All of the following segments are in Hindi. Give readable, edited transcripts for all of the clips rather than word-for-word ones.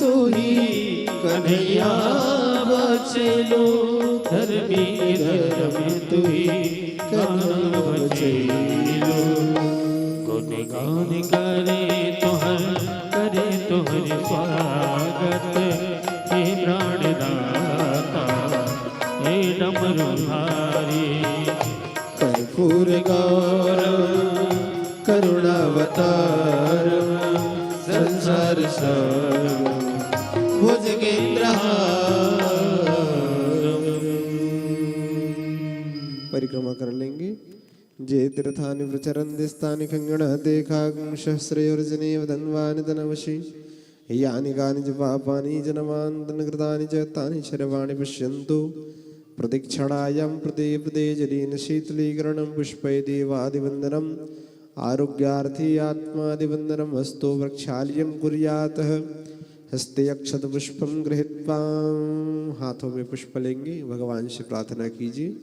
तू ही कन्हैया बचेलो, धर्मी धर्म तू ही कन्हैया बचेलो। गुणगान करे तुहर करे तुहर स्वागत, हे प्राणदाता हे डमरुधारी। कर्पूर गौरव करुणावतार, संसार सार भुजगेंद्रहारम। परिक्रमा कर लेंगे। जे तीर्थानि प्रचरन्ति स्थानि खंगणः देखांशः श्रेयोर्जने वदन्वानि तनवशि। यानि कानि च पापानि जनमान्तरकृतानि च तानि शर्वाणि पश्यन्तु। प्रदक्षिणायां प्रति प्रति जलेन शीतलीकरणं पुष्पै देवादिवन्दनम् आरोग्यार्थी आत्मादिवन्दनम् हस्तो वृक्षाल्यं कुर्यात्। हस्ते अक्षत पुष्पं गृहीत्वा, हाथों में पुष्प लेंगे, भगवान से प्रार्थना कीजिए।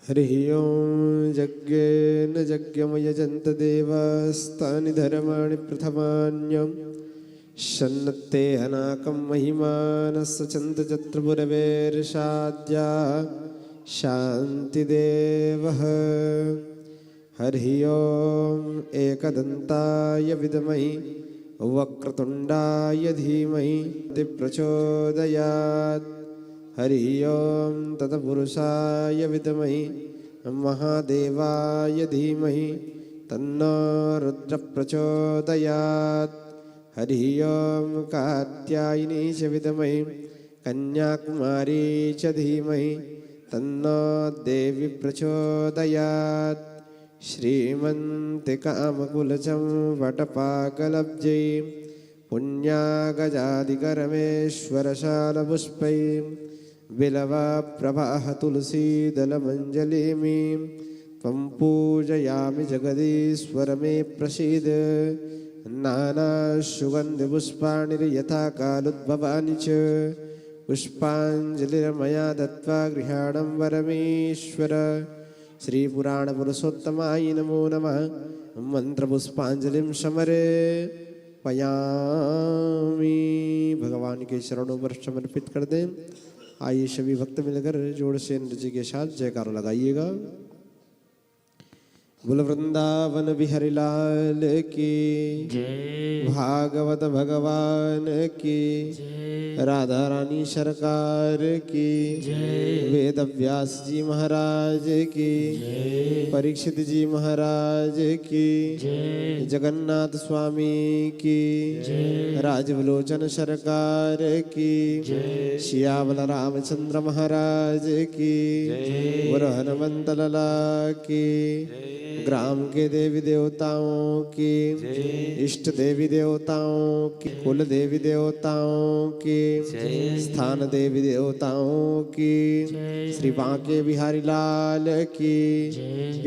हरि ओं। यज्ञेन यज्ञम यजन्त देवास्तानि धर्माणि प्रथमान्यम्। शन्नते अनाकं महिमानः सचन्त चत्रपुरवेर्षाद्या शान्तिदेवः। हरि ओं। एकदन्ताय विद्महे वक्रतुण्डाय धीमहि प्रचोदयात्। हरि ओं। तत्पुरुषाय विद्महे महादेवाय धीमहि तन्नो रुद्रः प्रचोदयात्। हरि ओं। कात्यायनी च विद्महे कन्याकुमारी च धीमहि तन्नो देवी प्रचोदयात्। श्रीमन्तिकामकुलचं वटपाकलब्जै पुण्यागजादिकरमेश्वरशालपुष्पै बिल्वप्रवाह तुलसीदलमञ्जलिमि त्वं पूजयामि जगदीश्वर मे प्रसीद। नानासुगन्धिपुष्पाणि यथा कालोद्भवानि च पुष्पाञ्जलिर्मया दत्त्वा गृहाणं वरमेश्वर। श्रीपुराणपुरुषोत्तमाय नमो नमः। मंत्रपुष्पांजलिं समर्पयामि। भगवान के चरणों पर समर्पित कर दें। आइए सभी भक्त मिलकर जोड़ से नृत्य के साथ जयकार लगाइएगा। बोल वृंदावन बिहारी लाल की जय। भागवत भगवान की जय। राधा रानी सरकार की जय। वेद व्यास जी महाराज की जय। परीक्षित जी महाराज की जय। जगन्नाथ स्वामी की जय। राजविलोचन सरकार की जय। सियावल रामचंद्र महाराज की जय। और हनुमंत लला की ग्राम के देवी देवताओं की, इष्ट देवी देवताओं की, कुल देवी देवताओं की, स्थान देवी देवताओं की, श्री बांके बिहारी लाल की,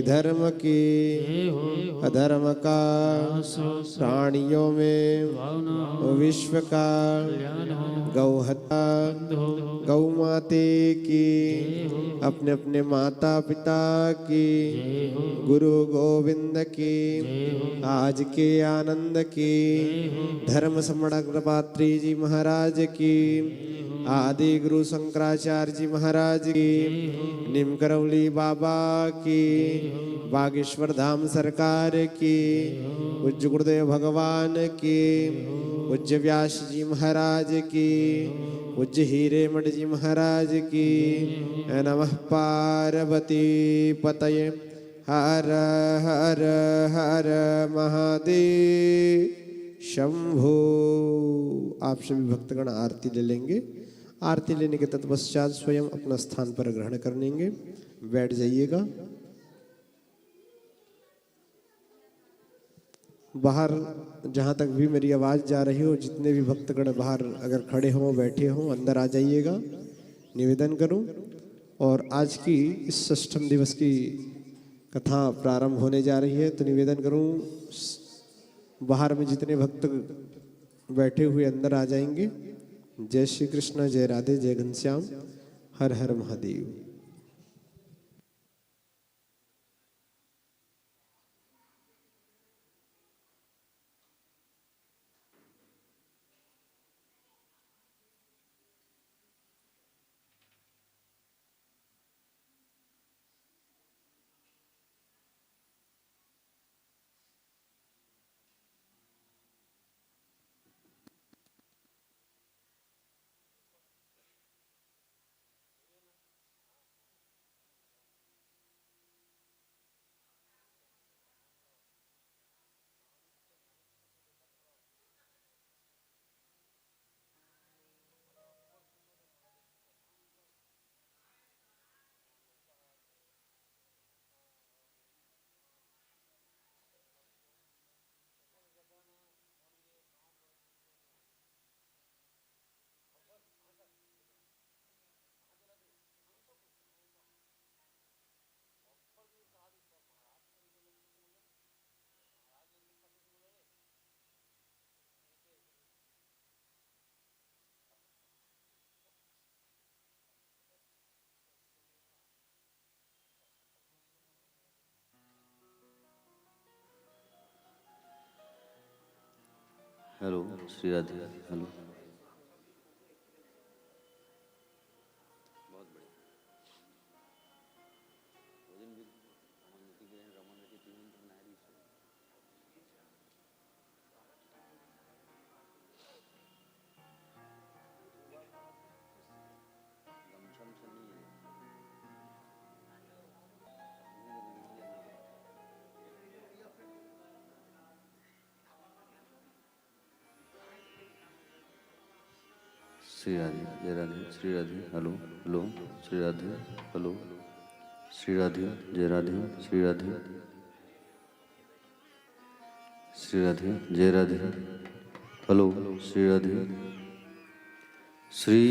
धर्म की अधर्म का प्राणियों में विश्व का गौहत्या गौ माते की, अपने अपने माता पिता की, गुरु गोविंद की, आज के आनंद की, धर्म समणपात्री जी महाराज की, आदि गुरु शंकराचार्य जी महाराज की, निमकरौली बाबा की, बागेश्वर धाम सरकार की, पूज्य गुरुदेव भगवान की, पूज्य व्यास जी महाराज की, पूज्य हीरेमठ जी महाराज की। नमः पार्वती पतये। हर हर हर महादेव शंभो। आप सभी भक्तगण आरती ले लेंगे। आरती लेने के तत्पश्चात स्वयं अपना स्थान पर ग्रहण कर लेंगे। बैठ जाइएगा। बाहर जहाँ तक भी मेरी आवाज़ जा रही हो, जितने भी भक्तगण बाहर अगर खड़े हों बैठे हों, अंदर आ जाइएगा। निवेदन करूं और आज की इस षष्ठम दिवस की कथा प्रारंभ होने जा रही है, तो निवेदन करूं बाहर में जितने भक्त बैठे हुए अंदर आ जाएंगे। जय श्री कृष्ण, जय राधे, जय घनश्याम, हर हर महादेव। हेलो श्री राधे। हेलो श्री राधे जय Radhe Shri Radhe. Hello hello Shri Radhe. Hello Shri Radhe जय राधे श्री राधे श्री राधे जय राधे। हेलो श्री राधे श्री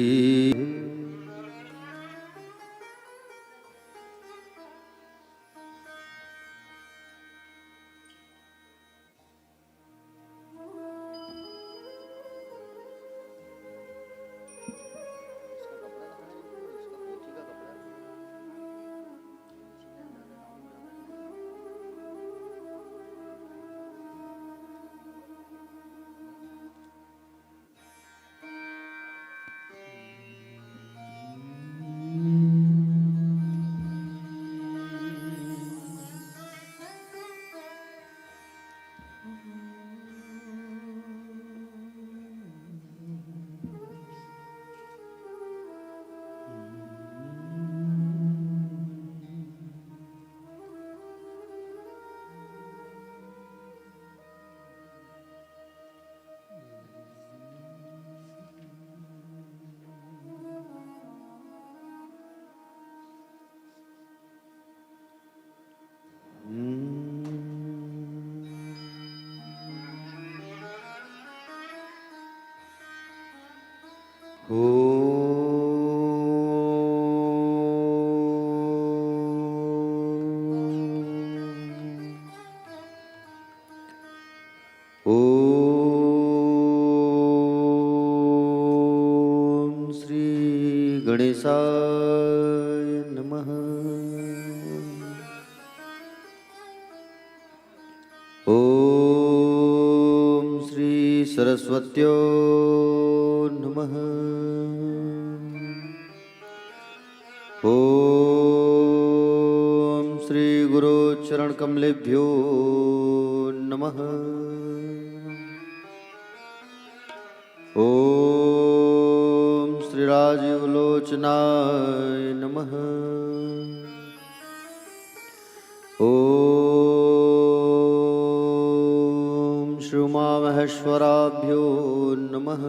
गणेशाय नमः। ओम श्री सरस्वत्यो नमः। ओम श्री गुरु चरण कमलेभ्यो नमः। ओम श्री राजीव लोचनाय नमः। ओम श्री उमा महेश्वराभ्यो नमः।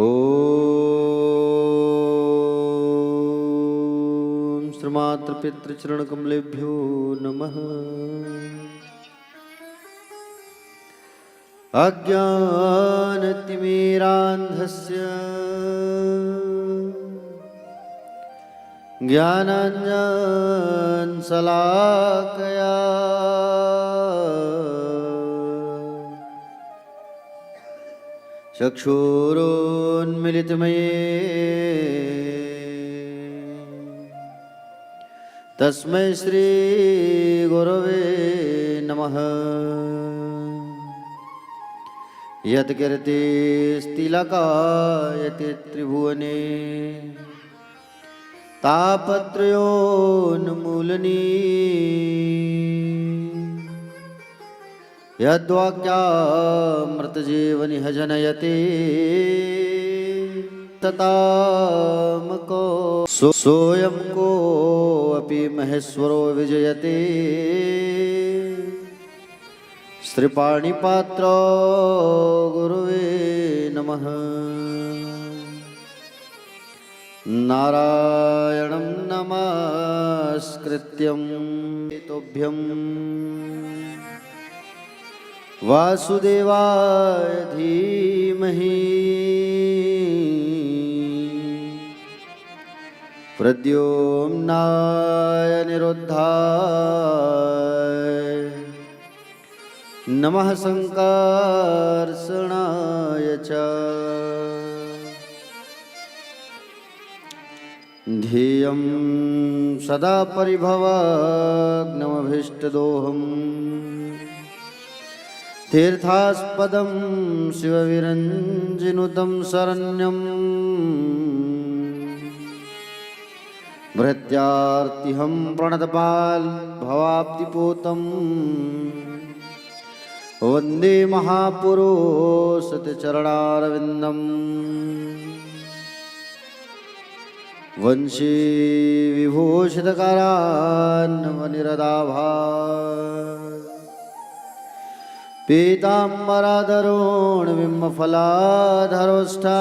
ओम श्री मातृपितृचरण कमलेभ्यो नमः। अज्ञानतिमिरान्धस्य ज्ञानाञ्जनशलाकया चक्षुरोन्मिलितमये तस्मै श्रीगुरवे नमः। यत्कीर्तिस्तिलकायते त्रिभुवने तापत्रयोन्मूलनी यद्वाक्यामृतजीवनिह जनयते ततामको सोऽयं कोऽपि महेश्वरो विजयते श्रीपाणिपात्र गुरुवे नमः। नारायणं नमस्कृत्यं तोभ्यं वासुदेवाय धीमहि प्रद्युम्नाय निरुद्धाय नमः संकर्षणाय च ध्येयं सदा परिभवग्नमभीष्टदोहम् तीर्थास्पदं शिवविरञ्जिनुतं शरण्यं भृत्यार्तिहं प्रणतपाल भवाब्धिपूतं वन्दे महापुरुषचरणारविन्दम् वंशी विभूषितकरान्वनिरदाभा पीताम्बराधरोणबिम्बफलाधरोष्ठा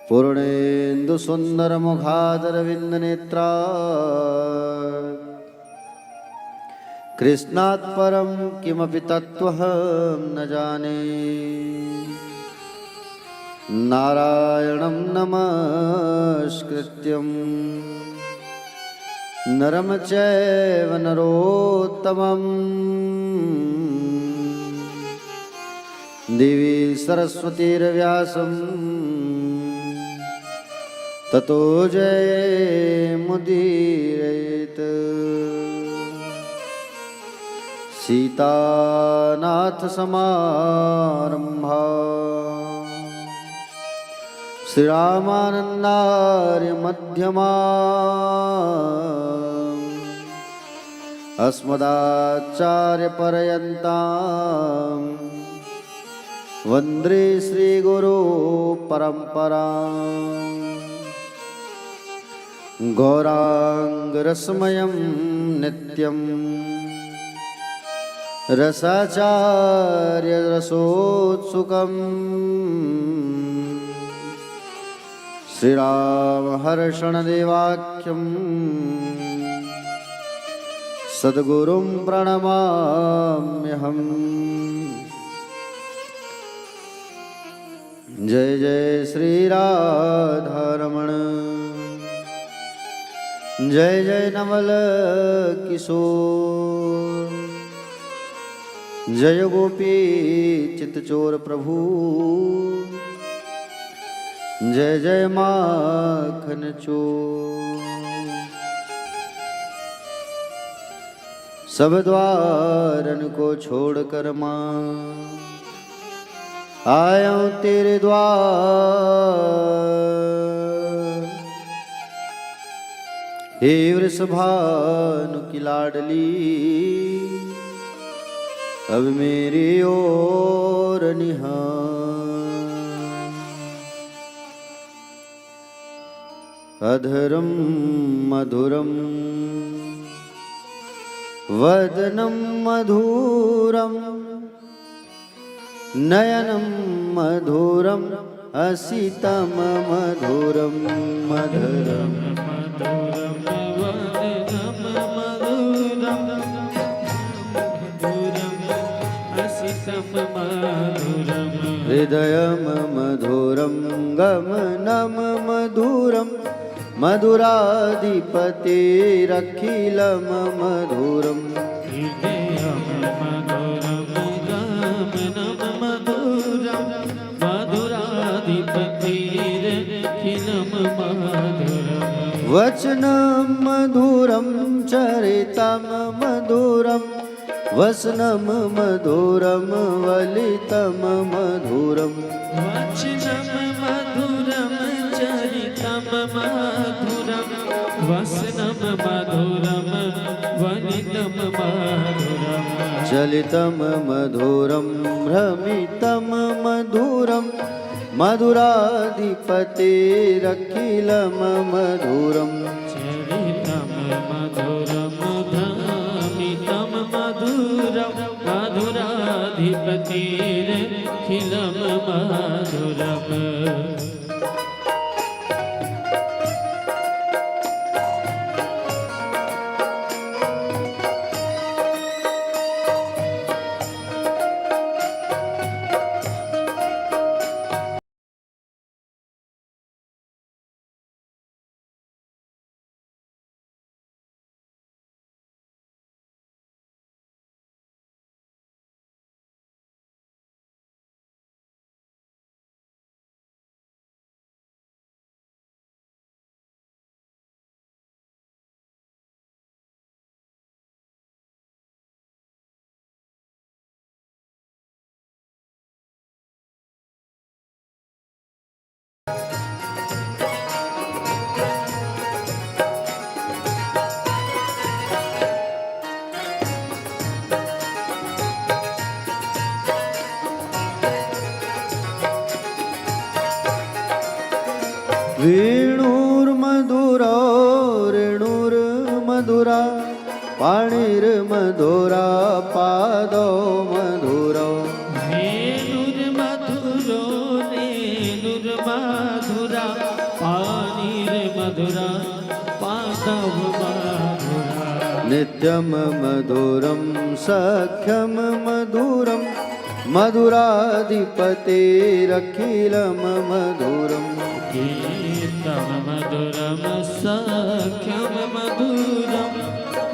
पूर्णेन्दुसुन्दरमुखादरविन्दनेत्रा कृष्णात् परं किमपि तत्त्वं न जाने नारायणं नमस्कृत्यं नरं चैव नरोत्तमं देवी सरस्वतीर्व्यासं ततो जयमुदीरयेत् सीतानाथसमारम्भा श्रीरामानन्दार्यमध्यमा अस्मदाचार्यपर्यन्तां वन्दे श्रीगुरुपरम्पराम् गौराङ्गरसमयं नित्यं रसाचार्यरसोत्सुकम् श्रीरामहर्षणदेवाख्यं सद्गुरुं प्रणमाम्यहम्। जय जय श्रीराधारमण जय जय नवल किशोर जय गोपी चित्तचोर प्रभु जय जय माखन चोर। सब द्वारन को छोड़कर माँ आया हूँ तेरे द्वार। हे वृषभानु की लाडली अब मेरी ओर निहार। अधरम मधुरम वदनम मधुरम नयनम मधुरम असितम मधुरम मधुरम हृदयम मधुरम गमनम मधुरम मधुराधिपतिरखिलम मधुरम। हृदयम मधुरम गमनम मधुरम मधुराधिपतिरखिलम मधुरम। वचनम मधुरम चरितम मधुरम वसनम मधुरम वलितम मधुरम। वचनम मधुरम चरितम मधुरम वसनम मधुरम वलितम मधुरम। चलितम मधुरम भ्रमितम मधुरम मधुराधिपतिरखिलम मधुरम। चरितम मधुरम भ्रमितम मधुरम मधुराधिपतिरखिलम मधुरम। मधुरा पाणिर्मधुरा पादौ मधुरौ नेनुर्मधुरो नेनुर्मधुरा पाणिर्मधुरा पादौ मधुरा नित्यं मधुरं सख्यं मधुरं मधुराधिपतेरखिलं मधुरम् गीतं मधुरं सख्यं मधुरं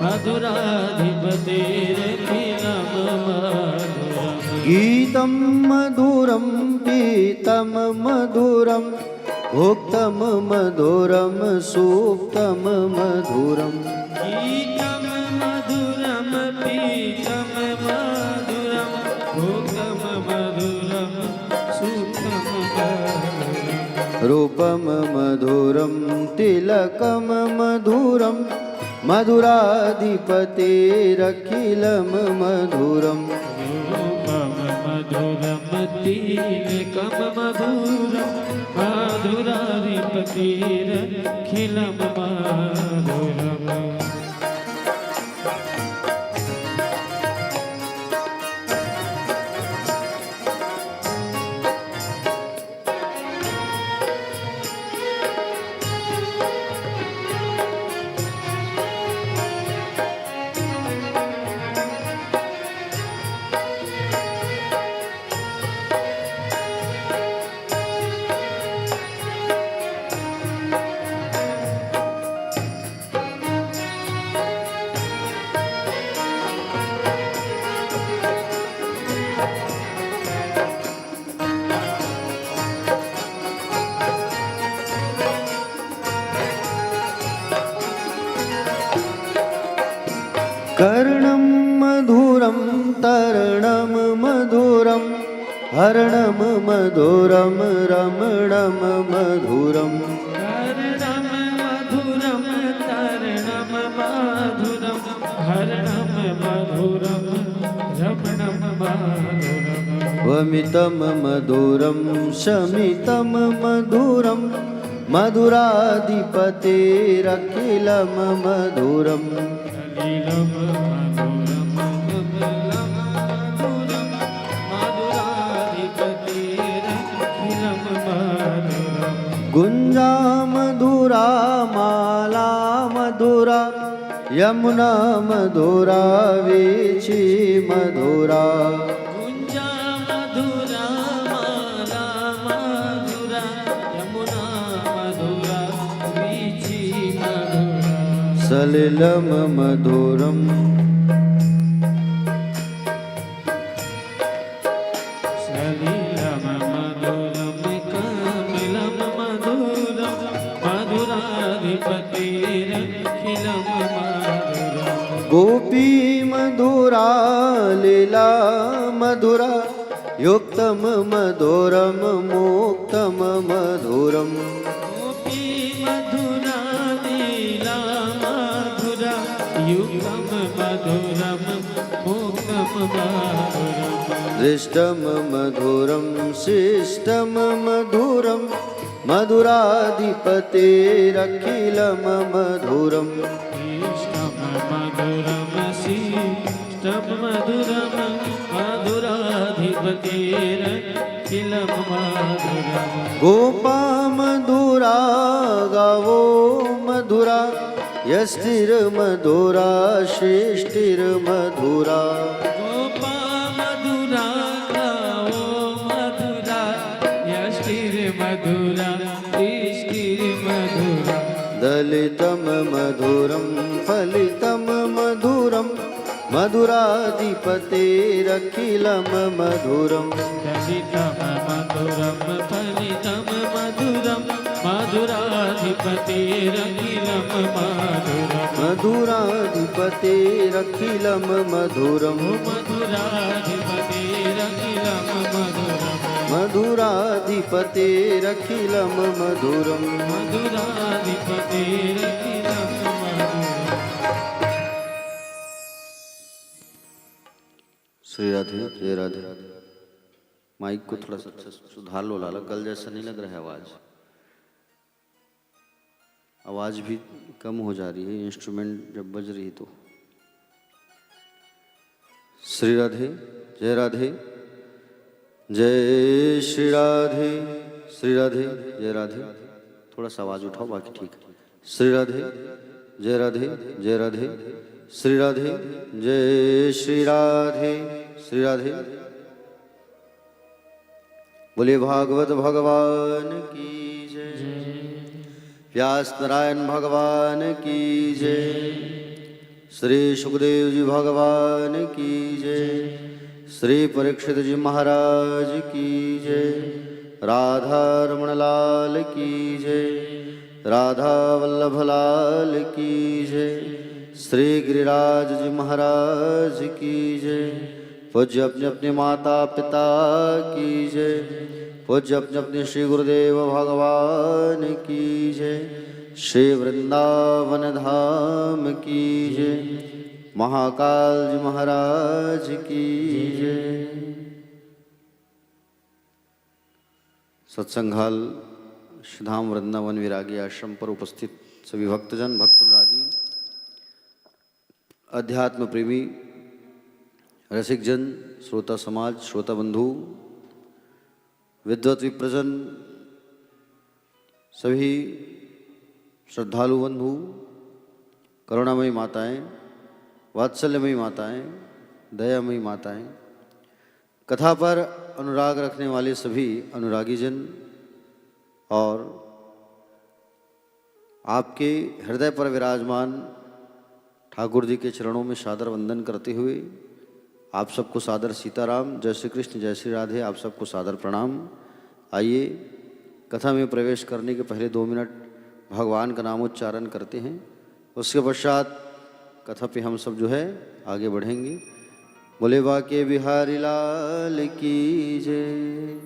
मधुराधिपतेरखिलं मधुरम् गीतं मधुरं पीतं मधुरं भोक्तं मधुरं सूक्तं मधुरम् गीतं मधुरं पीतं मधुरं भोक्तं मधुरं सुखं मधुरम् रूपं मधुरं तिलकं मधुरं मधुराधिपतेरखिलं मधुरम् रूपं मधुरं तिलकं मधुरं मधुराधिपतेरखिलं मधुरम् कर्णं मधुरं तरणं मधुरं हरणं मधुरं रमणं मधुरम् कर्णं मधुरं तरणं मधुरं हरणं मधुरं रमणं मधुरम् वमितं मधुरं शमितं मधुरं मधुराधिपतेरखिलं मधुरम् सलिलं मधुरं मधुरं मधुरं मधुराधिपतेरखिलं मधुरम् गुञ्जा मधुरा माला मधुरा यमुना मधुरा वीची मधुरा कुञ्जा मधुरा माला मधुरा यमुना मधुरा वीची मधुरा सलिलं मधुरम् सलिलं मधुरं कमलं मधुरं मधुराधिपतेरखिलं मधुरम् गोपी मधुरा लीला मधुरा युक्तं मधुरं मुक्तं मधुरम् गोपी मधुरा लीला मधुरा युक्तं मधुरं मुक्तं मधुरम् दृष्टं मधुरं शिष्टं मधुरं मधुराधिपतेरखिलं मधुरम् इष्टं मधुरं शिष्टं मधुरं मधुराधिपतेरखिलं मधुरम् गोपा मधुरा गावो मधुरा यष्टिर्मधुरा श्रेष्ठिर्मधुरा गोपा मधुरा गावो मधुरा यष्टिर्मधुरा तिष्ठिर्मधुरा दलितं मधुरं फलितं मधुरं मधुराधिपतेरखिलं मधुरम् दलितं मधुरं फलितं मधुरं मधुराधिपतेरखिलं मधुरम् मधुराधिपतेरखिलं मधुरम् मधुराधिपतेरखिलं मधुरम् मधुराधिपतेरखिलं मधुरम् मधुराधिपतेरखिलं मधुरम् श्री राधे जय राधे। माइक को थोड़ा सा सुधार लो लाला, कल जैसा नहीं लग रहा है आवाज। आवाज़ भी कम हो जा रही है इंस्ट्रूमेंट जब बज रही तो। श्री राधे जय राधे, जय श्री राधे, श्री राधे जय राधे। थोड़ा सा आवाज़ उठाओ, बाकी ठीक है। श्री राधे जय राधे, जय राधे, श्री राधे जय श्री राधे, श्री राधे। बोले भागवत भगवान की जय, व्यास नारायण भगवान की जय, श्री सुखदेव जी भगवान की जय, श्री परीक्षित जी महाराज की जय, राधा रमण लाल की जय, राधा वल्लभ लाल की जय, श्री गिरिराज जी महाराज की जय। पूज्य अपने अपने माता पिता की जय, पूज्य अपने अपने श्री गुरुदेव भगवान की जय, श्री वृंदावन धाम की जय, महाकाल जी महाराज की जय। सत्संगाल श्रीधाम वृंदावन विरागी आश्रम पर उपस्थित सभी भक्तजन, भक्तनुरागी, अध्यात्म प्रेमी, रसिक जन, श्रोता समाज, श्रोता बंधु, विद्वत विप्रजन, सभी श्रद्धालु बंधु, करुणामयी माताएं, वात्सल्यमयी माताएं, दयामयी माताएं, कथा पर अनुराग रखने वाले सभी अनुरागी जन और आपके हृदय पर विराजमान ठाकुर जी के चरणों में सादर वंदन करते हुए आप सबको सादर सीताराम, जय श्री कृष्ण, जय श्री राधे, आप सबको सादर प्रणाम। आइए कथा में प्रवेश करने के पहले 2 मिनट भगवान का नामोच्चारण करते हैं, उसके पश्चात कथा पे हम सब जो है आगे बढ़ेंगे। बोले बाके बिहारी लाल की जय।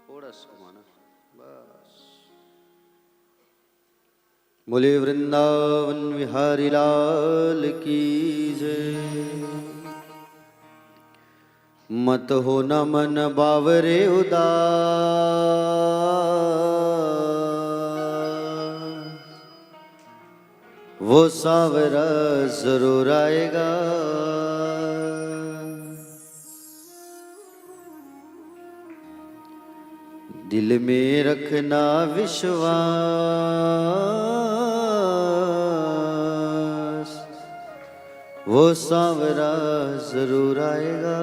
थोड़ा सा घुमाना बस। बोले वृंदावन विहारी लाल की जय। मत हो न मन बावरे उदास, वो सावरा जरूर आएगा। दिल में रखना विश्वास, वो सांवरा जरूर आएगा।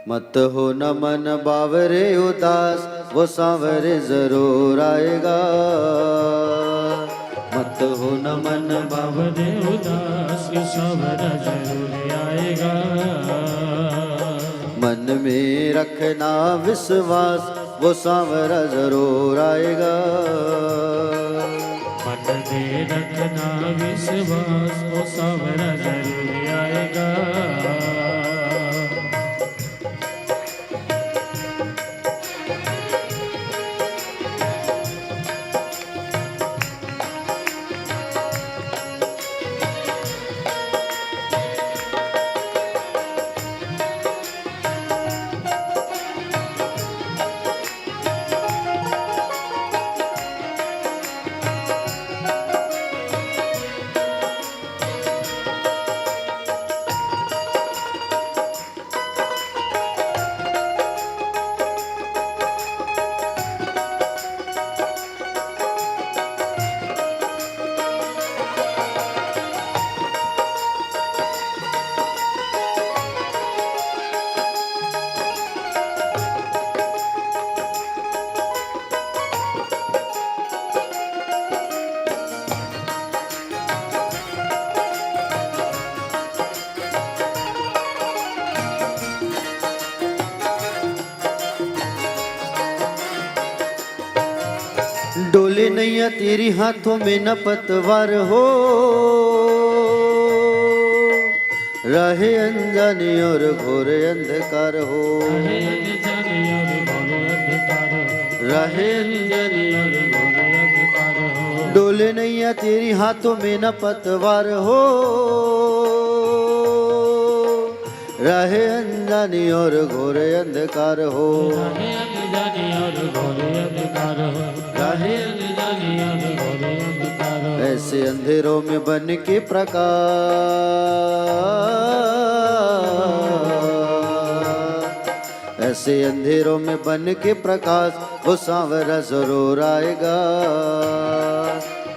मत हो न मन बावरे उदास, वो सांवरे जरूर आएगा। मत हो न मन बावरे उदास, सांवरा जरूर आएगा। मन में रखना विश्वास, वो सांवरा जरूर आएगा। मन में रखना विश्वास, वो सांवरा जरूर आएगा। डोले नैया तेरी हाथों में न पतवार हो, रहे अनजाने और घोर अंधकार हो। रहे अनजाने और घोर अंधकार हो, रहे अनजाने और घोर अंधकार हो। डोले नैया तेरी हाथों में न पतवार हो, राहे अनजानी और घोरे अंधकार हो, राहे अनजानी और घोरे अंधकार हो, राहे अनजानी और घोरे अंधकार हो। ऐसे अंधेरों में बन के प्रकाश, ऐसे अंधेरों में बन के प्रकाश, वो सांवरा जरूर आएगा।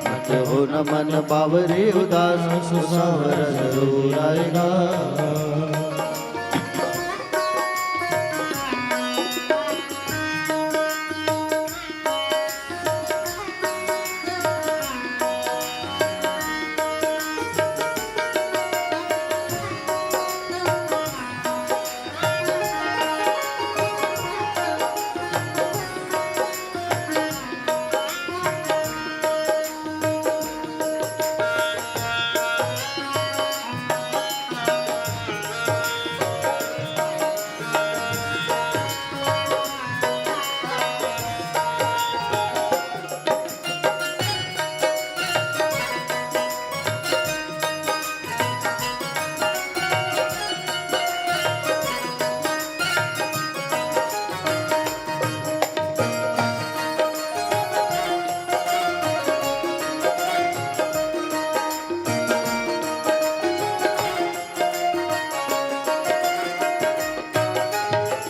मत हो न मन बावरी उदास, वो सांवरा जरूर आएगा।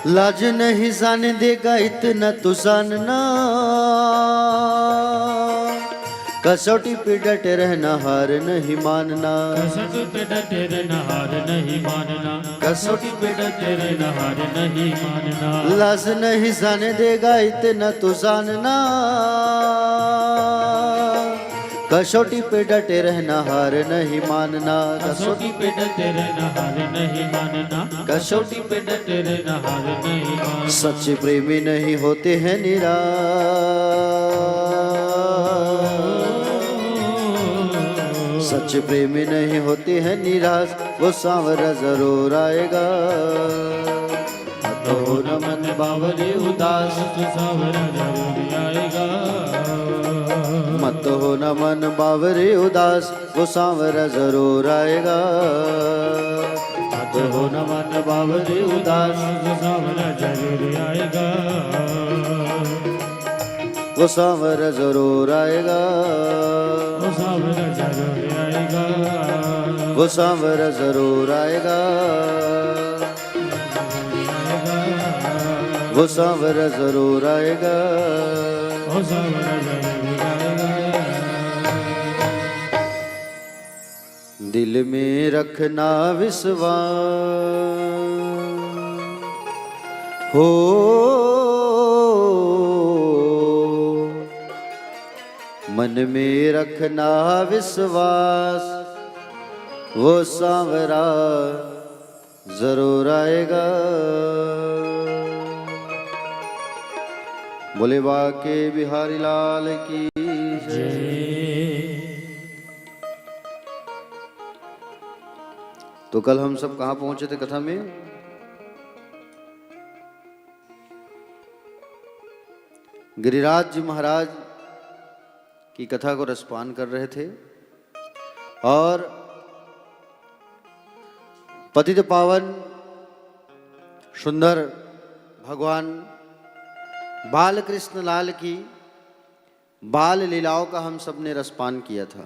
लाज नहीं जाने देगा इतना तू जानना, कसौटी पे डटे रहना हार नहीं मानना, कसौटी पे डटे रहना हार नहीं मानना, कसौटी पे डटे रहना हार नहीं मानना। लाज नहीं जाने देगा इतना तू जानना, कसौटी पे डटे रहना हार नहीं मानना, कसौटी पे डटे रहना हार नहीं मानना, कसौटी पे डटे रहना हार नहीं मानना। सच्चे प्रेमी नहीं होते हैं निराश, सच्चे प्रेमी नहीं होते हैं निराश, वो सांवरा जरूर आएगा। तो न मन बावरी उदास, तो सांवरा जरूर आएगा। मत हो न मन बावरे उदास, वो सांवरा जरूर आएगा। मत हो न मन बावरी उदास, तो सांवरा जरूर आएगा। वो सांवरा जरूर आएगा, वो सांवरा जरूर आएगा, वो सांवरा जरूर आएगा, वो सांवरा जरूर आएगा। वो सांवरा जरूर आएगा। दिल में रखना विश्वास हो, मन में रखना विश्वास, वो सांवरा जरूर आएगा। बोले बाके बिहारी लाल की जय। तो कल हम सब कहाँ पहुंचे थे कथा में? गिरिराज जी महाराज की कथा को रसपान कर रहे थे और पतित पावन सुंदर भगवान बाल कृष्ण लाल की बाल लीलाओं का हम सब ने रसपान किया था।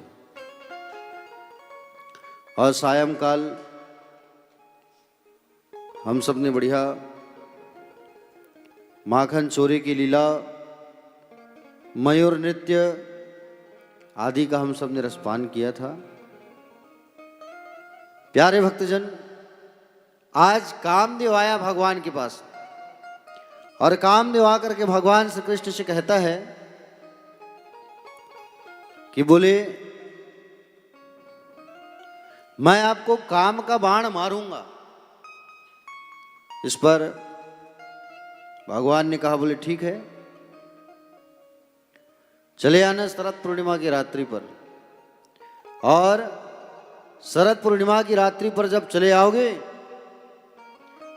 और सायंकाल हम सब ने बढ़िया माखन चोरी की लीला, मयूर नृत्य आदि का हम सब ने रसपान किया था। प्यारे भक्तजन, आज कामदेव आया भगवान के पास और कामदेव आकर के भगवान श्री कृष्ण से कहता है कि बोले मैं आपको काम का बाण मारूंगा। इस पर भगवान ने कहा बोले ठीक है, चले आना शरद पूर्णिमा की रात्रि पर। और शरद पूर्णिमा की रात्रि पर जब चले आओगे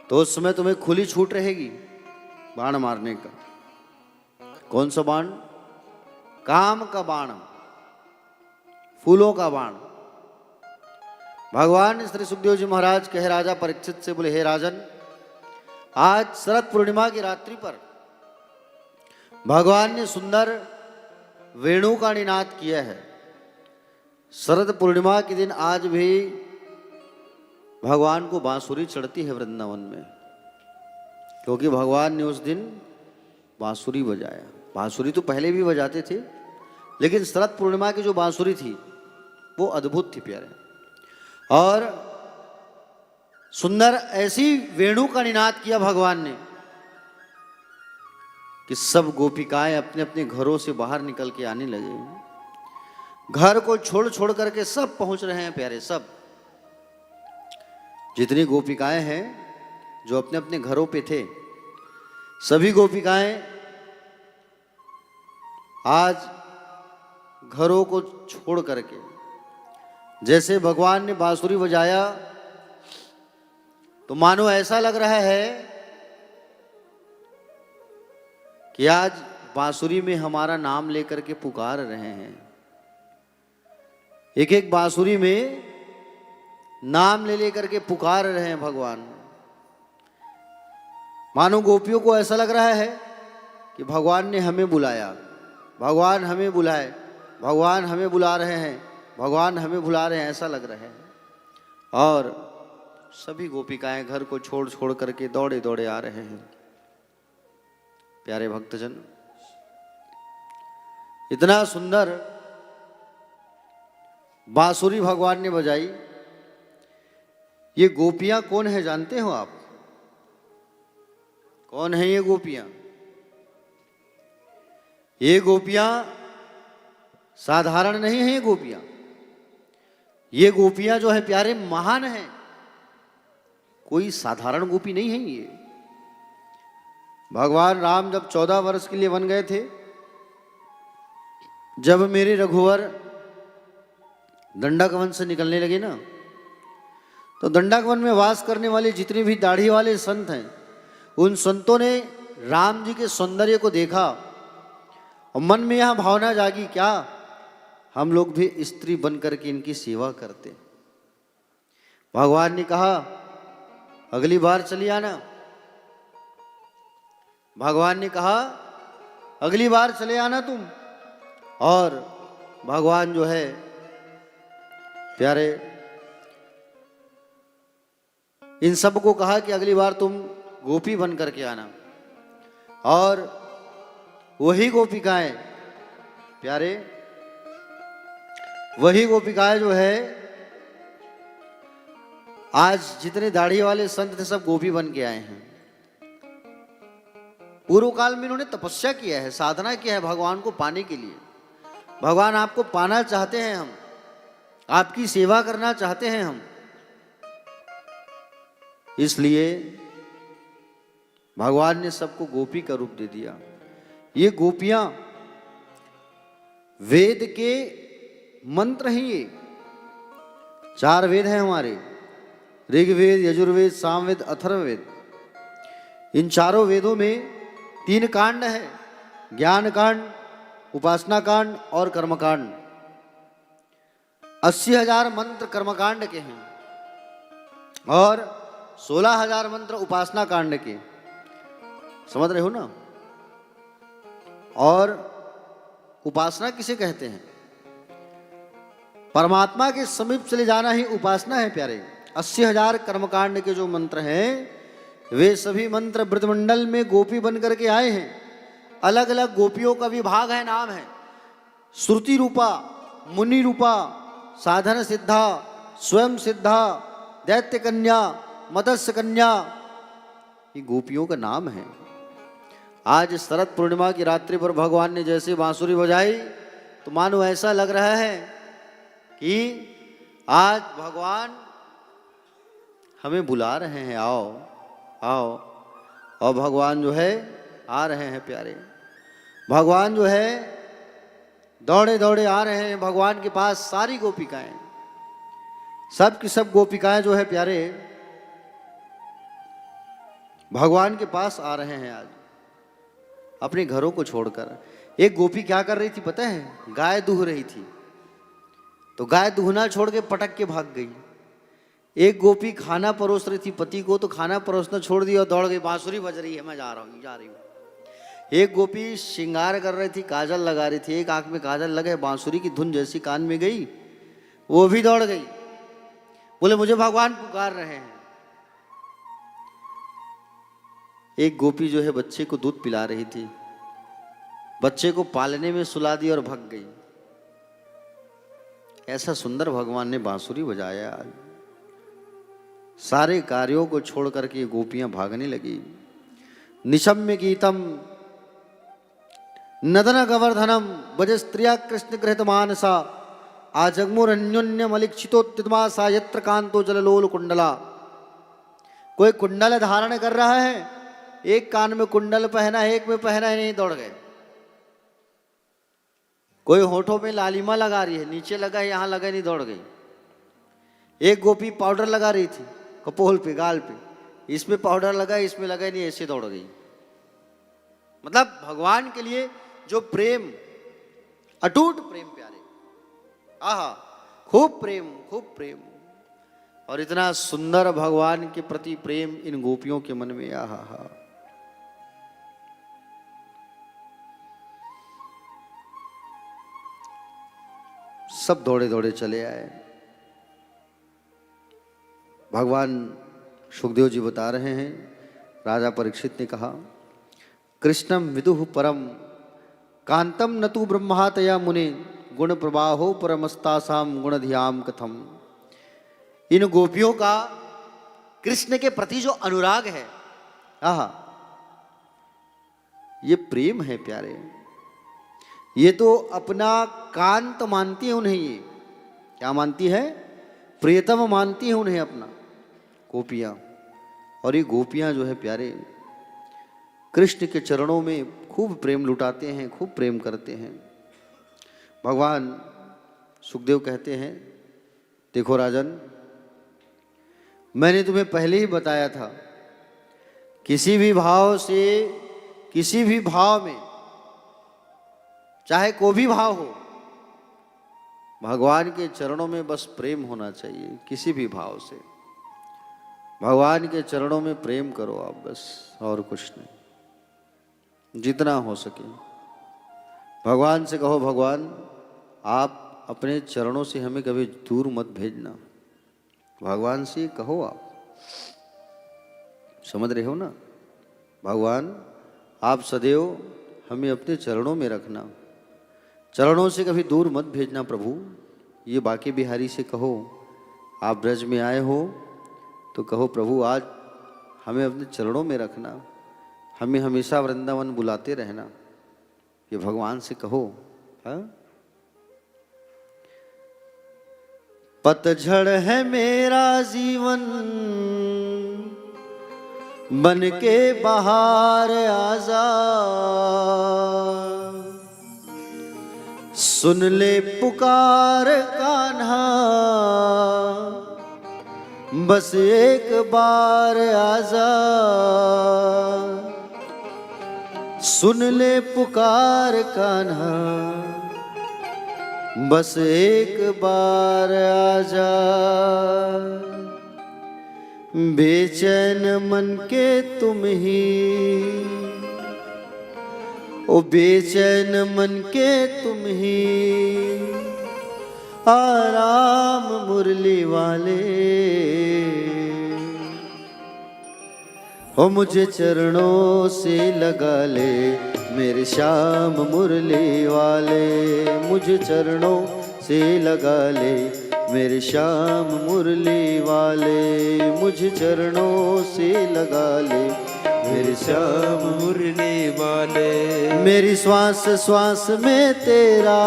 तो उस समय तुम्हें खुली छूट रहेगी बाण मारने का। कौन सा बाण? काम का बाण। फूलों का बाण। भगवान श्री सुखदेव जी महाराज कहे राजा परीक्षित से, बोले हे राजन, आज शरद पूर्णिमा की रात्रि पर भगवान ने सुंदर वेणु का निनाद किया है। शरद पूर्णिमा के दिन आज भी भगवान को बांसुरी चढ़ती है वृंदावन में, क्योंकि भगवान ने उस दिन बांसुरी बजाया। बांसुरी तो पहले भी बजाते थे, लेकिन शरद पूर्णिमा की जो बांसुरी थी वो अद्भुत थी प्यारे। और सुंदर ऐसी वेणु का निनाद किया भगवान ने कि सब गोपिकाएं अपने अपने घरों से बाहर निकल के आने लगे। घर को छोड़ छोड़ करके सब पहुंच रहे हैं प्यारे। सब जितनी गोपिकाएं हैं जो अपने अपने घरों पे थे, सभी गोपिकाएं आज घरों को छोड़ करके, जैसे भगवान ने बांसुरी बजाया तो मानो ऐसा लग रहा है कि आज बांसुरी में हमारा नाम लेकर के पुकार रहे हैं। एक एक बांसुरी में नाम ले लेकर के पुकार रहे हैं भगवान। मानो गोपियों को ऐसा लग रहा है कि भगवान ने हमें बुलाया, भगवान हमें बुलाए, भगवान हमें बुला रहे हैं, भगवान हमें बुला रहे हैं, ऐसा लग रहा है। और सभी गोपिकाएं घर को छोड़ छोड़ करके दौड़े दौड़े आ रहे हैं। प्यारे भक्तजन, इतना सुंदर बांसुरी भगवान ने बजाई। ये गोपियां कौन है जानते हो आप? कौन है ये गोपियां? ये गोपियां साधारण नहीं है। ये गोपियां जो है प्यारे महान हैं। कोई साधारण गोपी नहीं है ये। भगवान राम जब 14 वर्ष के लिए वन गए थे, जब मेरे रघुवर दंडकवन से निकलने लगे ना, तो दंडकवन में वास करने वाले जितने भी दाढ़ी वाले संत हैं, उन संतों ने राम जी के सौंदर्य को देखा और मन में यह भावना जागी, क्या हम लोग भी स्त्री बन करके इनकी सेवा करते। भगवान ने कहा अगली बार चली आना। भगवान ने कहा अगली बार चले आना तुम। और भगवान जो है प्यारे इन सबको कहा कि अगली बार तुम गोपी बन करके आना। और वही गोपिकाएं प्यारे, वही गोपिकाएं जो है आज जितने दाढ़ी वाले संत थे सब गोपी बन के आए हैं। पूर्व काल में इन्होंने तपस्या किया है, साधना किया है भगवान को पाने के लिए। भगवान आपको पाना चाहते हैं, हम आपकी सेवा करना चाहते हैं हम। इसलिए भगवान ने सबको गोपी का रूप दे दिया। ये गोपियां वेद के मंत्र हैं। ये 4 वेद हैं हमारे, ऋग्वेद, यजुर्वेद, सामवेद, अथर्ववेद। इन चारों वेदों में 3 कांड है, ज्ञान कांड, उपासना कांड और कर्मकांड। 80,000 मंत्र कर्मकांड के हैं और 16,000 मंत्र उपासना कांड के। समझ रहे हो ना? और उपासना किसे कहते हैं? परमात्मा के समीप चले जाना ही उपासना है प्यारे। 80,000 कर्मकांड के जो मंत्र हैं वे सभी मंत्र ब्रजमंडल में गोपी बन करके आए हैं। अलग अलग गोपियों का विभाग है, नाम है। श्रुति रूपा, मुनि रूपा, साधन सिद्धा, स्वयं सिद्धा, दैत्य कन्या, मत्स्य कन्या, ये गोपियों का नाम है। आज शरद पूर्णिमा की रात्रि पर भगवान ने जैसे बांसुरी बजाई तो मानो ऐसा लग रहा है कि आज भगवान हमें बुला रहे हैं, आओ आओ। और भगवान जो है आ रहे हैं प्यारे। भगवान जो है दौड़े दौड़े आ रहे हैं भगवान के पास। सारी गोपिकाएं, सब की सब गोपिकाएं जो है प्यारे भगवान के पास आ रहे हैं आज अपने घरों को छोड़कर। एक गोपी क्या कर रही थी पता है? गाय दूह रही थी। तो गाय दूहना छोड़ के पटक के भाग गई। एक गोपी खाना परोस रही थी पति को, तो खाना परोसना छोड़ दिया और दौड़ गई, बांसुरी बज रही है, मैं जा रहा हूँ, जा रही हूँ। एक गोपी श्रृंगार कर रही थी, काजल लगा रही थी, एक आंख में काजल लगे, बांसुरी की धुन जैसी कान में गई, वो भी दौड़ गई, बोले मुझे भगवान पुकार रहे हैं। एक गोपी जो है बच्चे को दूध पिला रही थी, बच्चे को पालने में सुला दी और भाग गई। ऐसा सुंदर भगवान ने बांसुरी बजाया। आज सारे कार्यों को छोड़ करके ये गोपियां भागने लगी। निशम्य गीतम नदन गवर्धनम भज स्त्रिया कृष्ण गृहत मानसा आजगमुरन्योन्य मलिक्षितोत्तिमा सा यत्र कांतो जललोल कुंडला। कोई कुंडल धारण कर रहा है, एक कान में कुंडल पहना है, एक में पहना है, नहीं, दौड़ गए। कोई होठों में लालिमा लगा रही है, नीचे लगा है, यहां लगा नहीं, दौड़ गई। एक गोपी पाउडर लगा रही थी कपोल पे, गाल पे, इसमें पाउडर लगा, इसमें लगा नहीं, ऐसे दौड़ गई। मतलब भगवान के लिए जो प्रेम, अटूट प्रेम प्यारे, आहा, खूब प्रेम, खूब प्रेम। और इतना सुंदर भगवान के प्रति प्रेम इन गोपियों के मन में, आहा हा। सब दौड़े दौड़े चले आए। भगवान सुखदेव जी बता रहे हैं, राजा परीक्षित ने कहा, कृष्णम विदुः परम कांतम न तु ब्रह्मातया मुने गुण प्रवाहो परमस्तासाम गुणधियाम कथम। इन गोपियों का कृष्ण के प्रति जो अनुराग है, आहा, ये प्रेम है प्यारे। ये तो अपना कांत मानती है उन्हें, ये क्या मानती है, प्रियतम मानती है उन्हें अपना, गोपियां। और ये गोपियां जो है प्यारे कृष्ण के चरणों में खूब प्रेम लुटाते हैं, खूब प्रेम करते हैं। भगवान सुखदेव कहते हैं, देखो राजन, मैंने तुम्हें पहले ही बताया था, किसी भी भाव से, किसी भी भाव में, चाहे कोई भी भाव हो, भगवान के चरणों में बस प्रेम होना चाहिए। किसी भी भाव से भगवान के चरणों में प्रेम करो आप, बस, और कुछ नहीं। जितना हो सके भगवान से कहो, भगवान आप अपने चरणों से हमें कभी दूर मत भेजना। भगवान से कहो, आप समझ रहे हो ना, भगवान आप सदैव हमें अपने चरणों में रखना, चरणों से कभी दूर मत भेजना प्रभु। ये बाके बिहारी से कहो, आप ब्रज में आए हो तो कहो, प्रभु आज हमें अपने चरणों में रखना, हमें हमेशा वृंदावन बुलाते रहना। ये भगवान से कहो। हाँ, पतझड़ है मेरा जीवन, बन के बहार आजा, सुन ले पुकार कान्हा, बस एक बार आजा, सुन ले पुकार कान्हा, बस एक बार आजा। बेचैन मन के तुम ही, ओ बेचैन मन के तुम ही, आराम मुरली वाले, ओ मुझे चरणों से लगा ले मेरे श्याम मुरली वाले, मुझे चरणों से लगा ले मेरे श्याम मुरली वाले, मुझे चरणों से लगा ले मेरे श्याम मुरली वाले। मेरी श्वास श्वास में तेरा,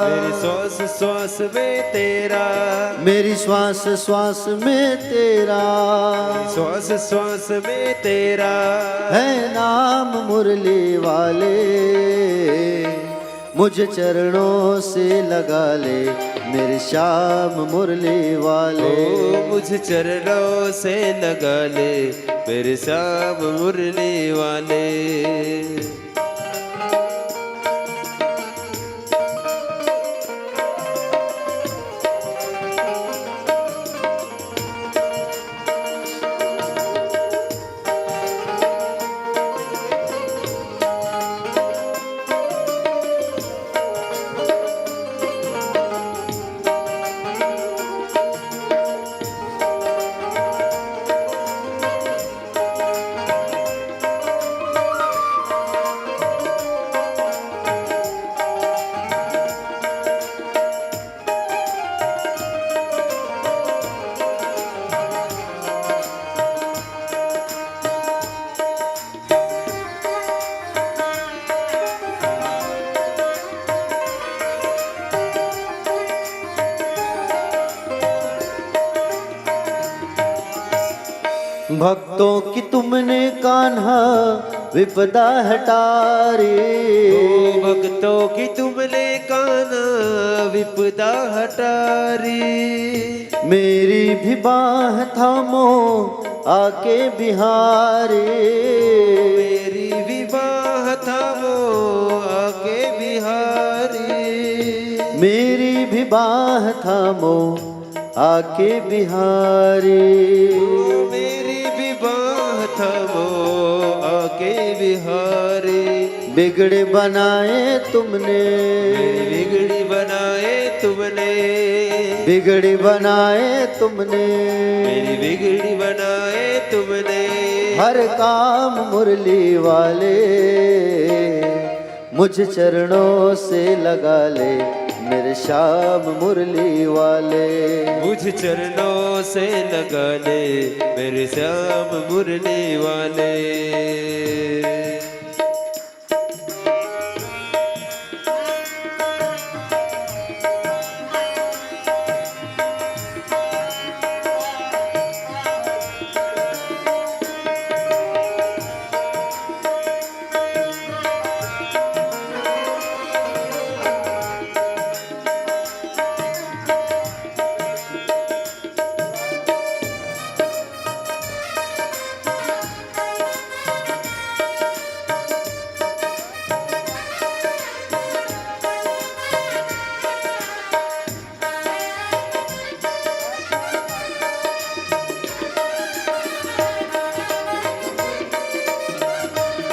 मेरी श्वास श्वास में तेरा, मेरी श्वास श्वास में तेरा, श्वास श्वास में तेरा है नाम मुरली वाले, मुझे चरणों से लगा ले मेरे श्याम मुरली वाले, ओ मुझे चरणों से लगा ले मेरे श्याम मुरली वाले। भक्तों की तुमने कान्हा विपदा हटारी, भक्तों की तुमने कान्हा विपदा हटारी। मेरी भी बाह थामो आके बिहारी, मेरी विवाह थामो आके बिहारी। मेरी भी बाह थामो आके बिहारी। मेरी विवाह थामो आके बिहारी। बिगड़े बनाए तुमने, बिगड़ी बनाए तुमने, बिगड़ी बनाए तुमने, मेरी बिगड़ी बनाए तुमने। हर काम मुरली वाले मुझ चरणों से लगा ले, मेरे श्याम मुरली वाले। मुझ चरणों से लगा ले, मेरे श्याम मुरली वाले।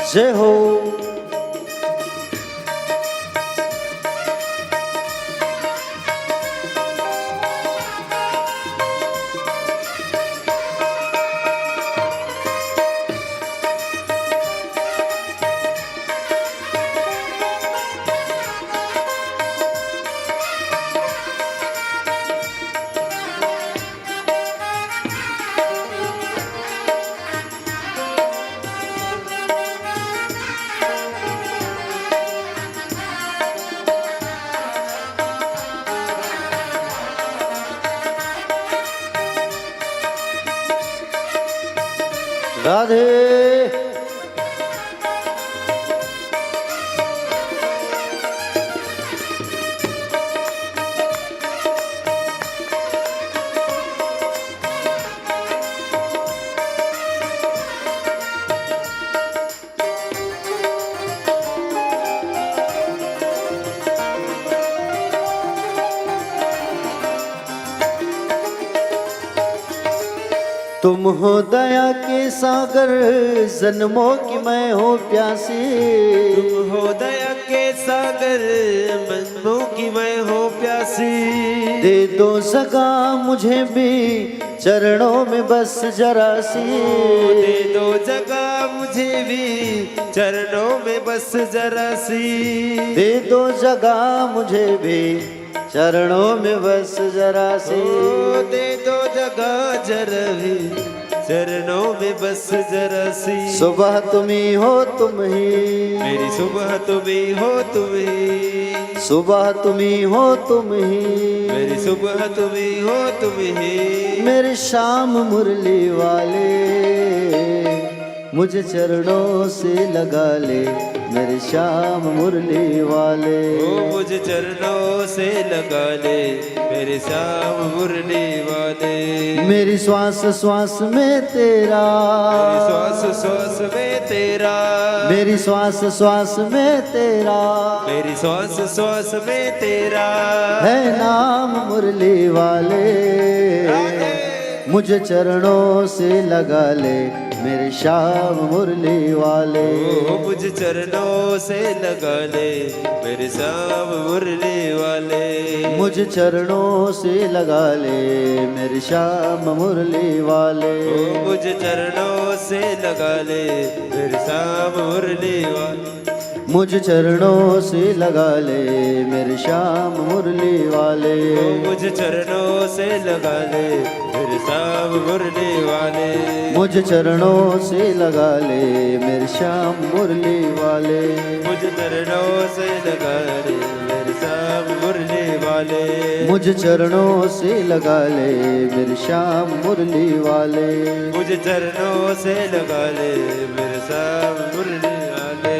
जय हो। राधे तुम हो दया के सागर, जन्मों की मैं हो प्यासी। तुम हो दया के सागर, मनों की मैं हो प्यासी। दे दो जगह मुझे भी चरणों में बस जरा सी। दे दो जगह मुझे भी चरणों में बस जरा सी। दे दो जगह मुझे भी चरणों में बस जरा सी। दे दो जगह जरा भी चरणों में बस जरा सी। सुबह तुम ही हो तुम ही, मेरी सुबह तुम ही हो तुम ही। सुबह तुम ही हो तुम ही, मेरी सुबह तुम ही हो तुम ही। मेरे श्याम मुरली वाले मुझे चरणों से लगा ले, मेरे श्याम मुरली वाले। ओ मुझे चरणों से लगा ले, मेरे श्याम मुरली वाले। मेरी श्वास श्वास में तेरा, मेरी श्वास श्वास में तेरा, मेरी श्वास श्वास में तेरा, मेरी श्वास श्वास में तेरा है नाम मुरली वाले। मुझे चरणों से लगा ले, मेरे श्याम मुरली वाले। ओ मुझे चरणों से लगा ले, मेरे श्याम मुरली वाले। मुझे चरणों से लगा ले, मेरे श्याम मुरली वाले। ओ मुझे चरणों से लगा ले, मेरे श्याम मुरली वाले। मुझे चरणों से लगा ले, मेरे श्याम मुरली वाले। ओ मुझे चरणों से लगा ले, मेरे श्याम मुरली वाले। मुझे चरणों से लगा ले, मेरे श्याम मुरली वाले। मुझे चरणों से लगा ले, मेरे श्याम मुरली वाले। वाले, मुझ चरणों से लगा ले मेरे श्याम मुरली वाले, मुझे चरणों से लगा ले मेरे श्याम मुरली वाले।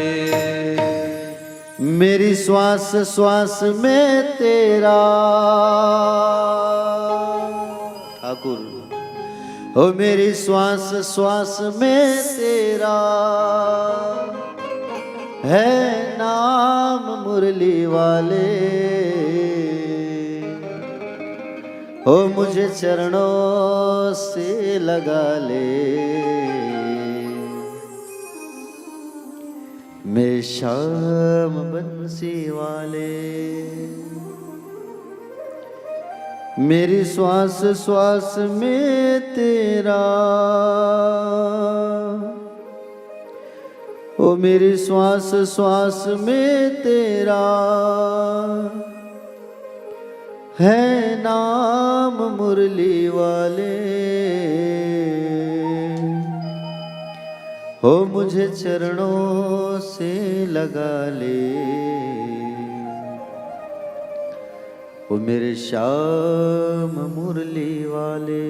मेरी श्वास श्वास में तेरा ठाकुर, ओ मेरी श्वास श्वास में तेरा है नाम मुरली वाले, ओ मुझे चरणों से लगा ले मेरे श्याम बंसी वाले। मेरी श्वास श्वास में तेरा, ओ मेरी श्वास श्वास में तेरा है नाम मुरली वाले, हो मुझे चरणों से लगा ले ओ मेरे श्याम मुरली वाले।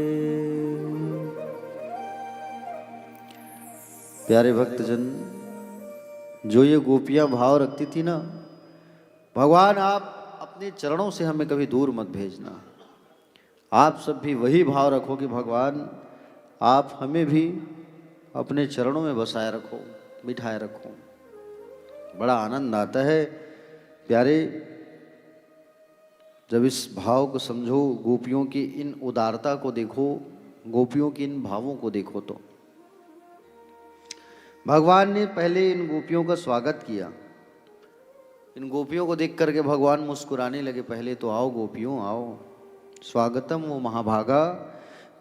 प्यारे भक्तजन, जो ये गोपियां भाव रखती थी ना, भगवान आप अपने चरणों से हमें कभी दूर मत भेजना। आप सब भी वही भाव रखो कि भगवान आप हमें भी अपने चरणों में बसाए रखो, बिठाए रखो। बड़ा आनंद आता है प्यारे जब इस भाव को समझो, गोपियों की इन उदारता को देखो, गोपियों की इन भावों को देखो। तो भगवान ने पहले इन गोपियों का स्वागत किया। इन गोपियों को देख करके भगवान मुस्कुराने लगे। पहले तो आओ गोपियों आओ, स्वागतम वो महाभागा,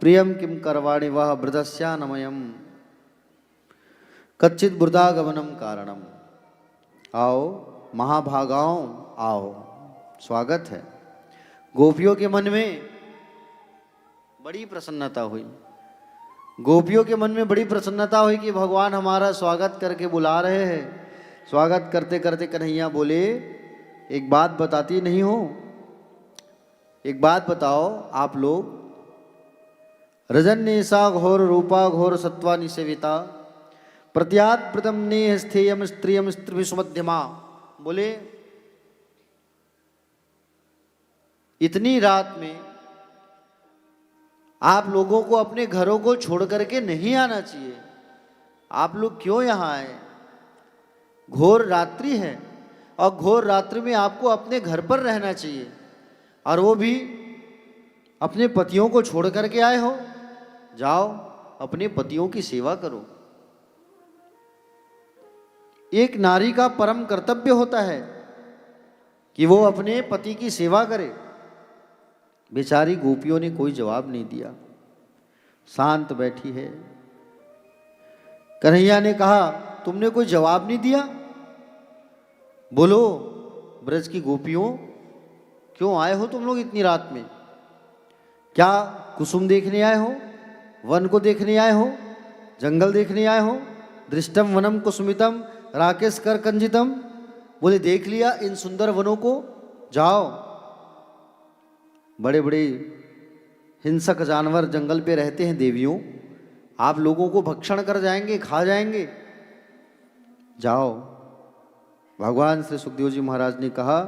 प्रियम किम करवाणि वह वृदस्यानमयम कच्चित बुर्दागमनम कारणम। आओ महाभागाओं आओ, स्वागत है। गोपियों के मन में बड़ी प्रसन्नता हुई। गोपियों के मन में बड़ी प्रसन्नता हुई कि भगवान हमारा स्वागत करके बुला रहे हैं। स्वागत करते करते कन्हैया बोले, एक बात बताती नहीं हो, एक बात बताओ आप लोग। रजन्येषा घोर रूपा घोर सत्वा निसेविता प्रत्यात प्रथम नेह स्थेयम स्त्रियम स्त्रिभिषुमध्यमा। बोले इतनी रात में आप लोगों को अपने घरों को छोड़ करके नहीं आना चाहिए। आप लोग क्यों यहाँ आए? घोर रात्रि है और घोर रात्रि में आपको अपने घर पर रहना चाहिए, और वो भी अपने पतियों को छोड़ करके आए हो। जाओ अपने पतियों की सेवा करो। एक नारी का परम कर्तव्य होता है कि वो अपने पति की सेवा करे। बेचारी गोपियों ने कोई जवाब नहीं दिया, शांत बैठी है। कन्हैया ने कहा, तुमने कोई जवाब नहीं दिया? बोलो ब्रज की गोपियों, क्यों आए हो तुम लोग इतनी रात में? क्या कुसुम देखने आए हो? वन को देखने आए हो? जंगल देखने आए हो? दृष्टम वनम कुसुमितम राकेश कर कंजितम। बोले देख लिया इन सुंदर वनों को, जाओ। बड़े बड़े हिंसक जानवर जंगल पे रहते हैं देवियों, आप लोगों को भक्षण कर जाएंगे, खा जाएंगे। जाओ। भगवान श्री सुखदेव जी महाराज ने कहा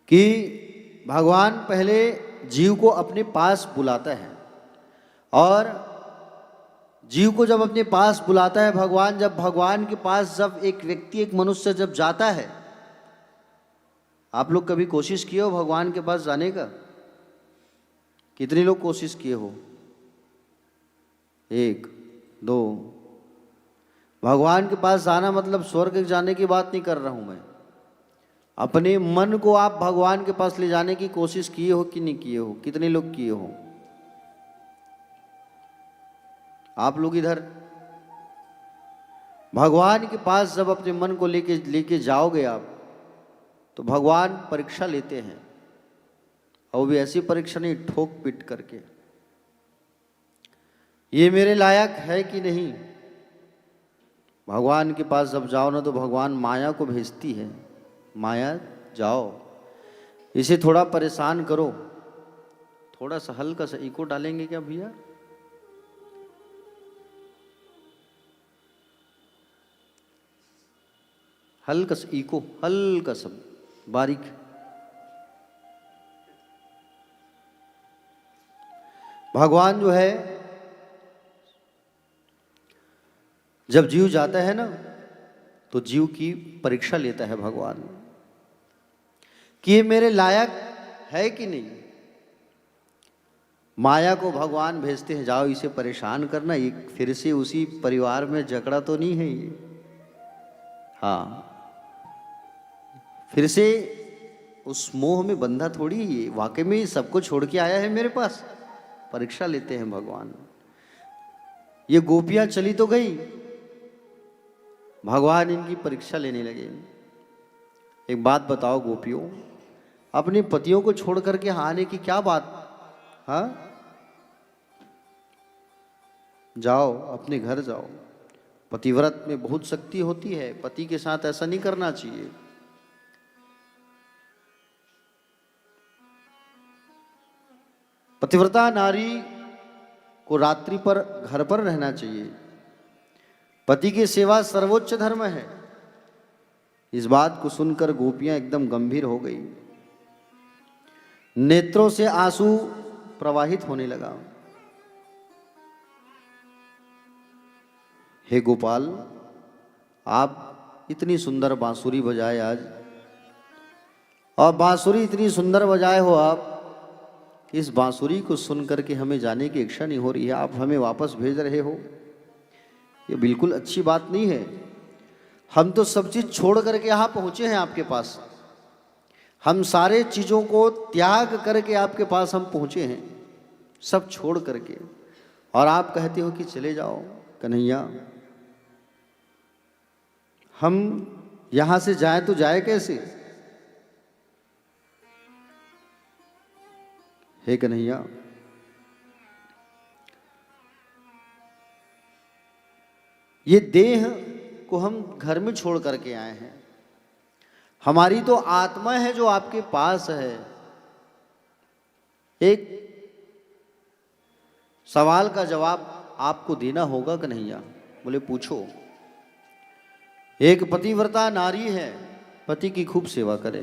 कि भगवान पहले जीव को अपने पास बुलाता है, और जीव को जब अपने पास बुलाता है भगवान, जब भगवान के पास जब एक व्यक्ति, एक मनुष्य जब जाता है, आप लोग कभी कोशिश किए हो भगवान के पास जाने का? कितने लोग कोशिश किए हो? एक दो। भगवान के पास जाना मतलब स्वर्ग जाने की बात नहीं कर रहा हूं मैं। अपने मन को आप भगवान के पास ले जाने की कोशिश किए हो कि नहीं किए हो? कितने लोग किए हो? आप लोग इधर भगवान के पास जब अपने मन को लेके जाओगे आप, तो भगवान परीक्षा लेते हैं, और वो भी ऐसी परीक्षा नहीं ठोक पीट करके, ये मेरे लायक है कि नहीं। भगवान के पास जब जाओ ना, तो भगवान माया को भेजती है, माया जाओ। इसे थोड़ा परेशान करो। थोड़ा सा हल्का सा इको डालेंगे क्या भैया? हल्का सा इको, हल्का सा बारीक। भगवान जो है जब जीव जाता है ना तो जीव की परीक्षा लेता है भगवान कि ये मेरे लायक है कि नहीं। माया को भगवान भेजते हैं, जाओ इसे परेशान करना, ये फिर से उसी परिवार में झगड़ा तो नहीं है ये। हाँ, फिर से उस मोह में बंधा थोड़ी है ये, वाकई में सबको छोड़ के आया है मेरे पास। परीक्षा लेते हैं भगवान। ये गोपियां चली तो गई, भगवान इनकी परीक्षा लेने लगे। एक बात बताओ गोपियों, अपने पतियों को छोड़ करके आने की क्या बात? हाँ, जाओ अपने घर जाओ। पतिव्रत में बहुत शक्ति होती है, पति के साथ ऐसा नहीं करना चाहिए। पतिव्रता नारी को रात्रि पर घर पर रहना चाहिए। पति की सेवा सर्वोच्च धर्म है। इस बात को सुनकर गोपियां एकदम गंभीर हो गई, नेत्रों से आंसू प्रवाहित होने लगा। हे गोपाल, आप इतनी सुंदर बांसुरी बजाए आज, और बांसुरी इतनी सुंदर बजाए हो आप, इस बांसुरी को सुन करके हमें जाने की इच्छा नहीं हो रही है, आप हमें वापस भेज रहे हो। ये बिल्कुल अच्छी बात नहीं है। हम तो सब चीज छोड़ करके यहाँ पहुंचे हैं आपके पास, हम सारे चीजों को त्याग करके आपके पास हम पहुंचे हैं, सब छोड़ करके, और आप कहते हो कि चले जाओ। कन्हैया, हम यहां से जाए तो जाए कैसे? हे कन्हैया, ये देह को हम घर में छोड़ करके आए हैं, हमारी तो आत्मा है जो आपके पास है। एक सवाल का जवाब आपको देना होगा कन्हैया। बोले पूछो। एक पतिव्रता नारी है, पति की खूब सेवा करे।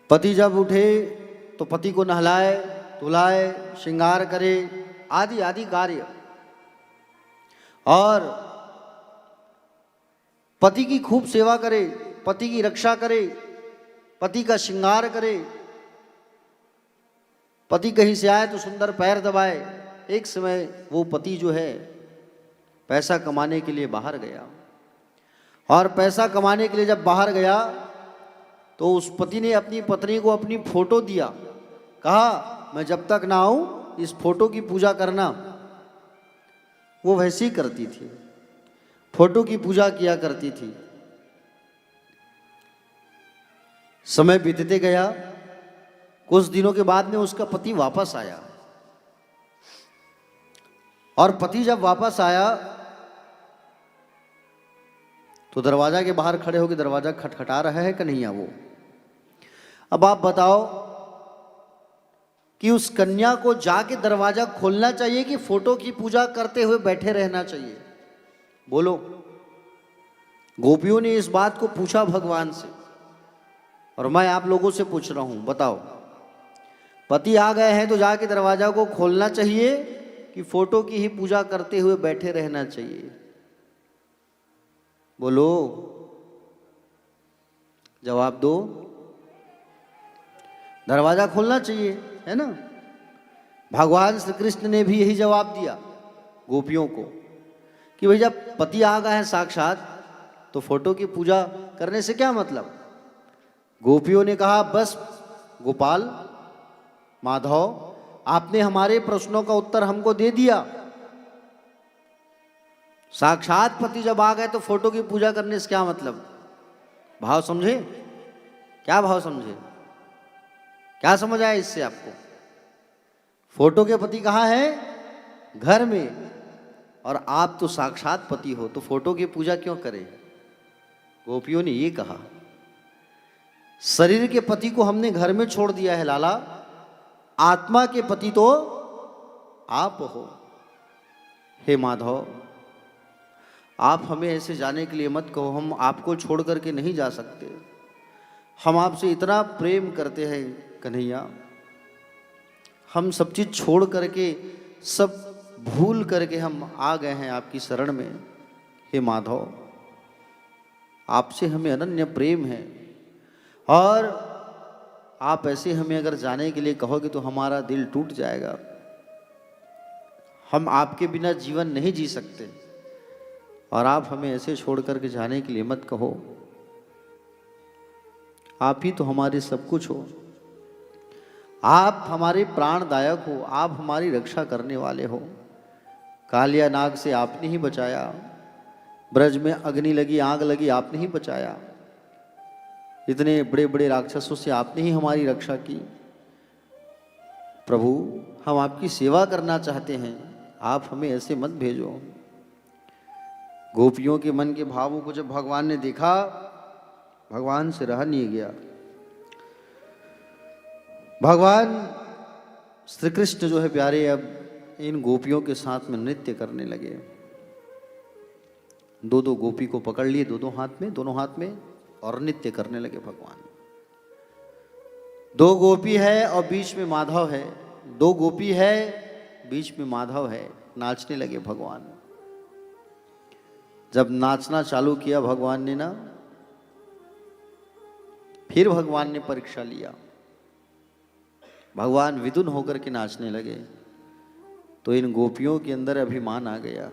पति जब उठे तो पति को नहलाए धुलाए, श्रृंगार करे, आदि आदि कार्य, और पति की खूब सेवा करे, पति की रक्षा करे, पति का श्रृंगार करे। पति कहीं से आए तो सुंदर पैर दबाए। एक समय वो पति जो है पैसा कमाने के लिए बाहर गया, और पैसा कमाने के लिए जब बाहर गया तो उस पति ने अपनी पत्नी को अपनी फोटो दिया, कहा मैं जब तक ना आऊं इस फोटो की पूजा करना। वो वैसे ही करती थी, फोटो की पूजा किया करती थी। समय बीतते गया, कुछ दिनों के बाद में उसका पति वापस आया, और पति जब वापस आया तो दरवाजा के बाहर खड़े होकर दरवाजा खटखटा रहा है कन्हैया वो। अब आप बताओ कि उस कन्या को जाके दरवाजा खोलना चाहिए कि फोटो की पूजा करते हुए बैठे रहना चाहिए? बोलो। गोपियों ने इस बात को पूछा भगवान से, और मैं आप लोगों से पूछ रहा हूं, बताओ। पति आ गए हैं तो जाके दरवाजा को खोलना चाहिए कि फोटो की ही पूजा करते हुए बैठे रहना चाहिए? बोलो, जवाब दो। दरवाजा खोलना चाहिए, है ना? भगवान श्री कृष्ण ने भी यही जवाब दिया गोपियों को कि भाई जब पति आ गए हैं साक्षात तो फोटो की पूजा करने से क्या मतलब। गोपियों ने कहा बस गोपाल, माधव, आपने हमारे प्रश्नों का उत्तर हमको दे दिया। साक्षात पति जब आ गए तो फोटो की पूजा करने से क्या मतलब। भाव समझे? क्या भाव समझे? क्या समझ आया इससे आपको? फोटो के पति कहाँ है? घर में, और आप तो साक्षात पति हो, तो फोटो की पूजा क्यों करें? गोपियों ने ये कहा। शरीर के पति को हमने घर में छोड़ दिया है लाला, आत्मा के पति तो आप हो। हे माधव, आप हमें ऐसे जाने के लिए मत कहो, हम आपको छोड़ करके नहीं जा सकते। हम आपसे इतना प्रेम करते हैं कन्हैया, हम सब चीज छोड़ करके, सब भूल करके हम आ गए हैं आपकी शरण में। हे माधव, आपसे हमें अनन्य प्रेम है, और आप ऐसे हमें अगर जाने के लिए कहोगे तो हमारा दिल टूट जाएगा। हम आपके बिना जीवन नहीं जी सकते, और आप हमें ऐसे छोड़ करके जाने के लिए मत कहो। आप ही तो हमारे सब कुछ हो, आप हमारे प्राणदायक हो, आप हमारी रक्षा करने वाले हो। कालिया नाग से आपने ही बचाया, ब्रज में अग्नि लगी, आग लगी, आपने ही बचाया। इतने बड़े बड़े राक्षसों से आपने ही हमारी रक्षा की। प्रभु, हम आपकी सेवा करना चाहते हैं, आप हमें ऐसे मत भेजो। गोपियों के मन के भावों को जब भगवान ने देखा, भगवान से रहा नहीं गया। भगवान श्री कृष्ण जो है प्यारे, अब इन गोपियों के साथ में नृत्य करने लगे। दो दो गोपी को पकड़ लिए, दोनों हाथ में, और नृत्य करने लगे भगवान। दो गोपी है और बीच में माधव है, दो गोपी है बीच में माधव है, नाचने लगे भगवान। जब नाचना चालू किया भगवान ने ना, फिर भगवान ने परीक्षा लिया। भगवान विदुन होकर के नाचने लगे, तो इन गोपियों के अंदर अभिमान आ गया।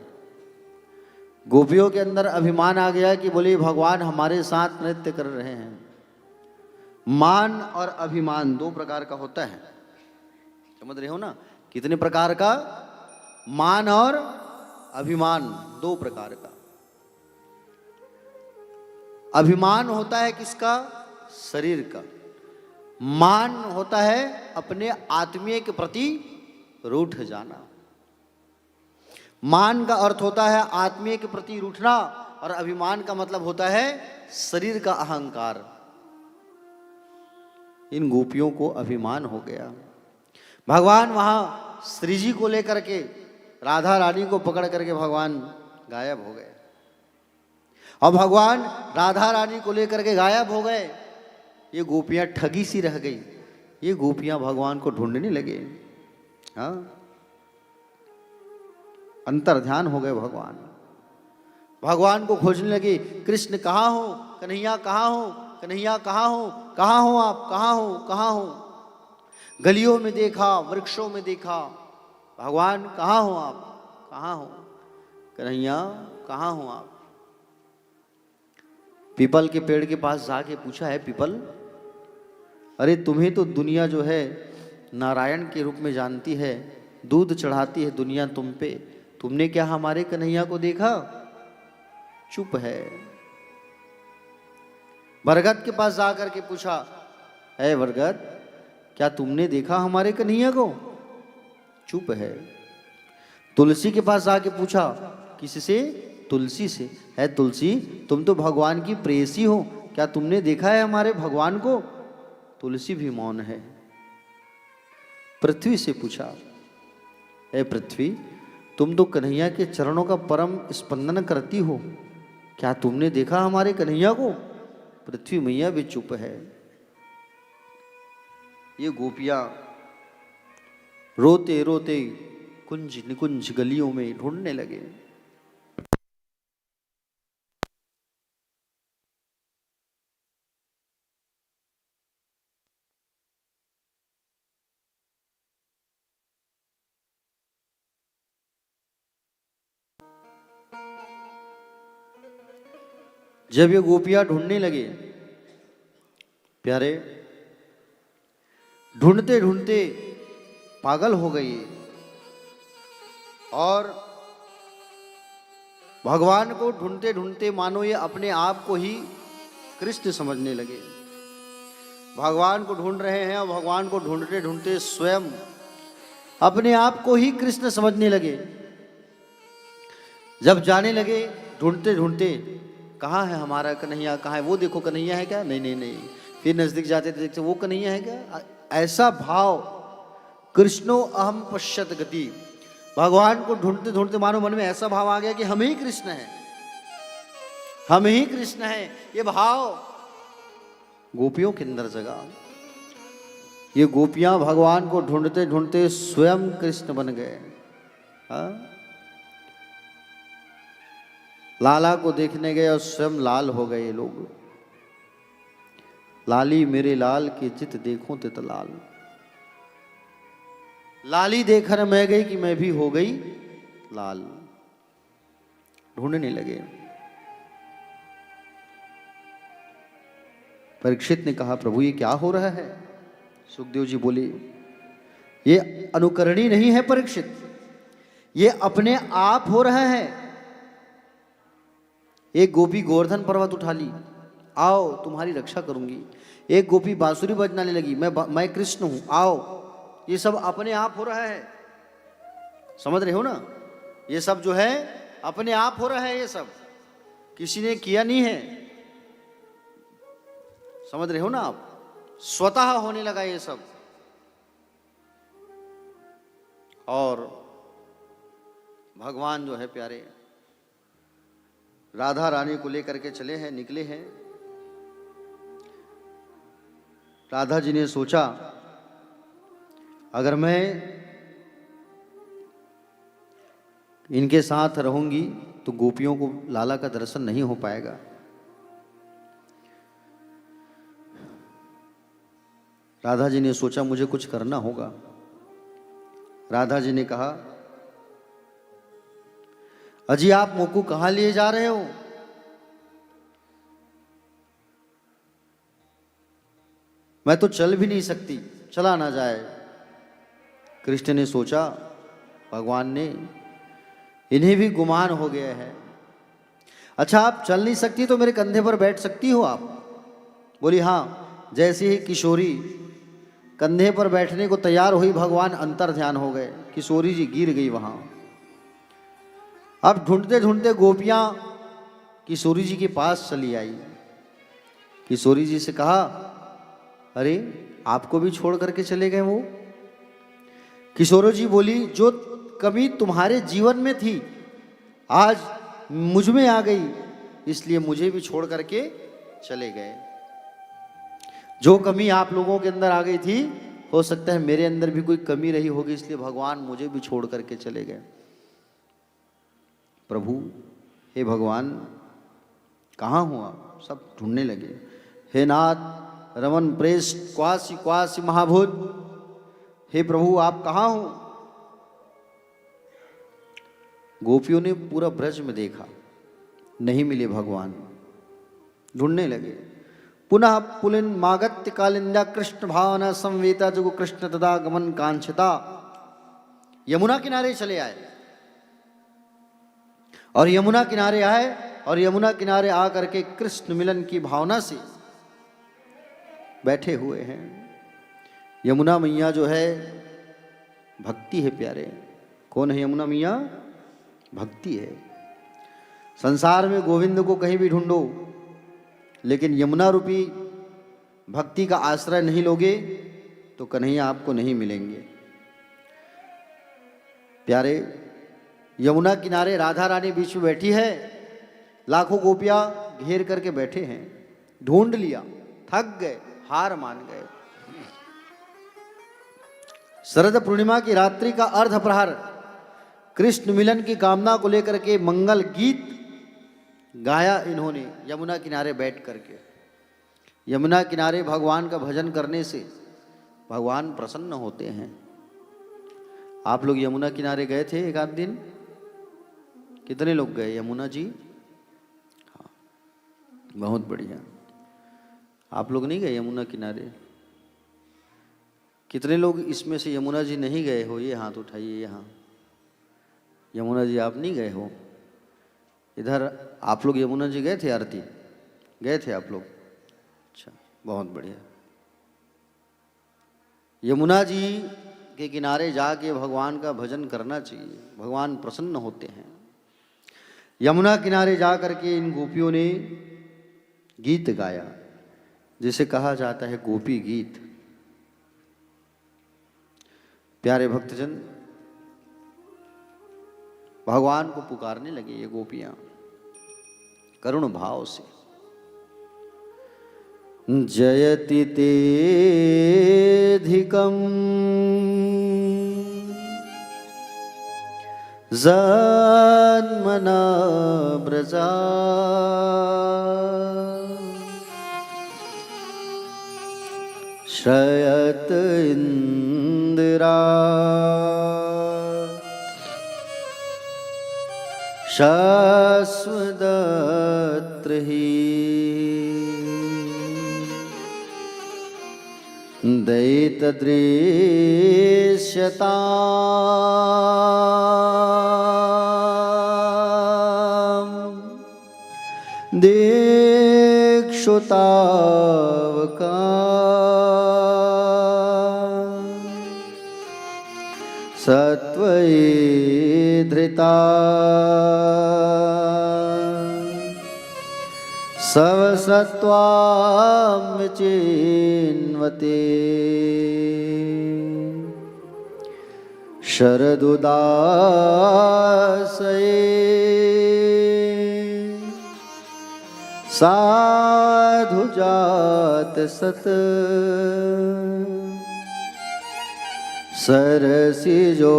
गोपियों के अंदर अभिमान आ गया कि बोले भगवान हमारे साथ नृत्य कर रहे हैं। मान और अभिमान दो प्रकार का होता है, समझ रहे हो ना? कितने प्रकार का? मान और अभिमान, दो प्रकार का। अभिमान होता है किसका? शरीर का। मान होता है अपने आत्मीय के प्रति रूठ जाना। मान का अर्थ होता है आत्मीय के प्रति रूठना, और अभिमान का मतलब होता है शरीर का अहंकार। इन गोपियों को अभिमान हो गया। भगवान वहां श्री जी को लेकर के, राधा रानी को पकड़ करके भगवान गायब हो गए। और भगवान राधा रानी को लेकर के गायब हो गए। ये गोपियां ठगी सी रह गई। ये गोपियां भगवान को ढूंढने लगे। हाँ, अंतर ध्यान हो गए भगवान। भगवान को खोजने लगे, कृष्ण कहाँ हो, कन्हैया कहाँ हो, कन्हैया कहाँ हो, कहाँ हो आप, कहाँ हो, कहाँ हो। गलियों में देखा, वृक्षों में देखा, भगवान कहाँ हो आप, कहाँ हो, कन्हैया कहाँ हो आप। पीपल के पेड़ के पास जाके पूछा है, पीपल अरे तुम्हें तो दुनिया जो है नारायण के रूप में जानती है, दूध चढ़ाती है दुनिया तुम पे, तुमने क्या हमारे कन्हैया को देखा? चुप है। बरगद के पास जाकर के पूछा, है बरगद क्या तुमने देखा हमारे कन्हैया को? चुप है। तुलसी के पास जाके पूछा, किससे? तुलसी से। है तुलसी तुम तो भगवान की प्रेयसी हो, क्या तुमने देखा है हमारे भगवान को? तुलसी भी मौन है। पृथ्वी से पूछा, है पृथ्वी तुम तो कन्हैया के चरणों का परम स्पंदन करती हो, क्या तुमने देखा हमारे कन्हैया को? पृथ्वी मैया भी चुप है। ये गोपियां रोते रोते कुंज निकुंज गलियों में ढूंढने लगे। जब ये गोपियां ढूंढने लगे प्यारे, ढूंढते ढूंढते पागल हो गई और भगवान को ढूंढते ढूंढते मानो ये अपने आप को ही कृष्ण समझने लगे। भगवान को ढूंढ रहे हैं और भगवान को ढूंढते ढूंढते स्वयं अपने आप को ही कृष्ण समझने लगे। जब जाने लगे ढूंढते ढूंढते, कहाँ है हमारा कन्हैया, कहाँ है वो, देखो कन्हैया है क्या? नहीं नहीं नहीं। फिर नजदीक जाते थे, देखते वो कन्हैया है क्या। ऐसा भाव, कृष्णो अहम पश्यत गति, भगवान को ढूंढते ढूंढते मानो मन में ऐसा भाव आ गया कि हम ही कृष्ण हैं, हम ही कृष्ण हैं। ये भाव गोपियों के अंदर जगा। ये गोपियां भगवान को ढूंढते ढूंढते स्वयं कृष्ण बन गए। हाँ? लाला को देखने गए और स्वयं लाल हो गए ये लोग। लाली मेरे लाल के चित देखो तित लाल, लाली देखकर मैं गई कि मैं भी हो गई लाल। ढूंढने लगे। परीक्षित ने कहा प्रभु ये क्या हो रहा है। सुखदेव जी बोले ये अनुकरणी नहीं है परीक्षित, ये अपने आप हो रहा है। एक गोपी गोवर्धन पर्वत उठा ली, आओ तुम्हारी रक्षा करूंगी। एक गोपी बांसुरी बजनाने लगी, मैं कृष्ण हूं, आओ। ये सब अपने आप हो रहा है, समझ रहे हो ना। ये सब जो है अपने आप हो रहा है, ये सब किसी ने किया नहीं है, समझ रहे हो ना आप। स्वतः होने लगा ये सब। और भगवान जो है प्यारे राधा रानी को लेकर के चले हैं, निकले हैं। राधा जी ने सोचा अगर मैं इनके साथ रहूंगी तो गोपियों को लाला का दर्शन नहीं हो पाएगा। राधा जी ने सोचा मुझे कुछ करना होगा। राधा जी ने कहा अजी आप मोकू कहां लिए जा रहे हो। मैं तो चल भी नहीं सकती, चला ना जाए। कृष्ण ने सोचा भगवान ने इन्हें भी गुमान हो गया है। अच्छा आप चल नहीं सकती तो मेरे कंधे पर बैठ सकती हो आप। बोली हाँ। जैसे ही किशोरी कंधे पर बैठने को तैयार हुई, भगवान अंतर ध्यान हो गए। किशोरी जी गिर गई वहां। अब ढूंढते ढूंढते गोपियां किशोरी जी के पास चली आई। किशोरी जी से कहा अरे आपको भी छोड़ करके चले गए वो। किशोरी जी बोली जो कमी तुम्हारे जीवन में थी आज मुझ में आ गई, इसलिए मुझे भी छोड़ करके चले गए। जो कमी आप लोगों के अंदर आ गई थी, हो सकता है मेरे अंदर भी कोई कमी रही होगी, इसलिए भगवान मुझे भी छोड़ करके चले गए। प्रभु हे भगवान कहाँ हो आप। सब ढूंढने लगे। हे नाथ रमन प्रेस क्वासी क्वासी महाभूत, हे प्रभु आप कहाँ हो। गोपियों ने पूरा ब्रज में देखा, नहीं मिले भगवान। ढूंढने लगे। पुनः पुलिन मागत्य कालिंदा कृष्ण भावना संवेता जगो कृष्ण तदा गमन कांक्षता। यमुना किनारे चले आए और यमुना किनारे आए और यमुना किनारे आकर के कृष्ण मिलन की भावना से बैठे हुए हैं। यमुना मैया जो है भक्ति है प्यारे। कौन है यमुना मैया। भक्ति है। संसार में गोविंद को कहीं भी ढूंढो, लेकिन यमुना रूपी भक्ति का आश्रय नहीं लोगे तो कन्हैया आपको नहीं मिलेंगे। प्यारे यमुना किनारे राधा रानी बीच में बैठी है, लाखों गोपियां घेर करके बैठे हैं। ढूंढ लिया, थक गए, हार मान गए। शरद पूर्णिमा की रात्रि का अर्ध प्रहर कृष्ण मिलन की कामना को लेकर के मंगल गीत गाया इन्होंने यमुना किनारे बैठ करके। यमुना किनारे भगवान का भजन करने से भगवान प्रसन्न होते हैं। आप लोग यमुना किनारे गए थे एक आध दिन। कितने लोग गए यमुना जी। हाँ बहुत बढ़िया। आप लोग नहीं गए यमुना किनारे। कितने लोग इसमें से यमुना जी नहीं गए हो, ये हाथ उठाइए। यहाँ यमुना जी आप नहीं गए हो। इधर आप लोग यमुना जी गए थे आरती, गए थे आप लोग। अच्छा बहुत बढ़िया। यमुना जी के किनारे जाके भगवान का भजन करना चाहिए, भगवान प्रसन्न होते हैं। यमुना किनारे जा करके इन गोपियों ने गीत गाया। जिसे कहा जाता है गोपी गीत। प्यारे भक्तजन, भगवान को पुकारने लगे ये गोपियां करुण भाव से। जयति तेधिकम् जन्मना ब्रजा श्रयत इंदिरा शाश्वदत्र ही दैतदृश्यता दीक्षुतावका सत्वये धृता सवसत्वां विचिन्वते शरदुदासये साधुजात सत सरसिजोदर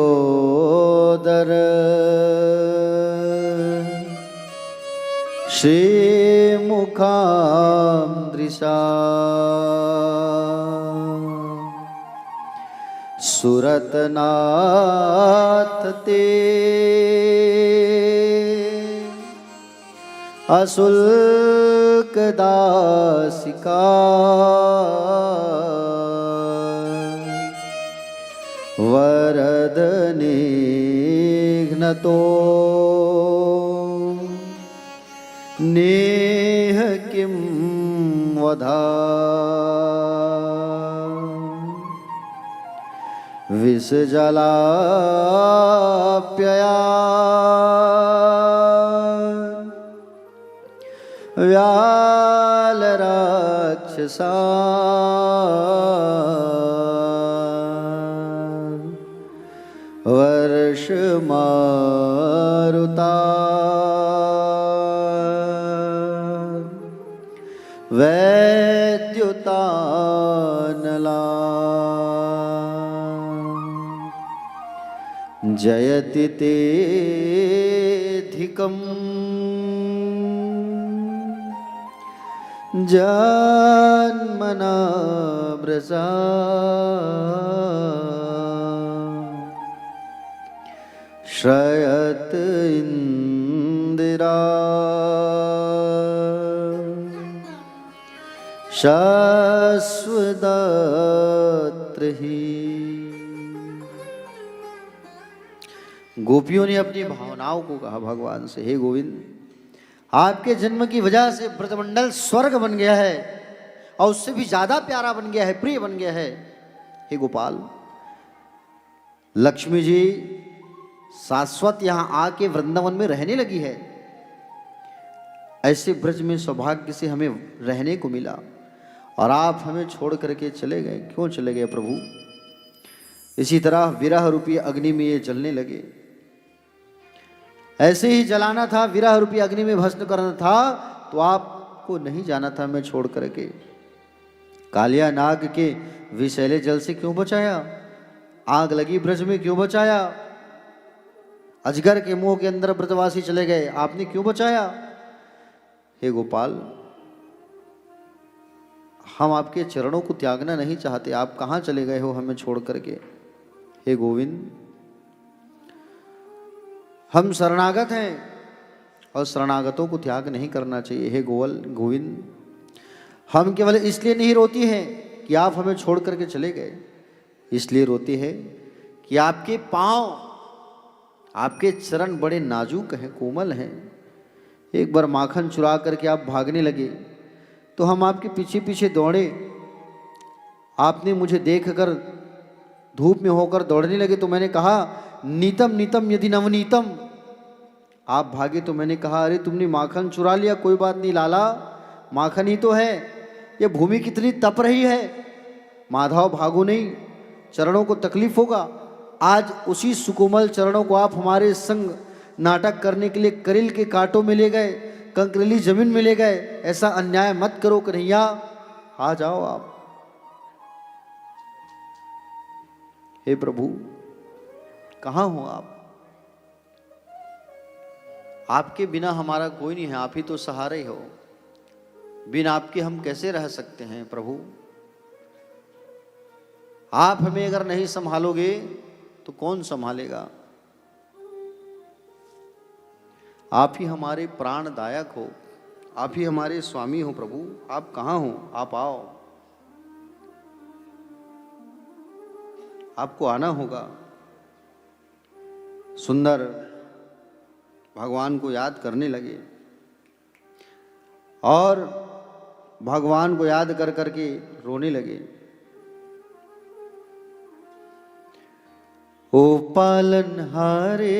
श्रीमुखां दृशा सुरतनाथ ते अशुल्कदासिका वरदनिघ्नतो नेह किं वधा विषजलाप्यया व्यालराक्षसा वर्षमारुता वैद्युतानला जयति तेधिकम् जन्मना ब्रजा श्रयत इंदिरा शाश्वदत्र ही। गोपियों ने अपनी भावनाओं को कहा भगवान से, हे गोविंद, आपके जन्म की वजह से ब्रजमंडल स्वर्ग बन गया है और उससे भी ज्यादा प्यारा बन गया है, प्रिय बन गया है। हे गोपाल, लक्ष्मी जी शाश्वत यहां आके वृंदावन में रहने लगी है। ऐसे ब्रज में सौभाग्य से हमें रहने को मिला और आप हमें छोड़ करके चले गए। क्यों चले गए प्रभु? इसी तरह विरह रूपी अग्नि में ये जलने लगे। ऐसे ही जलाना था, विरह रूपी अग्नि में भस्म करना था, तो आपको नहीं जाना था मैं छोड़ करके। कालिया नाग के विषैले जल से क्यों बचाया? आग लगी ब्रज में क्यों बचाया? अजगर के मुंह के अंदर ब्रजवासी चले गए, आपने क्यों बचाया? हे गोपाल, हम आपके चरणों को त्यागना नहीं चाहते। आप कहाँ चले गए हो हमें छोड़ करके? हे गोविंद, हम शरणागत हैं और शरणागतों को त्याग नहीं करना चाहिए। हे गोविंद, हम केवल इसलिए नहीं रोती हैं कि आप हमें छोड़ करके चले गए, इसलिए रोती है कि आपके पांव, आपके चरण बड़े नाजुक हैं, कोमल हैं। एक बार माखन चुरा करके आप भागने लगे तो हम आपके पीछे पीछे दौड़े। आपने मुझे देखकर धूप में होकर दौड़ने लगे तो मैंने कहा नीतम नीतम यदि नवनीतम। आप भागे तो मैंने कहा अरे तुमने माखन चुरा लिया, कोई बात नहीं लाला, माखन ही तो है। ये भूमि कितनी तप रही है, माधव भागो नहीं, चरणों को तकलीफ होगा। आज उसी सुकोमल चरणों को आप हमारे संग नाटक करने के लिए करील के कांटों में ले गए, कंकरीली जमीन में ले गए। ऐसा अन्याय मत करो कन्हैया, आ जाओ आप। हे प्रभु कहाँ हो आप? आपके बिना हमारा कोई नहीं है, आप ही तो सहारे हो। बिना आपके हम कैसे रह सकते हैं प्रभु? आप हमें अगर नहीं संभालोगे तो कौन संभालेगा? आप ही हमारे प्राणदायक हो, आप ही हमारे स्वामी हो प्रभु। आप कहाँ हो? आप आओ, आपको आना होगा। सुंदर भगवान को याद करने लगे और भगवान को याद कर करके रोने लगे। ओ पालनहारे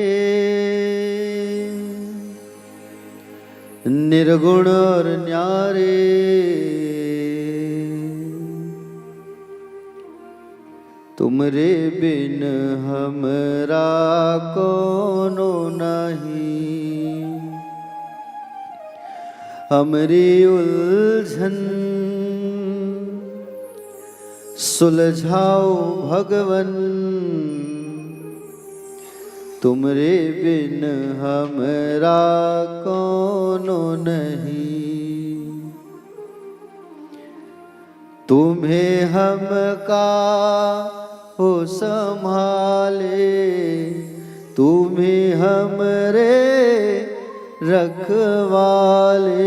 निर्गुण और न्यारे, तुमरे बिन हमरा कोनो नहीं। हमरी उलझन सुलझाओ भगवन, तुमरे बिन हमरा कोनो नहीं। तुम्हें हमका हो संभाले, तुम्हें हमरे रखवाले,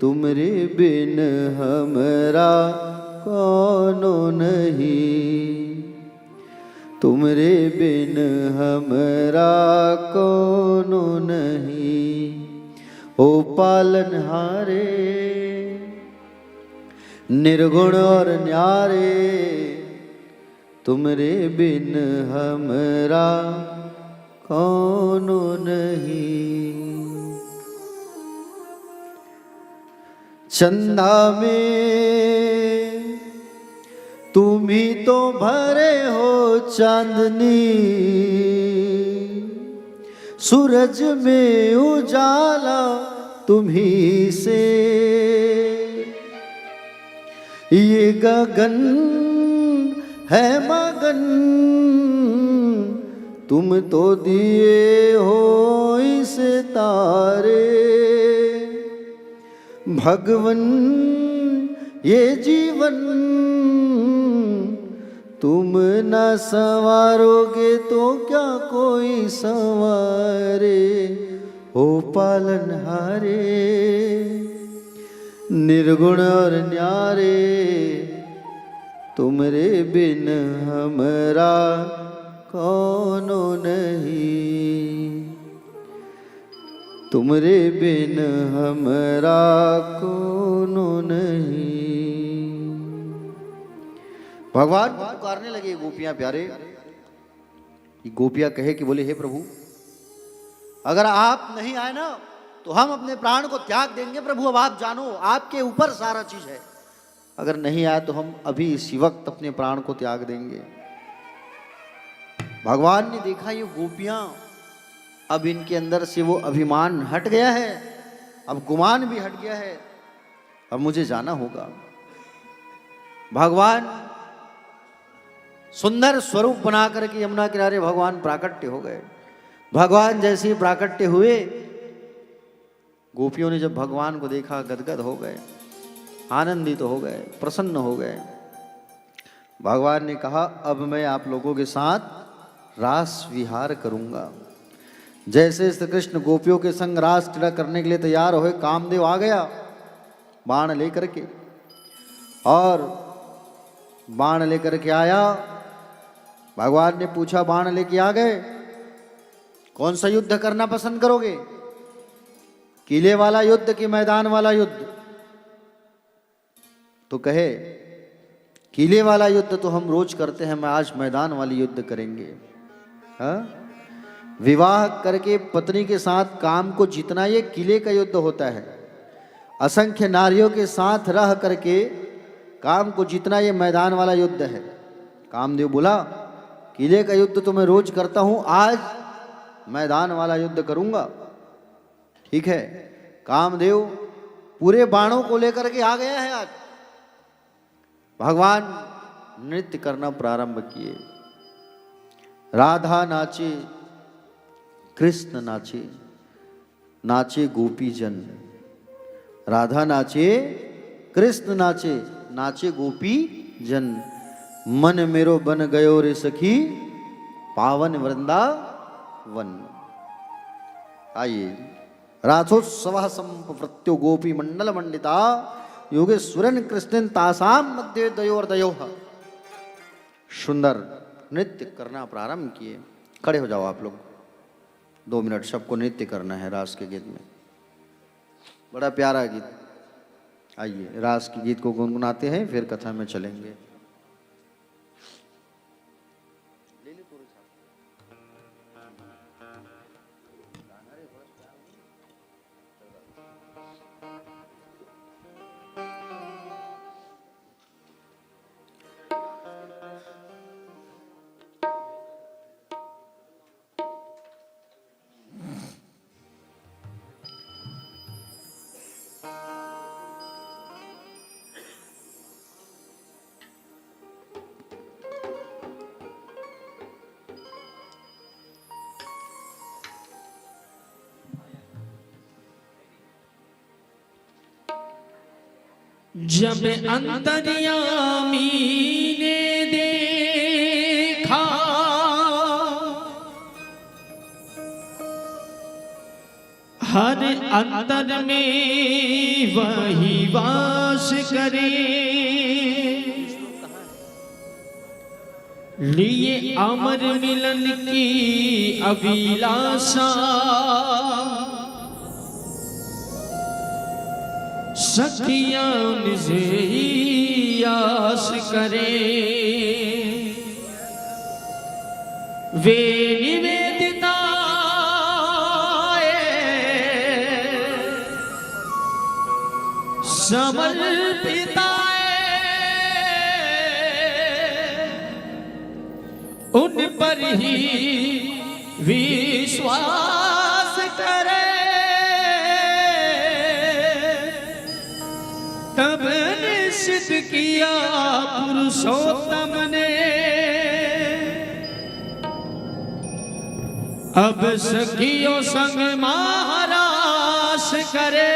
तुमरे बिन हमरा कोनो नहीं। तुमरे बिन हमरा कोनो नहीं। ओ पालनहारे निर्गुण और न्यारे, तुमरे बिन हमरा कोनो नहीं। चंदा में तुम ही तो भरे हो चांदनी, सूरज में उजाला तुम ही से। ये गगन है मगन, तुम तो दिए हो इसे तारे। भगवन ये जीवन तुम न संवारोगे तो क्या कोई संवारे। हो पालनहारे निर्गुण और न्यारे, तुमरे बिन हमरा कोनो नहीं। तुमरे बिन हमरा कोनो नहीं। भगवान पुकारने लगे गोपियां प्यारे। गोपियां कहे कि बोले हे प्रभु, अगर आप नहीं आए ना तो हम अपने प्राण को त्याग देंगे प्रभु। अब आप जानो, आपके ऊपर सारा चीज है। अगर नहीं आए तो हम अभी इसी वक्त अपने प्राण को त्याग देंगे। भगवान ने देखा ये गोपियां, अब इनके अंदर से वो अभिमान हट गया है, अब गुमान भी हट गया है, अब मुझे जाना होगा। भगवान सुंदर स्वरूप बना करके यमुना किनारे भगवान प्राकट्य हो गए। भगवान जैसे ही प्राकट्य हुए, गोपियों ने जब भगवान को देखा गदगद हो गए, आनंदित हो गए, प्रसन्न हो गए। भगवान ने कहा अब मैं आप लोगों के साथ रास विहार करूंगा। जैसे श्री कृष्ण गोपियों के संग रास क्रीड़ा करने के लिए तैयार हुए, कामदेव आ गया बाण लेकर के, और बाण लेकर के आया। भगवान ने पूछा बाण लेके आ गए, कौन सा युद्ध करना पसंद करोगे, किले वाला युद्ध कि मैदान वाला युद्ध? तो कहे किले वाला युद्ध तो हम रोज करते हैं, मैं आज मैदान वाली युद्ध करेंगे। हाँ, विवाह करके पत्नी के साथ काम को जीतना ये किले का युद्ध होता है, असंख्य नारियों के साथ रह करके काम को जीतना ये मैदान वाला युद्ध है। कामदेव बोला किले का युद्ध तो मैं रोज करता हूं, आज मैदान वाला युद्ध करूंगा। ठीक है, कामदेव पूरे बाणों को लेकर के आ गया है। आज भगवान नृत्य करना प्रारंभ किए। राधा नाचे, कृष्ण नाचे, नाचे गोपी जन। राधा नाचे, कृष्ण नाचे, नाचे गोपी जन। मन मेरो बन गयो रे सखी, पावन वृंदावन। आइए, राथोत्सव संप्रत्यो गोपी मंडल मंडिता, योगेश्वरन कृष्णन तासाम मध्य दयोर्दयो। सुंदर नृत्य करना प्रारंभ किए। खड़े हो जाओ आप लोग, 2 मिनट सबको नृत्य करना है रास के गीत में। बड़ा प्यारा गीत। आइए, रास के गीत को गुनगुनाते हैं, फिर कथा में चलेंगे। जब अंतर्यामी ने देखा हर अंतर में वही वास करे, लिए अमर मिलन की अभिलाषा, सखियां उनसे ही आस करे। वे निवेदिता समर्पिता, उन पर ही विश्वास करे। तब निश्चित किया पुरुषोत्तम ने, अब सखियों संग महारास करे।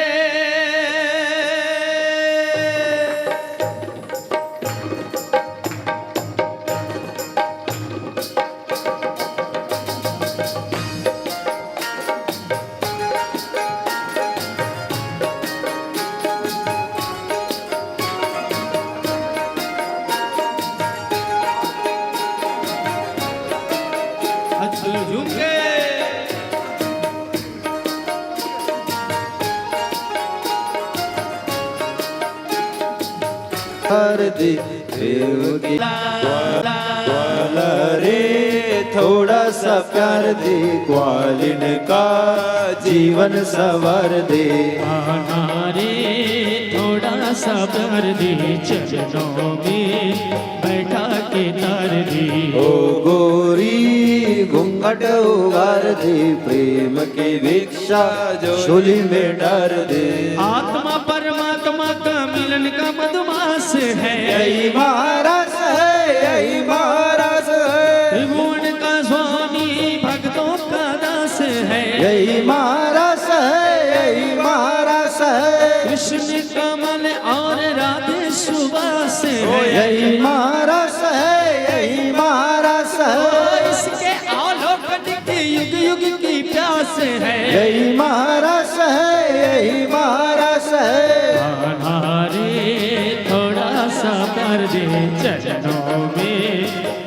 दे देव की ग्वाला रे, थोड़ा सा प्यार दे ग्वालिन का जीवन संवार दे। रे थोड़ा सा प्यार दे, चरणों में बैठा के तार दे। ओ गोरी घूंघट उगार दे, प्रेम की भिक्षा झोली में डार दे। आत्मा परमात्मा का मिलन का मधुमास है, यही महाराज है, यही महाराज है। त्रिभुवन का स्वामी भक्तों का दास है, यही महाराज है, यही महाराज है। कृष्ण कमल और राधे सुबास है, यही महाराज है, यही महाराज है। इसके आलोक की युग युग की प्यास है, यही महाराज है, यही महाराज है। थोड़ा सा प्यार दे, चरणों में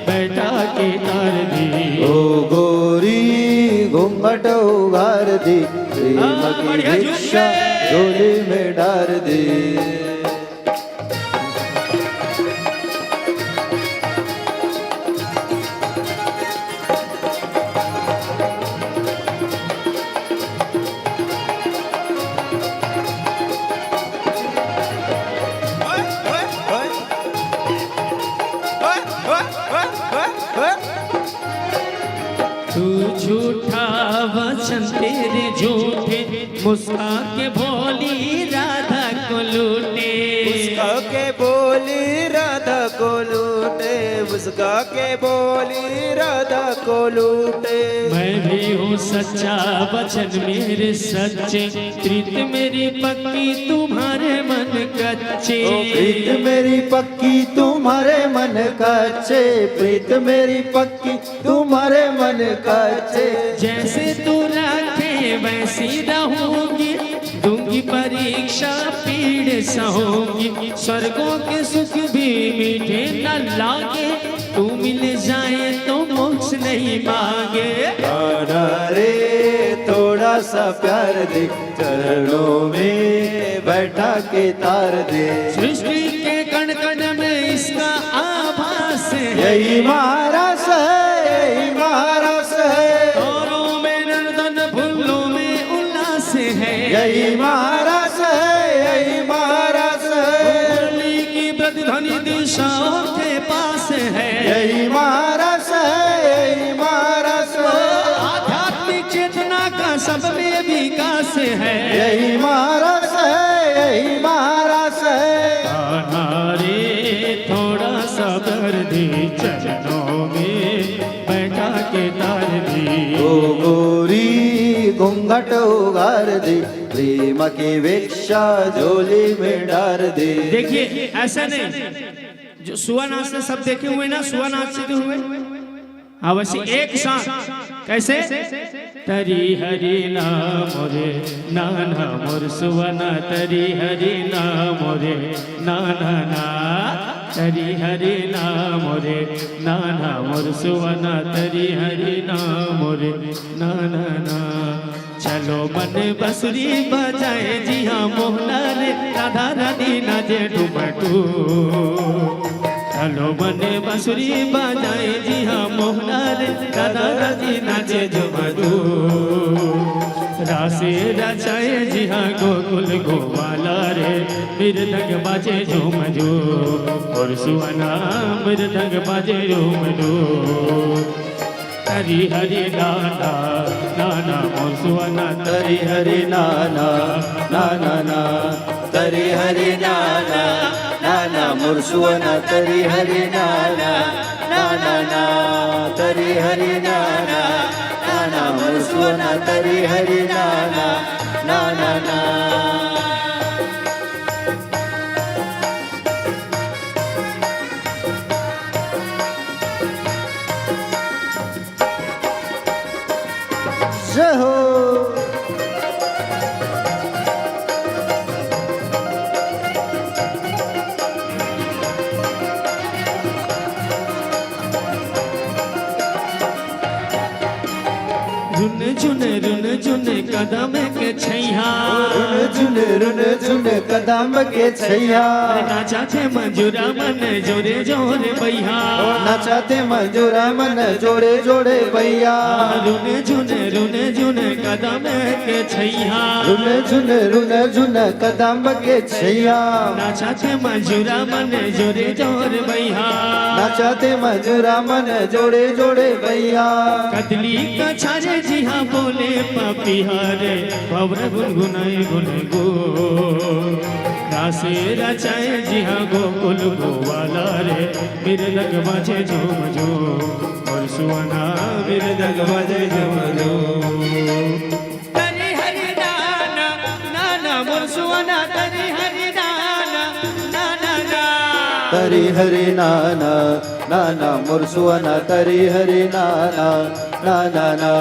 बैठा के तार दे। ओ गोरी घूंघट उगार दे, प्रेम की भिक्षा झोली में डार दे। तू झूठा वचन तेरे झूठे, मुस्का के भोली राधा को लूटे। मुस्का के बोली राधा को लूटे, मुस्का के बोली राधा को लूटे। मैं भी हूँ सच्चा वचन मेरे सच्चे, प्रीत मेरी पक्की तुम्हारे मन कच्चे। प्रीत मेरी पक्की तुम्हारे मन कच्चे, प्रीत मेरी पक्की तुम्हारे मन कच्चे। जैसे तू रखे वैसी रहूंगी, दूंगी परीक्षा पीड़ सहूंगी। स्वर्गों के सुख भी मीठे न लागे, तू मिल जाए तो मोक्ष नहीं मांगे। राधा रे थोड़ा सा प्यार दे, चरणों में बैठा के तार दे। सृष्टि के कण कण में इसका आभास है, यही महारास है, यही महारास है। तारों में नर्तन फूलों में उल्लास है, यही महारास है, यही महारास है। मुरली की प्रतिध्वनि दिशाओं के पास है, यही महारास है, यही महारास है। आध्यात्मिक चेतना का सब में विकास है। यही महारास है, यही महारास है। रे थोड़ा सा कर दी, चरणों में बैठा के तार दी। ओ गोरी घूंघट उगार दे, प्रेम की भिक्षा झोली में डार दे। देखिए ऐसा नहीं, जो सुआ नाच से सब देखे हुए ना, सुआ नाच से हुए, हाँ वैसे एक साथ कैसे? तरी हरि नाम रे नाना मोर सुवना, तरी हरि नाम रे नाना ना, तरी हरि नाम रे नाना मोर सुवना, तरी हरि नाम रे नाना ना। चलो मन बसरी बजाए जी हाँ मोहना रे, राधा रानी नाचे डुमटू। चलो मन बसरी बजाए जी हाँ मोहना रे, राधा रानी नाचे डुमटू। रासे रचाए जी हाँ गोकुल गोवाला रे, मृदंग बाजे झूम झूम, और सुवना मृदंग बाजे झूम झूम। तरी हरि नाना नाना मोर सुवना, तरी हरि नाना नाना ना, तरी हरि नाना नाना मोर सुवना, तरी हरि नाना नाना ना, तरी हरि नाना नाना मोर सुवना, तरी हरि नाना नाना ना। जय हो। रुन झुन कदम के छैया, रुन झुन कदम के छैया। नाचाते मंजूरा मन जोरे जोरे भैया, नचाते मंजूरा मन जोड़े जोड़े भैया। रुन झुन कदम के छैया, रुन झुन कदम के छैया। नाचाते मंजूरा मन जोरे जोरे भैया, नचाते मंजूरा मन जोड़े जोड़े भैया। कदली का छाजे जी हाँ बोले पपिहारे, पवर गुनगुनाए गुन गो। रासे रचाए जी हाँ गोकुल गोवाला रे, मृदंग बाजे झूम झूम, और सुवना मृदंग बाजे झूम झूम। तरी हरि नाना नाना मोर सुवना, तरी हरि नाना नाना ना, तरी हरि नाना नाना मोर सुवना, तरी हरि नाना नाना ना।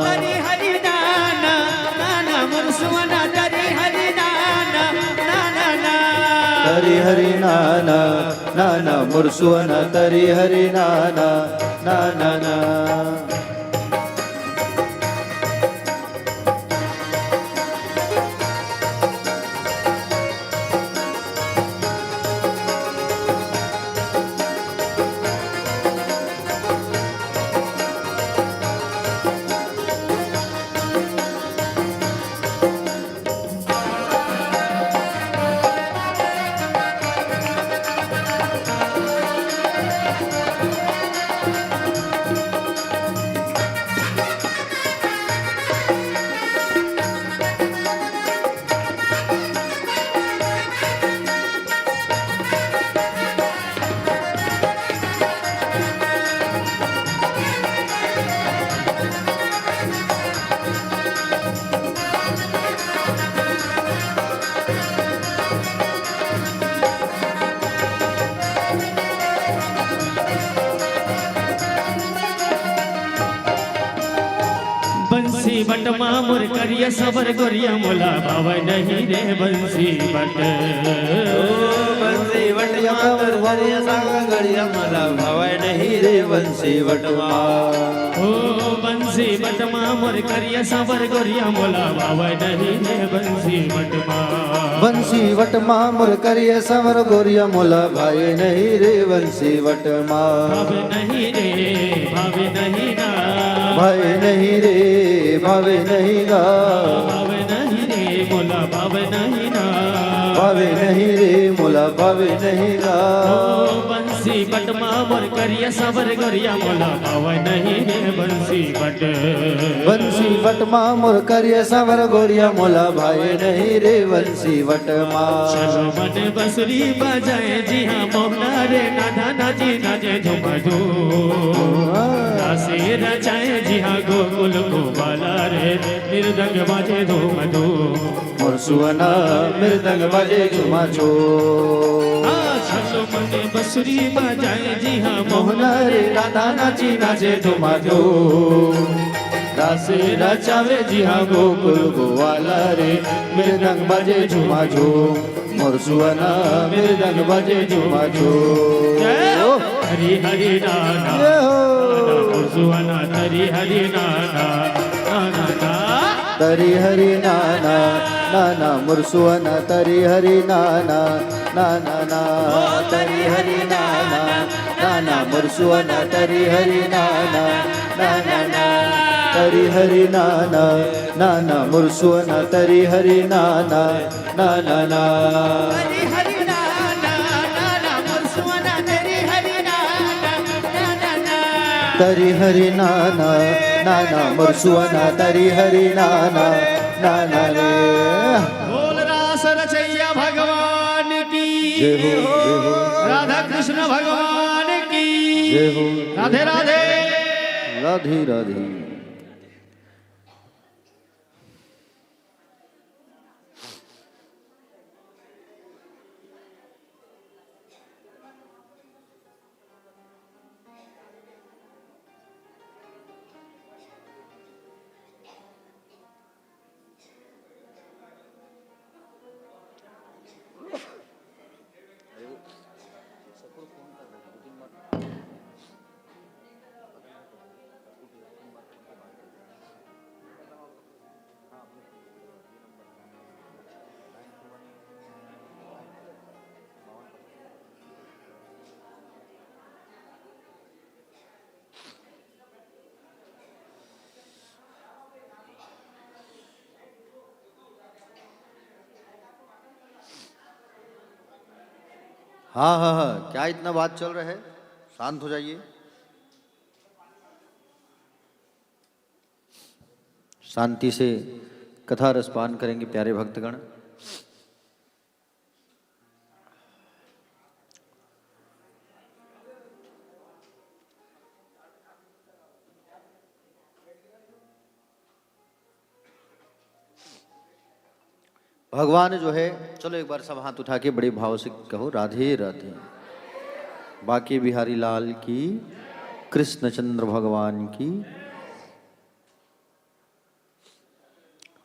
तरी हरि नाना नाना मोर सुवना, तरी हरि नाना नाना ना, तरी हरि नाना नाना मोर सुवना, तरी हरि नाना नाना ना। बंसी बट मामुर करिया सबर गोरिया मोला भावे नहीं रे बंसी बट बंसी वट मामुर करिया सबर गोरिया मोला भावे नहीं रे बंसी वट ओ बंसी बट मामुर करिया सबर गोरिया मोला भावे नहीं रे बंसी बट बंसी वट मामुर करिया सबर गोरिया मोला भावे नहीं रे बंसी वट भावे नहीं रे भावे नहीं ना भावे नहीं रे भावे नहीं गा भावे नहीं रे मोला भावे नहीं ना भावे नहीं रे मोला भावे नहीं गा ओ बंसी बट मामुर करिया सबर गोरिया मोला भावे नहीं रे बंसी बट बंसी वट मामुर करिया सबर गोरिया मोला भावे नहीं रे बंसी वट चलो मन बंसुरी बजाए जी हाँ मोहना रे नाना नाची नाचे झुम से रचाए जी हाँ गोकुल गोपाला रे मृदंग बाजे धूम मोर सुवना मृदंग बाजे झुमा छो चलो मन बंसुरी बजाए जी हाँ मोहना रे राधा नाची नाचे झुमा छो से रचावे जी हाँ गोकुल गोवाला रे मृदंग बाजे झुमा छो मोर सुवना मृदंग बाजे झुमा छो हरि हरि नाना सुवना हरि हरि नाना नाना ना तरी हरि नाना नाना मुरसुवना तरी हरि नाना नाना ना तरी हरि नाना नाना मुरसुवना तरी हरि नाना नाना ना तरी हरि नाना नाना मुरसुवना तरी हरि नाना नाना ना हरि हरि नाना नाना मुरसुवना हरि हरि नाना नाना ना तरी हरि नाना नाना मुरसुवना तरी हरि नाना नाना रे बोल रास रचैया भगवान की जय हो जय हो राधा कृष्ण भगवान की जय हो राधे राधे राधे राधे हाँ हाँ हाँ क्या इतना बात चल रहा है, शांत हो जाइए। शांति से कथा रसपान करेंगे प्यारे भक्तगण। भगवान जो है, चलो एक बार सब हाथ उठा के बड़े भाव से कहो राधे राधे। बाकी बिहारी लाल की, कृष्णचंद्र भगवान की।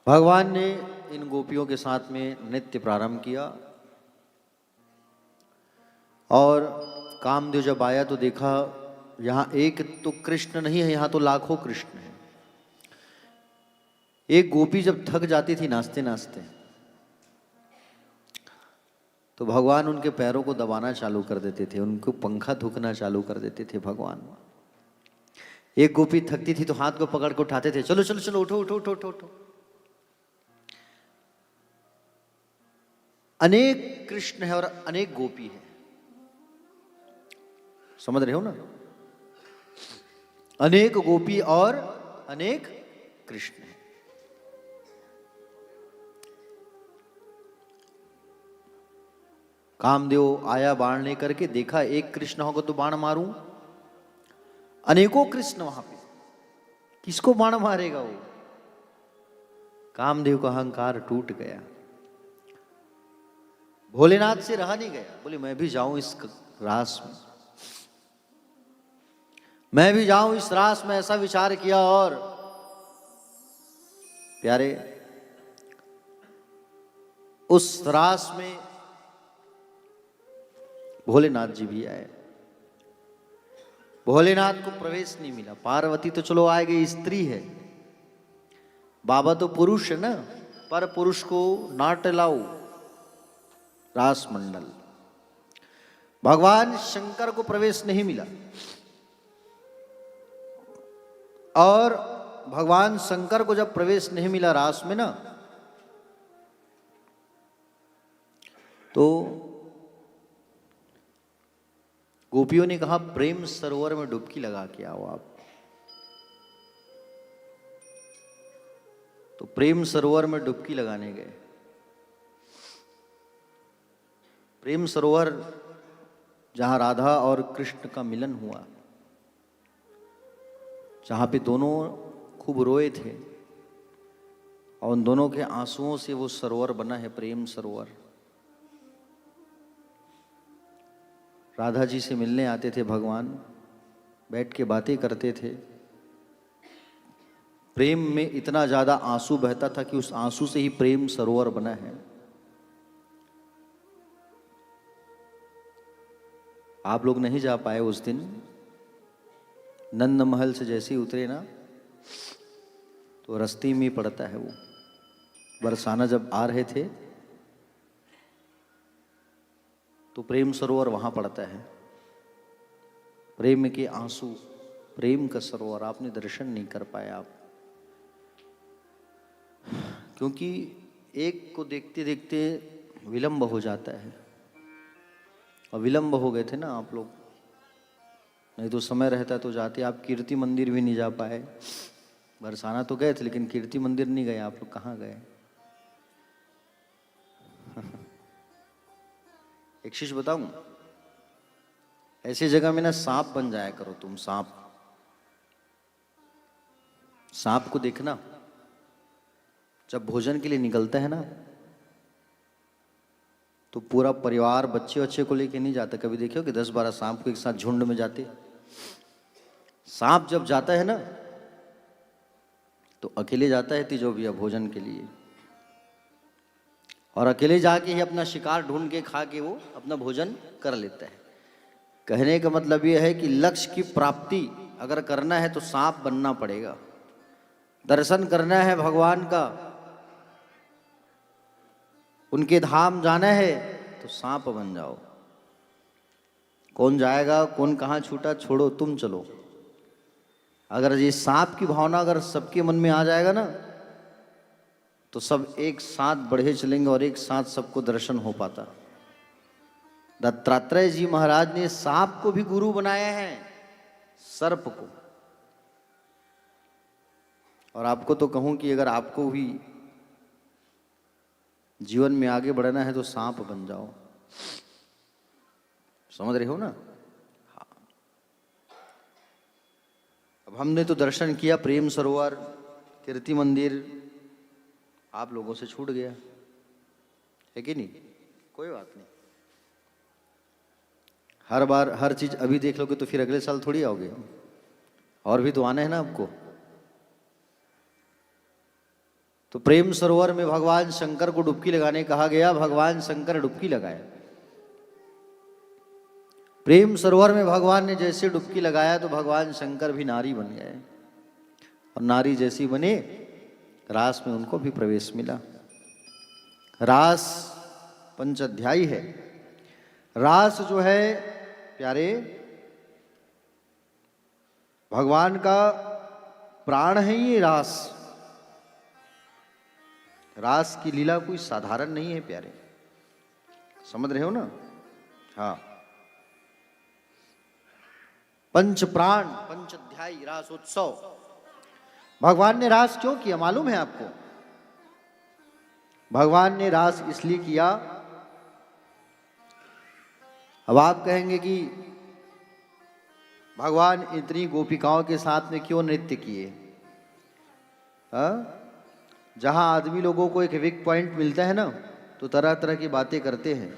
भगवान ने इन गोपियों के साथ में नृत्य प्रारंभ किया और कामदेव जब आया तो देखा यहाँ एक तो कृष्ण नहीं है, यहाँ तो लाखों कृष्ण हैं। एक गोपी जब थक जाती थी नाचते नाचते तो भगवान उनके पैरों को दबाना चालू कर देते थे, उनको पंखा थूकना चालू कर देते थे भगवान। एक गोपी थकती थी तो हाथ को पकड़ के उठाते थे, चलो चलो चलो उठो उठो उठो उठो उठो। अनेक कृष्ण है और अनेक गोपी है, समझ रहे हो ना? अनेक गोपी और अनेक कृष्ण है। कामदेव आया बाण लेकर के, देखा एक कृष्ण होगा तो बाण मारूं, अनेकों कृष्ण वहां पे, किसको बाण मारेगा वो? कामदेव का अहंकार टूट गया, भोलेनाथ से रहा नहीं गया। बोले मैं भी जाऊं इस रास में, मैं भी जाऊं इस रास में। ऐसा विचार किया और प्यारे, उस रास में भोलेनाथ जी भी आए। भोलेनाथ को प्रवेश नहीं मिला। पार्वती तो चलो आ गई, स्त्री है, बाबा तो पुरुष है ना, पर पुरुष को नाट लाओ रास मंडल। भगवान शंकर को प्रवेश नहीं मिला और भगवान शंकर को जब प्रवेश नहीं मिला रास में ना, तो गोपियों ने कहा प्रेम सरोवर में डुबकी लगा के आओ आप। तो प्रेम सरोवर में डुबकी लगाने गए। प्रेम सरोवर जहां राधा और कृष्ण का मिलन हुआ, जहां पे दोनों खूब रोए थे और उन दोनों के आंसुओं से वो सरोवर बना है, प्रेम सरोवर। राधा जी से मिलने आते थे भगवान, बैठ के बातें करते थे। प्रेम में इतना ज्यादा आंसू बहता था कि उस आंसू से ही प्रेम सरोवर बना है। आप लोग नहीं जा पाए उस दिन। नंद महल से जैसे ही उतरे ना, तो रास्ते में पड़ता है वो बरसाना। जब आ रहे थे तो प्रेम सरोवर वहां पड़ता है। प्रेम के आंसू, प्रेम का सरोवर, आपने दर्शन नहीं कर पाए आप, क्योंकि एक को देखते देखते विलंब हो जाता है। और विलंब हो गए थे ना आप लोग, नहीं तो समय रहता तो जाते। आप कीर्ति मंदिर भी नहीं जा पाए। बरसाना तो गए थे लेकिन कीर्ति मंदिर नहीं गए। आप लोग कहाँ गए? एक चीज बताऊं, ऐसी जगह में ना सांप बन जाया करो तुम। सांप, सांप को देखना जब भोजन के लिए निकलता है ना, तो पूरा परिवार बच्चे बच्चे को लेके नहीं जाता। कभी देखियो कि 10-12 सांप को एक साथ झुंड में जाते। सांप जब जाता है ना, तो अकेले जाता है तिजोरिया भोजन के लिए, और अकेले जाके ही अपना शिकार ढूंढ के खा के वो अपना भोजन कर लेता है। कहने का मतलब ये है कि लक्ष्य की प्राप्ति अगर करना है तो सांप बनना पड़ेगा। दर्शन करना है भगवान का, उनके धाम जाना है तो सांप बन जाओ। कौन जाएगा, कौन कहाँ छूटा, छोड़ो, तुम चलो। अगर ये सांप की भावना अगर सबके मन में आ जाएगा ना, तो सब एक साथ बढ़े चलेंगे और एक साथ सबको दर्शन हो पाता। दत्तात्रेय जी महाराज ने सांप को भी गुरु बनाया है, सर्प को। और आपको तो कहूं कि अगर आपको भी जीवन में आगे बढ़ना है तो सांप बन जाओ। समझ रहे हो ना? हाँ। अब हमने तो दर्शन किया प्रेम सरोवर, कीर्ति मंदिर, आप लोगों से छूट गया है कि नहीं? कोई बात नहीं। हर बार हर चीज अभी देख लोगे तो फिर अगले साल थोड़ी आओगे। और भी तो आना है ना आपको। तो प्रेम सरोवर में भगवान शंकर को डुबकी लगाने कहा गया। भगवान शंकर डुबकी लगाया। प्रेम सरोवर में भगवान ने जैसे डुबकी लगाया तो भगवान शंकर भी नारी बन गए, और नारी जैसी बने रास में उनको भी प्रवेश मिला। रास पंचाध्यायी है। रास जो है प्यारे, भगवान का प्राण है ये रास। रास की लीला कोई साधारण नहीं है प्यारे, समझ रहे हो ना? हाँ। पंच प्राण पंचाध्यायी रासोत्सव। भगवान ने रास क्यों किया मालूम है आपको? भगवान ने रास इसलिए किया। अब आप कहेंगे कि भगवान इतनी गोपिकाओं के साथ में क्यों नृत्य किए? जहां आदमी लोगों को एक वीक पॉइंट मिलता है ना, तो तरह तरह की बातें करते हैं।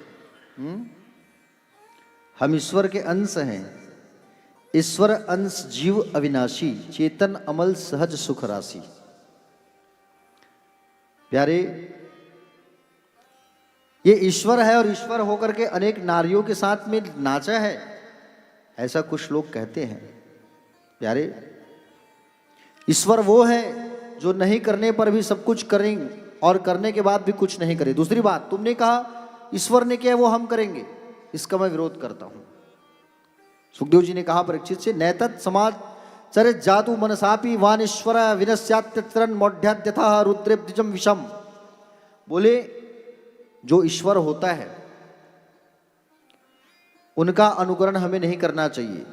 हम ईश्वर के अंश हैं। ईश्वर अंश जीव अविनाशी, चेतन अमल सहज सुख राशि। प्यारे, ये ईश्वर है और ईश्वर होकर के अनेक नारियों के साथ में नाचा है, ऐसा कुछ लोग कहते हैं। प्यारे, ईश्वर वो है जो नहीं करने पर भी सब कुछ करेंगे और करने के बाद भी कुछ नहीं करे। दूसरी बात, तुमने कहा ईश्वर ने किया वो हम करेंगे, इसका मैं विरोध करता हूं। सुखदेव जी ने कहा परीक्षित से, नैतत् समाज चरित जातु मनसापि वानेश्वर विनश्यात्यरण मौढ़्याद्यथा रुद्रेब्दिजम विषम। बोले जो ईश्वर होता है उनका अनुकरण हमें नहीं करना चाहिए।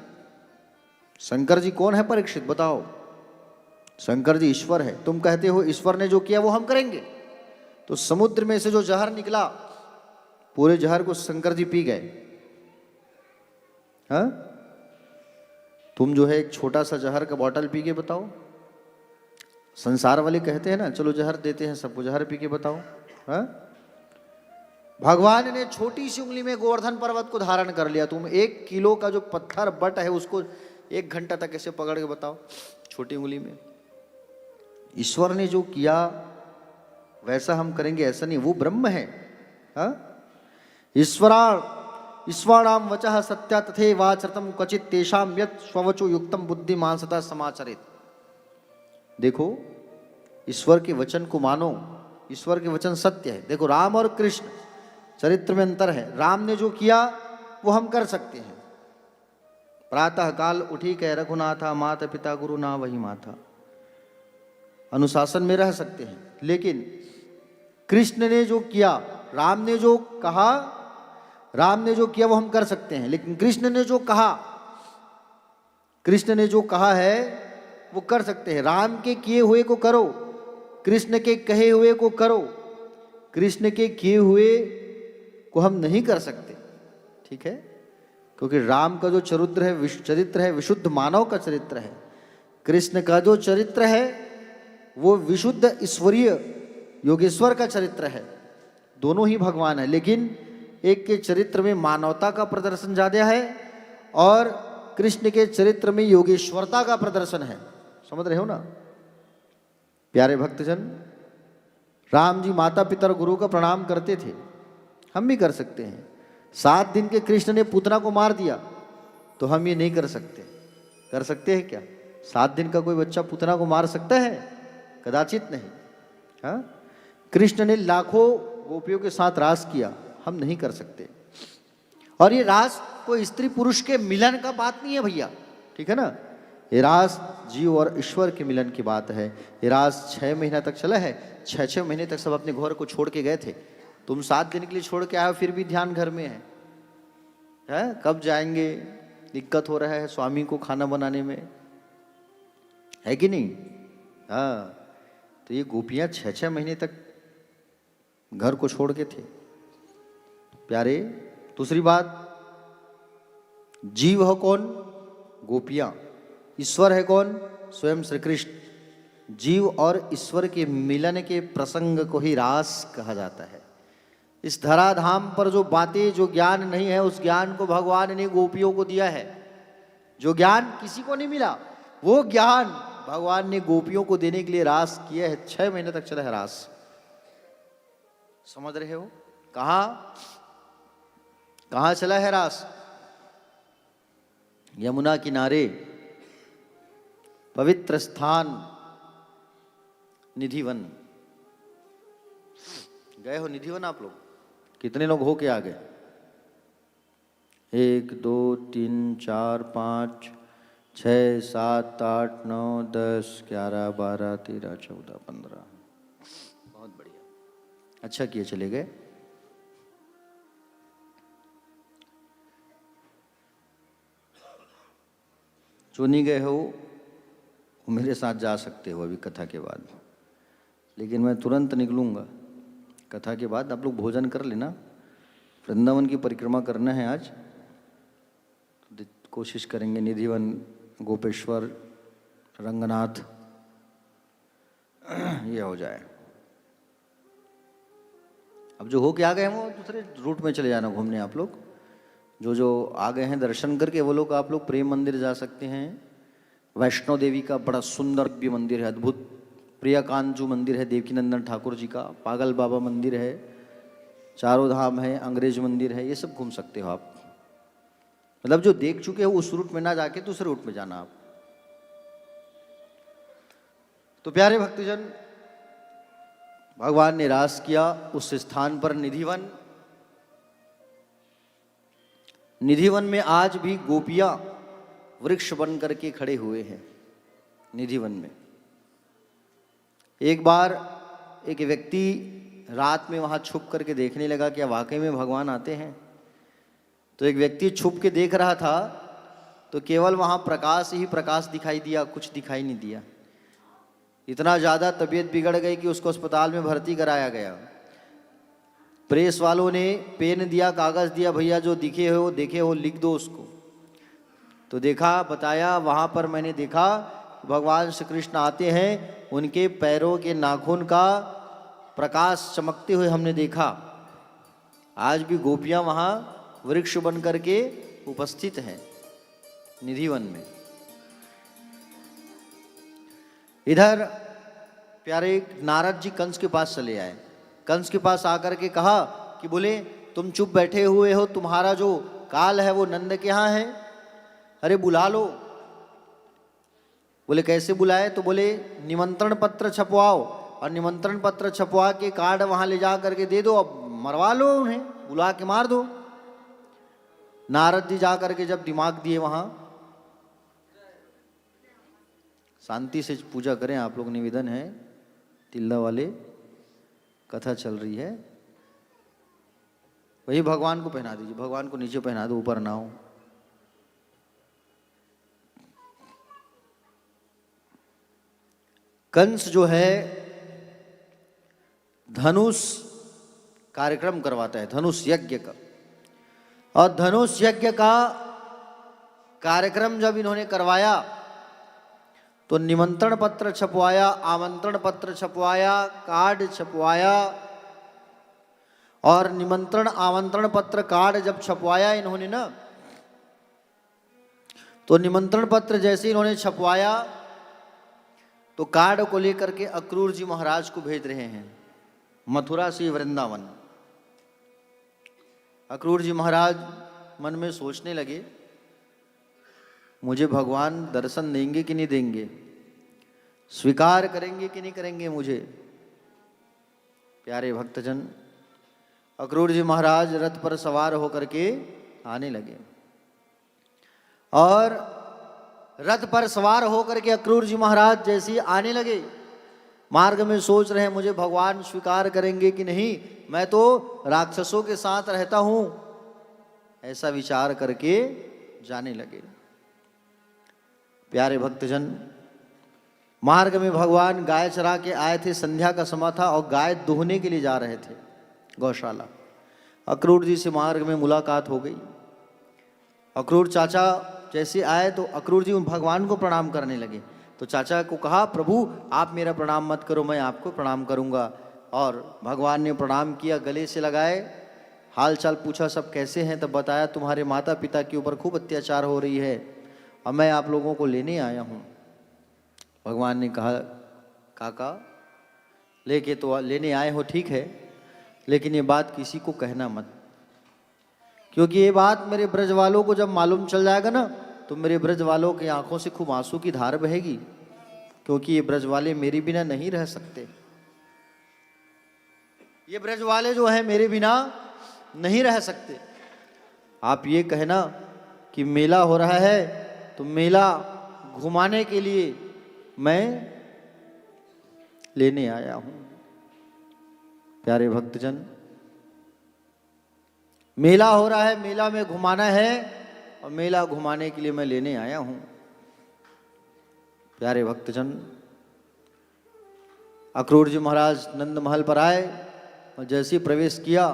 शंकर जी कौन है परीक्षित, बताओ। शंकर जी ईश्वर है, तुम कहते हो ईश्वर ने जो किया वो हम करेंगे। तो समुद्र में से जो जहर निकला, पूरे जहर को शंकर जी पी गए। हाँ, तुम जो है एक छोटा सा जहर का बॉटल पी के बताओ। संसार वाले कहते हैं ना, चलो जहर देते हैं सबको, जहर पी के बताओ। हाँ, भगवान ने छोटी सी उंगली में गोवर्धन पर्वत को धारण कर लिया। तुम 1 किलो का जो पत्थर बट है उसको 1 घंटा तक कैसे पकड़ के बताओ, छोटी उंगली में। ईश्वर ने जो किया वैसा हम करेंगे ऐसा नहीं, वो ब्रह्म है। हाँ, ईश्वराणाम वचः सत्या तथे वाचरतम क्वचित तेषाम यत् स्ववचो युक्तम बुद्धिमान सदा समाचरित। देखो, ईश्वर के वचन को मानो, ईश्वर के वचन सत्य है। देखो, राम और कृष्ण चरित्र में अंतर है। राम ने जो किया वो हम कर सकते हैं। प्रातः काल उठी कह रघुनाथा, माता पिता गुरु ना वही माथा, अनुशासन में रह सकते हैं। लेकिन कृष्ण ने जो किया, राम ने जो कहा, राम ने जो किया वो हम कर सकते हैं। लेकिन कृष्ण ने जो कहा, कृष्ण ने जो कहा है वो कर सकते हैं। राम के किए हुए को करो, कृष्ण के कहे हुए को करो। कृष्ण के किए हुए को हम नहीं कर सकते, ठीक है, क्योंकि राम का जो चरित्र है विशुद्ध मानव का चरित्र है। कृष्ण का जो चरित्र है वो विशुद्ध ईश्वरीय योगेश्वर का चरित्र है। दोनों ही भगवान है, लेकिन एक के चरित्र में मानवता का प्रदर्शन ज्यादा है और कृष्ण के चरित्र में योगेश्वरता का प्रदर्शन है। समझ रहे हो ना प्यारे भक्तजन। राम जी माता पिता और गुरु का प्रणाम करते थे, हम भी कर सकते हैं। 7 दिन के कृष्ण ने पूतना को मार दिया, तो हम ये नहीं कर सकते। कर सकते हैं क्या? 7 दिन का कोई बच्चा पूतना को मार सकता है? कदाचित नहीं। हाँ, कृष्ण ने लाखों गोपियों के साथ रास किया, हम नहीं कर सकते। और ये रास कोई स्त्री पुरुष के मिलन का बात नहीं है भैया, ठीक है ना। ये रास जीव और ईश्वर के मिलन की बात है। ये रास 6 महीना तक चला है। 6 महीने तक सब अपने घर को छोड़ के गए थे। तुम 7 दिन के लिए छोड़ के आए हो, फिर भी ध्यान घर में है? कब जाएंगे? दिक्कत हो रहा है स्वामी को खाना बनाने में, है कि नहीं? हाँ, तो ये गोपियां 6 महीने तक घर को छोड़ के थे। प्यारे, दूसरी बात, जीव है कौन? गोपियां। ईश्वर है कौन? स्वयं श्री कृष्ण। जीव और ईश्वर के मिलन के प्रसंग को ही रास कहा जाता है। इस धराधाम पर जो बातें, जो ज्ञान नहीं है, उस ज्ञान को भगवान ने गोपियों को दिया है। जो ज्ञान किसी को नहीं मिला, वो ज्ञान भगवान ने गोपियों को देने के लिए रास किया है। 6 महीने तक चला है रास। समझ रहे हो? कहां चला है रास? यमुना किनारे, पवित्र स्थान, निधिवन। गए हो निधिवन आप लोग? कितने लोग हो के आ गए? 1 2 3 4 5 6 7 8 9 10 11 12 13 14 15। बहुत बढ़िया, अच्छा किए चले गए। जो नहीं गए हो वो मेरे साथ जा सकते हो अभी कथा के बाद, लेकिन मैं तुरंत निकलूंगा कथा के बाद। आप लोग भोजन कर लेना। वृंदावन की परिक्रमा करना है आज, तो कोशिश करेंगे निधिवन, गोपेश्वर, रंगनाथ ये हो जाए। अब जो हो के आ गए हैं वो दूसरे रूट में चले जाना घूमने। आप लोग जो आ गए हैं दर्शन करके, वो लोग आप लोग प्रेम मंदिर जा सकते हैं। वैष्णो देवी का बड़ा सुंदर दिव्य मंदिर है, अद्भुत प्रियाकांत मंदिर है देवकीनंदन ठाकुर जी का, पागल बाबा मंदिर है, चारों धाम है, अंग्रेज मंदिर है, ये सब घूम सकते हो आप। मतलब जो देख चुके हो उस रूट में ना जाके दूसरे रूट में जाना आप। तो प्यारे भक्तजन, भगवान ने रास किया उस स्थान पर निधिवन। निधिवन में आज भी गोपियां वृक्ष बन करके खड़े हुए हैं निधिवन में। एक बार एक व्यक्ति रात में वहां छुप करके देखने लगा क्या वाकई में भगवान आते हैं। तो एक व्यक्ति छुप के देख रहा था तो केवल वहां प्रकाश ही प्रकाश दिखाई दिया, कुछ दिखाई नहीं दिया। इतना ज़्यादा तबीयत बिगड़ गई कि उसको अस्पताल में भर्ती कराया गया। प्रेस वालों ने पेन दिया, कागज़ दिया, भैया जो दिखे हो देखे हो लिख दो उसको। तो देखा, बताया, वहाँ पर मैंने देखा भगवान श्री कृष्ण आते हैं, उनके पैरों के नाखून का प्रकाश चमकते हुए हमने देखा। आज भी गोपियाँ वहाँ वृक्ष बन करके उपस्थित हैं निधिवन में। इधर प्यारे नारद जी कंस के पास चले आए। कंस के पास आकर के कहा कि बोले तुम चुप बैठे हुए हो, तुम्हारा जो काल है वो नंद के यहाँ है, अरे बुला लो। बोले कैसे बुलाए? तो बोले निमंत्रण पत्र छपवाओ, और निमंत्रण पत्र छपवा के कार्ड वहाँ ले जा करके दे दो, अब मरवा लो उन्हें, बुला के मार दो। नारद जी जा करके जब दिमाग दिए वहाँ, शांति से पूजा करें आप लोग, निवेदन है, तिल्ला वाले कथा चल रही है, वही भगवान को पहना दीजिए, भगवान को नीचे पहना दो, ऊपर ना हो। कंस जो है धनुष कार्यक्रम करवाता है, धनुष यज्ञ का। और धनुष यज्ञ का कार्यक्रम जब इन्होंने करवाया तो निमंत्रण पत्र छपवाया, आमंत्रण पत्र छपवाया, कार्ड छपवाया। और निमंत्रण आमंत्रण पत्र कार्ड जब छपवाया इन्होंने ना, तो निमंत्रण पत्र जैसे इन्होंने छपवाया तो कार्ड को लेकर के अक्रूर जी महाराज को भेज रहे हैं मथुरा से वृंदावन। अक्रूर जी महाराज मन में सोचने लगे, मुझे भगवान दर्शन देंगे कि नहीं देंगे, स्वीकार करेंगे कि नहीं करेंगे मुझे। प्यारे भक्तजन, अक्रूर जी महाराज रथ पर सवार होकर के आने लगे। और रथ पर सवार होकर के अक्रूर जी महाराज जैसे ही आने लगे, मार्ग में सोच रहे हैं मुझे भगवान स्वीकार करेंगे कि नहीं, मैं तो राक्षसों के साथ रहता हूं, ऐसा विचार करके जाने लगे। प्यारे भक्तजन, मार्ग में भगवान गाय चरा के आए थे, संध्या का समय था और गाय दुहने के लिए जा रहे थे गौशाला। अक्रूर जी से मार्ग में मुलाकात हो गई। अक्रूर चाचा जैसे आए तो अक्रूर जी उन भगवान को प्रणाम करने लगे। तो चाचा को कहा, प्रभु आप मेरा प्रणाम मत करो, मैं आपको प्रणाम करूंगा। और भगवान ने प्रणाम किया, गले से लगाए, हाल चाल पूछा सब कैसे हैं, तब बताया तुम्हारे माता पिता के ऊपर खूब अत्याचार हो रही है और मैं आप लोगों को लेने आया हूँ। भगवान ने कहा, काका लेके तो लेने आए हो ठीक है, लेकिन ये बात किसी को कहना मत, क्योंकि ये बात मेरे ब्रज वालों को जब मालूम चल जाएगा ना, तो मेरे ब्रज वालों की आंखों से खूब आंसू की धार बहेगी, क्योंकि ये ब्रज वाले मेरे बिना नहीं रह सकते। ये ब्रज वाले जो है मेरे बिना नहीं रह सकते। आप ये कहना कि मेला हो रहा है तो मेला घुमाने के लिए मैं लेने आया हूं। प्यारे भक्तजन, मेला हो रहा है, मेला में घुमाना है और मेला घुमाने के लिए मैं लेने आया हूं। प्यारे भक्तजन, अक्रूर जी महाराज नंद महल पर आए और जैसे ही प्रवेश किया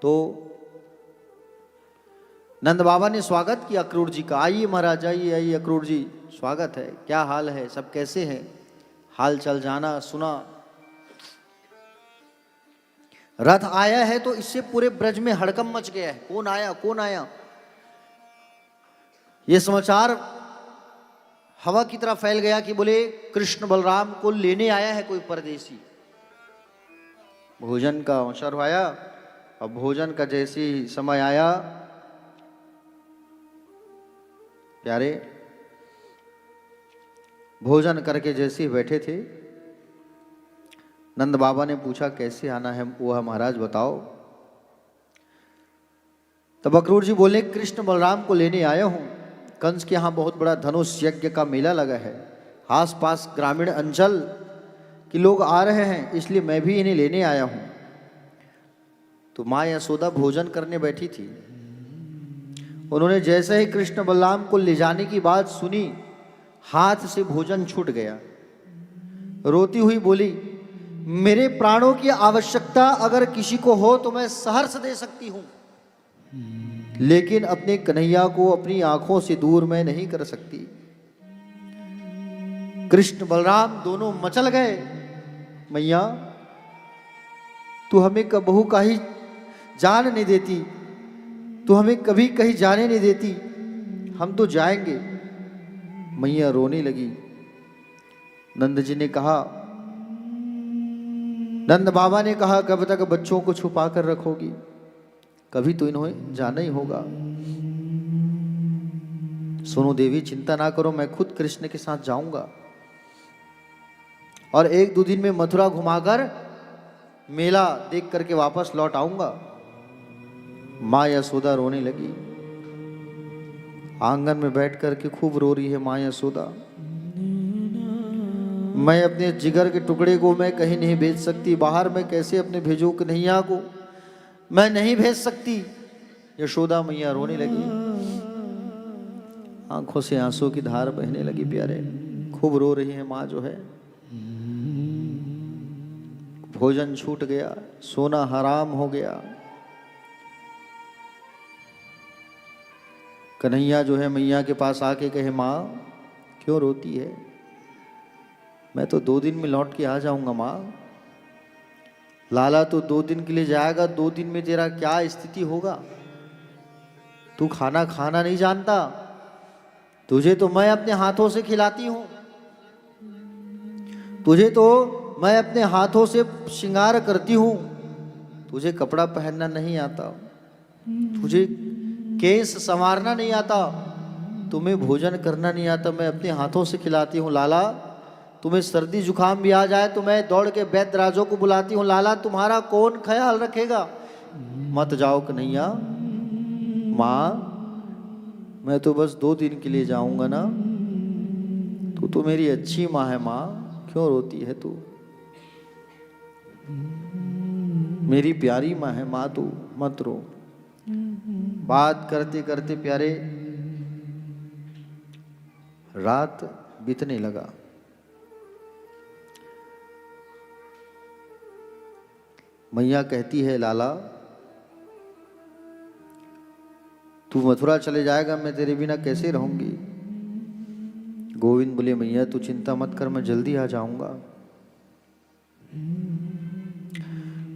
तो नंद बाबा ने स्वागत किया अक्रूर जी का। आइए महाराज, आइए आइए अक्रूर जी, स्वागत है, क्या हाल है, सब कैसे हैं, हाल चाल जाना सुना। रथ आया है तो इससे पूरे ब्रज में हड़कंप मच गया है, कौन आया कौन आया। ये समाचार हवा की तरह फैल गया कि बोले कृष्ण बलराम को लेने आया है कोई परदेसी। भोजन का अवसर आया, अब भोजन का जैसी समय आया, प्यारे भोजन करके जैसे ही बैठे थे, नंद बाबा ने पूछा कैसे आना है वह महाराज बताओ। तब अक्रूर जी बोले कृष्ण बलराम को लेने आया हूं, कंस के यहाँ बहुत बड़ा धनुष यज्ञ का मेला लगा है, आस पास ग्रामीण अंचल के लोग आ रहे हैं, इसलिए मैं भी इन्हें लेने आया हूं। तो माँ यशोदा भोजन करने बैठी थी, उन्होंने जैसे ही कृष्ण बलराम को ले जाने की बात सुनी, हाथ से भोजन छूट गया। रोती हुई बोली मेरे प्राणों की आवश्यकता अगर किसी को हो तो मैं सहर्ष दे सकती हूं, लेकिन अपने कन्हैया को अपनी आंखों से दूर मैं नहीं कर सकती। कृष्ण बलराम दोनों मचल गए, मैया तू हमें कबहू कहीं जान नहीं देती, तू हमें कभी कहीं जाने नहीं देती, हम तो जाएंगे। मैया रोने लगी। नंद जी ने कहा, नंद बाबा ने कहा कब तक बच्चों को छुपा कर रखोगी, कभी तो इन्हें जाना ही होगा। सुनो देवी चिंता ना करो, मैं खुद कृष्ण के साथ जाऊंगा और 1-2 दिन में मथुरा घुमाकर मेला देख करके वापस लौट आऊंगा। माँ यशोदा रोने लगी, आंगन में बैठ करके खूब रो रही है माँ यशोदा। मैं अपने जिगर के टुकड़े को मैं कहीं नहीं भेज सकती, बाहर मैं कैसे अपने भेजूं कन्हैया को, मैं नहीं भेज सकती। यशोदा मैया रोने लगी, आंखों से आंसू की धार बहने लगी। प्यारे खूब रो रही है माँ जो है। भोजन छूट गया, सोना हराम हो गया। कन्हैया जो है मैया के पास आके कहे माँ क्यों रोती है, मैं तो 2 दिन में लौट के आ जाऊंगा माँ। लाला तो 2 दिन के लिए जाएगा, 2 दिन में तेरा क्या स्थिति होगा, तू खाना खाना नहीं जानता, तुझे तो मैं अपने हाथों से खिलाती हूं, तुझे तो मैं अपने हाथों से श्रृंगार करती हूं, तुझे कपड़ा पहनना नहीं आता, तुझे केस संवारना नहीं आता, तुम्हें भोजन करना नहीं आता, मैं अपने हाथों से खिलाती हूँ। लाला तुम्हें सर्दी जुकाम भी आ जाए तो मैं दौड़ के वैद्य राजों को बुलाती हूँ, लाला तुम्हारा कौन ख्याल रखेगा। मत जाओ कन्हैया, माँ मैं तो बस 2 दिन के लिए जाऊंगा ना, तू तो मेरी अच्छी माँ है माँ, क्यों रोती है तू, मेरी प्यारी माँ है माँ, तू मत रो। बात करते करते प्यारे रात बीतने लगा। मैया कहती है लाला तू मथुरा चले जाएगा, मैं तेरे बिना कैसे रहूंगी। गोविंद बोले मैया तू चिंता मत कर, मैं जल्दी आ जाऊंगा।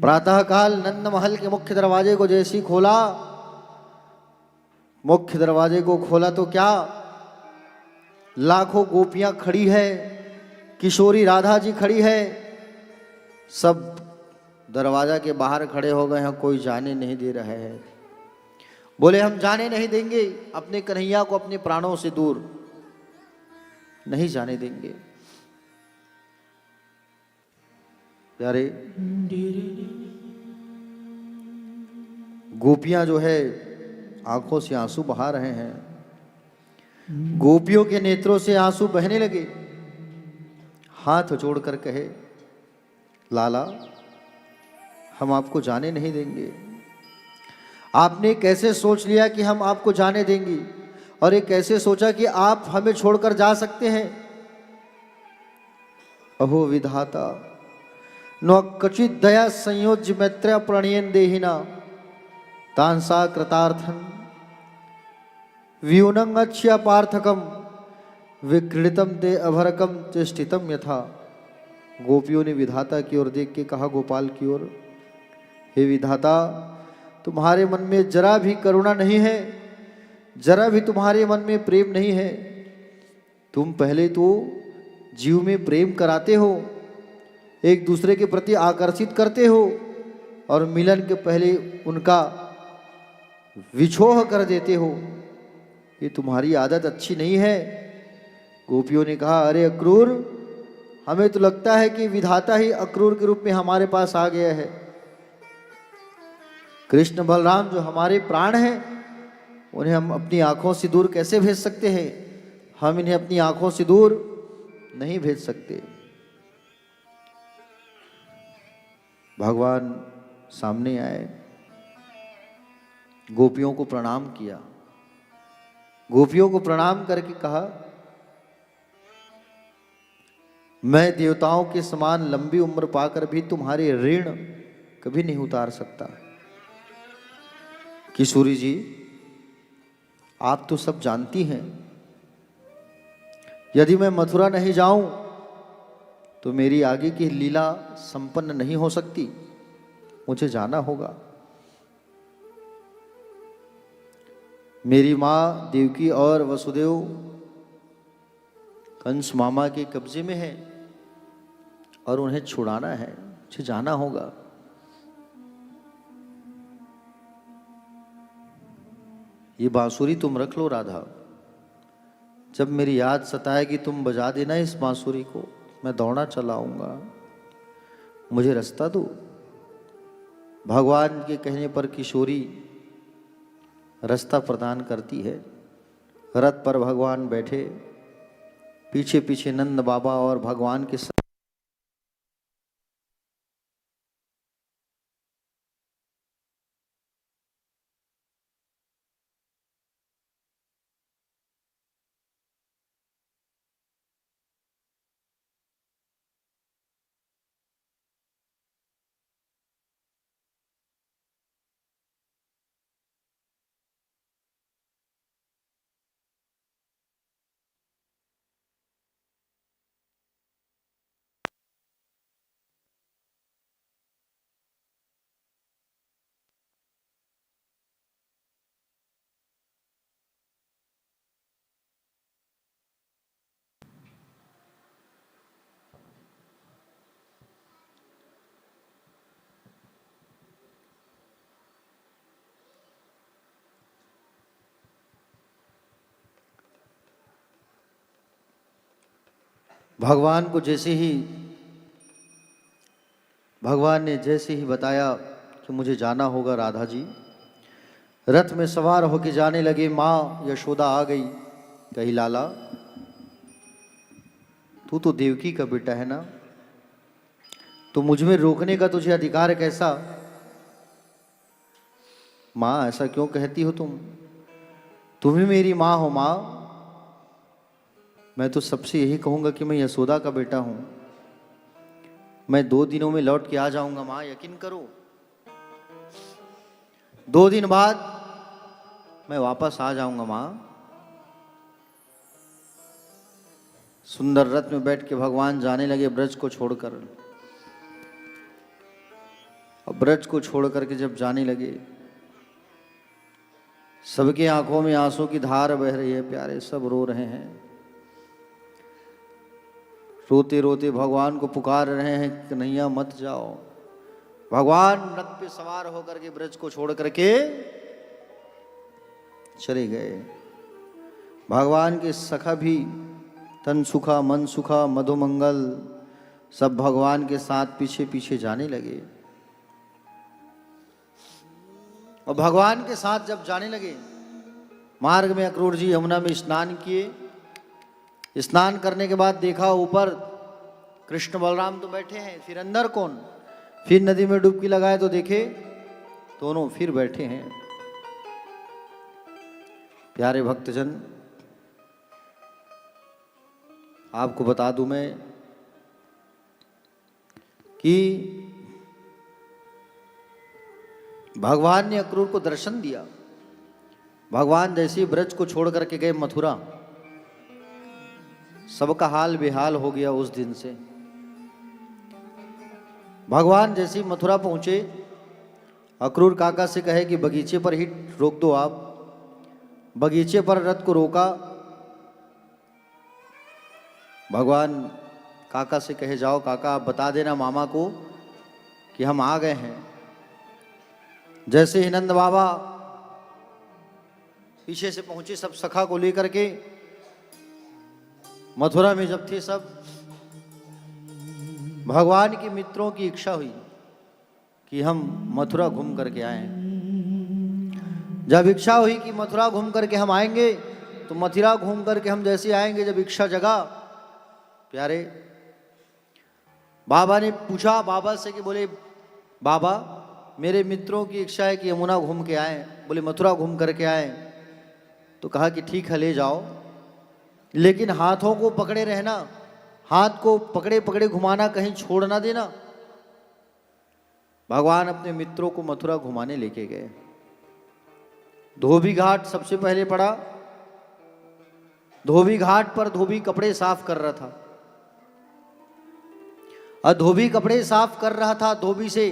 प्रातः काल नंद महल के मुख्य दरवाजे को जैसे ही खोला, मुख्य दरवाजे को खोला तो क्या लाखों गोपियां खड़ी है, किशोरी राधा जी खड़ी है, सब दरवाजा के बाहर खड़े हो गए हैं, कोई जाने नहीं दे रहा है। बोले हम जाने नहीं देंगे, अपने कन्हैया को अपने प्राणों से दूर नहीं जाने देंगे। प्यारे गोपियां जो है आंखों से आंसू बहा रहे हैं, गोपियों के नेत्रों से आंसू बहने लगे। हाथ जोड़कर कहे लाला हम आपको जाने नहीं देंगे। आपने कैसे सोच लिया कि हम आपको जाने देंगे, और ये कैसे सोचा कि आप हमें छोड़कर जा सकते हैं। अहो विधाता न कचित दया संयोज्य मैत्र्य प्रणयन देहिना तांसा कृतार्थन व्यूनंगच्य पार्थकम विक्रीडितम ते अभरकम चेष्टितम यथा। गोपियों ने विधाता की ओर देख के कहा गोपाल की ओर, हे विधाता तुम्हारे मन में जरा भी करुणा नहीं है, जरा भी तुम्हारे मन में प्रेम नहीं है। तुम पहले तो जीव में प्रेम कराते हो, एक दूसरे के प्रति आकर्षित करते हो, और मिलन के पहले उनका विछोह कर देते हो। ये तुम्हारी आदत अच्छी नहीं है। गोपियों ने कहा, अरे अक्रूर, हमें तो लगता है कि विधाता ही अक्रूर के रूप में हमारे पास आ गया है। कृष्ण बलराम जो हमारे प्राण हैं, उन्हें हम अपनी आंखों से दूर कैसे भेज सकते हैं? हम इन्हें अपनी आंखों से दूर नहीं भेज सकते। भगवान सामने आए, गोपियों को प्रणाम किया। गोपियों को प्रणाम करके कहा, मैं देवताओं के समान लंबी उम्र पाकर भी तुम्हारे ऋण कभी नहीं उतार सकता। किशोरी जी, आप तो सब जानती हैं, यदि मैं मथुरा नहीं जाऊं तो मेरी आगे की लीला संपन्न नहीं हो सकती। मुझे जाना होगा। मेरी माँ देवकी और वसुदेव कंस मामा के कब्जे में है और उन्हें छुड़ाना है। मुझे जाना होगा। ये बांसुरी तुम रख लो राधा, जब मेरी याद सताएगी तुम बजा देना इस बांसुरी को, मैं दौड़ना चला आऊंगा। मुझे रास्ता दो। भगवान के कहने पर किशोरी रास्ता प्रदान करती है। रथ पर भगवान बैठे, पीछे पीछे नंद बाबा और भगवान के साथ भगवान ने जैसे ही बताया कि मुझे जाना होगा, राधा जी रथ में सवार होके जाने लगे। माँ यशोदा आ गई, कही लाला तू तो देवकी का बेटा है ना, तो मुझ में रोकने का तुझे अधिकार कैसा? माँ ऐसा क्यों कहती हो तुम ही मेरी माँ हो। माँ मैं तो सबसे यही कहूंगा कि मैं यशोदा का बेटा हूं। मैं 2 दिनों में लौट के आ जाऊंगा माँ, यकीन करो। 2 दिन बाद मैं वापस आ जाऊंगा माँ। सुंदर रथ में बैठ के भगवान जाने लगे ब्रज को छोड़कर। और ब्रज को छोड़ करके जब जाने लगे, सबके आंखों में आंसू की धार बह रही है। प्यारे सब रो रहे हैं, रोते रोते भगवान को पुकार रहे हैं, कन्हैया मत जाओ। भगवान रथ पे सवार होकर के ब्रज को छोड़ करके चले गए। भगवान के सखा भी तन सुखा मन सुखा मधुमंगल सब भगवान के साथ पीछे पीछे जाने लगे। और भगवान के साथ जब जाने लगे, मार्ग में अक्रूर जी यमुना में स्नान किए। स्नान करने के बाद देखा ऊपर कृष्ण बलराम तो बैठे हैं, फिर अंदर कौन? फिर नदी में डुबकी लगाए तो देखे दोनों फिर बैठे हैं। प्यारे भक्तजन, आपको बता दूं मैं कि भगवान ने अक्रूर को दर्शन दिया। भगवान जैसे ही ब्रज को छोड़ करके गए मथुरा, सबका हाल बेहाल हो गया उस दिन से। भगवान जैसे ही मथुरा पहुंचे, अक्रूर काका से कहे कि बगीचे पर ही रोक दो आप। बगीचे पर रथ को रोका भगवान काका से कहे जाओ काका आप बता देना मामा को कि हम आ गए हैं। जैसे ही नंद बाबा पीछे से पहुंचे सब सखा को लेकर के, मथुरा में जब थे सब, भगवान के मित्रों की इच्छा हुई कि हम मथुरा घूम करके आए। जब इच्छा हुई कि मथुरा घूम करके हम आएंगे, तो मथुरा घूम करके हम जैसे आएंगे, जब इच्छा जगा प्यारे, बाबा ने पूछा बाबा से कि बोले बाबा मेरे मित्रों की इच्छा है कि यमुना घूम के आए, बोले मथुरा घूम करके आए। तो कहा कि ठीक है ले जाओ, लेकिन हाथों को पकड़े रहना, हाथ को पकड़े पकड़े घुमाना, कहीं छोड़ ना देना। भगवान अपने मित्रों को मथुरा घुमाने लेके गए। धोबी घाट सबसे पहले पड़ा। धोबी घाट पर धोबी कपड़े साफ कर रहा था, और धोबी कपड़े साफ कर रहा था। धोबी से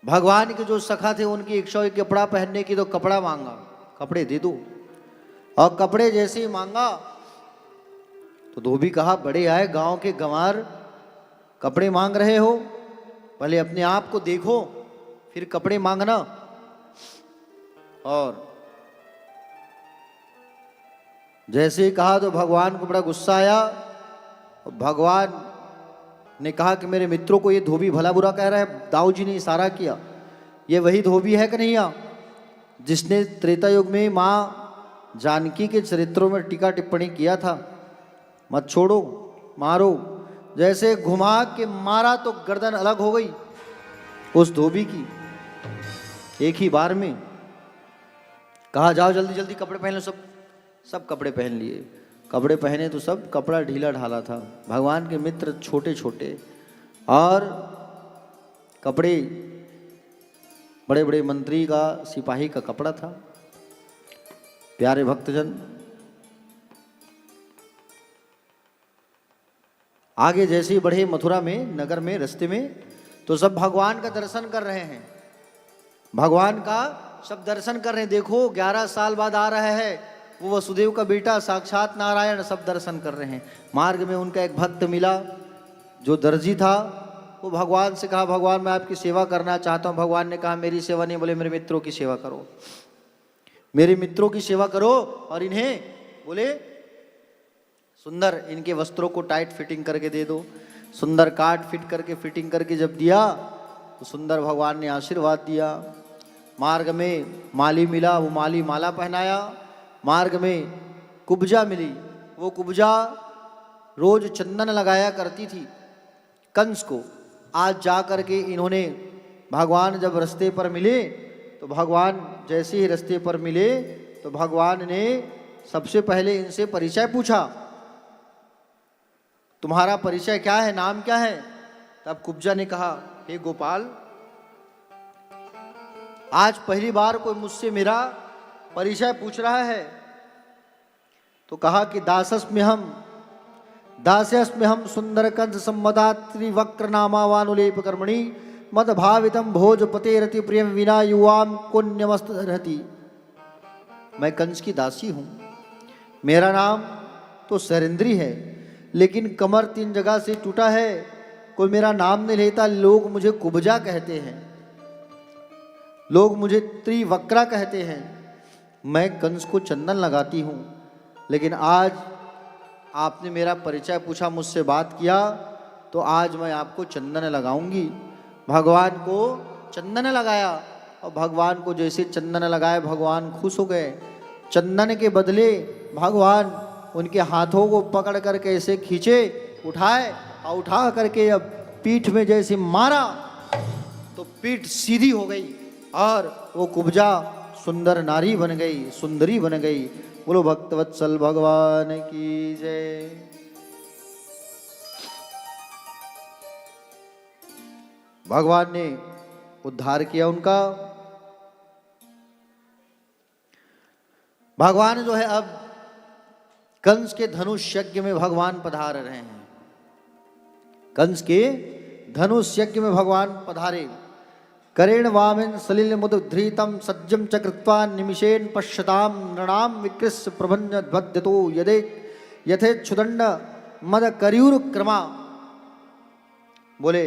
भगवान के जो सखा थे उनकी इच्छा हुई कपड़ा पहनने की, तो कपड़ा मांगा, कपड़े दे दो। और कपड़े जैसे ही मांगा तो धोबी कहा बड़े आए गांव के गंवार, कपड़े मांग रहे हो, पहले अपने आप को देखो फिर कपड़े मांगना। और जैसे ही कहा तो भगवान को बड़ा गुस्सा आया। भगवान ने कहा कि मेरे मित्रों को ये धोबी भला बुरा कह रहा है। दाऊ जी ने इशारा किया, ये वही धोबी है कन्हैया जिसने त्रेता युग में माँ जानकी के चरित्रों में टीका टिप्पणी किया था, मत छोड़ो मारो। जैसे घुमा के मारा तो गर्दन अलग हो गई उस धोबी की एक ही बार में। कहा जाओ जल्दी जल्दी कपड़े पहन लो। सब कपड़े पहन लिए। कपड़े पहने तो सब कपड़ा ढीला ढाला था। भगवान के मित्र छोटे छोटे और कपड़े बड़े बड़े मंत्री का, सिपाही का कपड़ा था। प्यारे भक्तजन, आगे जैसे ही बढ़े मथुरा में, नगर में, रास्ते में, तो सब भगवान का दर्शन कर रहे हैं। भगवान का सब दर्शन कर रहे हैं। देखो 11 साल बाद आ रहा है वो वसुदेव का बेटा साक्षात नारायण, सब दर्शन कर रहे हैं। मार्ग में उनका एक भक्त मिला जो दर्जी था। वो भगवान से कहा भगवान मैं आपकी सेवा करना चाहता हूँ। भगवान ने कहा मेरी सेवा नहीं, बोले मेरे मित्रों की सेवा करो, मेरे मित्रों की सेवा करो। और इन्हें बोले सुंदर इनके वस्त्रों को टाइट फिटिंग करके दे दो। सुंदर काट फिट करके फिटिंग करके जब दिया तो सुंदर भगवान ने आशीर्वाद दिया। मार्ग में माली मिला, वो माली माला पहनाया। मार्ग में कुब्जा मिली, वो कुब्जा रोज चंदन लगाया करती थी कंस को। आज जा कर के इन्होंने भगवान जब रास्ते पर मिले तो भगवान जैसे ही रास्ते पर मिले तो भगवान ने सबसे पहले इनसे परिचय पूछा, तुम्हारा परिचय क्या है, नाम क्या है। तब कुब्जा ने कहा हे गोपाल, आज पहली बार कोई मुझसे मेरा परिचय पूछ रहा है। तो कहा कि दास्यस्मि हम सुंदर कंस सम्मदात्री वक्र नामावानुलेप कर्मणि मद भावितम भोजपते रति प्रियम विना युवाम कुण्यमस्त रहती। मैं कंस की दासी हूं। मेरा नाम तो सरेंद्री है, लेकिन कमर 3 जगह से टूटा है। कोई मेरा नाम नहीं लेता। लोग मुझे कुब्जा कहते हैं, लोग मुझे त्रिवक्रा कहते हैं। मैं कंस को चंदन लगाती हूँ, लेकिन आज आपने मेरा परिचय पूछा, मुझसे बात किया, तो आज मैं आपको चंदन लगाऊंगी। भगवान को चंदन लगाया और भगवान को जैसे चंदन लगाए भगवान खुश हो गए। चंदन के बदले भगवान उनके हाथों को पकड़ करके ऐसे खींचे, उठाए और उठा करके अब पीठ में जैसे मारा तो पीठ सीधी हो गई और वो कुब्जा सुंदर नारी बन गई, सुंदरी बन गई। बोलो भक्तवत्सल भगवान की जय। भगवान ने उद्धार किया उनका। भगवान जो है अब कंस के धनुष यज्ञ में भगवान पधार रहे हैं। कंस के धनुष यज्ञ में भगवान पधारे। करेण वामिन सलिल मुद्धृतम सज्जम चकृत्वा निमिषेन पश्यताम नृणाम विकृष्य प्रभंज ध्वद्यतो यदे यथे क्षुदंड मद करियुर क्रमा। बोले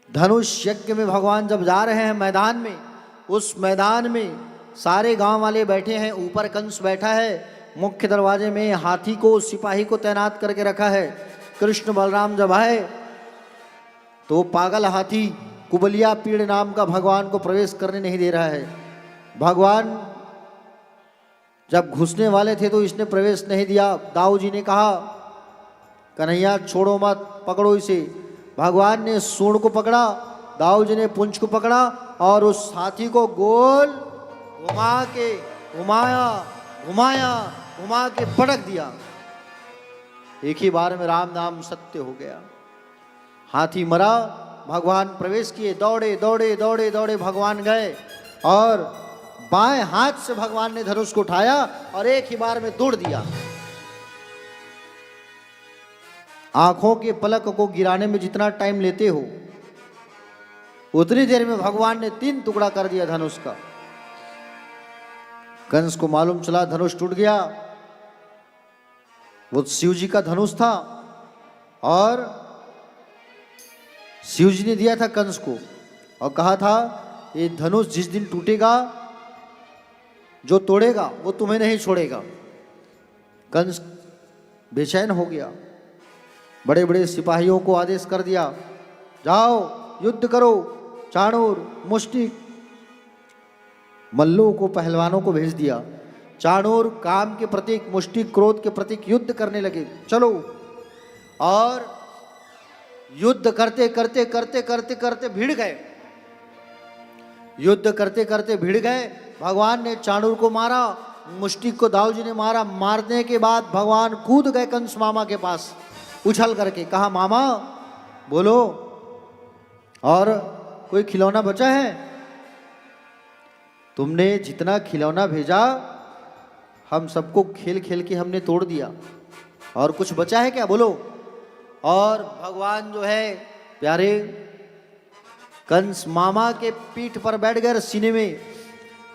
धनुष यज्ञ में भगवान जब जा रहे हैं मैदान में, उस मैदान में सारे गांव वाले बैठे हैं, ऊपर कंस बैठा है, मुख्य दरवाजे में हाथी को सिपाही को तैनात करके रखा है। कृष्ण बलराम जब आए तो पागल हाथी कुबलिया पीड़ नाम का भगवान को प्रवेश करने नहीं दे रहा है। भगवान जब घुसने वाले थे तो इसने प्रवेश नहीं दिया। दाऊ जी ने कहा कन्हैया छोड़ो मत, पकड़ो इसे। भगवान ने सूंड को पकड़ा, दाऊ जी ने पुंछ को पकड़ा और उस हाथी को गोल घुमा के घुमा के पटक दिया। एक ही बार में राम नाम सत्य हो गया। हाथी मरा, भगवान प्रवेश किए, दौड़े दौड़े दौड़े दौड़े भगवान गए और बाएं हाथ से भगवान ने धनुष को उठाया और एक ही बार में तोड़ दिया। आंखों के पलक को गिराने में जितना टाइम लेते हो उतनी देर में भगवान ने 3 टुकड़ा कर दिया धनुष का। कंस को मालूम चला धनुष टूट गया। वो शिव जी का धनुष था और शिव जी ने दिया था कंस को और कहा था ये धनुष जिस दिन टूटेगा, जो तोड़ेगा वो तुम्हें नहीं छोड़ेगा। कंस बेचैन हो गया, बड़े बड़े सिपाहियों को आदेश कर दिया, जाओ युद्ध करो। चाणूर, मुष्टिक, मल्लों को, पहलवानों को भेज दिया। चाणूर काम के प्रतीक, मुष्टिक क्रोध के प्रतीक युद्ध करने लगे। चलो, और युद्ध करते करते करते करते करते भिड़ गए। युद्ध करते करते भिड़ गए। भगवान ने चाणूर को मारा, मुष्टिक को दाऊ जी ने मारा। मारने के बाद भगवान कूद गए कंस मामा के पास, उछल करके कहा मामा बोलो, और कोई खिलौना बचा है? तुमने जितना खिलौना भेजा हम सबको खेल खेल के हमने तोड़ दिया, और कुछ बचा है क्या बोलो? और भगवान जो है प्यारे कंस मामा के पीठ पर बैठ गए,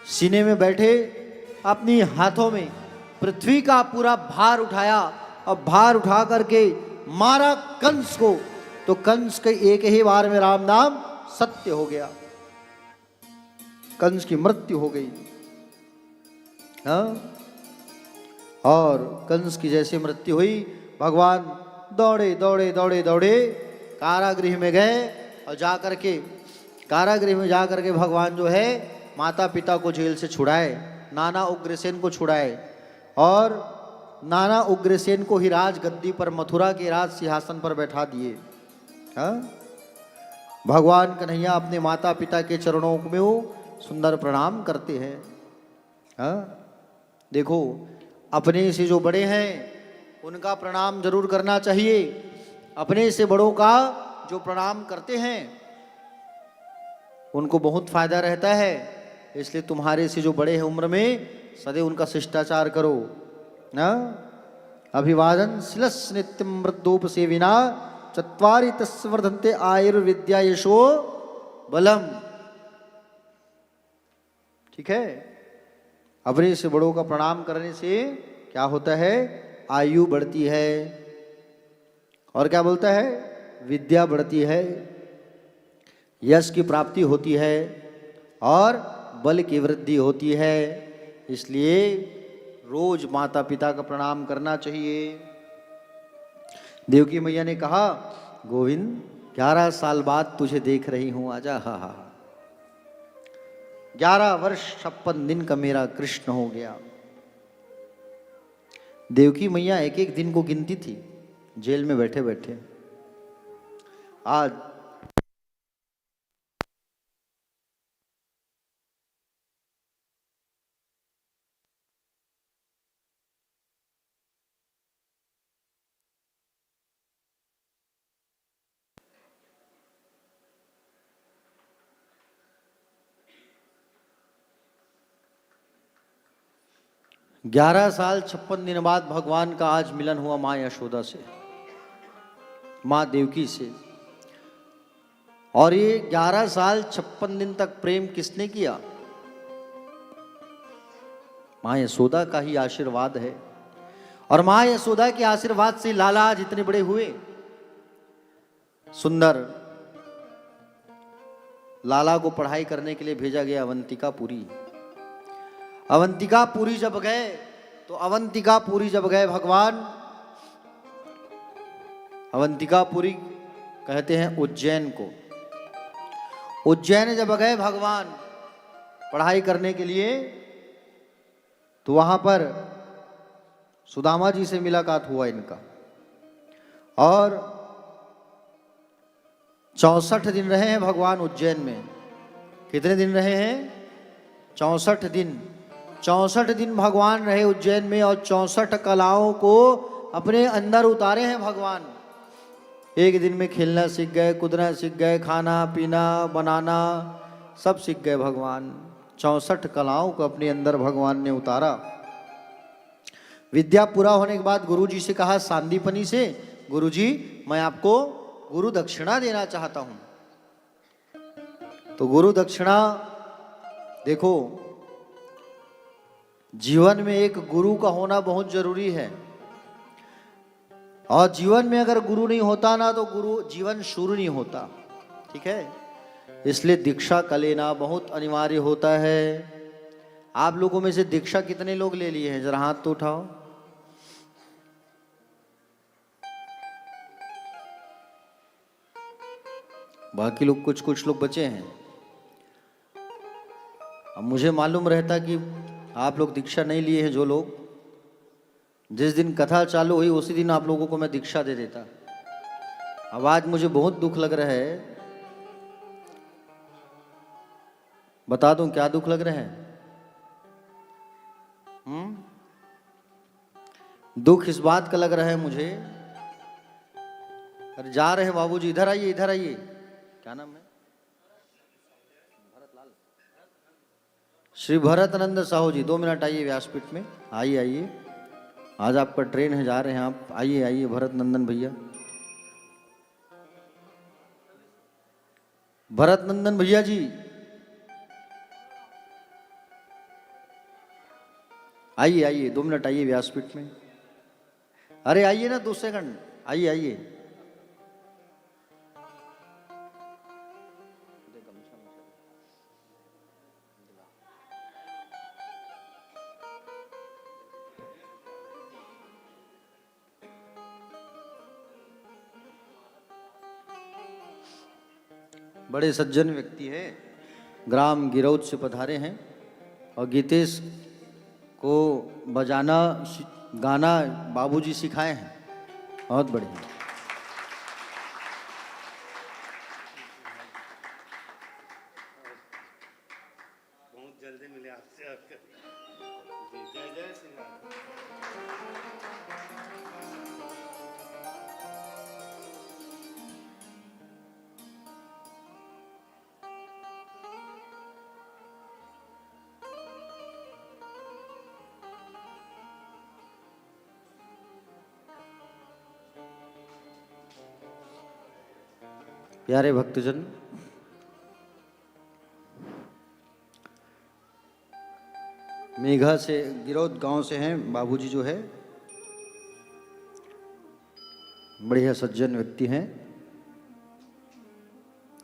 सीने में बैठे, अपनी हाथों में पृथ्वी का पूरा भार उठाया और भार उठा करके मारा कंस को। तो कंस के एक ही बार में राम नाम सत्य हो गया, कंस की मृत्यु हो गई। हाँ, और कंस की जैसे मृत्यु हुई, भगवान दौड़े दौड़े दौड़े दौड़े कारागृह में गए और जाकर के कारागृह में जाकर के भगवान जो है माता पिता को जेल से छुड़ाए, नाना उग्रसेन को छुड़ाए और नाना उग्रसेन को ही राज गद्दी पर, मथुरा के राज सिंहासन पर बैठा दिए। हाँ, भगवान कन्हैया अपने माता पिता के चरणों में वो सुंदर प्रणाम करते हैं। हाँ, देखो अपने से जो बड़े हैं उनका प्रणाम जरूर करना चाहिए। अपने से बड़ों का जो प्रणाम करते हैं उनको बहुत फायदा रहता है। इसलिए तुम्हारे से जो बड़े हैं उम्र में, सदैव उनका शिष्टाचार करो ना। अभिवादन शिलस नित्यम वृद्धोपसेविना चत्वारि तस्य वर्धन्ते आयुर्विद्या यशो बलम। ठीक है, अपने से बड़ों का प्रणाम करने से क्या होता है? आयु बढ़ती है, और क्या बोलता है? विद्या बढ़ती है, यश की प्राप्ति होती है और बल की वृद्धि होती है। इसलिए रोज माता पिता का प्रणाम करना चाहिए। देवकी मैया ने कहा गोविंद 11 साल बाद तुझे देख रही हूं, आजा। हा 11 वर्ष 56 दिन का मेरा कृष्ण हो गया। देवकी मैया एक एक दिन को गिनती थी जेल में बैठे बैठे। आज ग्यारह साल 56 दिन बाद भगवान का आज मिलन हुआ माँ यशोदा से, माँ देवकी से। और ये 11 साल 56 दिन तक प्रेम किसने किया? माँ यशोदा का ही आशीर्वाद है। और माँ यशोदा के आशीर्वाद से लाला आज इतने बड़े हुए। सुंदर लाला को पढ़ाई करने के लिए भेजा गया अवंतिकापुरी। अवंतिकापुरी जब गए तो अवंतिकापुरी जब गए भगवान, अवंतिकापुरी कहते हैं उज्जैन को। उज्जैन जब गए भगवान पढ़ाई करने के लिए तो वहां पर सुदामा जी से मुलाकात हुआ इनका, और 64 दिन रहे हैं भगवान उज्जैन में। कितने दिन रहे हैं? 64 दिन। 64 दिन भगवान रहे उज्जैन में और 64 कलाओं को अपने अंदर उतारे हैं भगवान। एक दिन में खेलना सीख गए, कूदना सीख गए, खाना पीना बनाना सब सीख गए भगवान। 64 कलाओं को अपने अंदर भगवान ने उतारा। विद्या पूरा होने के बाद गुरुजी से कहा सांदीपनी से, गुरुजी मैं आपको गुरु दक्षिणा देना चाहता हूं। तो गुरु दक्षिणा देखो, जीवन में एक गुरु का होना बहुत जरूरी है, और जीवन में अगर गुरु नहीं होता ना तो गुरु जीवन शुरू नहीं होता। ठीक है, इसलिए दीक्षा का लेना बहुत अनिवार्य होता है। आप लोगों में से दीक्षा कितने लोग ले लिए हैं? जरा हाथ तो उठाओ। बाकी लोग कुछ लोग बचे हैं। अब मुझे मालूम रहता कि आप लोग दीक्षा नहीं लिए हैं। जो लोग, जिस दिन कथा चालू हुई उसी दिन आप लोगों को मैं दीक्षा दे देता। अब आज मुझे बहुत दुख लग रहा है। बता दूं क्या दुख लग रहा है? दुख इस बात का लग रहा है मुझे, अरे जा रहे हैं बाबूजी, इधर आइए, इधर आइए। क्या नाम है? श्री भरतानंद साहू जी, 2 मिनट आइए व्यासपीठ में। आइए आइए, आज आपका ट्रेन है, जा रहे हैं आप। आइए आइए भरत नंदन भैया। भरत नंदन भैया जी आइए आइए, 2 मिनट आइए व्यासपीठ में। अरे आइए ना, 2 सेकंड, आइए आइए। बड़े सज्जन व्यक्ति हैं, ग्राम गिरौद से पधारे हैं, और गीतेश को बजाना गाना बाबूजी सिखाए हैं। बहुत बढ़िया। बहुत जल्दी मिले आपसे। जय जय श्री राम। प्यारे भक्तजन, मेघा से, गिरौद गांव से हैं बाबूजी जो है, बढ़िया सज्जन व्यक्ति हैं।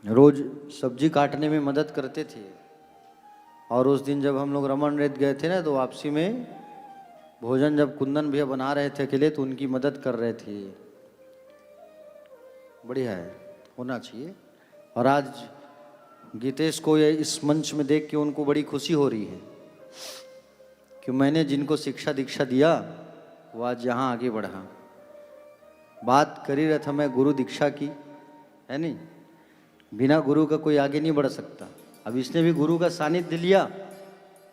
रोज सब्जी काटने में मदद करते थे, और उस दिन जब हम लोग रमन रेत गए थे ना, तो वापसी में भोजन जब कुंदन भैया बना रहे थे अकेले, तो उनकी मदद कर रहे थे। बढ़िया है, होना चाहिए। और आज गीतेश को ये इस मंच में देख के उनको बड़ी खुशी हो रही है कि मैंने जिनको शिक्षा दीक्षा दिया वो आज यहाँ आगे बढ़ा। बात कर ही रहा था मैं गुरु दीक्षा की, है नहीं? बिना गुरु का कोई आगे नहीं बढ़ सकता। अब इसने भी गुरु का सानिध्य लिया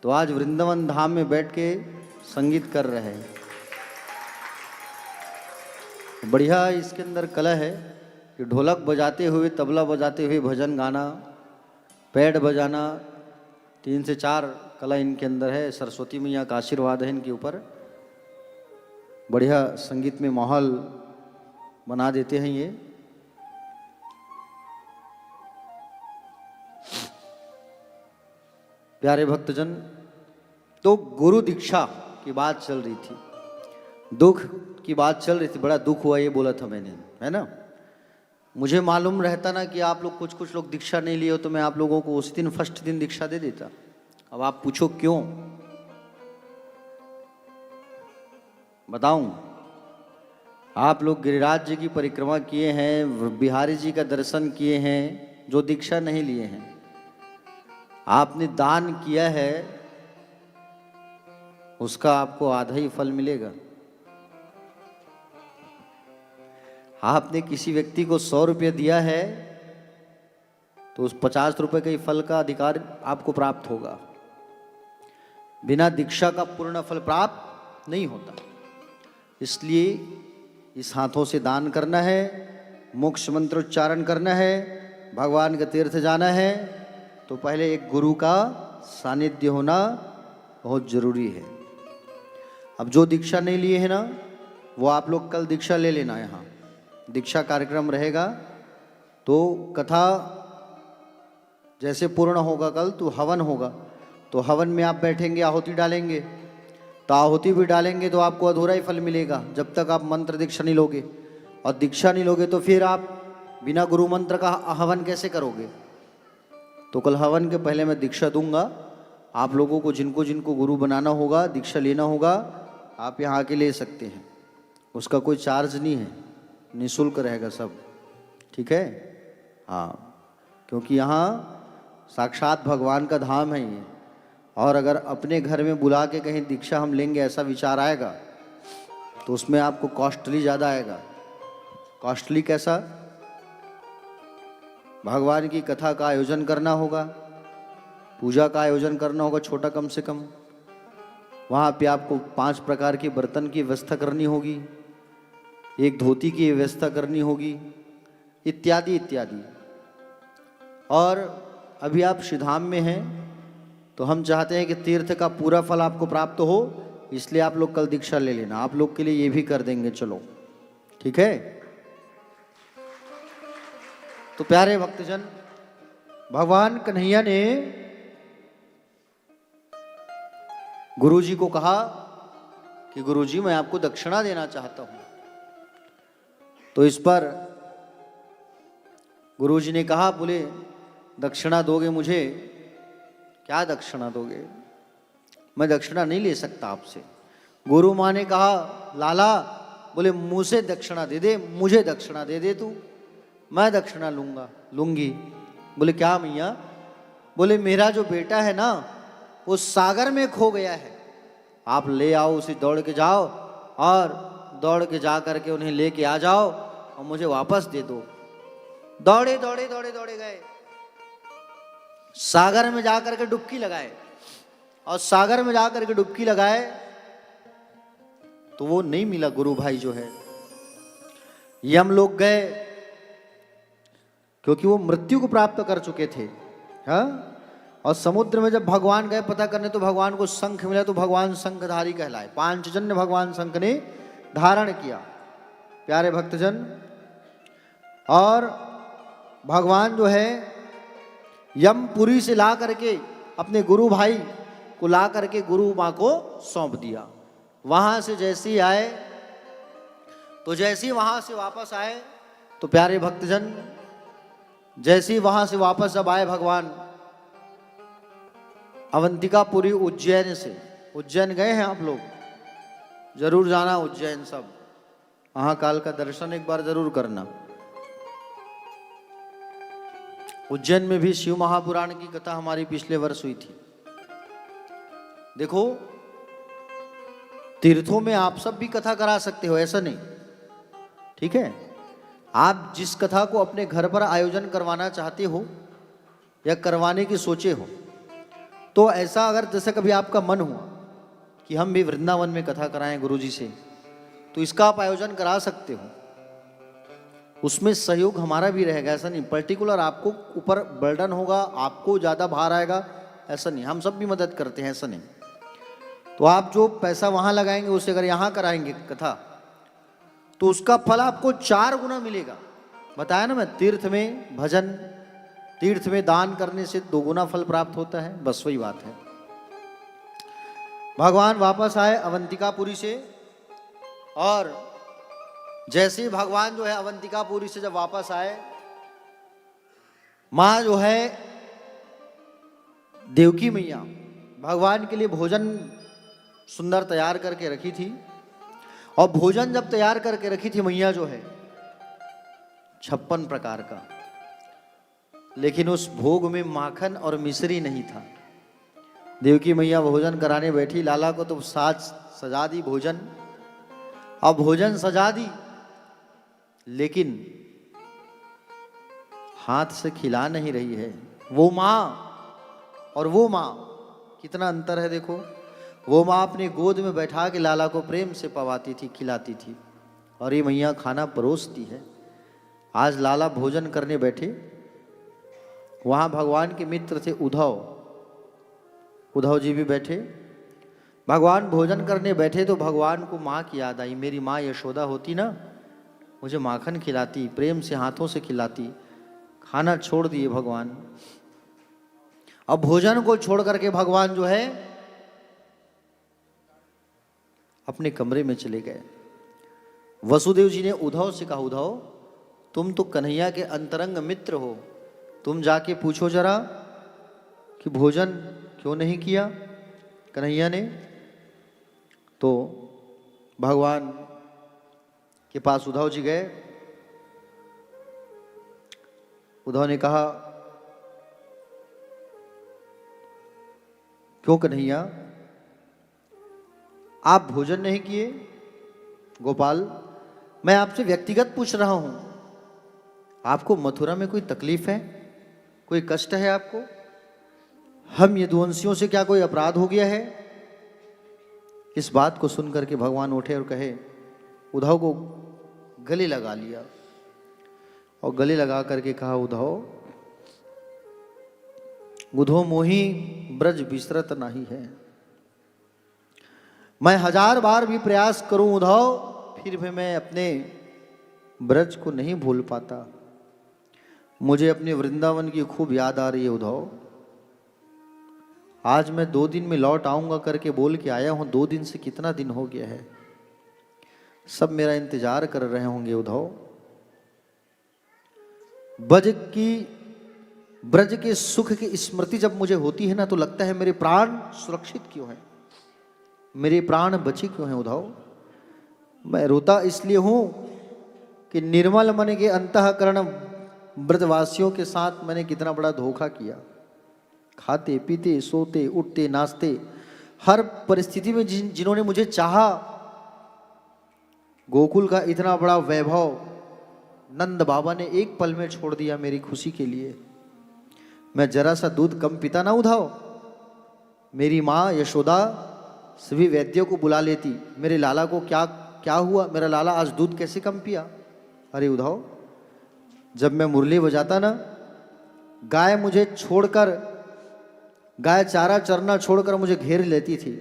तो आज वृंदावन धाम में बैठ के संगीत कर रहे हैं। बढ़िया इसके अंदर कला है कि ढोलक बजाते हुए, तबला बजाते हुए भजन गाना, पैड बजाना, 3 से 4 कला इनके अंदर है। सरस्वती मैया का आशीर्वाद है इनके ऊपर। बढ़िया संगीत में माहौल बना देते हैं ये। प्यारे भक्तजन, तो गुरु दीक्षा की बात चल रही थी। दुख की बात चल रही थी, बड़ा दुख हुआ ये बोला था मैंने, है ना। मुझे मालूम रहता ना कि आप लोग कुछ लोग दीक्षा नहीं लिए हो तो मैं आप लोगों को उसी दिन फर्स्ट दिन दीक्षा दे देता। अब आप पूछो क्यों, बताऊं। आप लोग गिरिराज जी की परिक्रमा किए हैं, बिहारी जी का दर्शन किए हैं, जो दीक्षा नहीं लिए हैं। आपने दान किया है, उसका आपको आधा ही फल मिलेगा। आपने किसी व्यक्ति को 100 रुपये दिया है तो उस 50 रुपये के फल का अधिकार आपको प्राप्त होगा। बिना दीक्षा का पूर्ण फल प्राप्त नहीं होता। इसलिए इस हाथों से दान करना है, मोक्ष मंत्र उच्चारण करना है, भगवान के तीर्थ जाना है, तो पहले एक गुरु का सानिध्य होना बहुत जरूरी है। अब जो दीक्षा नहीं लिए है ना, वो आप लोग कल दीक्षा ले लेना। यहाँ दीक्षा कार्यक्रम रहेगा तो कथा जैसे पूर्ण होगा कल तो हवन होगा, तो हवन में आप बैठेंगे, आहुति डालेंगे, तो आहुति भी डालेंगे तो आपको अधूरा ही फल मिलेगा जब तक आप मंत्र दीक्षा नहीं लोगे। और दीक्षा नहीं लोगे तो फिर आप बिना गुरु मंत्र का हवन कैसे करोगे। तो कल हवन के पहले मैं दीक्षा दूंगा आप लोगों को, जिनको जिनको गुरु बनाना होगा, दीक्षा लेना होगा, आप यहाँ आके ले सकते हैं। उसका कोई चार्ज नहीं है, निःशुल्क रहेगा सब, ठीक है। हाँ, क्योंकि यहाँ साक्षात भगवान का धाम है ये। और अगर अपने घर में बुला के कहीं दीक्षा हम लेंगे ऐसा विचार आएगा तो उसमें आपको कॉस्टली ज़्यादा आएगा। कॉस्टली कैसा, भगवान की कथा का आयोजन करना होगा, पूजा का आयोजन करना होगा छोटा कम से कम, वहाँ पे आपको 5 प्रकार के बर्तन की व्यवस्था करनी होगी, एक धोती की व्यवस्था करनी होगी, इत्यादि इत्यादि। और अभी आप श्रीधाम में हैं तो हम चाहते हैं कि तीर्थ का पूरा फल आपको प्राप्त हो, इसलिए आप लोग कल दीक्षा ले लेना। आप लोग के लिए ये भी कर देंगे, चलो ठीक है। तो प्यारे भक्तजन, भगवान कन्हैया ने गुरुजी को कहा कि गुरुजी मैं आपको दक्षिणा देना चाहता हूं। तो इस पर गुरुजी ने कहा, बोले दक्षिणा दोगे मुझे? क्या दक्षिणा दोगे? मैं दक्षिणा नहीं ले सकता आपसे। गुरु माँ ने कहा, लाला, बोले मुझे दक्षिणा दे दे, मुझे दक्षिणा दे दे तू, मैं दक्षिणा लूंगी। बोले क्या मैया? बोले मेरा जो बेटा है ना वो सागर में खो गया है, आप ले आओ उसे, दौड़ के जाओ और दौड़ के जा करके उन्हें लेके आ जाओ और मुझे वापस दे दो। दौड़े दौड़े दौड़े दौड़े गए, सागर में जा करके डुबकी लगाए, और सागर में जा करके डुबकी लगाए तो वो नहीं मिला गुरु भाई जो है। यम लोग गए क्योंकि वो मृत्यु को प्राप्त कर चुके थे। हाँ, और समुद्र में जब भगवान गए पता करने तो भगवान को शंख मिला, तो भगवान शंखधारी कहलाए। 5 जन्य भगवान शंख ने धारण किया, प्यारे भक्तजन। और भगवान जो है यमपुरी से ला करके अपने गुरु भाई को ला करके गुरु माँ को सौंप दिया। वहां से जैसे ही आए तो जैसे ही वहां से वापस आए तो प्यारे भक्तजन, जैसे ही वहां से वापस जब आए भगवान अवंतिकापुरी उज्जैन से, उज्जैन गए हैं आप लोग? जरूर जाना उज्जैन सब, महाकाल का दर्शन एक बार जरूर करना। उज्जैन में भी शिव महापुराण की कथा हमारी पिछले वर्ष हुई थी। देखो, तीर्थों में आप सब भी कथा करा सकते हो, ऐसा नहीं, ठीक है। आप जिस कथा को अपने घर पर आयोजन करवाना चाहते हो या करवाने की सोचे हो, तो ऐसा अगर जैसे कभी आपका मन हुआ कि हम भी वृंदावन में कथा कराएं गुरुजी से, तो इसका आप आयोजन करा सकते हो। उसमें सहयोग हमारा भी रहेगा, ऐसा नहीं पर्टिकुलर आपको ऊपर बर्डन होगा, आपको ज़्यादा भार आएगा, ऐसा नहीं। हम सब भी मदद करते हैं, ऐसा नहीं। तो आप जो पैसा वहाँ लगाएंगे उसे अगर यहाँ कराएंगे कथा तो उसका फल आपको 4 गुना मिलेगा। बताया ना मैं, तीर्थ में भजन, तीर्थ में दान करने से 2 गुना फल प्राप्त होता है, बस वही बात है। भगवान वापस आए अवंतिकापुरी से और जैसे ही भगवान जो है अवंतिकापुरी से जब वापस आए, माँ जो है देवकी मैया भगवान के लिए भोजन सुंदर तैयार करके रखी थी। और भोजन जब तैयार करके रखी थी मैया जो है 56 प्रकार का, लेकिन उस भोग में माखन और मिश्री नहीं था। देवकी मैया भोजन कराने बैठी, लाला को तो साज सजा दी भोजन। अब भोजन सजा दी, लेकिन हाथ से खिला नहीं रही है। वो माँ और वो माँ, कितना अंतर है देखो। वो माँ अपने गोद में बैठा के लाला को प्रेम से पवाती थी, खिलाती थी, और ये मैया खाना परोसती है। आज लाला भोजन करने बैठे, वहाँ भगवान के मित्र थे उद्धव जी भी बैठे। भगवान भोजन करने बैठे तो भगवान को माँ की याद आई। मेरी माँ यशोदा होती ना, मुझे माखन खिलाती, प्रेम से हाथों से खिलाती। खाना छोड़ दिए भगवान। अब भोजन को छोड़ करके भगवान जो है अपने कमरे में चले गए। वसुदेव जी ने उद्धव से कहा, उद्धव तुम तो कन्हैया के अंतरंग मित्र हो, तुम जाके पूछो जरा कि भोजन क्यों नहीं किया कन्हैया ने। तो भगवान के पास उद्धव जी गए। उद्धव ने कहा, क्यों कन्हैया आप भोजन नहीं किए? गोपाल, मैं आपसे व्यक्तिगत पूछ रहा हूं, आपको मथुरा में कोई तकलीफ है, कोई कष्ट है आपको? हम यदुवंशियों से क्या कोई अपराध हो गया है? इस बात को सुनकर के भगवान उठे और कहे, उद्धव को गले लगा लिया और गले लगा करके कहा, उद्धव मोही ब्रज विसरत नहीं है। मैं 1000 बार भी प्रयास करूं उद्धव, फिर भी मैं अपने ब्रज को नहीं भूल पाता। मुझे अपने वृंदावन की खूब याद आ रही है उद्धव। आज मैं 2 दिन में लौट आऊंगा करके बोल के आया हूं, 2 दिन से कितना दिन हो गया है। सब मेरा इंतजार कर रहे होंगे उद्धव। ब्रज के सुख की स्मृति जब मुझे होती है ना, तो लगता है मेरे प्राण सुरक्षित क्यों हैं, मेरे प्राण बचे क्यों हैं उद्धव। मैं रोता इसलिए हूं कि निर्मल मन के अंतःकरण ब्रजवासियों के साथ मैंने कितना बड़ा धोखा किया। खाते पीते सोते उठते नाचते हर परिस्थिति में जिन्होंने मुझे चाहा, गोकुल का इतना बड़ा वैभव नंद बाबा ने एक पल में छोड़ दिया मेरी खुशी के लिए। मैं जरा सा दूध कम पीता ना उद्धव, मेरी माँ यशोदा सभी वैद्यों को बुला लेती, मेरे लाला को क्या हुआ, मेरा लाला आज दूध कैसे कम पिया। अरे उद्धव, जब मैं मुरली बजाता ना, गाय मुझे छोड़कर, गाय चारा चरना छोड़कर मुझे घेर लेती थी।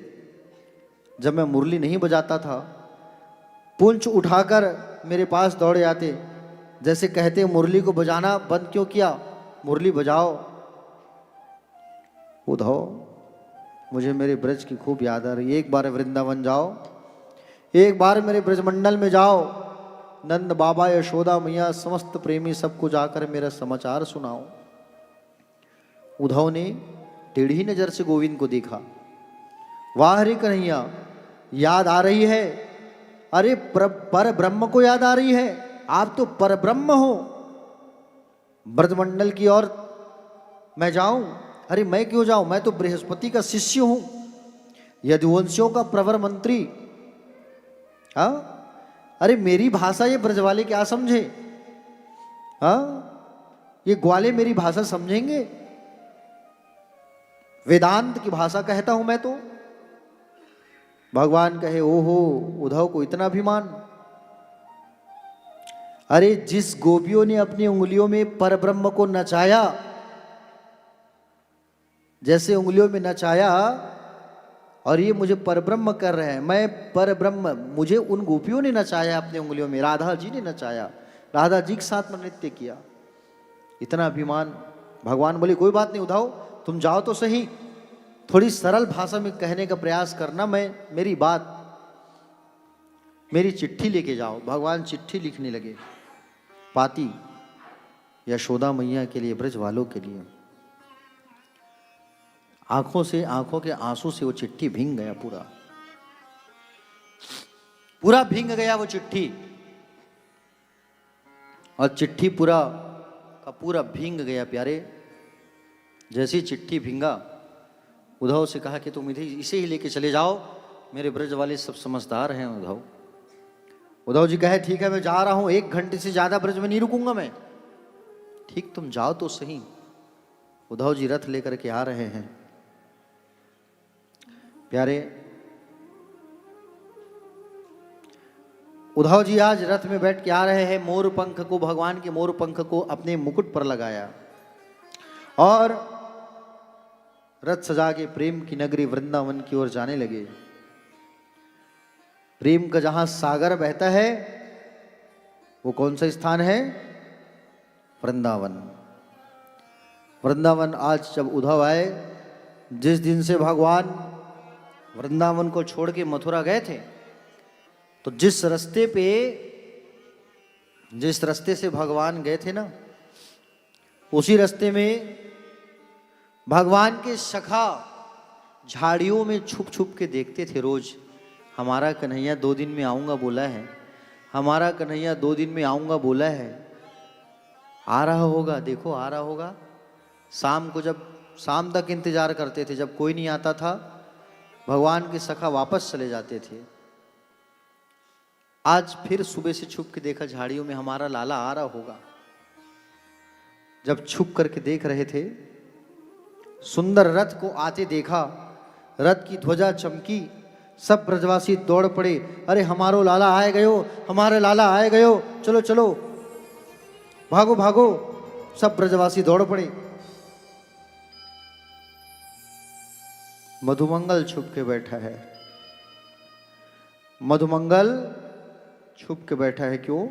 जब मैं मुरली नहीं बजाता था, पूंछ उठाकर मेरे पास दौड़े आते, जैसे कहते मुरली को बजाना बंद क्यों किया, मुरली बजाओ। उद्धव, मुझे मेरे ब्रज की खूब याद आ रही है। एक बार वृंदावन जाओ, एक बार मेरे ब्रजमंडल में जाओ, नंद बाबा यशोदा मैया समस्त प्रेमी सबको जाकर मेरा समाचार सुनाओ। उद्धव ने टेढ़ी नजर से गोविंद को देखा। वाह हरे कन्हैया, याद आ रही है। अरे पर ब्रह्म को याद आ रही है, आप तो पर ब्रह्म हो। ब्रजमंडल की ओर मैं जाऊं? अरे मैं क्यों जाऊं, मैं तो बृहस्पति का शिष्य हूं, यदुवंशियों का प्रवर मंत्री। हाँ, अरे मेरी भाषा ये ब्रज वाले क्या समझे? हाँ, ये ग्वाले मेरी भाषा समझेंगे? वेदांत की भाषा कहता हूं मैं तो। भगवान कहे, ओहो उद्धव को इतना अभिमान। अरे जिस गोपियों ने अपनी उंगलियों में परब्रह्म को नचाया, जैसे उंगलियों में नचाया, और ये मुझे परब्रह्म कर रहे हैं, मैं परब्रह्म, मुझे उन गोपियों ने नचाया अपनी उंगलियों में, राधा जी ने नचाया, राधा जी के साथ में नृत्य किया। इतना अभिमान। भगवान बोले, कोई बात नहीं उद्धव, तुम जाओ तो सही, थोड़ी सरल भाषा में कहने का प्रयास करना, मैं मेरी बात। मेरी चिट्ठी लेके जाओ। भगवान चिट्ठी लिखने लगे, पाती यशोदा मैया के लिए, ब्रज वालों के लिए। आंखों के आंसू से वो चिट्ठी भींग गया, पूरा भींग गया वो चिट्ठी। और चिट्ठी पूरा का पूरा भींग गया प्यारे। जैसी चिट्ठी भींगा, उद्धव से कहा कि तुम इसे ही लेके चले जाओ, मेरे ब्रज वाले सब समझदार हैं। उद्धव जी कहे ठीक है मैं जा रहा हूं, 1 घंटे से ज्यादा ब्रज में नहीं रुकूंगा मैं। ठीक, तुम जाओ तो सही। उद्धव जी रथ लेकर के आ रहे हैं प्यारे। उद्धव जी आज रथ में बैठ के आ रहे हैं। मोर पंख को, भगवान के मोर पंख को अपने मुकुट पर लगाया और रथ सजा के प्रेम की नगरी वृंदावन की ओर जाने लगे। प्रेम का जहां सागर बहता है वो कौन सा स्थान है? वृंदावन। वृंदावन आज जब उद्धव आए, जिस दिन से भगवान वृंदावन को छोड़ के मथुरा गए थे, तो जिस रास्ते से भगवान गए थे ना, उसी रास्ते में भगवान के सखा झाड़ियों में छुप छुप के देखते थे रोज। हमारा कन्हैया 2 दिन में आऊंगा बोला है, हमारा कन्हैया 2 दिन में आऊंगा बोला है। आ रहा होगा, देखो आ रहा होगा। शाम तक इंतजार करते थे, जब कोई नहीं आता था भगवान के सखा वापस चले जाते थे। आज फिर सुबह से छुप के देखा झाड़ियों में हमारा लाला आ रहा होगा। जब छुप करके देख रहे थे, सुंदर रथ को आते देखा, रथ की ध्वजा चमकी, सब ब्रजवासी दौड़ पड़े। अरे हमारो लाला आए गयो, हमारे लाला आए गयो, चलो चलो भागो भागो। सब ब्रजवासी दौड़ पड़े। मधुमंगल छुप के बैठा है। मधुमंगल छुप के बैठा है। क्यों?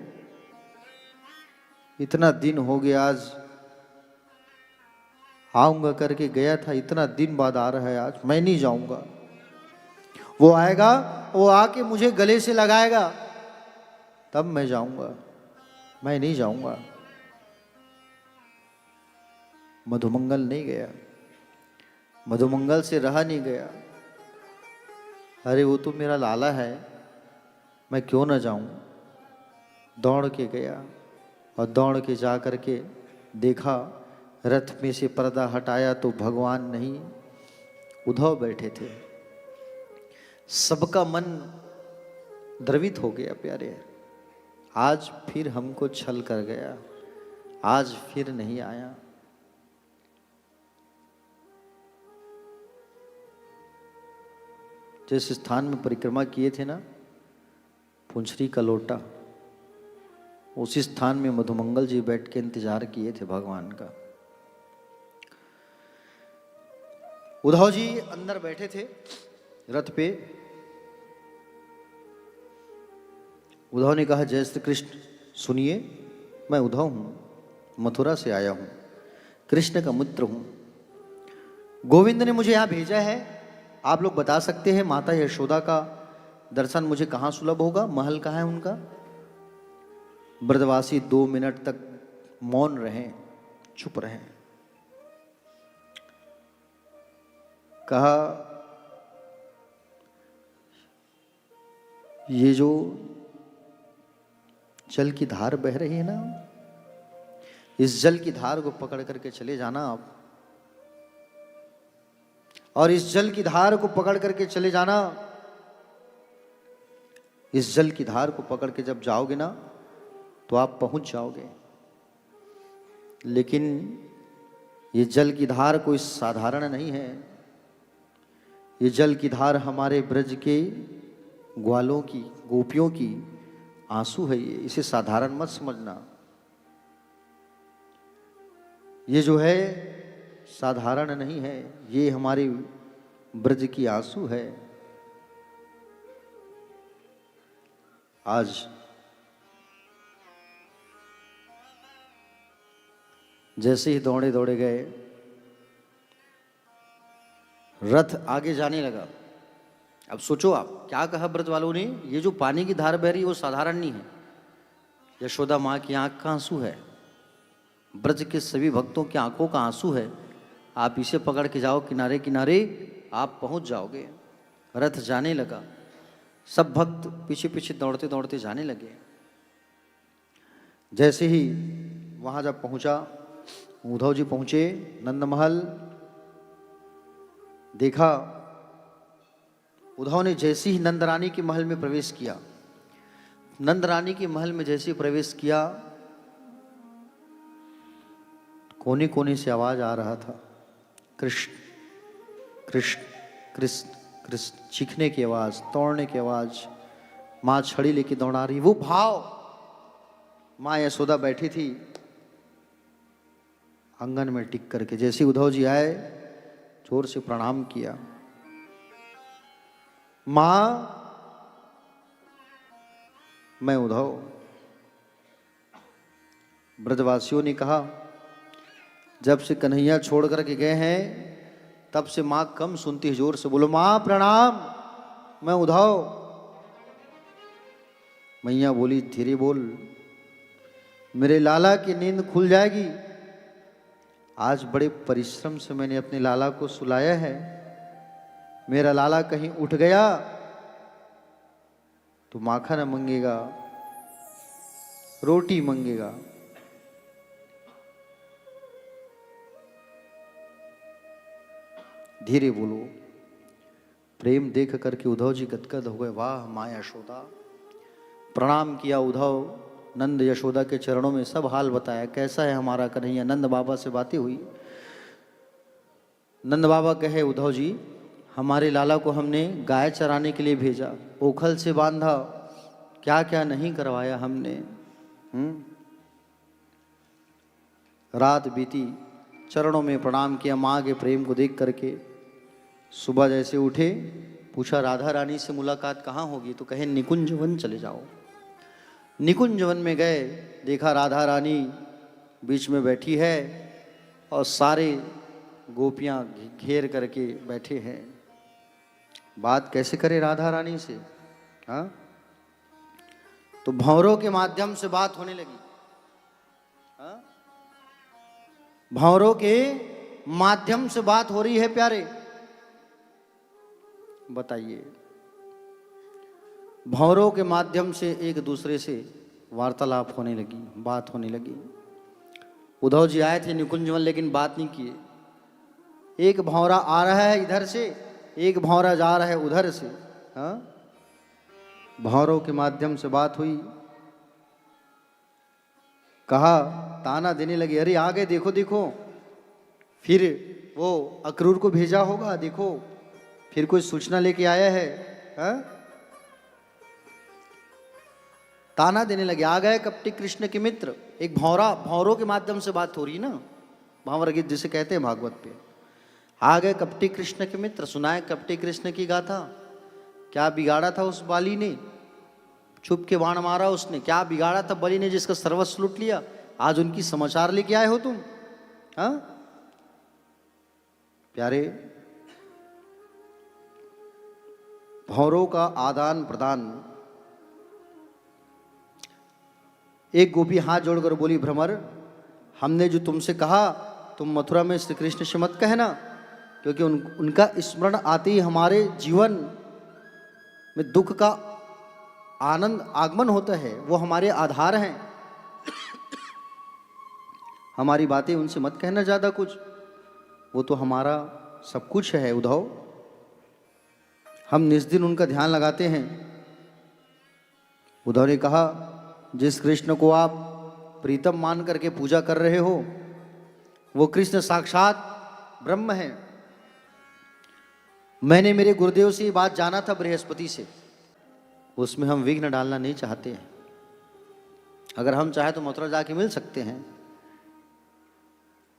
इतना दिन हो गया, आज आऊंगा करके गया था, इतना दिन बाद आ रहा है, आज मैं नहीं जाऊंगा। वो आएगा, वो आके मुझे गले से लगाएगा, तब मैं जाऊंगा, मैं नहीं जाऊंगा। मधुमंगल नहीं गया, मधुमंगल से रहा नहीं गया। अरे वो तो मेरा लाला है, मैं क्यों ना जाऊं। दौड़ के गया और दौड़ के जा करके देखा, रथ में से पर्दा हटाया तो भगवान नहीं, उद्धव बैठे थे। सबका मन द्रवित हो गया प्यारे। आज फिर हमको छल कर गया, आज फिर नहीं आया। जिस स्थान में परिक्रमा किए थे ना, पुंछरी का लोटा, उसी स्थान में मधुमंगल जी बैठ के इंतजार किए थे भगवान का। उद्धव जी अंदर बैठे थे रथ पे। उद्धव ने कहा, जय श्री कृष्ण, सुनिए, मैं उद्धव हूं, मथुरा से आया हूं, कृष्ण का मित्र हूं। गोविंद ने मुझे यहां भेजा है। आप लोग बता सकते हैं माता यशोदा का दर्शन मुझे कहां सुलभ होगा, महल कहां है उनका? ब्रजवासी 2 मिनट तक मौन रहे, चुप रहे। कहा, ये जो जल की धार बह रही है ना, इस जल की धार को पकड़ करके चले जाना आप, और इस जल की धार को पकड़ करके चले जाना। इस जल की धार को पकड़ के जब जाओगे ना, तो आप पहुंच जाओगे। लेकिन ये जल की धार कोई साधारण नहीं है। ये जल की धार हमारे ब्रज के ग्वालों की, गोपियों की आंसू है। ये, इसे साधारण मत समझना। ये जो है साधारण नहीं है, ये हमारे ब्रज की आंसू है। आज जैसे ही दौड़े दौड़े गए, रथ आगे जाने लगा। अब सोचो आप क्या कहा व्रत वालों ने, ये जो पानी की धार बह रही है वो साधारण नहीं है, यशोदा माँ की आंख का आंसू है, ब्रज के सभी भक्तों की आंखों का आंसू है। आप इसे पकड़ के जाओ किनारे किनारे, आप पहुंच जाओगे। रथ जाने लगा, सब भक्त पीछे पीछे दौड़ते दौड़ते जाने लगे। जैसे ही वहां जब पहुंचा, उद्धव जी पहुंचे नंद महल, देखा उद्धव ने जैसे ही नंद रानी के महल में प्रवेश किया, नंद रानी के महल में जैसे ही प्रवेश किया, कोने कोने से आवाज आ रहा था, कृष्ण कृष्ण कृष्ण कृष्ण, चीखने की आवाज, तोड़ने की आवाज। माँ छड़ी लेके दौड़ा रही, वो भाव। माँ यशोदा बैठी थी आंगन में टिक करके। जैसे उद्धव जी आए, जोर से प्रणाम किया। माँ, मैं उद्धव। ब्रजवासियों ने कहा, जब से कन्हैया छोड़ करके गए हैं तब से माँ कम सुनती है, जोर से बोलो माँ प्रणाम, मैं उद्धव। मैया बोली, धीरे बोल, मेरे लाला की नींद खुल जाएगी। आज बड़े परिश्रम से मैंने अपने लाला को सुलाया है, मेरा लाला कहीं उठ गया तो माखन मांगेगा, रोटी मांगेगा। धीरे बोलो। प्रेम देख करके उद्धव जी गदगद हो गए। वाह माँ यशोदा। प्रणाम किया उद्धव, नंद यशोदा के चरणों में सब हाल बताया, कैसा है हमारा कन्हैया। नंद बाबा से बातें हुई। नंद बाबा कहे, उद्धव जी हमारे लाला को हमने गाय चराने के लिए भेजा, ओखल से बांधा, क्या क्या नहीं करवाया हमने। रात बीती, चरणों में प्रणाम किया माँ के प्रेम को देख करके। सुबह जैसे उठे, पूछा राधा रानी से मुलाकात कहाँ होगी, तो कहे निकुंज वन चले जाओ। निकुंज वन में गए, देखा राधा रानी बीच में बैठी है और सारे गोपियां घेर करके बैठे हैं। बात कैसे करे राधा रानी से? हाँ, तो भंवरों के माध्यम से बात होने लगी। हाँ, भंवरों के माध्यम से बात हो रही है प्यारे। बताइए, भंवरों के माध्यम से एक दूसरे से वार्तालाप होने लगी, बात होने लगी। उद्धव जी आए थे निकुंजवन, लेकिन बात नहीं किए। एक भंवरा आ रहा है इधर से, एक भंवरा जा रहा है उधर से। हाँ, भंवरों के माध्यम से बात हुई। कहा, ताना देने लगे, अरे आ गए, देखो देखो। फिर वो अक्रूर को भेजा होगा, देखो फिर कोई सूचना लेके आया है। हा? ताना देने लगे, आ गए कपटी कृष्ण के मित्र। एक भंवरा, भंवरों के माध्यम से बात हो रही ना, भावर गीत जिसे कहते हैं भागवत पे। आ गए कपटी कृष्ण के मित्र, सुनाए कपटी कृष्ण की गाथा। क्या बिगाड़ा था उस बाली ने, छुप के बाण मारा उसने। क्या बिगाड़ा था बलि ने, जिसका सर्वस्व लूट लिया। आज उनकी समाचार लेके आए हो तुम। हाँ प्यारे, भंवरों का आदान प्रदान। एक गोपी हाथ जोड़कर बोली, भ्रमर हमने जो तुमसे कहा तुम मथुरा में श्री कृष्ण से मत कहना, क्योंकि उनका स्मरण आते ही हमारे जीवन में दुख का आनंद आगमन होता है। वो हमारे आधार हैं। हमारी बातें उनसे मत कहना ज्यादा कुछ, वो तो हमारा सब कुछ है उद्धव। हम निस्दिन उनका ध्यान लगाते हैं। उद्धव ने कहा, जिस कृष्ण को आप प्रीतम मान करके पूजा कर रहे हो, वो कृष्ण साक्षात ब्रह्म है। मैंने मेरे गुरुदेव से ये बात जाना था, बृहस्पति से। उसमें हम विघ्न डालना नहीं चाहते हैं। अगर हम चाहे तो मथुरा जाके मिल सकते हैं।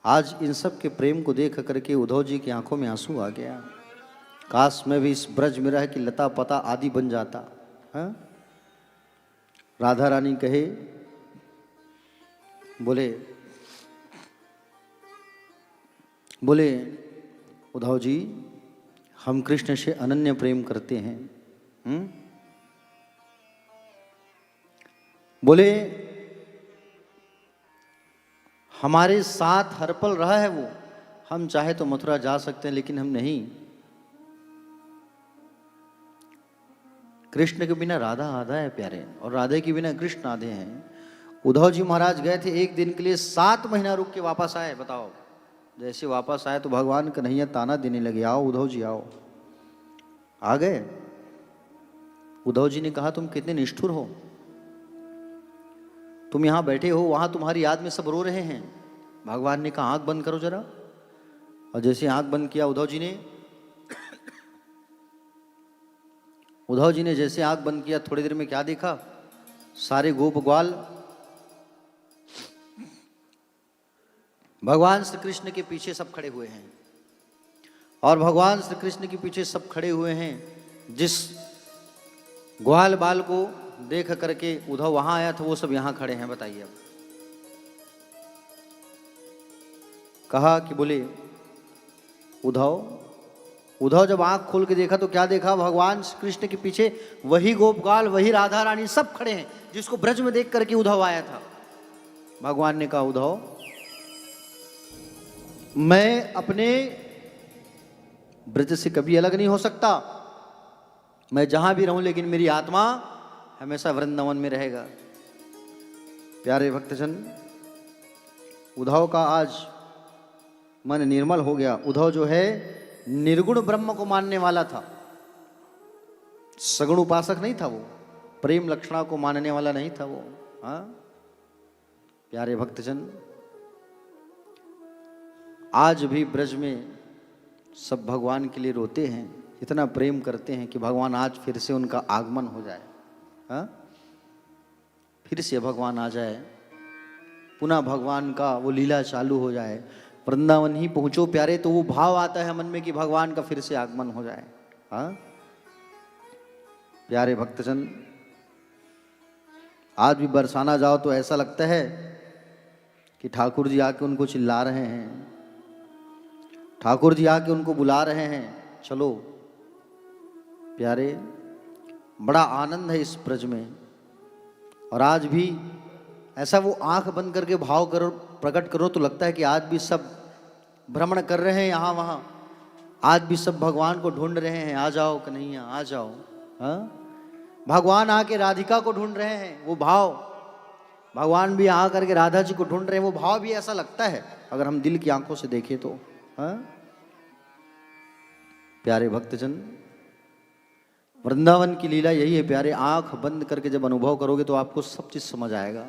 आज इन सब के प्रेम को देख करके उद्धव जी की आंखों में आंसू आ गया। काश मैं भी इस ब्रज में रह के लता पता आदि बन जाता। हाँ? राधा रानी कहे, बोले उद्धव जी हम कृष्ण से अनन्य प्रेम करते हैं। बोले हमारे साथ हर पल रहा है वो, हम चाहे तो मथुरा जा सकते हैं लेकिन हम नहीं। कृष्ण के बिना राधा आधा है प्यारे, और राधे के बिना कृष्ण आधे हैं। उद्धव जी महाराज गए थे एक दिन के लिए, 7 महीना रुक के वापस आए। बताओ, जैसे वापस आए तो भगवान कन्हैया ताना देने लगे, आओ उद्धव जी आओ। आ गए। उद्धव जी ने कहा तुम कितने निष्ठुर हो, तुम यहां बैठे हो, वहां तुम्हारी याद में सब रो रहे हैं। भगवान ने कहा आंख बंद करो जरा, और जैसे आंख बंद किया उद्धव जी ने जैसे आंख बंद किया, थोड़ी देर में क्या देखा, सारे गोप ग्वाल भगवान श्री कृष्ण के पीछे सब खड़े हुए हैं। और भगवान श्री कृष्ण के पीछे सब खड़े हुए हैं। जिस ग्वाल बाल को देख करके उद्धव वहां आया था, वो सब यहां खड़े हैं। बताइए अब। कहा कि बोले उद्धव जब आंख खोल के देखा तो क्या देखा, भगवान श्री कृष्ण के पीछे वही गोपगाल, वही राधा रानी सब खड़े हैं, जिसको ब्रज में देख करके उद्धव आया था। भगवान ने कहा उद्धव, मैं अपने ब्रज से कभी अलग नहीं हो सकता, मैं जहां भी रहूं, लेकिन मेरी आत्मा हमेशा वृंदावन में रहेगा। प्यारे भक्तजन, उद्धव का आज मन निर्मल हो गया। उद्धव जो है निर्गुण ब्रह्म को मानने वाला था, सगुण उपासक नहीं था वो, प्रेम लक्षणा को मानने वाला नहीं था वो। हाँ प्यारे भक्तजन, आज भी ब्रज में सब भगवान के लिए रोते हैं, इतना प्रेम करते हैं कि भगवान आज फिर से उनका आगमन हो जाए। हाँ, फिर से भगवान आ जाए, पुनः भगवान का वो लीला चालू हो जाए। वृंदावन ही पहुंचो प्यारे, तो वो भाव आता है मन में कि भगवान का फिर से आगमन हो जाए। हाँ प्यारे भक्तजन, आज भी बरसाना जाओ तो ऐसा लगता है कि ठाकुर जी आके उनको चिल्ला रहे हैं, ठाकुर जी आके उनको बुला रहे हैं, चलो। प्यारे, बड़ा आनंद है इस ब्रज में। और आज भी ऐसा वो आंख बंद करके भाव करो, प्रकट करो, तो लगता है कि आज भी सब भ्रमण कर रहे हैं यहाँ वहाँ, आज भी सब भगवान को ढूंढ रहे हैं, आ जाओ कन्हैया आ जाओ। हाँ, भगवान आके राधिका को ढूंढ रहे हैं, वो भाव, भगवान भी आ करके राधा जी को ढूंढ रहे हैं, वो भाव भी ऐसा लगता है अगर हम दिल की आंखों से देखें तो। हाँ प्यारे भक्तजन, वृंदावन की लीला यही है प्यारे। आंख बंद करके जब अनुभव करोगे तो आपको सब चीज समझ आएगा,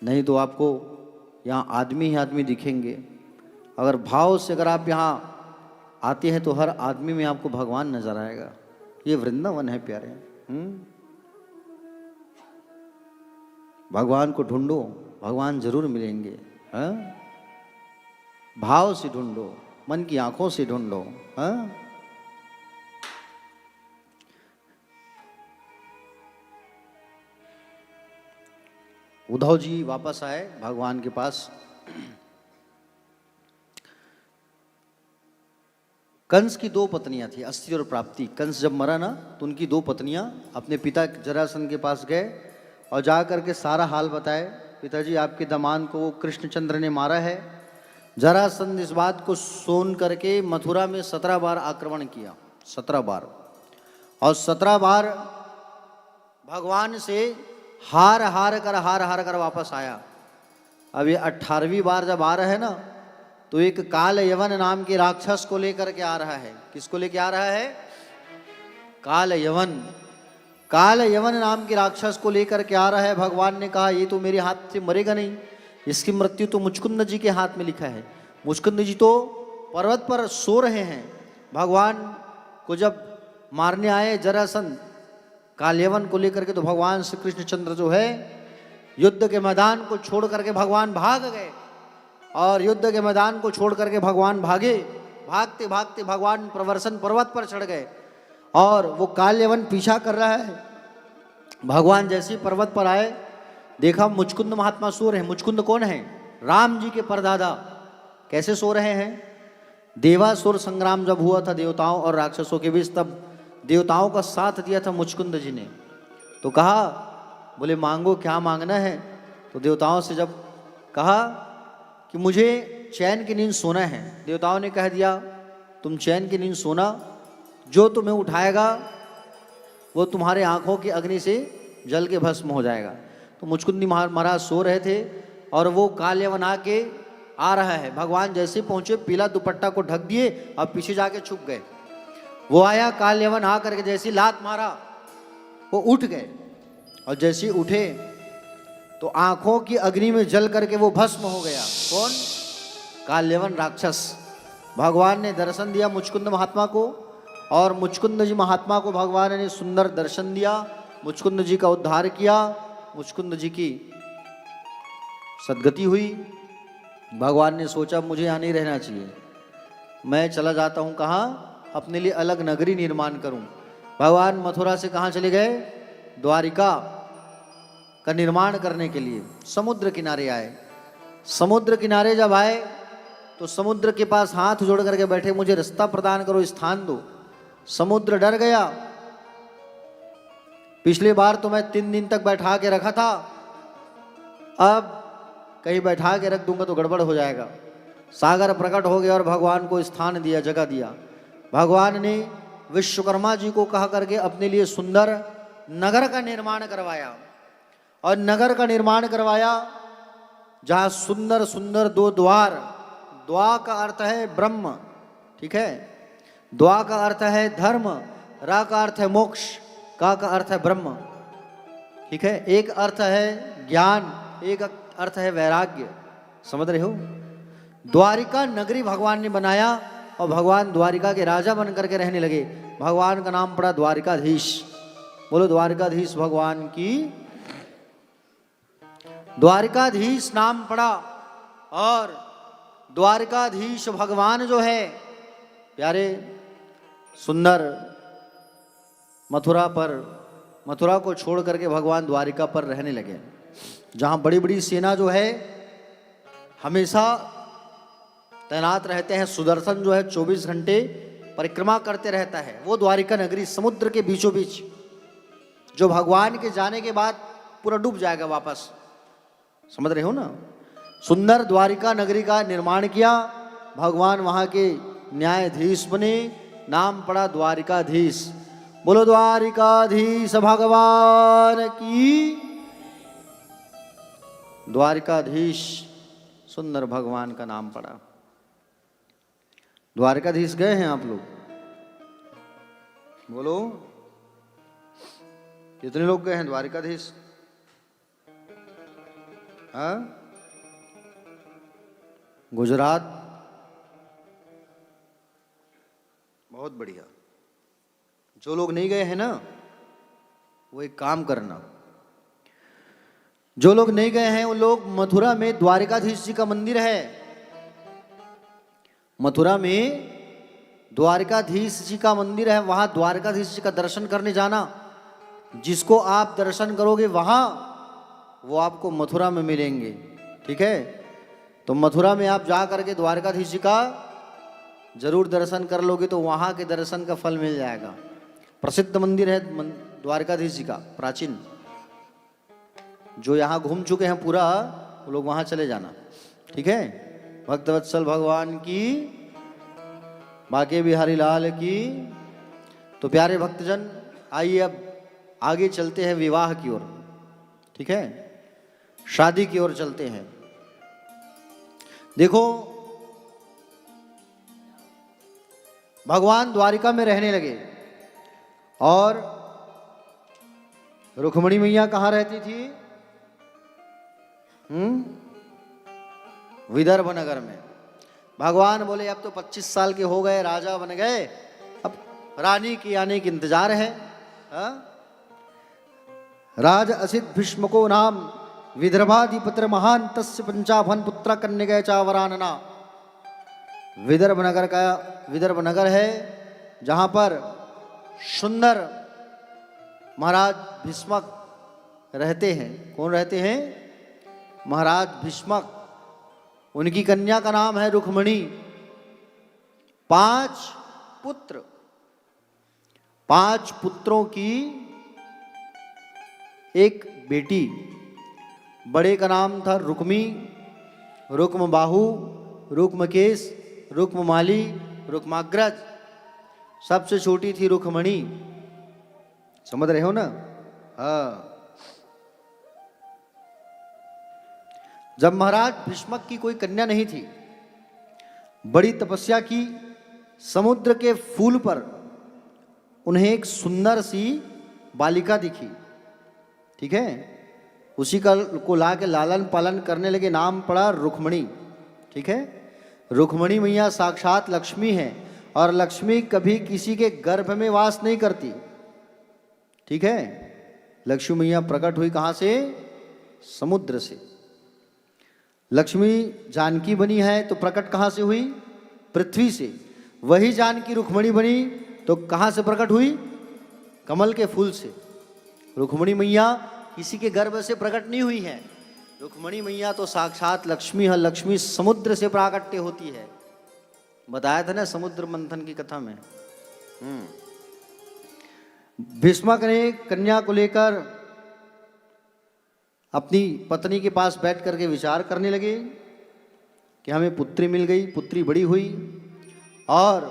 नहीं तो आपको यहाँ आदमी ही आदमी दिखेंगे। अगर भाव से अगर आप यहाँ आते हैं तो हर आदमी में आपको भगवान नजर आएगा। ये वृंदावन है प्यारे। भगवान को ढूंढो, भगवान जरूर मिलेंगे। हाँ, भाव से ढूंढो, मन की आंखों से ढूंढो। हाँ, उद्धव जी वापस आए भगवान के पास। कंस की 2 पत्नियां थी, अस्ति और प्राप्ति। कंस जब मरा ना तो उनकी 2 पत्नियां अपने पिता जरासंध के पास गए और जा करके सारा हाल बताए, पिताजी आपके दामाद को कृष्णचंद्र ने मारा है। जरासंध इस बात को सुन करके मथुरा में 17 बार आक्रमण किया, 17 बार, और 17 बार भगवान से हार हार कर वापस आया। अब ये 18वीं बार जब आ रहा है ना, तो एक काल यवन नाम के राक्षस को लेकर के आ रहा है। किसको लेके आ रहा है? काल यवन नाम के राक्षस को लेकर के आ रहा है। भगवान ने कहा ये तो मेरे हाथ से मरेगा नहीं, इसकी मृत्यु तो मुचकुंद जी के हाथ में लिखा है। मुचकुंद जी तो पर्वत पर सो रहे हैं। भगवान को जब मारने आए जरासंध कालयवन को लेकर के, तो भगवान श्री कृष्णचंद्र जो है युद्ध के मैदान को छोड़ करके भगवान भाग गए। और युद्ध के मैदान को छोड़ करके भगवान भागे, भागते भागते भगवान प्रवर्सन पर्वत पर चढ़ गए और वो कालयवन पीछा कर रहा है। भगवान जैसे पर्वत पर आए, देखा मुचकुंद महात्मा सो रहे हैं। मुचकुंद कौन है? राम जी के परदादा। कैसे सो रहे हैं? देवासुर संग्राम जब हुआ था देवताओं और राक्षसों के बीच, तब देवताओं का साथ दिया था मुचकुंद जी ने। तो कहा, बोले मांगो क्या मांगना है। तो देवताओं से जब कहा कि मुझे चैन की नींद सोना है, देवताओं ने कह दिया तुम चैन की नींद सोना, जो तुम्हें उठाएगा वो तुम्हारे आंखों की अग्नि से जल के भस्म हो जाएगा। तो मुचकुंदी महाराज सो रहे थे और वो काल्यवन आके आ रहा है। भगवान जैसे पहुंचे पीला दुपट्टा को ढक दिए और पीछे जाके छुप गए। वो आया काल्यवन आ करके जैसी लात मारा वो उठ गए, और जैसे उठे तो आंखों की अग्नि में जल करके वो भस्म हो गया। कौन? काल्यवन राक्षस। भगवान ने दर्शन दिया मुचकुंद महात्मा को, और मुचकुंद जी महात्मा को भगवान ने सुंदर दर्शन दिया, मुचकुंद जी का उद्धार किया, मुचकुंद जी की सद्गति हुई। भगवान ने सोचा मुझे यहाँ नहीं रहना चाहिए, मैं चला जाता हूँ कहाँ, अपने लिए अलग नगरी निर्माण करूँ। भगवान मथुरा से कहाँ चले गए? द्वारिका का निर्माण करने के लिए समुद्र किनारे आए। समुद्र किनारे जब आए तो समुद्र के पास हाथ जोड़ करके बैठे, मुझे रास्ता प्रदान करो, स्थान दो। समुद्र डर गया, पिछले बार तो मैं 3 दिन तक बैठा के रखा था, अब कहीं बैठा के रख दूंगा तो गड़बड़ हो जाएगा। सागर प्रकट हो गया और भगवान को स्थान दिया, जगह दिया। भगवान ने विश्वकर्मा जी को कहा करके अपने लिए सुंदर नगर का निर्माण करवाया, और नगर का निर्माण करवाया जहाँ सुंदर सुंदर 2 द्वार। द्वा का अर्थ है ब्रह्म, ठीक है, द्वा का अर्थ है धर्म, रा का अर्थ है मोक्ष, का अर्थ है ब्रह्म, ठीक है। एक अर्थ है ज्ञान, एक अर्थ है वैराग्य, समझ रहे हो। द्वारिका नगरी भगवान ने बनाया और भगवान द्वारिका के राजा बन करके रहने लगे। भगवान का नाम पड़ा द्वारिकाधीश। बोलो द्वारिकाधीश भगवान की। द्वारिकाधीश नाम पड़ा, और द्वारिकाधीश भगवान जो है प्यारे सुंदर मथुरा को छोड़ करके भगवान द्वारिका पर रहने लगे, जहाँ बड़ी बड़ी सेना जो है हमेशा तैनात रहते हैं। सुदर्शन जो है 24 घंटे परिक्रमा करते रहता है। वो द्वारिका नगरी समुद्र के बीचों बीच, जो भगवान के जाने के बाद पूरा डूब जाएगा वापस, समझ रहे हो ना। सुंदर द्वारिका नगरी का निर्माण किया, भगवान वहाँ के न्यायाधीश बने, नाम पड़ा द्वारिकाधीश। बोलो द्वारिकाधीश भगवान की। द्वारिकाधीश सुंदर भगवान का नाम पड़ा। द्वारिकाधीश गए हैं आप लोग? बोलो कितने लोग गए हैं द्वारिकाधीश? हाँ, गुजरात, बहुत बढ़िया। जो लोग नहीं गए हैं ना, वो एक काम करना, जो लोग नहीं गए हैं उन लोग, मथुरा में द्वारिकाधीश जी का मंदिर है। मथुरा में द्वारिकाधीश जी का मंदिर है, वहां द्वारिकाधीश जी का दर्शन करने जाना। जिसको आप दर्शन करोगे वहां, वो आपको मथुरा में मिलेंगे, ठीक है। तो मथुरा में आप जा करके द्वारिकाधीश जी का जरूर दर्शन कर लोगे तो वहां के दर्शन का फल मिल जाएगा। प्रसिद्ध मंदिर है द्वारिकाधीश जी का, प्राचीन। जो यहाँ घूम चुके हैं पूरा, वो लोग वहां चले जाना, ठीक है। भक्तवत्सल भगवान की, बाके बिहारी लाल की। तो प्यारे भक्तजन, आइए अब आगे चलते हैं विवाह की ओर, ठीक है, शादी की ओर चलते हैं। देखो भगवान द्वारिका में रहने लगे, और रुक्मिणी मैया कहाँ रहती थी? विदर्भ नगर में। भगवान बोले अब तो 25 साल के हो गए, राजा बन गए, अब रानी की आने की इंतजार है। राज असित भीष्मको नाम विदर्भाधिपत्र महान तस्य पंचाभन पुत्र कन्या चावरानना। विदर्भ नगर है जहां पर सुंदर महाराज भीष्मक रहते हैं। कौन रहते हैं? महाराज भीष्मक। उनकी कन्या का नाम है रुक्मिणी। 5 पुत्र, 5 पुत्रों की एक बेटी। बड़े का नाम था रुक्मी, रुक्म बाहु, रुक्मकेश, रुक्ममाली, रुक्माग्रज। सबसे छोटी थी रुक्मणी। समझ रहे हो ना? हाँ। जब महाराज भीष्मक की कोई कन्या नहीं थी, बड़ी तपस्या की, समुद्र के फूल पर उन्हें एक सुंदर सी बालिका दिखी। ठीक है, उसी का को ला के लालन पालन करने लगे, नाम पड़ा रुक्मणी। ठीक है, रुक्मणी मैया साक्षात लक्ष्मी है, और लक्ष्मी कभी किसी के गर्भ में वास नहीं करती। ठीक है, लक्ष्मी मैया प्रकट हुई कहाँ से? समुद्र से। लक्ष्मी जानकी बनी है तो प्रकट कहाँ से हुई? पृथ्वी से। वही जानकी रुक्मणी बनी तो कहाँ से प्रकट हुई? कमल के फूल से। रुक्मणी मैया किसी के गर्भ से प्रकट नहीं हुई है। रुक्मणी मैया तो साक्षात लक्ष्मी है। लक्ष्मी समुद्र से प्राकट्य होती है। बताया था ना समुद्र मंथन की कथा में। भीष्मक ने कन्या को लेकर अपनी पत्नी के पास बैठ करके विचार करने लगे कि हमें पुत्री मिल गई, पुत्री बड़ी हुई, और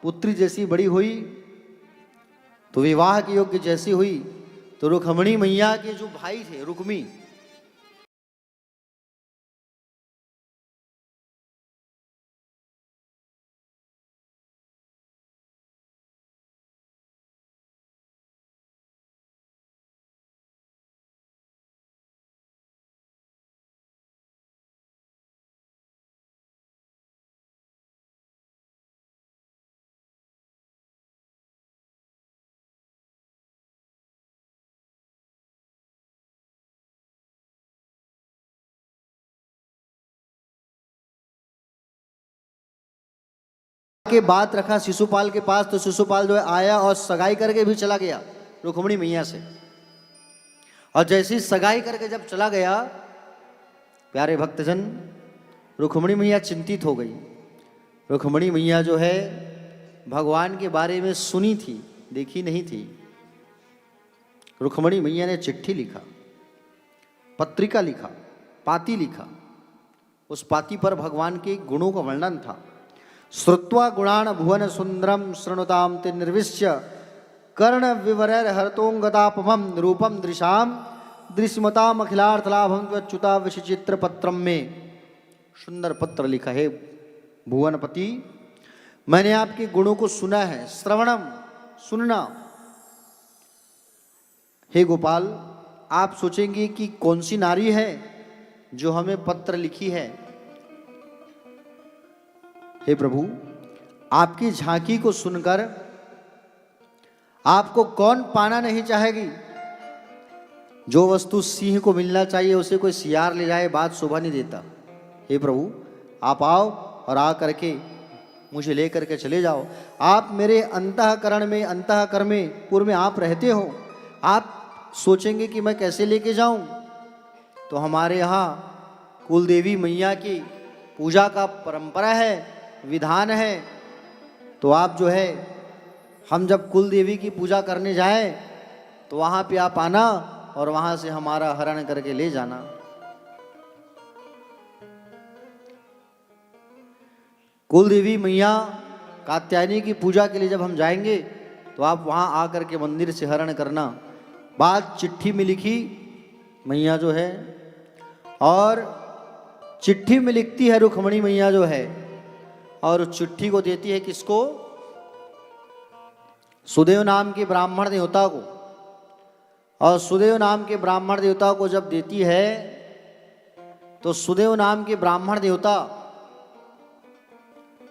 पुत्री जैसी बड़ी हुई तो विवाह के योग्य जैसी हुई, तो रुक्मणी मैया के जो भाई थे रुक्मी, के बात रखा शिशुपाल के पास, तो शिशुपाल जो है आया और सगाई करके भी चला गया रुक्मणी मैया से। और जैसी सगाई करके जब चला गया, प्यारे भक्तजन, रुक्मणी मैया चिंतित हो गई। रुक्मणी मैया जो है भगवान के बारे में सुनी थी, देखी नहीं थी। रुक्मणी मैया ने चिट्ठी लिखा, पत्रिका लिखा, पाती लिखा। उस पाती पर भगवान के गुणों का वर्णन था। श्रुत्वा गुणान भुवन सुंदरम शृणुताम ते निर्विश्य कर्ण विवरैर हरतोंगतापमं रूपम दृशाम दृश्यमताम अखिलार्थ लाभम त्वच्युता विचित्र पत्रम में। सुंदर पत्र लिखा है भुवनपति, मैंने आपके गुणों को सुना है। श्रवणम, सुनना। हे गोपाल, आप सोचेंगे कि कौन सी नारी है जो हमें पत्र लिखी है। हे प्रभु, आपकी झांकी को सुनकर आपको कौन पाना नहीं चाहेगी। जो वस्तु सिंह को मिलना चाहिए उसे कोई सियार ले जाए, बात शोभा नहीं देता। हे प्रभु, आप आओ और आ करके मुझे ले करके चले जाओ। आप मेरे अंतःकरण में, अंतःकर में, पूर्व में आप रहते हो। आप सोचेंगे कि मैं कैसे लेके जाऊं, तो हमारे यहाँ कुलदेवी मैया की पूजा का परंपरा है, विधान है। तो आप जो है, हम जब कुल देवी की पूजा करने जाएं तो वहाँ पे आप आना और वहाँ से हमारा हरण करके ले जाना। कुल देवी मैया कात्यायनी की पूजा के लिए जब हम जाएंगे तो आप वहाँ आकर के मंदिर से हरण करना। बात चिट्ठी में लिखी मैया जो है, और चिट्ठी में लिखती है रुक्मणी मैया जो है, और उस चिट्ठी को देती है किसको? सुदेव नाम के ब्राह्मण देवता को। और सुदेव नाम के ब्राह्मण देवता को जब देती है तो सुदेव नाम के ब्राह्मण देवता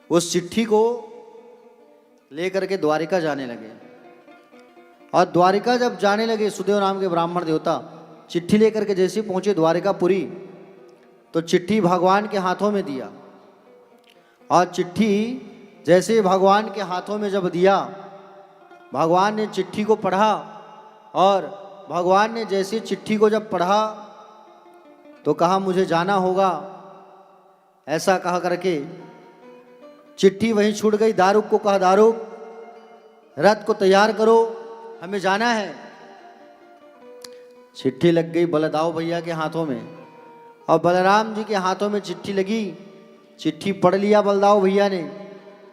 उस चिट्ठी को लेकर के द्वारिका जाने लगे। और द्वारिका जब जाने लगे सुदेव नाम के ब्राह्मण देवता, चिट्ठी लेकर के जैसे पहुंचे द्वारिकापुरी, तो चिट्ठी भगवान के हाथों में दिया। और चिट्ठी जैसे भगवान के हाथों में जब दिया, भगवान ने चिट्ठी को पढ़ा, और भगवान ने जैसे चिट्ठी को जब पढ़ा तो कहा मुझे जाना होगा। ऐसा कहा करके चिट्ठी वहीं छूट गई। दारुक को कहा, दारुक रथ को तैयार करो, हमें जाना है। चिट्ठी लग गई बलदाऊ भैया के हाथों में और बलराम जी के हाथों में चिट्ठी लगी। चिट्ठी पढ़ लिया बलदाऊ भैया ने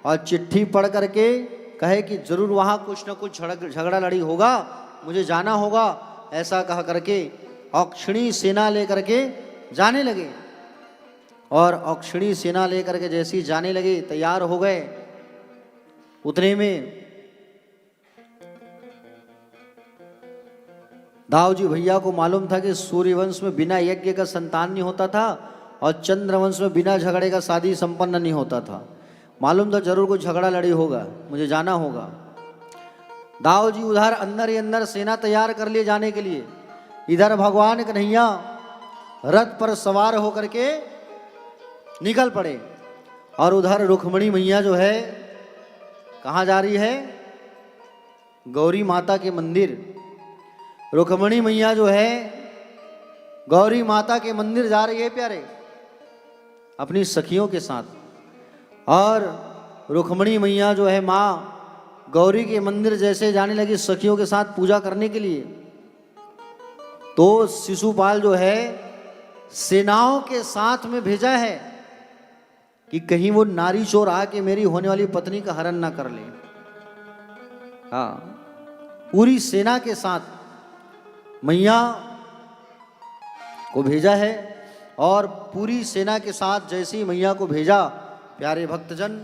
और चिट्ठी पढ़ करके कहे कि जरूर वहां कुछ न कुछ झगड़ा लड़ी होगा, मुझे जाना होगा, ऐसा कह करके औक्षणी सेना लेकर के जाने लगे। और औक्षणी सेना लेकर के जैसे ही जाने लगे, तैयार हो गए, उतने में दाऊ जी भैया को मालूम था कि सूर्यवंश में बिना यज्ञ का संतान नहीं होता था और चंद्रवंश में बिना झगड़े का शादी संपन्न नहीं होता था। मालूम था जरूर कोई झगड़ा लड़ी होगा, मुझे जाना होगा। दाऊ जी उधर अंदर ही अंदर सेना तैयार कर लिए जाने के लिए। इधर भगवान कन्हैया रथ पर सवार होकर के निकल पड़े और उधर रुक्मणी मैया जो है कहाँ जा रही है? गौरी माता के मंदिर। रुक्मणी मैया जो है गौरी माता के मंदिर जा रही है प्यारे, अपनी सखियों के साथ। और रुक्मणी मैया जो है माँ गौरी के मंदिर जैसे जाने लगी सखियों के साथ पूजा करने के लिए, तो शिशुपाल जो है सेनाओं के साथ में भेजा है कि कहीं वो नारी चोर आके मेरी होने वाली पत्नी का हरण ना कर ले। हाँ, पूरी सेना के साथ मैया को भेजा है। और पूरी सेना के साथ जैसे ही मैया को भेजा, प्यारे भक्तजन,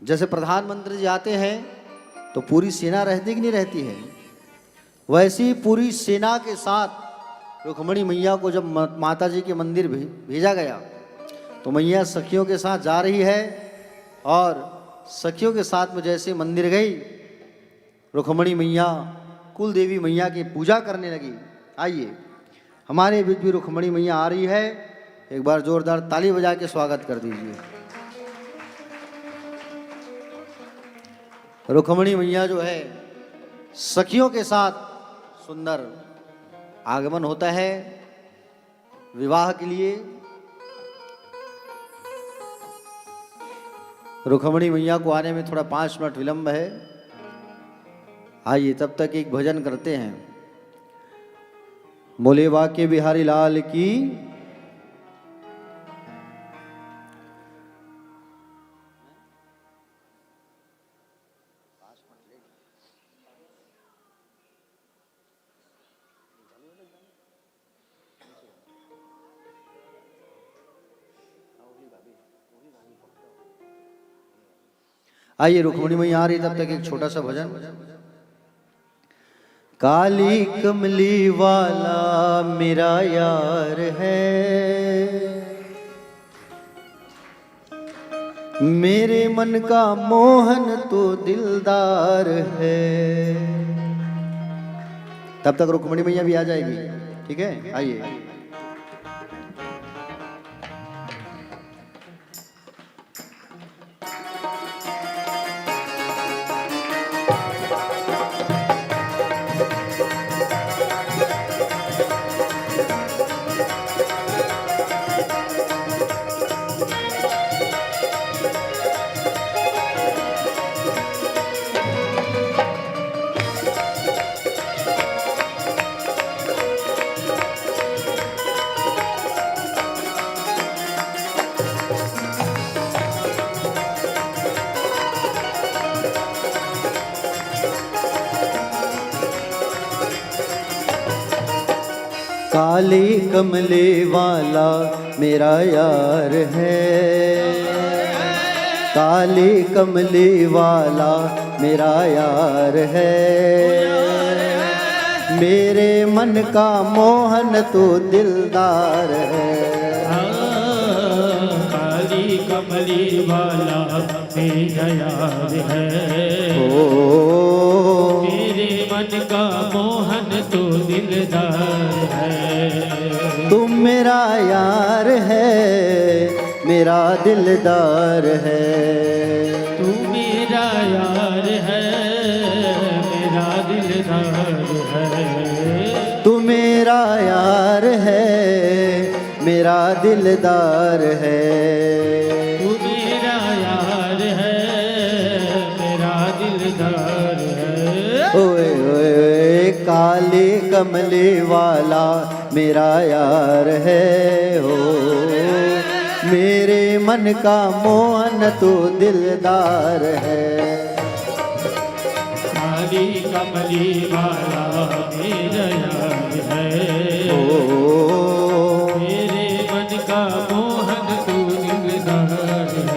जैसे प्रधानमंत्री जी आते हैं तो पूरी सेना रहती कि नहीं रहती है, वैसी पूरी सेना के साथ रुक्मणी मैया को जब माता जी के मंदिर भेजा गया तो मैया सखियों के साथ जा रही है। और सखियों के साथ में जैसे मंदिर गई, रुक्मणी मैया कुल देवी मैया की पूजा करने लगी। आइए, हमारे बीच भी रुक्मणी मैया आ रही है, एक बार जोरदार ताली बजा के स्वागत कर दीजिए। रुक्मणी मैया जो है सखियों के साथ सुंदर आगमन होता है विवाह के लिए। रुक्मणी मैया को आने में थोड़ा 5 मिनट विलंब है। आइए तब तक एक भजन करते हैं। बोले बाके बिहारी लाल की। आइए, रुक्मणी मैया आ रही तब तक एक छोटा सा भजन। काली कमली वाला मेरा यार है, मेरे मन का मोहन तो दिलदार है। तब तक रुक्मणी मैया भी आ जाएगी, ठीक है? आइए। काले कमले वाला मेरा यार है, काले कमले वाला मेरा यार है, मेरे मन का मोहन तो दिलदार है। काली कमली वाला मेरा यार है, मेरे मन का मोहन तो दिलदार है। तुम मेरा यार है, मेरा दिलदार है। तू मेरा यार है, मेरा दिलदार है। तू मेरा यार है, मेरा दिलदार है। तू मेरा कमले वाला मेरा यार है हो, मेरे मन का मोहन तो दिलदार है। काली कमली वाला मेरा यार है ओ मेरे मन का मोहन तू दिलदार है।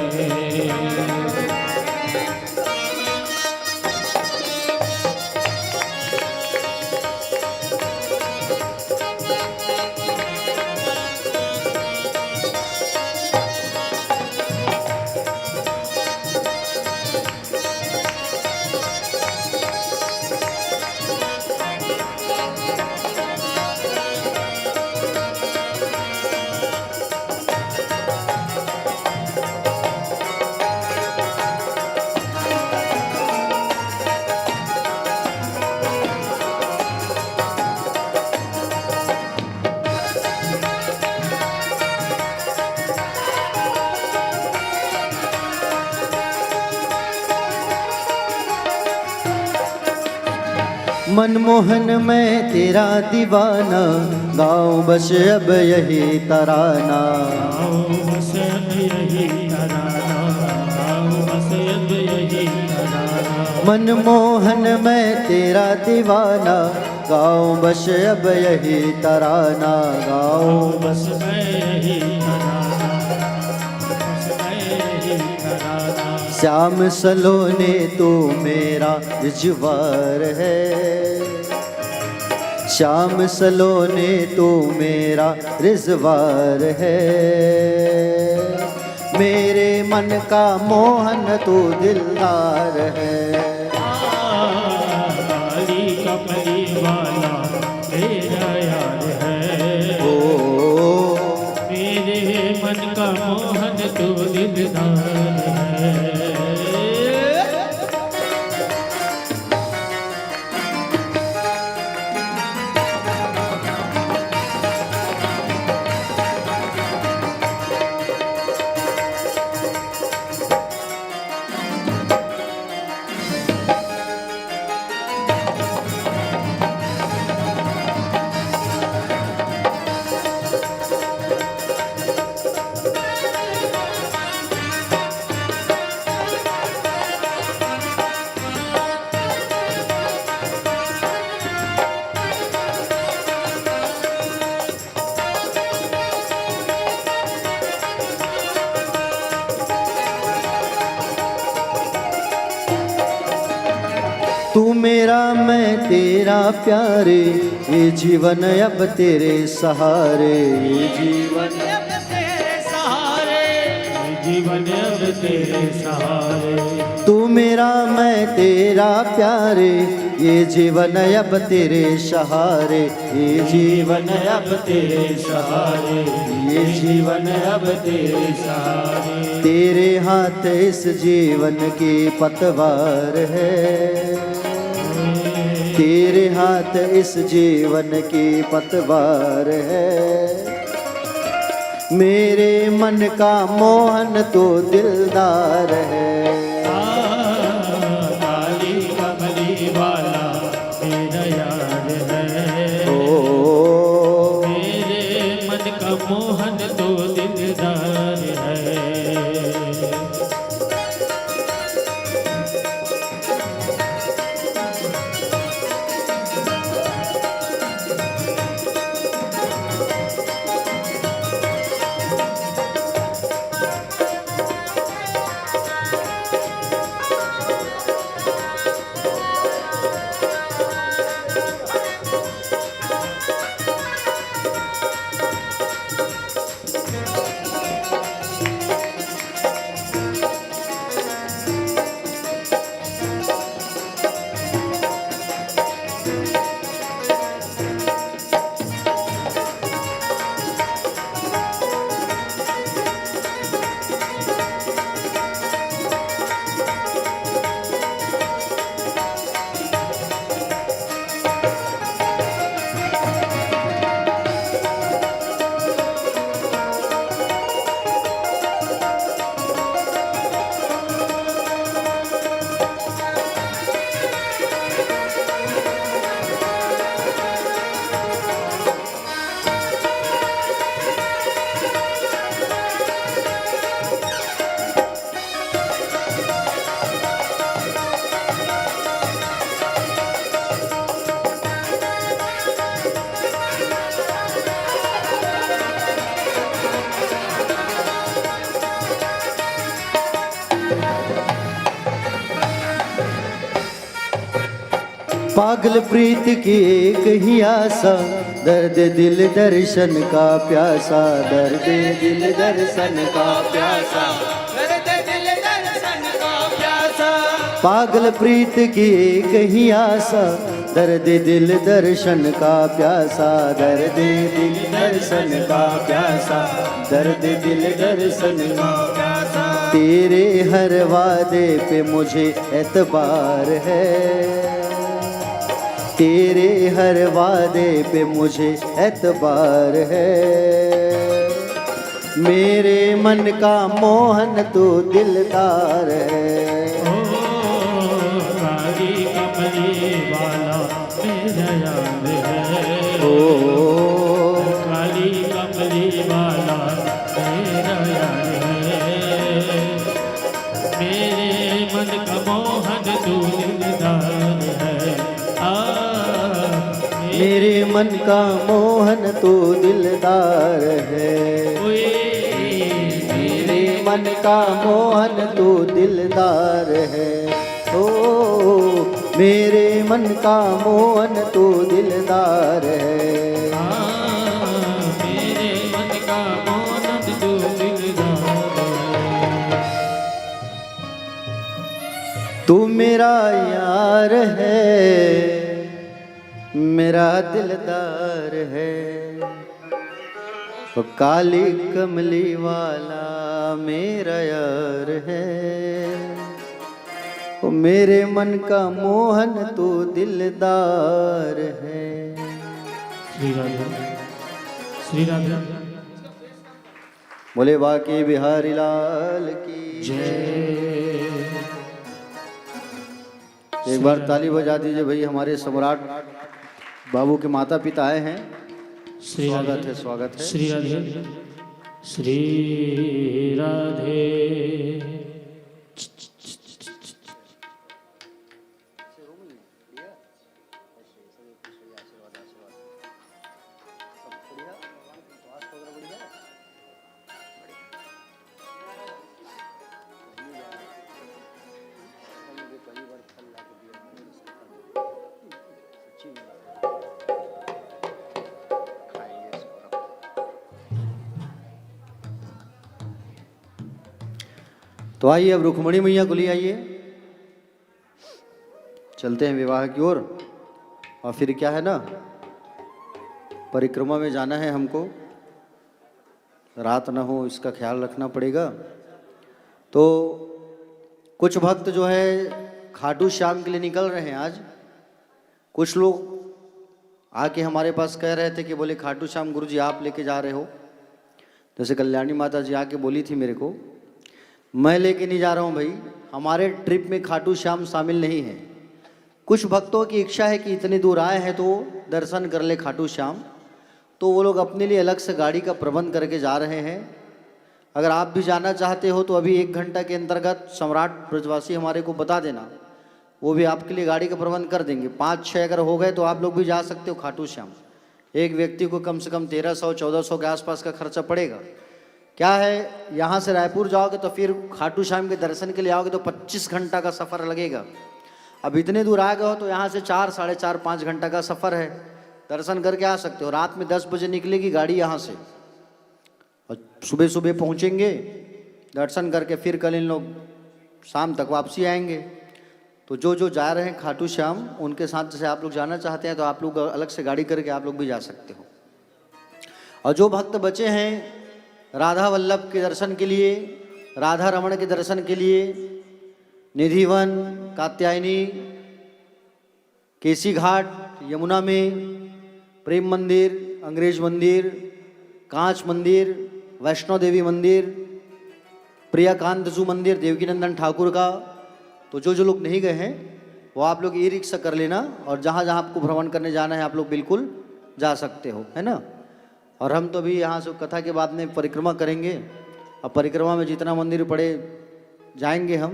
मनमोहन मैं तेरा दीवाना, गाऊं बस अब यही तराना। आओ बस अब यही तराना, आओ बस अब यही तराना। मनमोहन मैं तेरा दीवाना, गाऊं बस अब यही तराना। गाऊं बस मैं यही तराना, बस मैं यही तराना। श्याम सलोने तू मेरा रिजवार है, श्याम सलोने तू मेरा रिजवार है। मेरे मन का मोहन तू दिलदार है। काली कमली वाला मेरा यार है ओ मेरे मन का मोहन तू दिलदार है। तू मेरा मैं तेरा प्यारे, ये जीवन अब तेरे सहारे। ये जीवन अब तेरे सहारे, जीवन अब तेरे सहारे। तू मेरा मैं तेरा प्यारे, ये जीवन अब तेरे सहारे। ये जीवन अब तेरे सहारे, ये जीवन अब तेरे सहारे। तेरे हाथ इस जीवन की पतवार है, तेरे हाथ इस जीवन की पतवार है। मेरे मन का मोहन तो दिलदार है। काली कमली वाला मेरा यार है ओ मेरे मन का मोहन तो दिलदार है। पागल प्रीत की एक ही आशा, दर्द दिल दर्शन का प्यासा, दर्द दिल दर्शन का प्यासा, दर्द दिल दर्शन का प्यासा। पागल प्रीत की एक ही आशा, दर्द दिल दर्शन का प्यासा, दर्द दिल दर्शन का प्यासा, दर्द दिल दर्शन का प्यासा। तेरे हर वादे पे मुझे एतबार है, तेरे हर वादे पे मुझे एतबार है। मेरे मन का मोहन तू दिलदार है। काली कमली वाला मेरा यार है, काली कमली वाला मेरा यार है। मेरे मन का मोहन तू दिलदार है। मेरे मन का मोहन तू दिलदार है। मेरे मन का मोहन तू दिलदार है। ओ मेरे मन का मोहन तू दिलदार है। मेरे मन का मोहन तू दिलदार है। तू मेरा यार है, मेरा दिलदार है। वो काली कमली वाला मेरा यार है। वो मेरे मन का मोहन तू दिलदार है। श्री राधे, श्री राधे। बोले बाकी बिहारी लाल की जय। एक बार ताली बजा दीजिए भाई। हमारे सम्राट बाबू के माता पिता आए हैं। श्री स्वागत राधे, है, स्वागत है। श्री राधे, श्री राधे। तो आइए अब रुक्मणी मैया को ले आइए, चलते हैं विवाह की ओर। और फिर क्या है ना, परिक्रमा में जाना है हमको, रात ना हो इसका ख्याल रखना पड़ेगा। तो कुछ भक्त जो है खाटू श्याम के लिए निकल रहे हैं आज। कुछ लोग आके हमारे पास कह रहे थे कि बोले खाटू श्याम गुरुजी आप लेके जा रहे हो। जैसे कल्याणी माता जी आके बोली थी मेरे को, मैं लेके नहीं जा रहा हूँ भाई, हमारे ट्रिप में खाटू श्याम शामिल नहीं है। कुछ भक्तों की इच्छा है कि इतनी दूर आए हैं तो दर्शन कर ले खाटू श्याम, तो वो लोग अपने लिए अलग से गाड़ी का प्रबंध करके जा रहे हैं। अगर आप भी जाना चाहते हो तो अभी 1 घंटा के अंतर्गत सम्राट ब्रजवासी हमारे को बता देना, वो भी आपके लिए गाड़ी का प्रबंध कर देंगे। 5-6 अगर हो गए तो आप लोग भी जा सकते हो खाटू श्याम। एक व्यक्ति को कम से कम 1300-1400 के आसपास का खर्चा पड़ेगा। क्या है, यहाँ से रायपुर जाओगे तो फिर खाटू श्याम के दर्शन के लिए आओगे तो 25 घंटा का सफ़र लगेगा। अब इतने दूर आ गए हो तो यहाँ से 4, 4.5, 5 घंटा का सफ़र है, दर्शन करके आ सकते हो। रात में 10 बजे निकलेगी गाड़ी यहाँ से और सुबह सुबह पहुँचेंगे, दर्शन करके फिर कल इन लोग शाम तक वापसी आएंगे। तो जो जा रहे हैं खाटू श्याम, उनके साथ जैसे आप लोग जाना चाहते हैं तो आप लोग अलग से गाड़ी करके आप लोग भी जा सकते हो। और जो भक्त बचे हैं राधा वल्लभ के दर्शन के लिए, राधा रमण के दर्शन के लिए, निधिवन, कात्यायनी, केसी घाट, यमुना में, प्रेम मंदिर, अंग्रेज मंदिर, कांच मंदिर, वैष्णो देवी मंदिर, प्रियाकांत जू मंदिर देवकीनंदन ठाकुर का, तो जो लोग नहीं गए हैं वो आप लोग ई रिक्शा कर लेना और जहाँ जहाँ आपको भ्रमण करने जाना है आप लोग बिल्कुल जा सकते हो, है ना। और हम तो भी यहाँ से कथा के बाद में परिक्रमा करेंगे। अब परिक्रमा में जितना मंदिर पड़े जाएंगे हम,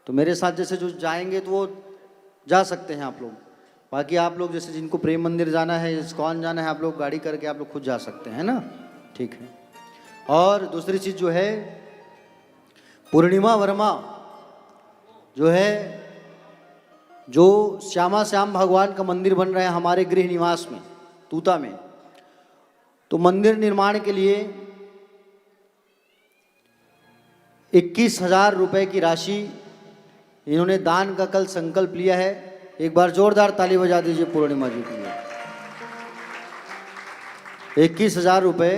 तो मेरे साथ जैसे जो जाएंगे तो वो जा सकते हैं आप लोग। बाकी आप लोग जैसे जिनको प्रेम मंदिर जाना है, इस्कॉन जाना है, आप लोग गाड़ी करके आप लोग खुद जा सकते हैं ना, ठीक है। और दूसरी चीज़ जो है, पूर्णिमा वर्मा जो है जो श्यामा श्याम भगवान का मंदिर बन रहा है हमारे गृह निवास में तूता में, तो मंदिर निर्माण के लिए 21,000 रुपए की राशि इन्होंने दान का कल संकल्प लिया है। एक बार जोरदार ताली बजा दीजिए पूर्णिमा जी के लिए। 21,000 रुपए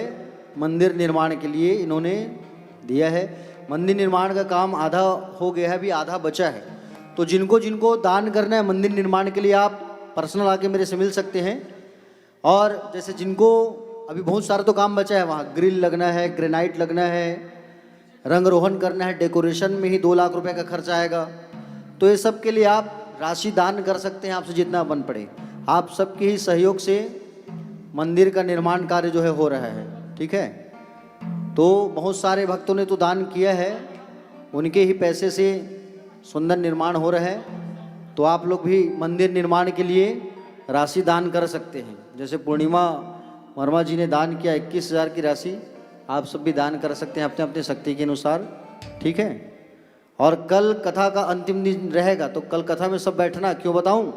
मंदिर निर्माण के लिए इन्होंने दिया है। मंदिर निर्माण का काम आधा हो गया है, अभी आधा बचा है। तो जिनको जिनको दान करना है मंदिर निर्माण के लिए आप पर्सनल आके मेरे से मिल सकते हैं। और जैसे जिनको अभी बहुत सारा तो काम बचा है, वहाँ ग्रिल लगना है, ग्रेनाइट लगना है, रंग रोहन करना है, डेकोरेशन में ही 2 लाख रुपए का खर्च आएगा। तो ये सब के लिए आप राशि दान कर सकते हैं, आपसे जितना बन पड़े। आप सबके ही सहयोग से मंदिर का निर्माण कार्य जो है हो रहा है, ठीक है। तो बहुत सारे भक्तों ने तो दान किया है, उनके ही पैसे से सुंदर निर्माण हो रहा है। तो आप लोग भी मंदिर निर्माण के लिए राशि दान कर सकते हैं। जैसे पूर्णिमा वर्मा जी ने दान किया 21,000 की राशि, आप सब भी दान कर सकते हैं अपने अपने शक्ति के अनुसार, ठीक है। और कल कथा का अंतिम दिन रहेगा, तो कल कथा में सब बैठना। क्यों बताऊं?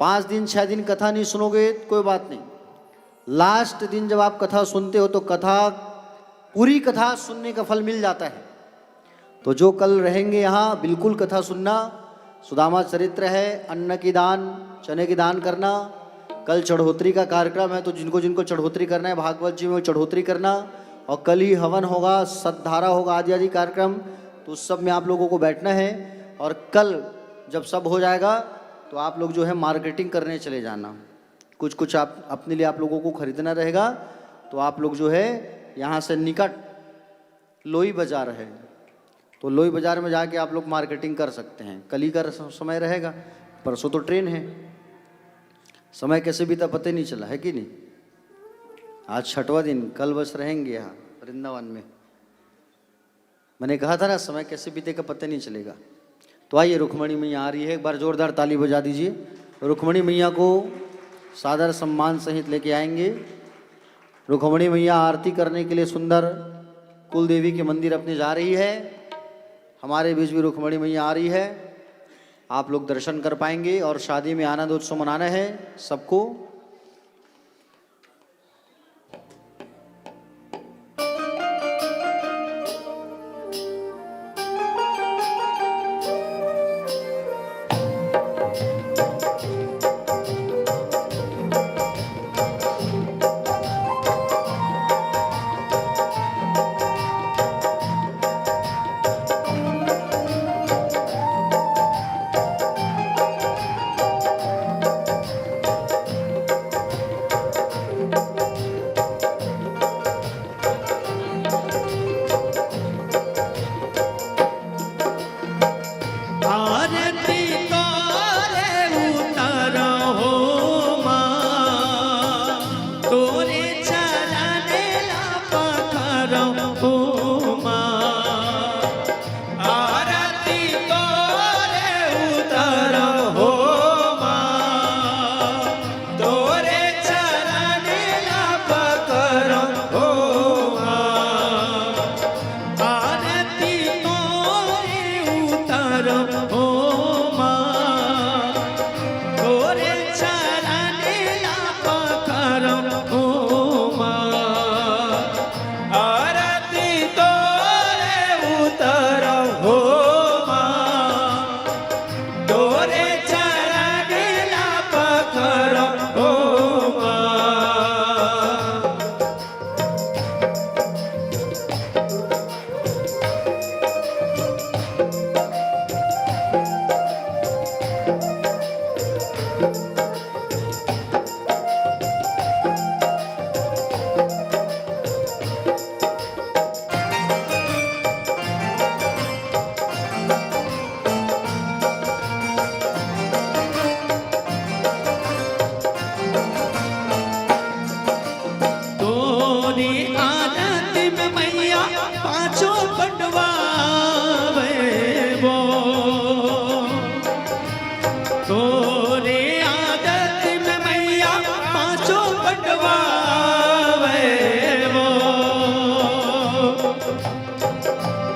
5 दिन 6 दिन कथा नहीं सुनोगे तो कोई बात नहीं, लास्ट दिन जब आप कथा सुनते हो तो कथा पूरी कथा सुनने का फल मिल जाता है। तो जो कल रहेंगे यहाँ बिल्कुल कथा सुनना। सुदामा चरित्र है, अन्न की दान, चने की दान करना। कल चढ़ोतरी का कार्यक्रम है, तो जिनको जिनको चढ़ोतरी करना है भागवत जी में चढ़ोतरी करना। और कल ही हवन होगा, सद्धारा होगा, आदि आदि कार्यक्रम, तो उस सब में आप लोगों को बैठना है। और कल जब सब हो जाएगा तो आप लोग जो है मार्केटिंग करने चले जाना। कुछ कुछ आप अपने लिए आप लोगों को खरीदना रहेगा। तो आप लोग जो है यहाँ से निकट लोई बाज़ार है, तो लोई बाज़ार में जाके आप लोग मार्केटिंग कर सकते हैं। कल ही का समय रहेगा, परसों तो ट्रेन है। समय कैसे बीता पता ही नहीं चला, है कि नहीं। आज 6वां दिन, कल बस रहेंगे यहाँ वृंदावन में। मैंने कहा था ना समय कैसे बीतेगा पता नहीं चलेगा। तो आइए, रुक्मणी मैया आ रही है, एक बार जोरदार ताली बजा दीजिए। रुक्मणी मैया को सादर सम्मान सहित लेके आएंगे। रुक्मणी मैया आरती करने के लिए सुंदर कुल देवी के मंदिर अपने जा रही है। हमारे बीच भी रुक्मणी मैया आ रही है, आप लोग दर्शन कर पाएंगे। और शादी में आनंद उत्सव मनाना है सबको।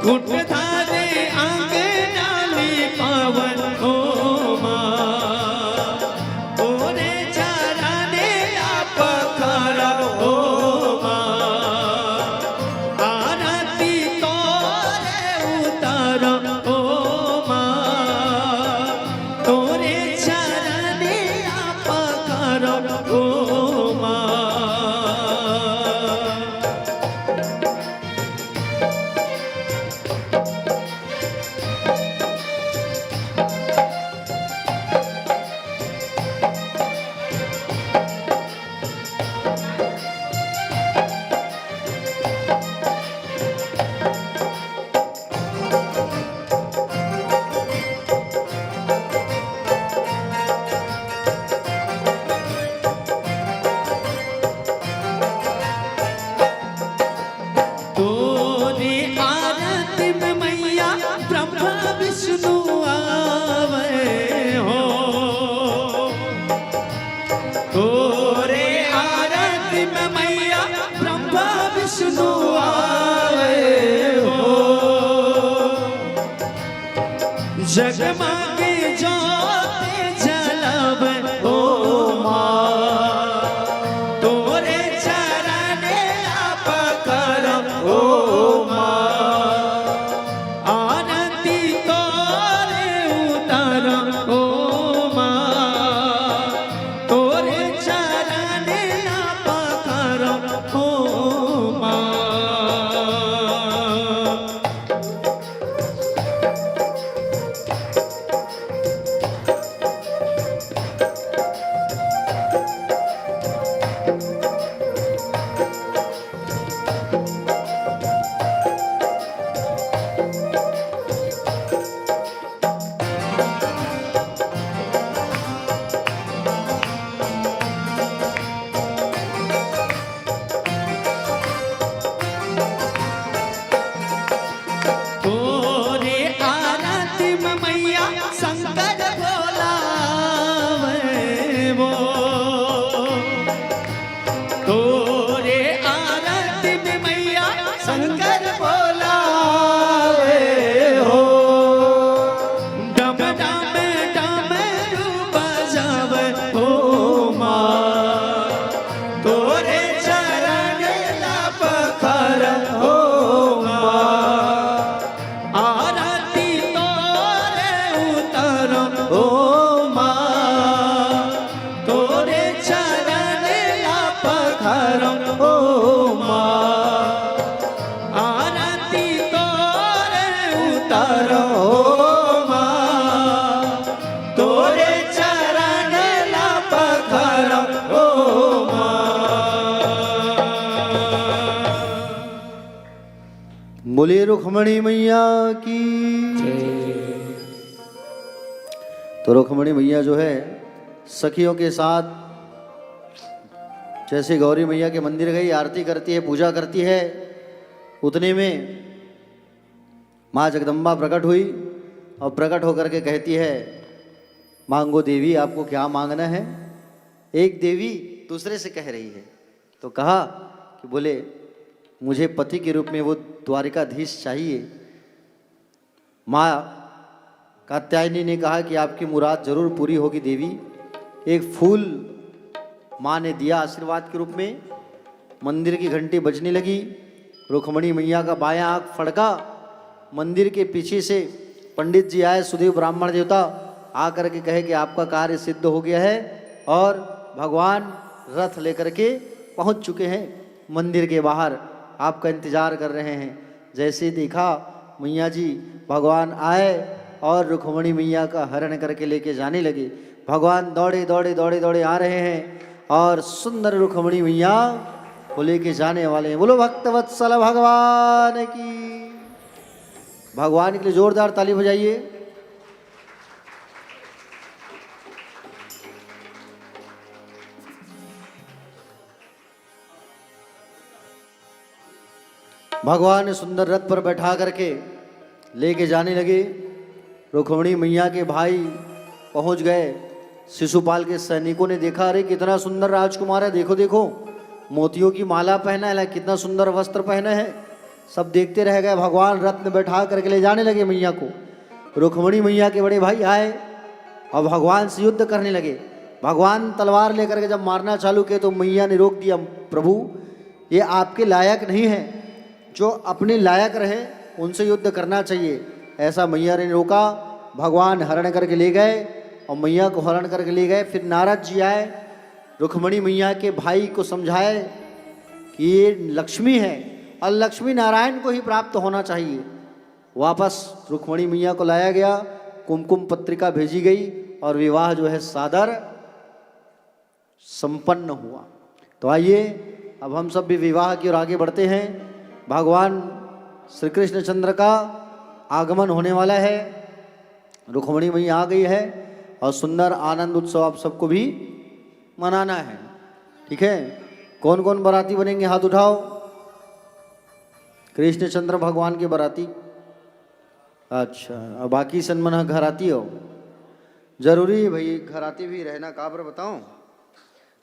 कुट धारे आंगे डाली पावन हो जगमगे ज्योति जलब ओ माँ, तोरे चरण अपकर ओ माँ, आरती तोरे उतर ओ माँ, तोरे चरण अपकर ओ माँ। तोरे आरती में मैया शंकर बोलावे वो, तोरे आरती में मैया शंकर बोलावे हो, डम डम डमरू बजावे हो माँ, तोरे चरण लपकर हो माँ, आरती तोरे उतर ओ माँ, तोरे चरण लपकर ओ माँ, आरती तोरे उतर ओ माँ, तोरे चरण लपकर ओ माँ। बोलिए रुक्मणी मैया की। तो रुक्मणी मैया जो है सखियों के साथ जैसे गौरी मैया के मंदिर गई, आरती करती है, पूजा करती है, उतने में माँ जगदम्बा प्रकट हुई और प्रकट होकर के कहती है, मांगो देवी, आपको क्या मांगना है। एक देवी दूसरे से कह रही है, तो कहा कि बोले मुझे पति के रूप में वो द्वारिकाधीश चाहिए। माँ कात्यायनी ने कहा कि आपकी मुराद जरूर पूरी होगी देवी। एक फूल माँ ने दिया आशीर्वाद के रूप में। मंदिर की घंटी बजने लगी। रुक्मणी मैया का बायां आँख फड़का। मंदिर के पीछे से पंडित जी आए, सुदेव ब्राह्मण देवता, आकर के कहे कि आपका कार्य सिद्ध हो गया है और भगवान रथ लेकर के पहुंच चुके हैं मंदिर के बाहर, आपका इंतजार कर रहे हैं। जैसे ही देखा मैया जी भगवान आए और रुक्मणी मैया का हरण करके लेके जाने लगे। भगवान दौड़े दौड़े दौड़े दौड़े आ रहे हैं और सुंदर रुक्मणी मैया को लेके जाने वाले हैं। बोलो भक्तवत्सल भगवान की। भगवान के लिए जोरदार ताली बजाइए। भगवान ने सुंदर रथ पर बैठा करके लेके जाने लगे। रुक्मणी मैया के भाई पहुंच गए। शिशुपाल के सैनिकों ने देखा, अरे कितना सुंदर राजकुमार है, देखो देखो मोतियों की माला पहना है, कितना सुंदर वस्त्र पहने हैं। सब देखते रह गए। भगवान रथ में बैठा करके ले जाने लगे मैया को। रुक्मणी मैया के बड़े भाई आए और भगवान से युद्ध करने लगे। भगवान तलवार लेकर के जब मारना चालू किए तो मैया ने रोक दिया, प्रभु ये आपके लायक नहीं है, जो अपने लायक रहे उनसे युद्ध करना चाहिए। ऐसा मैया ने रोका। भगवान हरण करके ले गए और मैया को हरण करके ले गए। फिर नारद जी आए, रुक्मणी मैया के भाई को समझाए कि ये लक्ष्मी है और लक्ष्मी नारायण को ही प्राप्त होना चाहिए। वापस रुक्मणी मैया को लाया गया, कुमकुम पत्रिका भेजी गई और विवाह जो है सादर संपन्न हुआ। तो आइए अब हम सब भी विवाह की ओर आगे बढ़ते हैं। भगवान श्री कृष्ण चंद्र का आगमन होने वाला है। रुक्मणी मैया आ गई है और सुंदर आनंद उत्सव आप सबको भी मनाना है। ठीक है, कौन कौन बाराती बनेंगे हाथ उठाओ। कृष्ण चंद्र भगवान के बाराती। अच्छा, और बाकी सनमन घराती हो। जरूरी है भाई घराती भी रहना। का पर बताऊं,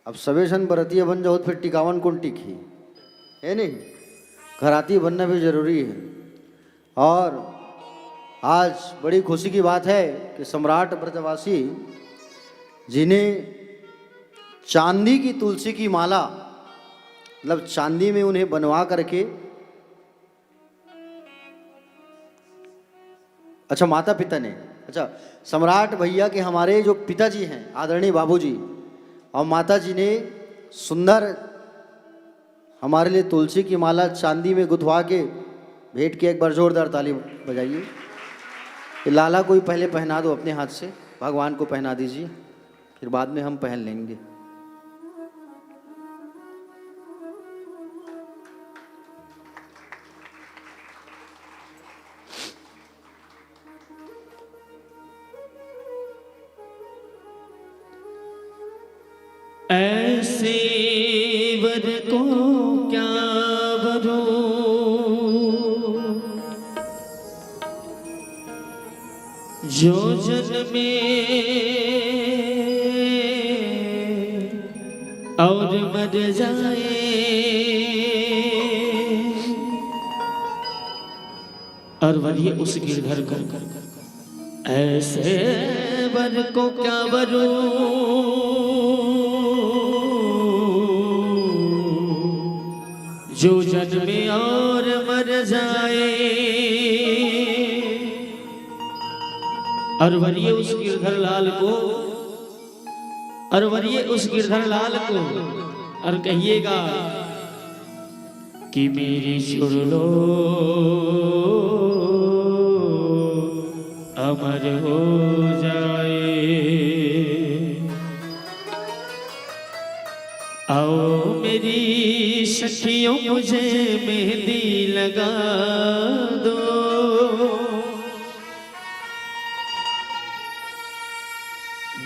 अब सबे सन बरतिया बन जाओ फिर टिकावन कौन टिकी है नहीं। घराती बनना भी जरूरी है। और आज बड़ी खुशी की बात है कि सम्राट ब्रजवासी जिन्हें चांदी की तुलसी की माला, मतलब चांदी में उन्हें बनवा करके, अच्छा माता पिता ने, अच्छा सम्राट भैया के हमारे जो पिताजी हैं आदरणीय बाबूजी और माता जी ने सुंदर हमारे लिए तुलसी की माला चांदी में गुथवा के भेंट किया। एक बार जोरदार ताली बजाइए। ये लाला को ही पहले पहना दो अपने हाथ से, भगवान को पहना दीजिए, फिर बाद में हम पहन लेंगे। ऐसे वर को क्या वरो, जो जन्मे और मर जाए, और वही उस गिरधर को, ऐसे वर को क्या वरो, जो जन्मे और मर जाए, और वरिये उस गिरधर लाल को, और वरिये उस गिरधर लाल को, और कहिएगा कि मेरी सुर लो अमर हो जाए, आओ मेरी सखियों मुझे मेहंदी लगा दो,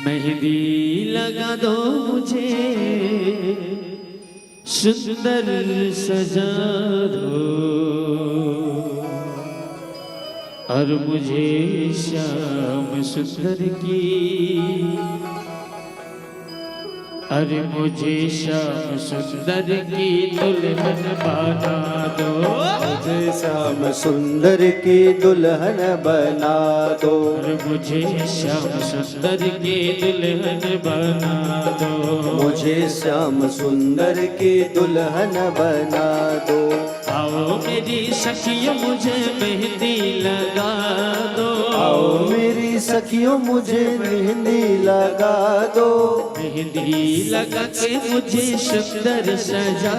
मेहंदी लगा दो मुझे, सुंदर सजा दो, और मुझे श्याम सुंदर की, अरे मुझे श्याम सुंदर की दुल्हन बना दो, मुझे श्याम सुंदर की दुल्हन बना दो, अरे मुझे श्याम सुंदर की दुल्हन बना दो, मुझे श्याम सुंदर की दुल्हन बना दो, आओ मेरी सखियों मुझे मेहंदी लगा दो, आओ मेरी सखियों मुझे मेहंदी लगा दो, मेहंदी लगा के मुझे सुंदर सजा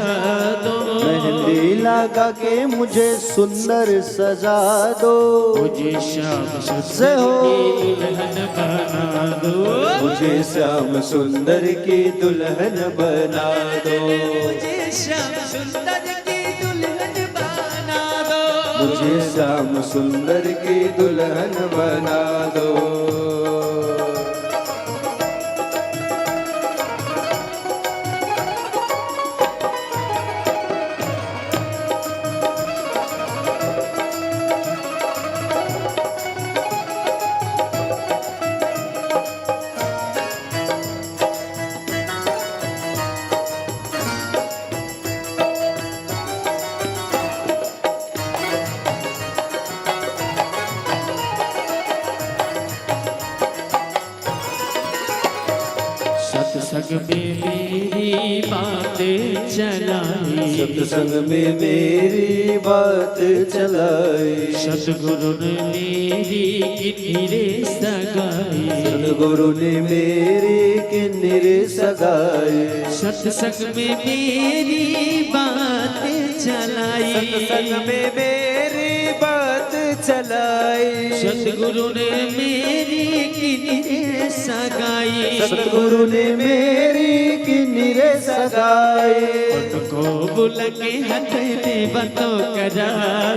दो, मेहंदी लगा के मुझे सुंदर सजा दो, मुझे श्याम सुंदर की दुल्हन बना दो, मुझे श्याम सुंदर की दुल्हन बना दो, मुझे श्याम सुंदर की दुल्हन बना दो, मुझे श्याम सुंदर की दुल्हन बना दो। सत्संग में मेरी बातें चलाई, सत्संग में मेरी बात चलाई, सतगुरु ने मेरी किन्नी सगाई, सतगुरु ने मेरी किन्नी सगाई, सत्संग में मेरी बातें चलाई, सत्संग में मेरी बात चलाई, सतगुरु ने मेरी किन्नी सगाई, सतगुरु ने मेरी किन्नी सगाई, उनको बुला के हाथ लेवा तो करा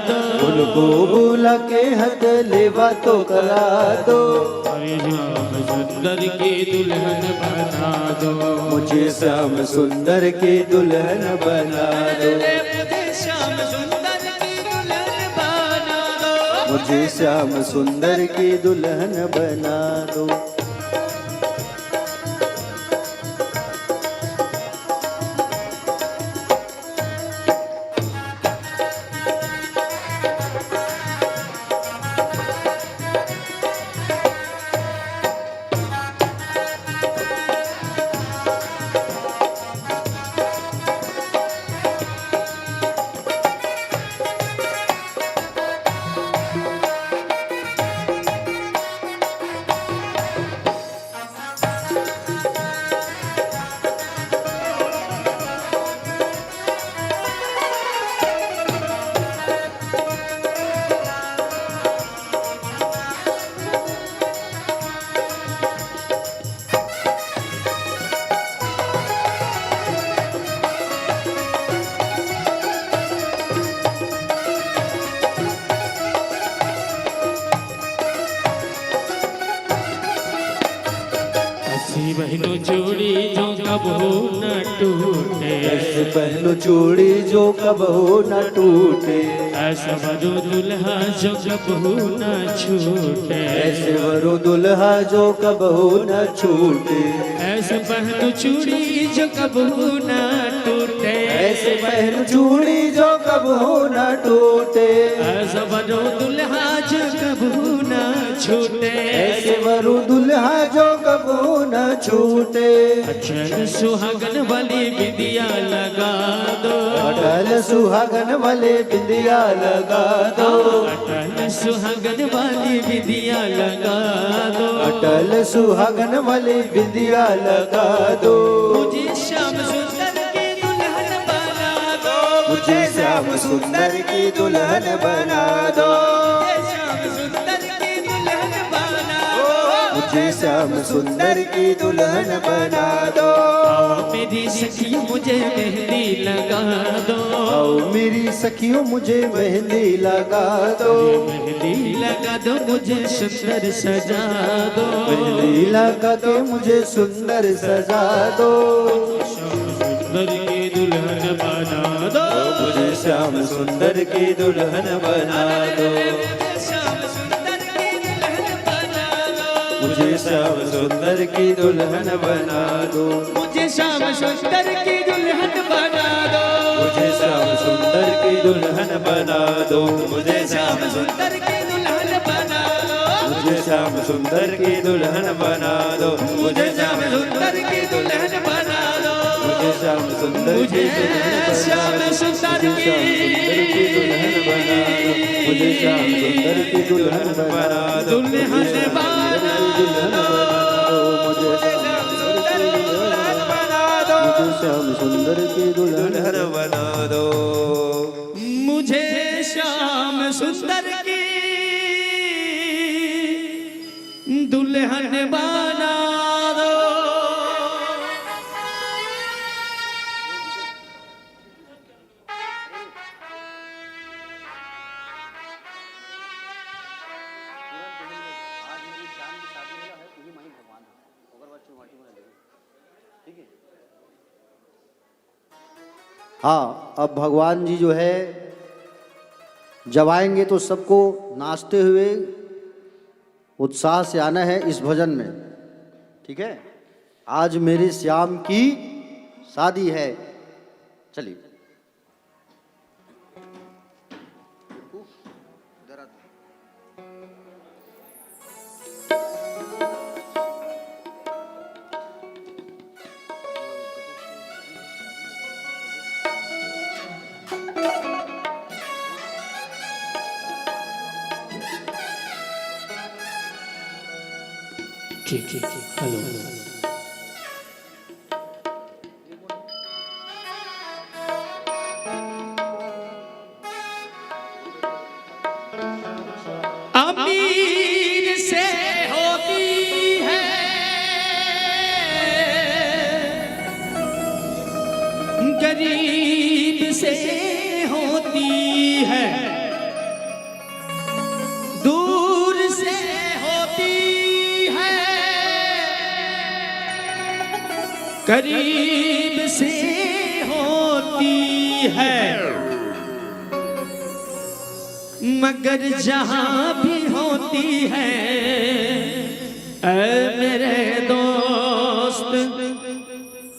दो, उनको बुला के हाथ लेवा तो करा दो, हरे श्याम सुंदर की दुल्हन बना दो, मुझे श्याम सुंदर की दुल्हन बना दो, मुझे श्याम सुंदर की दुल्हन बना दो, मुझे श्याम सुंदर की दुल्हन बना दो। पहनो चूड़ी जो कबहू न टूटे, ऐसे पहनो चूड़ी जो कबहू न टूटे, ऐसा वरो दुल्हा जो कबहू न छूटे, ऐसे वरो दुल्हा जो कबहू न छूटे, ऐसे पहनो चूड़ी जो कबहू न टूटे, ऐसे पहनो चूड़ी जो कबहू न टूटे, ऐसा वरो दुल्हा जो कबहू न छूटे, ऐसे वरो दुल्हा जो कबहू न छूटे। अचल सुहागन वाली बिंदिया लगा दो, अटल सुहागन वाले बिंदिया लगा दो, अटल सुहागन वाली बिंदिया लगा दो, अटल सुहागन वाले बिंदिया लगा दो। मुझे श्याम सुंदर की दुल्हन बना दो, मुझे श्याम सुंदर की दुल्हन बना दो, श्याम सुंदर की दुल्हन बना दो, मुझे श्याम सुंदर की दुल्हन बना दो। आओ मेरी सखी मुझे मेहंदी लगा दो, आओ मेरी सखियों मुझे मेहंदी लगा दो, मेहंदी लगा दो मुझे सुंदर सजा दो, मेहंदी लगा के मुझे सुंदर सजा दो, सुंदर की दुल्हन बना दो, मुझे श्याम सुंदर की दुल्हन बना दो, श्याम सुंदर की दुल्हन बना दो, मुझे श्याम सुंदर की दुल्हन बना दो, मुझे श्याम सुंदर की दुल्हन बना दो, मुझे श्याम सुंदर की दुल्हन बना दो, मुझे श्याम सुंदर की दुल्हन बना दो, मुझे श्याम सुंदर की दुल्हन बना दो, मुझे श्याम सुंदर की दुल्हन बना दो, मुझे श्याम सुंदर की दुल्हन श्याम सुंदर की दुल्हन बना दो, मुझे श्याम सुंदर की दुल्हन बना दो, दुल्हन बना मुझे श्याम सुंदर की दुल्हन बना दो, मुझे श्याम सुंदर की दुल्हन बना दो। हाँ, अब भगवान जी जो है जब आएंगे तो सबको नाचते हुए उत्साह से आना है इस भजन में, ठीक है। आज मेरे श्याम की शादी है, चलिए। ठीक हेलो अमीर से होती है गरीब से होती है, दूर से होती है करीब से होती है, मगर जहां भी होती है ऐ मेरे दोस्त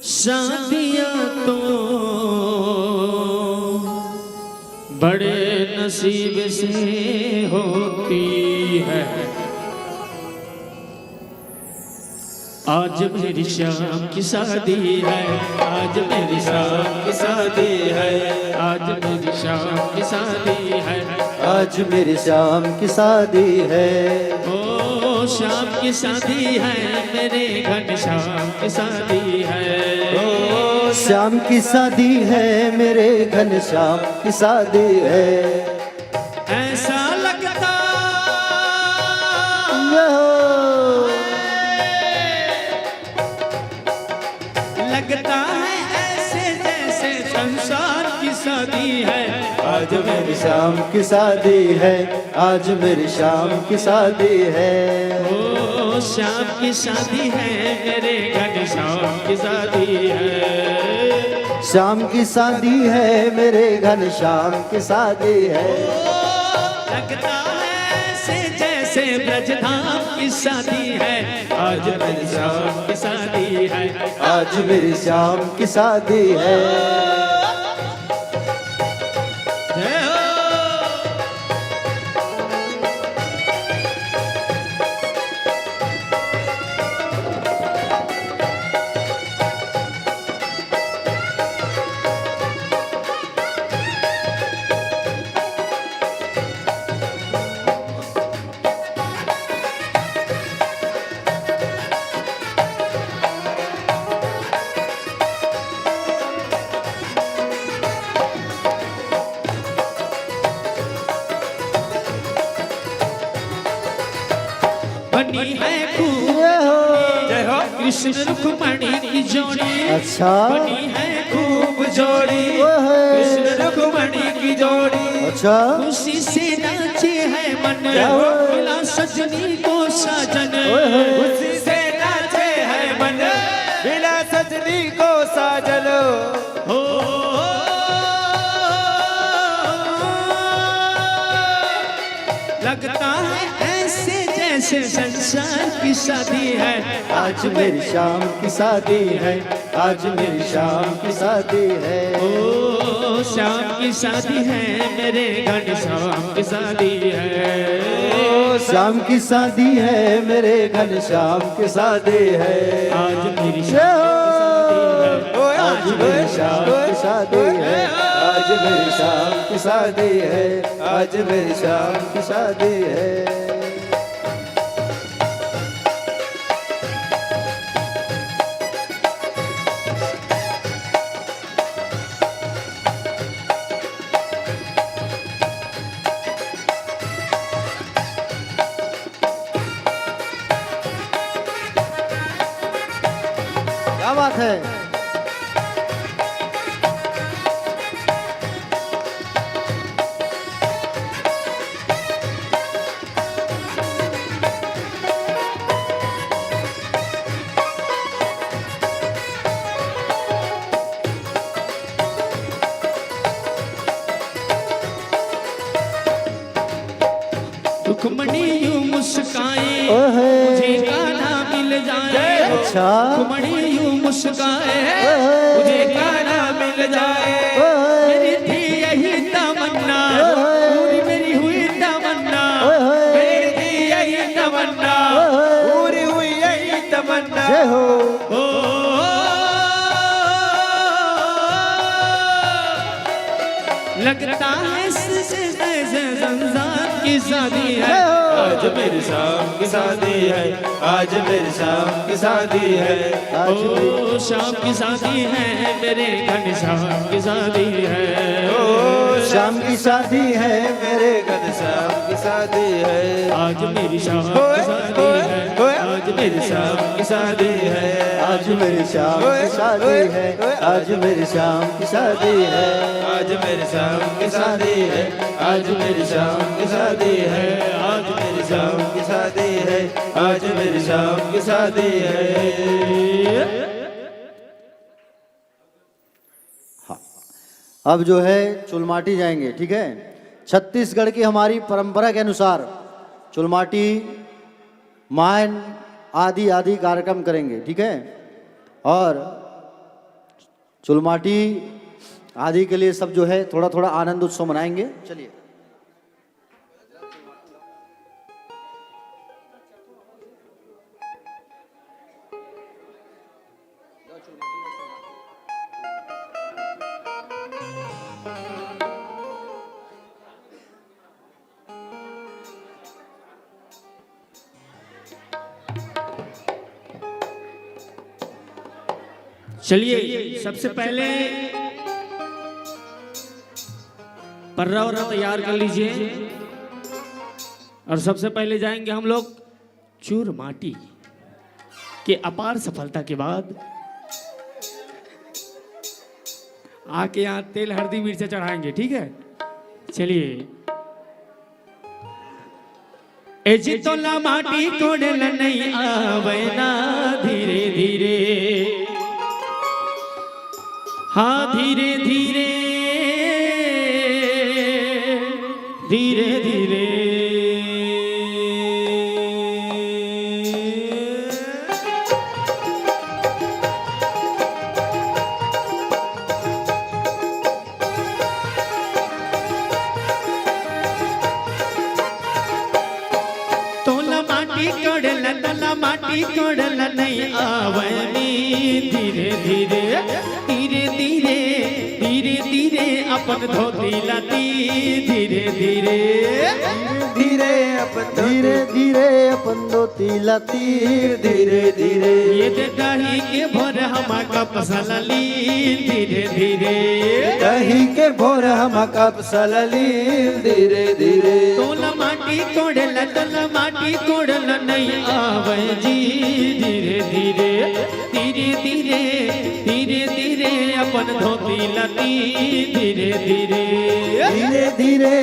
शादियां तो बड़े नसीब से होती है। आज मेरी श्याम की शादी है, आज मेरी श्याम की शादी है, आज मेरी श्याम की शादी है, आज मेरी श्याम की शादी है, ओ श्याम की शादी है, मेरे घन श्याम की शादी है, ओ श्याम की शादी है, मेरे घन श्याम की शादी है। ऐसा लगता लगता है ऐसे जैसे संसार की शादी है। आज मेरी श्याम की शादी है, आज मेरी श्याम की शादी है, ओ श्याम की शादी है, मेरे घन की शादी है। श्याम की शादी है, मेरे घनश्याम की शादी है। लगता है ऐसे जैसे ब्रजधाम की शादी है, आज मेरी श्याम की शादी है। आज मेरी श्याम की शादी है। जय हो। बनी है खूब जय हो कृष्ण रुक्मणी की जोड़ी। अच्छा। बनी है खूब जोड़ी कृष्ण रुक्मणी की जोड़ी। अच्छा। खुशी से नाचे है मन, मिला सजनी को साजन। खुशी से नाचे है मन, मिला सजनी को साजन। हो लगता है ऐसे जैसे संसार की शादी है, आज मेरी श्याम की शादी है। आज मेरी श्याम की शादी है। ओ श्याम की शादी है, मेरे घनश्याम की शादी है। ओ श्याम की शादी है, मेरे घनश्याम की शादी है। आज मेरी श्याम आज मेरी श्याम की शादी है। आज मेरी श्याम की शादी है। आज मेरी श्याम की शादी है। क्या बात है। रुक्मणी यूं मुस्काए, ओहे। मुझे कान्हा मिल जाए। अच्छा। रुक्मणी यूं मुस्काए, ओहे। मुझे कान्हा मिल जाए। ओहे। मेरी थी यही तमन्ना, ओहे। पूरी मेरी हुई तमन्ना। ओहे। मेरी थी यही तमन्ना, ओहे। पूरी हुई यही तमन्ना। जय हो। ओ लगता है संसार की शादी है, आज मेरी शाम की शादी है। आज मेरी शाम की शादी है। ओ शाम की शादी है, मेरे घनश्याम की शादी है। ओ शाम की शादी है, मेरे घनश्याम की शादी है। आज मेरी शाम की शादी है। आज मेरी शाम की शादी है। आज मेरी शाम की शादी है। आज मेरी शाम की शादी है। आज मेरी शाम की शादी है। आज मेरी शाम की शादी है। आज मेरी शाम की शादी है। आज मेरी शाम की शादी है। अब जो है चुलमाटी जाएंगे, ठीक है। छत्तीसगढ़ की हमारी परंपरा के अनुसार चुलमाटी मायन आदि आदि कार्यक्रम करेंगे, ठीक है। और चुलमाटी आदि के लिए सब जो है थोड़ा थोड़ा आनंद उत्सव मनाएंगे। चलिए। चलिए सबसे पहले पर्रा वर्रा तैयार कर लीजिए और सबसे पहले जाएंगे हम लोग चूरमाटी के अपार सफलता के बाद आके यहाँ तेल हल्दी मिर्चा चढ़ाएंगे, ठीक है। चलिए। एजी तोला माटी कोड़ल नहीं आवे ना धीरे धीरे हाँ धीरे धीरे धीरे धीरे माटी कोड़ल नहीं आवनी धीरे धीरे धीरे धीरे धीरे धीरे अपन धोती लाती धीरे धीरे धीरे धीरे अपन धोती लाती धीरे धीरे ये दही के भोर हमा का पसलली धीरे धीरे दही के भोर हमा का पसलली धीरे धीरे तोला माटी कोड़ल नहीं आवे जी धीरे धीरे धीरे धीरे धीरे धीरे अपन धोती लती धीरे धीरे धीरे धीरे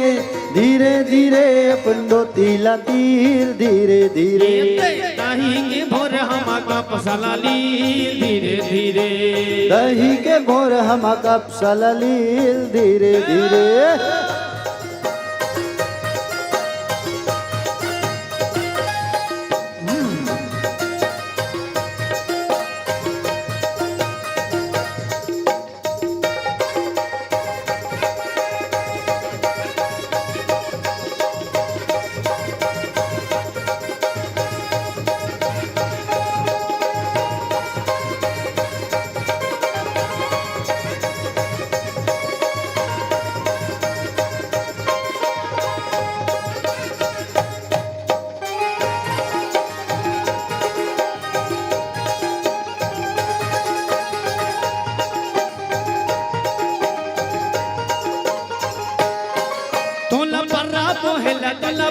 धीरे धीरे अपन धोती लाती धीरे धीरे दही के भोर हमा का पसलाली धीरे धीरे दही के भोर हमा का पसलली धीरे धीरे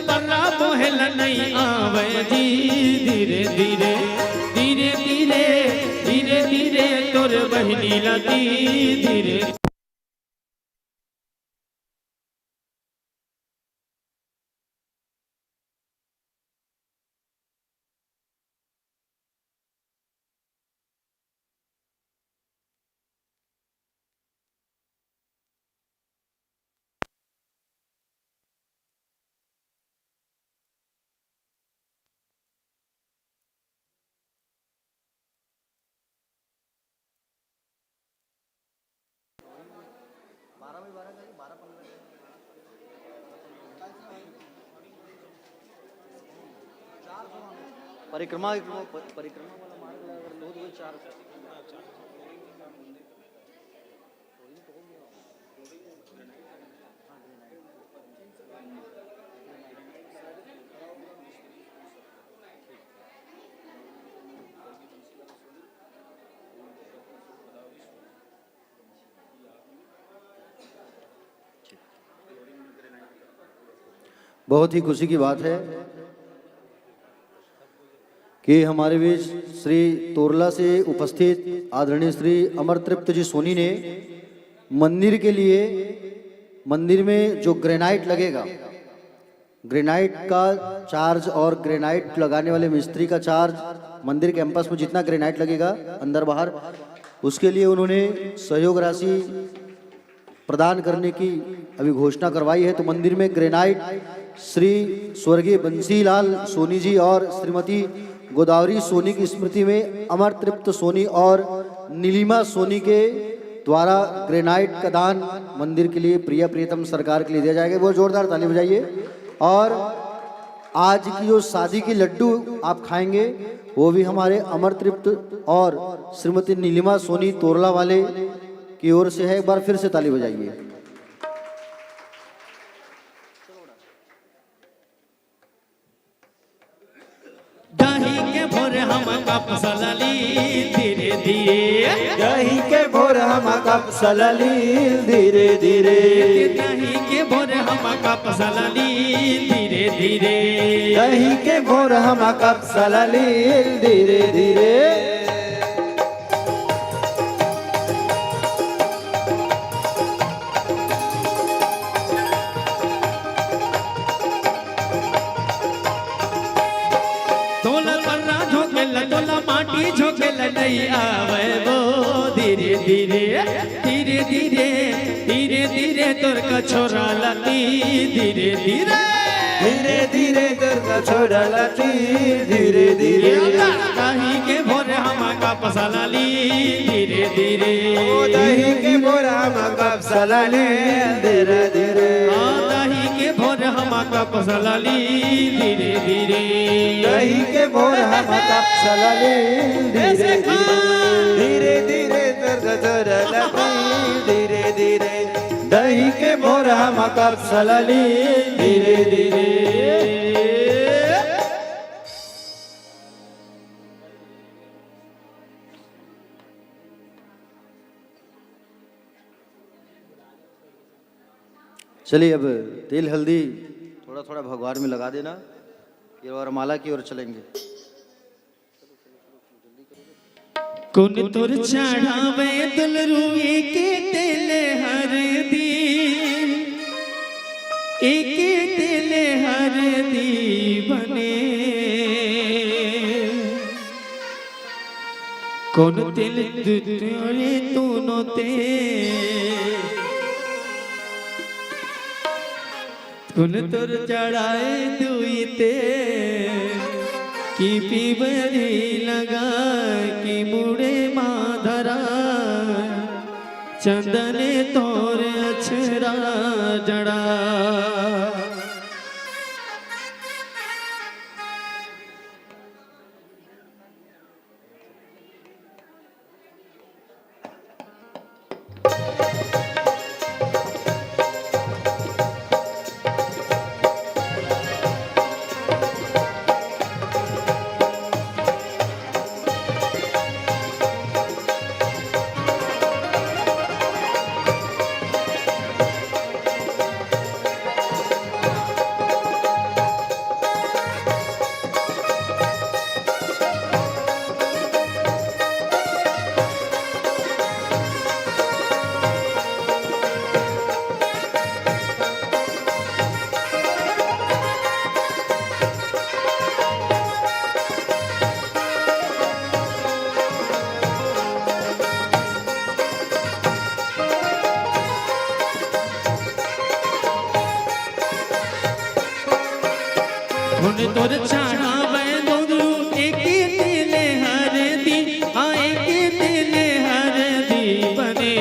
बर्रा मोहला नहीं आवे जी धीरे धीरे धीरे धीरे धीरे धीरे तोर बहनी लती धीरे परिक्रमा परिक्रमा वाला मार्ग अगर लो तो 4 बहुत ही खुशी की बात है कि हमारे बीच श्री तोरला से उपस्थित आदरणीय श्री अमर तृप्त जी सोनी ने मंदिर के लिए मंदिर में जो ग्रेनाइट लगेगा, ग्रेनाइट का चार्ज और ग्रेनाइट लगाने वाले मिस्त्री का चार्ज, मंदिर कैंपस में जितना ग्रेनाइट लगेगा अंदर बाहर, उसके लिए उन्होंने सहयोग राशि प्रदान करने की अभी घोषणा करवाई है। तो मंदिर में ग्रेनाइट श्री स्वर्गीय बंसीलाल सोनी जी और श्रीमती गोदावरी सोनी की स्मृति में अमर तृप्त सोनी और नीलिमा सोनी के द्वारा ग्रेनाइट का दान मंदिर के लिए प्रिया प्रियतम सरकार के लिए दिया जाएगा। बहुत जोरदार ताली बजाइए। और आज की जो शादी की लड्डू आप खाएंगे वो भी हमारे अमर तृप्त और श्रीमती नीलिमा सोनी तोरला वाले की ओर से है। एक बार फिर से ताली बजाइए। दही के भोर हम कपसलली धीरे धीरे, दही के भोर हम कपसलली धीरे धीरे, दही के भोर हम कपसलली धीरे धीरे, दही के भोर हम कपसलली धीरे धीरे। माटी झोंकेल नहीं आवे वो धीरे धीरे धीरे धीरे धीरे धीरे तोर का छोरा लाती धीरे धीरे धीरे धीरे दुर्गा छोड़ा लाती धीरे धीरे दही के भोरे हम का पसाला ली धीरे धीरे दही के बोरा मकब सलाले धीरे धीरे दही के भोरे हम का पसाला ली धीरे धीरे दही के बोरा मकब सलाले धीरे धीरे धीरे धीरे दुर्गा छोड़ा लाती धीरे धीरे दही के बोरा मकब सलाले धीरे धीरे चलिए अब तेल हल्दी थोड़ा थोड़ा भगवान में लगा देना, ये और माला की ओर चलेंगे। कौन तोर चढ़ावे दुलरू के तेल हर दी एक तेल हर दी बने कौन तेल दुतरे तूनो ते कौन तोर चढ़ाए दुई ते की पीबरी लगा की मुड़े माधरा चंदने तोर अछरा जड़ा तोर चढ़ावे दोनू एक तेल हर दी एक तेल हर दी बने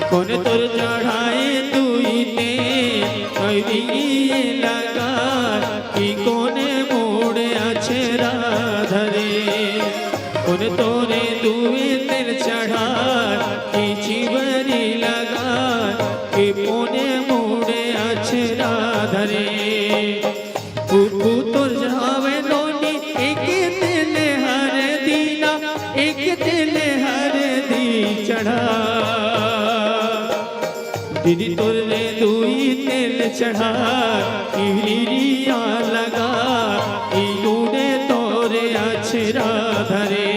कौन तोर चढ़ाए दुई ते लगा कि कौन मोड़ अछरा धरे कौन तोरे दुए तेल चढ़ा कि चिवरी लगा कि कोने मोड़ अछरा धरे तोर चढ़ावे दोनी एक तेल हर दीना एक तेल हर दी चढ़ा दीदी तोर ने दुई तेल चढ़ा इरिया लगा इूने तोरे अछरा धरे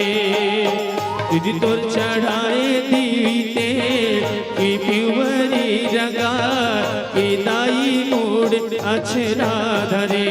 दीदी तोर चढ़ाए दीवी तेल की पिवरी रगा की दाई मोड़ अछरा धरे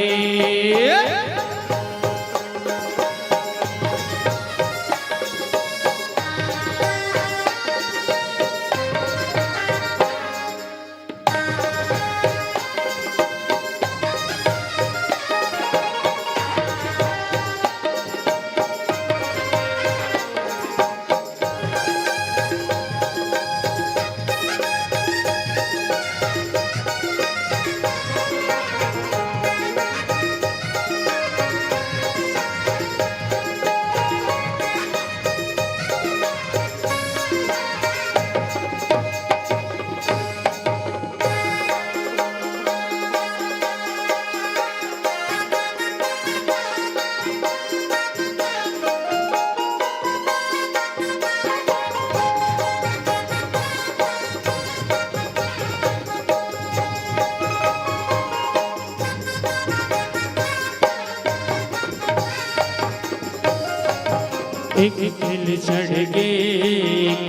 एक तिल चढ़ गे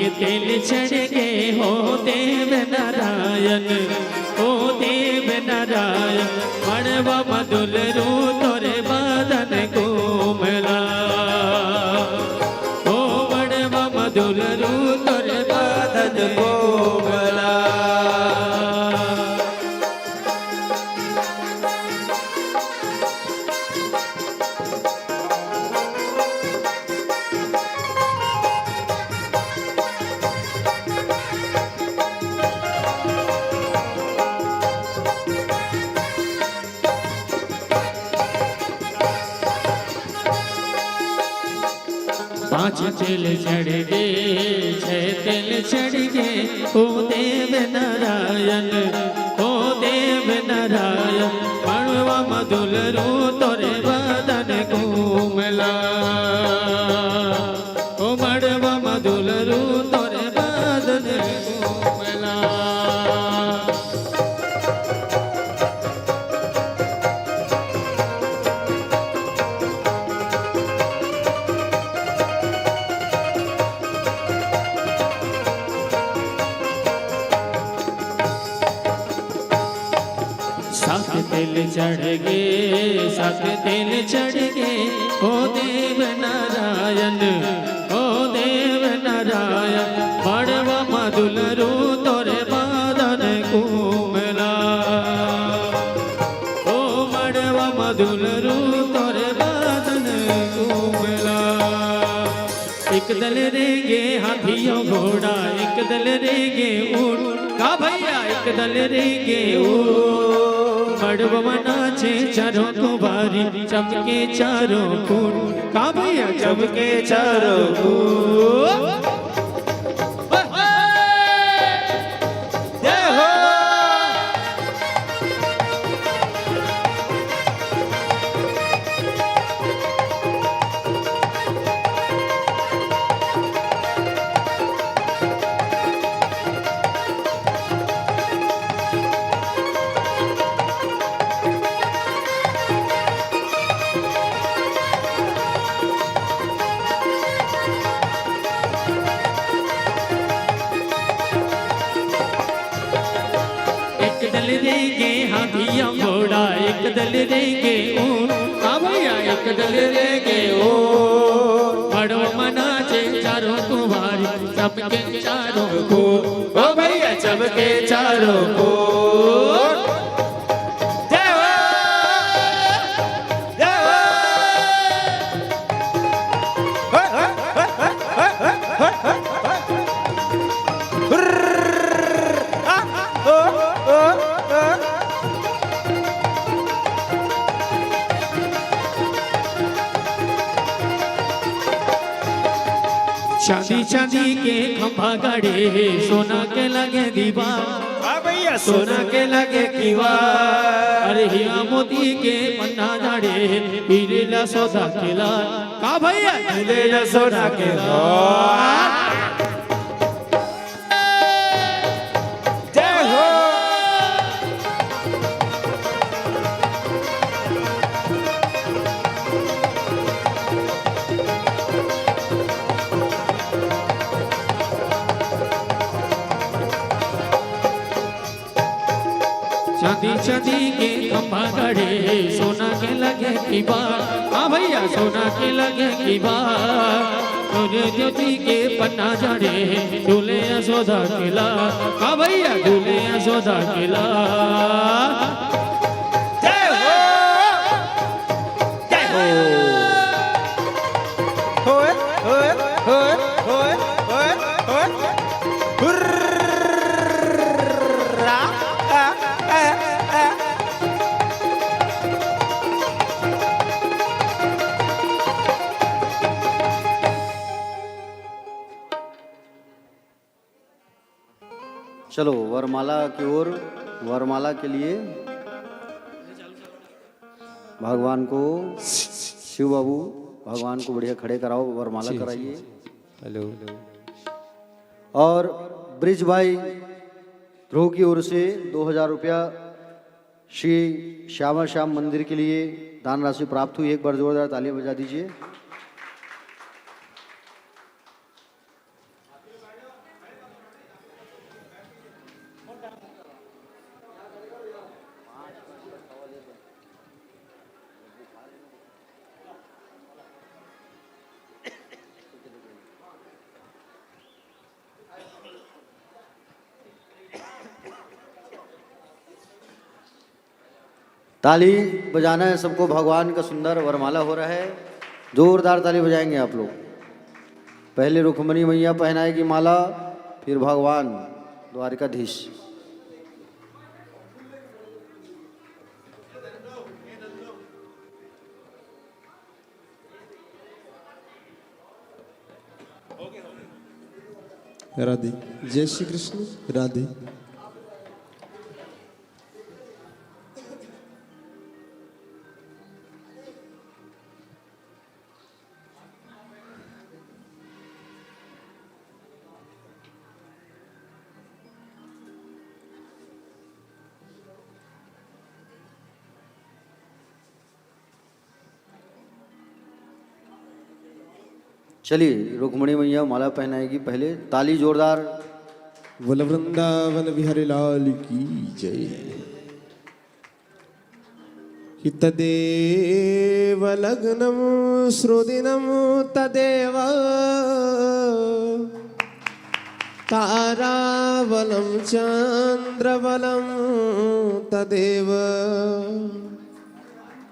एक तिल चढ़ गे हो देव नारायण हो देव नारायण मणवा मधुल रू तोरे बदन कोमला हो बड़ पांच तिल चढ़ गए, छह तिल चढ़ गए, ओ देव नारायण, ओ देव नारायण। मड़वा मधुल रू तोरे बदन घूमला, ओ मड़वा मधुल रू तोरे बदन घूमला। सात तिल चढ़ गए, सात तिल चढ़ गए, ओ देव नारायण, ओ देव नारायण। मड़वा मधुल रू तोरे बदन घूमला, ओ मड़वा मधुल रू तोरे बदन घूमला। एक दल रेगे हाथियों घोड़ा, एक दल रेगे ऊंट, का भैया एक दल रेगे ऊंट। मड़वा नाचे चारों कुंवारी, चमके चारों कूट, का भैया चमके चारों कूट। जय हो। एक दल रेगे हाथियां घोड़ा, एक दल रेगे ऊंट, का भैया एक दल रेगे ऊंट। मड़वा नाचे चारों कुंवारी, चमके चारों कूट, ओ भैया चमके चारों कूट। जय हो, जय हो। चांदी चांदी के खंभा गड़े, सोना के लगे दीवार, भैया सोना के लगे दीवार। अरे हीरा मोती के पन्ना जड़े, पीरेला सौदा के लाल, का भैया पीरेला सोना के लाल। जय हो। चांदी चांदी के खंभा गड़े, सोना के लगे दीवार, हाँ भैया सोना के लगे दीवार। सूर्य ज्योति के पन्ना जड़े, झूले यशोदा के लाल, हाँ भैया झूले यशोदा के लाल। जय हो, जय हो। होए होए होए होए होए होए। चलो वरमाला की ओर। वरमाला के लिए भगवान को, शिव बाबू भगवान को बढ़िया खड़े कराओ, वरमाला कराइए। हेलो। और ब्रिज भाई ध्रुव की ओर से 2000 रुपया श्री श्यामा श्याम मंदिर के लिए दान राशि प्राप्त हुई। एक बार जोरदार तालियां बजा दीजिए। ताली बजाना है सबको, भगवान का सुंदर वरमाला हो रहा है। जोरदार ताली बजाएंगे आप लोग। पहले रुक्मणी मैया पहनाएगी माला, फिर भगवान द्वारिकाधीश। राधे। जय श्री कृष्ण। राधे। चलिए रुक्मणी मैया माला पहनाएगी, पहले ताली जोरदार। बोल वृंदावन बिहारी लाल की जय। हि तदेव लग्नं श्रुदिनं तदेव ताराबलं चन्द्रबलं तदेव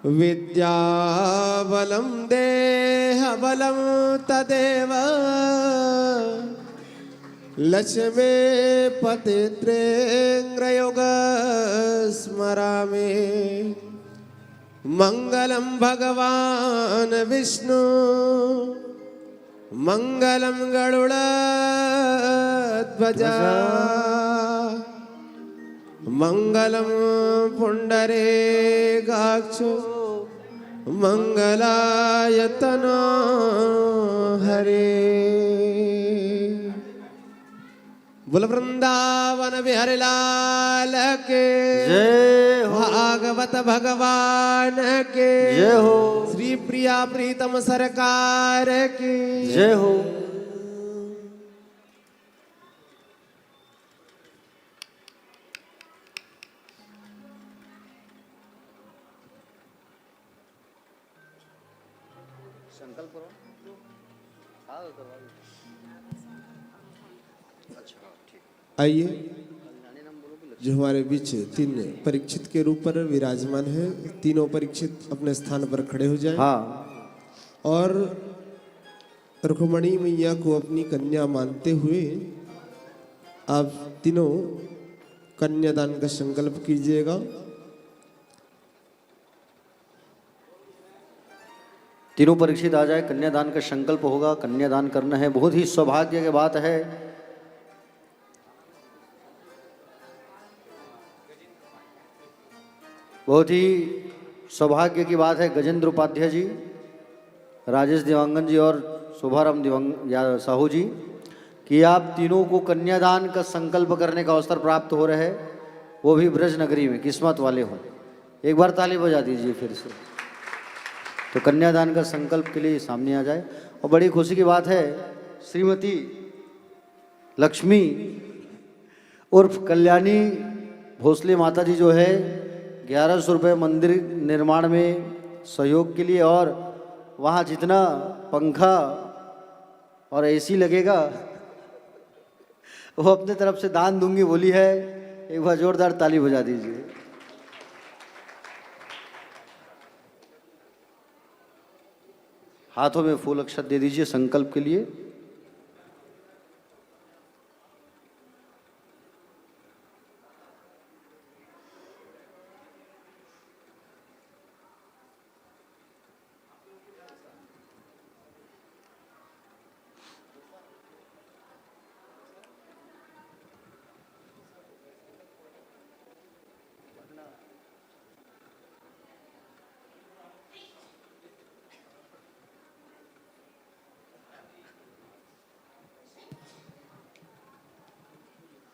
विद्याबलं देहबलं तदेव लक्ष्मी पतित्रेन्द्रयोग स्मरामि मंगलम भगवान विष्णु मंगलम गरुड़ध्वजा मंगलम पुंडरीकाक्षो मंगलायतनो हरे। बोल वृंदावन बिहारी लाल के जय हो। भागवत भगवान के जय हो। श्री प्रिया प्रीतम सरकार की जय हो। संकल्प करो। आइए, जो हमारे बीच तीन परीक्षित के रूप पर विराजमान है, तीनों परीक्षित अपने स्थान पर खड़े हो जाएं। हाँ। और रुक्मणी मैया को अपनी कन्या मानते हुए आप तीनों कन्यादान का संकल्प कीजिएगा। तीनों परीक्षित आ जाए, कन्यादान का संकल्प होगा, कन्यादान करना है। बहुत ही सौभाग्य की बात है। बहुत ही सौभाग्य की बात है गजेंद्र उपाध्याय जी, राजेश दिवांगन जी और शोभाराम साहू जी कि आप तीनों को कन्यादान का संकल्प करने का अवसर प्राप्त हो रहा है, वो भी ब्रज नगरी में। किस्मत वाले हो। एक बार ताली बजा दीजिए फिर से। तो कन्यादान का संकल्प के लिए सामने आ जाए। और बड़ी खुशी की बात है, श्रीमती लक्ष्मी उर्फ कल्याणी भोसले माता जी जो है 1100 रुपये मंदिर निर्माण में सहयोग के लिए, और वहाँ जितना पंखा और एसी लगेगा वो अपने तरफ से दान दूंगी बोली है। एक बार जोरदार ताली बजा दीजिए। हाथों में फूल अक्षत दे दीजिए संकल्प के लिए।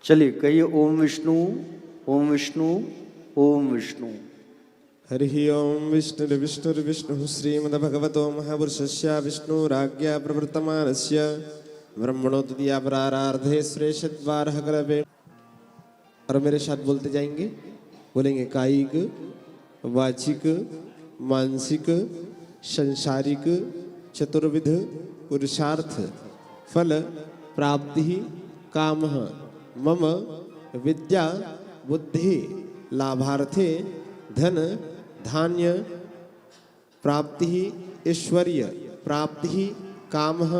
चलिए कहिए ओम विष्णु ओम विष्णु ओम विष्णु। हरि ओम विष्णुर्विष्णुर्विष्णुः श्रीमद्भगवतो महापुरुषस्य विष्णुराज्ञा प्रवर्तमानस्य ब्रह्मणो तृतीया प्रारार्धे श्रेष्ठद्वारः कल्पे। और मेरे साथ बोलते जाएंगे, बोलेंगे कायिक वाचिक मानसिक संसारिक चतुर्विध पुरुषार्थ फल प्राप्ति कामः मम विद्या बुद्धि लाभार्थे धन धान्य प्राप्ति ऐश्वर्य प्राप्ति कामः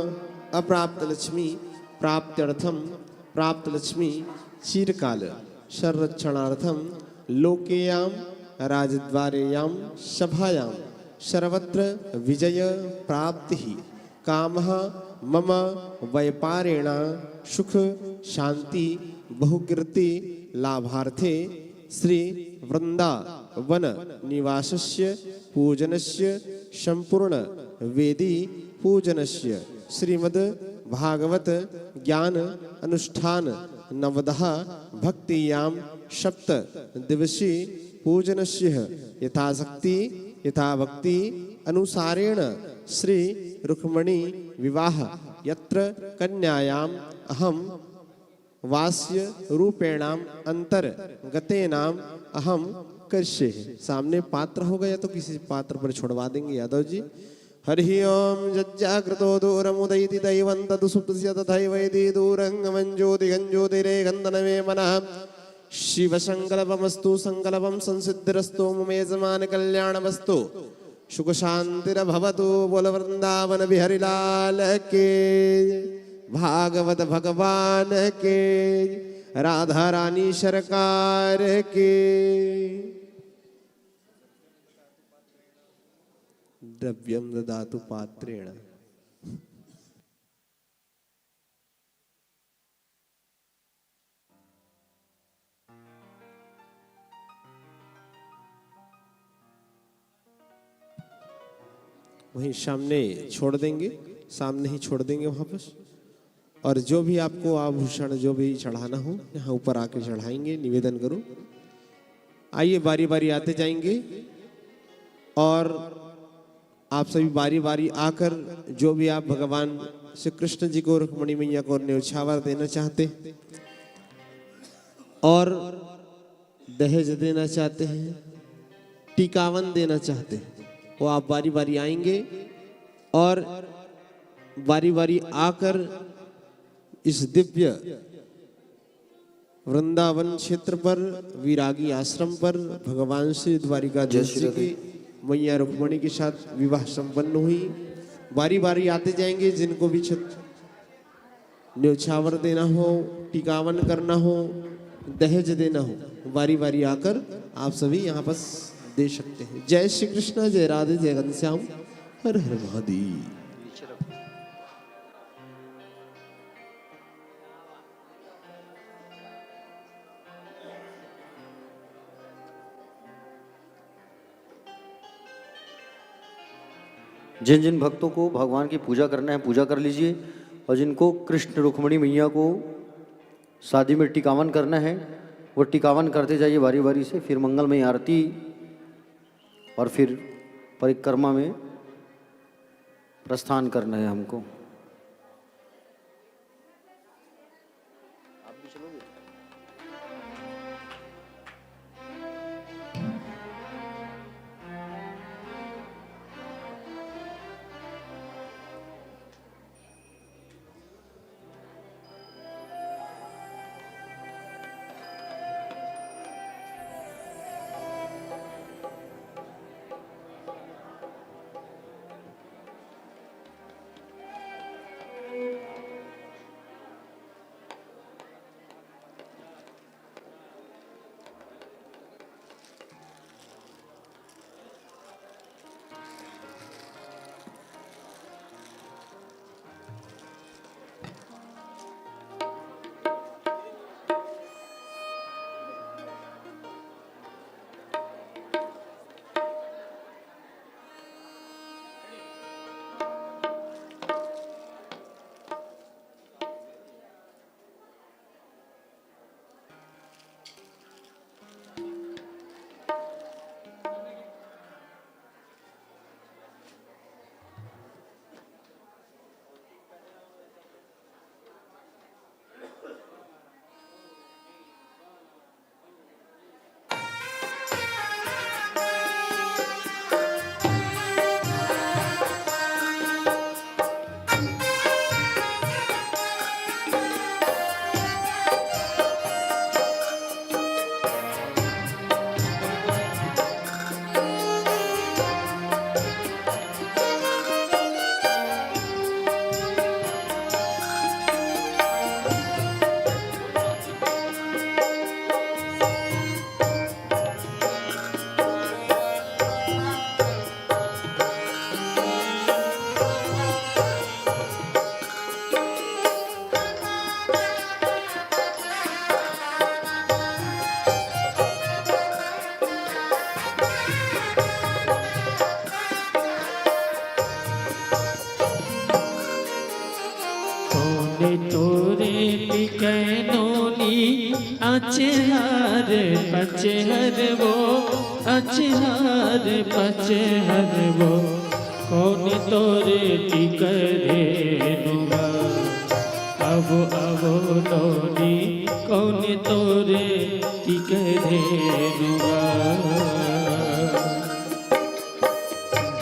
अप्राप्त लक्ष्मी प्राप्त्यर्थम प्राप्त लक्ष्मी चिरकाल संरक्षणार्थम लोकेयां राजद्वारेयां सभायां सर्वत्र विजय प्राप्ति कामः मम व्यापारेण सुख शांति बहुकीर्ति लाभार्थे श्री वृंदावन निवासस्य पूजनस्य संपूर्ण वेदी पूजनस्य श्रीमद् भागवत ज्ञान अनुष्ठान नवदः भक्तियां सप्त दिवसी पूजनस्य यथाशक्ति यथाभक्ति अनुसारेण श्री रुक्मणी विवाह यत्र कन्यायाम् अहम वास्य रूपेणाम अंतर गतेनाम अहम कर्ष्ये। सामने पात्र हो गया तो किसी पात्र पर छोड़वा देंगे यादव जी। हरि ओम जज्जाकृतो दूरमुदयति दैवं तदुसुप्तस्य तथैवैति दूरंगमं ज्योतिगञ्ज्योतिरे गन्धनमे मनः शिवसङ्कल्पमस्तु सङ्कल्पं संसिद्धिरस्तु मम यजमान कल्याणमस्तु सुख शांतिरभवतु बोल वृंदावन बिहारी लाल के भागवत भगवान के राधा रानी सरकार के। द्रव्यम ददातु पात्रेण। वहीं सामने छोड़ देंगे, सामने ही छोड़ देंगे वापस। और जो भी आपको आभूषण जो भी चढ़ाना हो यहाँ ऊपर आके चढ़ाएंगे, निवेदन करूं। आइए बारी बारी आते जाएंगे और आप सभी बारी बारी आकर जो भी आप भगवान श्री कृष्ण जी को रुक्मिणी मैया को न्यौछावर देना चाहते और दहेज देना चाहते हैं, टीकावन देना चाहते हैं, वो आप बारी बारी आएंगे और बारी बारी आकर इस दिव्य वृंदावन क्षेत्र पर विरागी आश्रम पर भगवान श्री द्वारिकाधीश जी की मैया रुक्मिणी के साथ विवाह संपन्न हुई। बारी बारी आते जाएंगे, जिनको भी न्यौछावर देना हो, टीकावन करना हो, दहेज देना हो, बारी बारी आकर आप सभी यहाँ पर दे सकते हैं। जय श्री कृष्ण, जय राधे, जय घनश्याम, हर हर महादेव। जिन जिन भक्तों को भगवान की पूजा करना है पूजा कर लीजिए, और जिनको कृष्ण रुक्मिणी मैया को शादी में टिकावन करना है वो टिकावन करते जाइए बारी बारी से। फिर मंगलमय आरती और फिर परिक्रमा में प्रस्थान करना है हमको। तोरे टिकनोनी अचहर पचहर वो अचहर पचहर वो कौन तोरे टिकरे नुगा अब लोनी कौन तोरे टिकरे नुगा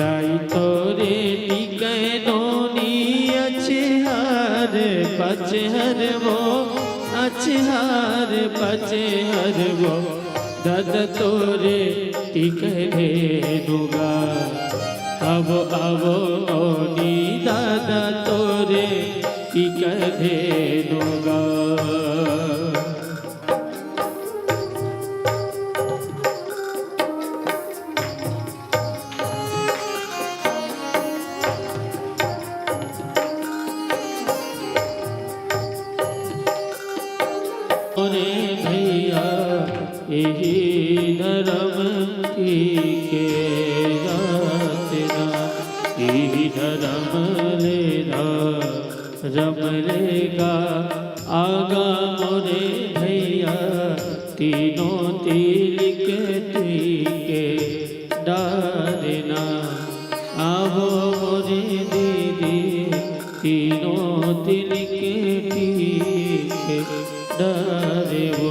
दाई तोरे टिकनोनी अचहर पचहर वो अचहर पचहर वो दादा तोरे टिकरे नुगा अब नोनी दादा तोरे टिकरे नुगा भैया यही धर्म की के रातना यही धर्म लेना रम लेगा आगा मोरे भैया तीनों तिलक के डारना आवो मोरे दीदी तीनों तिलक के डारे वो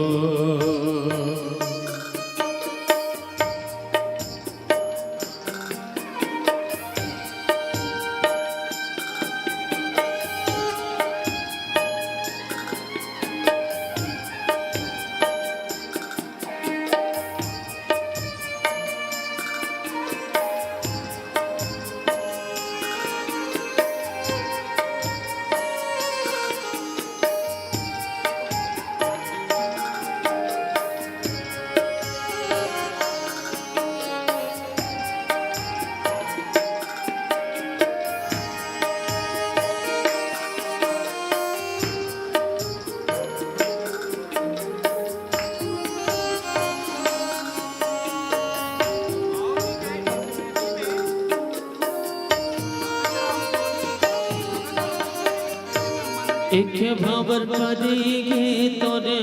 एक भंवर परेगे तोरे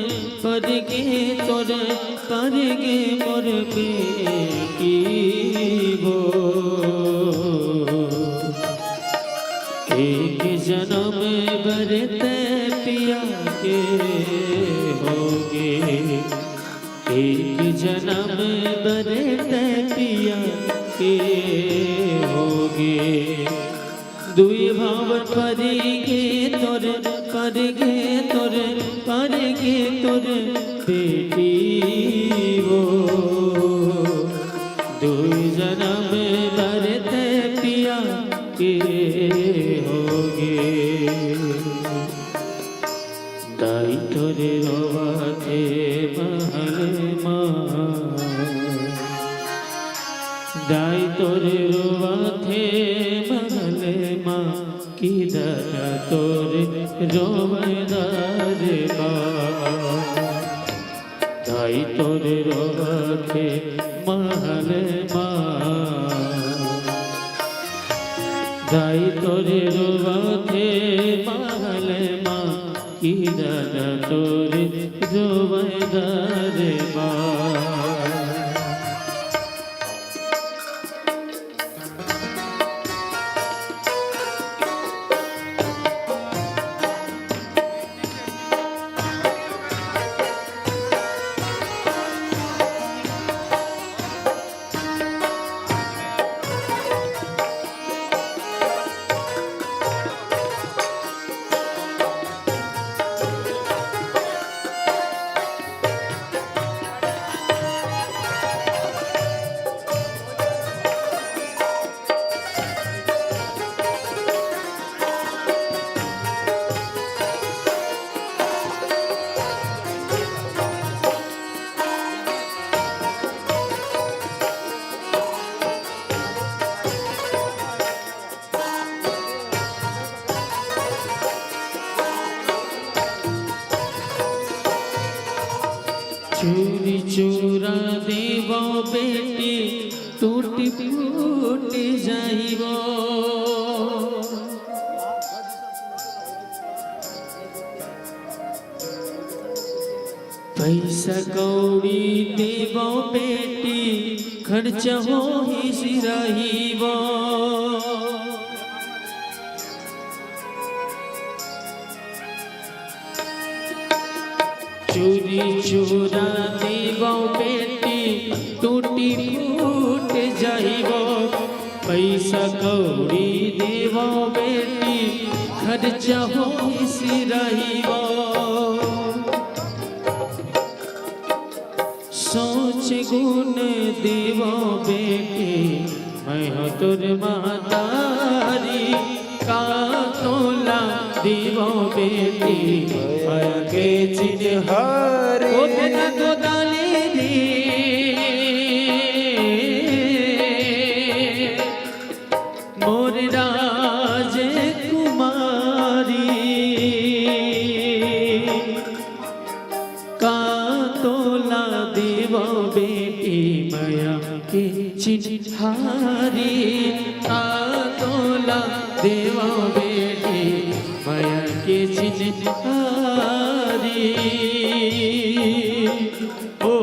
परेगे मोर बेटी वो एक जन्म बरते पिया के होगे एक जन्म बरते पिया के होगे दुई भावर परेगे तोरे बेटी वो दुई जन्म बरते पिया के होगे दाई तोरे रोवा थे महल माँ दाई तोरे रोवा थे महल माँ की दादा तोरे रोवदार दाई तोरे रोवा थे महल माँ दाई तोरे रोवा थे महल माँ की दादा तोरे रोवदार चूरी चूरा देवो बेटी टूटी फूट जाइबो पैसा कौड़ी देवो बेटी खर्च हो ही सिरहिबो चोरी चोरा देवो बेटी टूटी फूट जाइबो पैसा कौड़ी देवो बेटी खर्च हो ही सिरहिबो सोच गुण देवो बेटी मैं हो तुर मातारी का तोला देवो बेटी मैं के चिन्हारी ओ बिना तो डाले रे मोर राज कुमारी का तोला देवो बेटी माया के चिन्हारी का तोला देवो बेटी माया के चिन्हारी ओ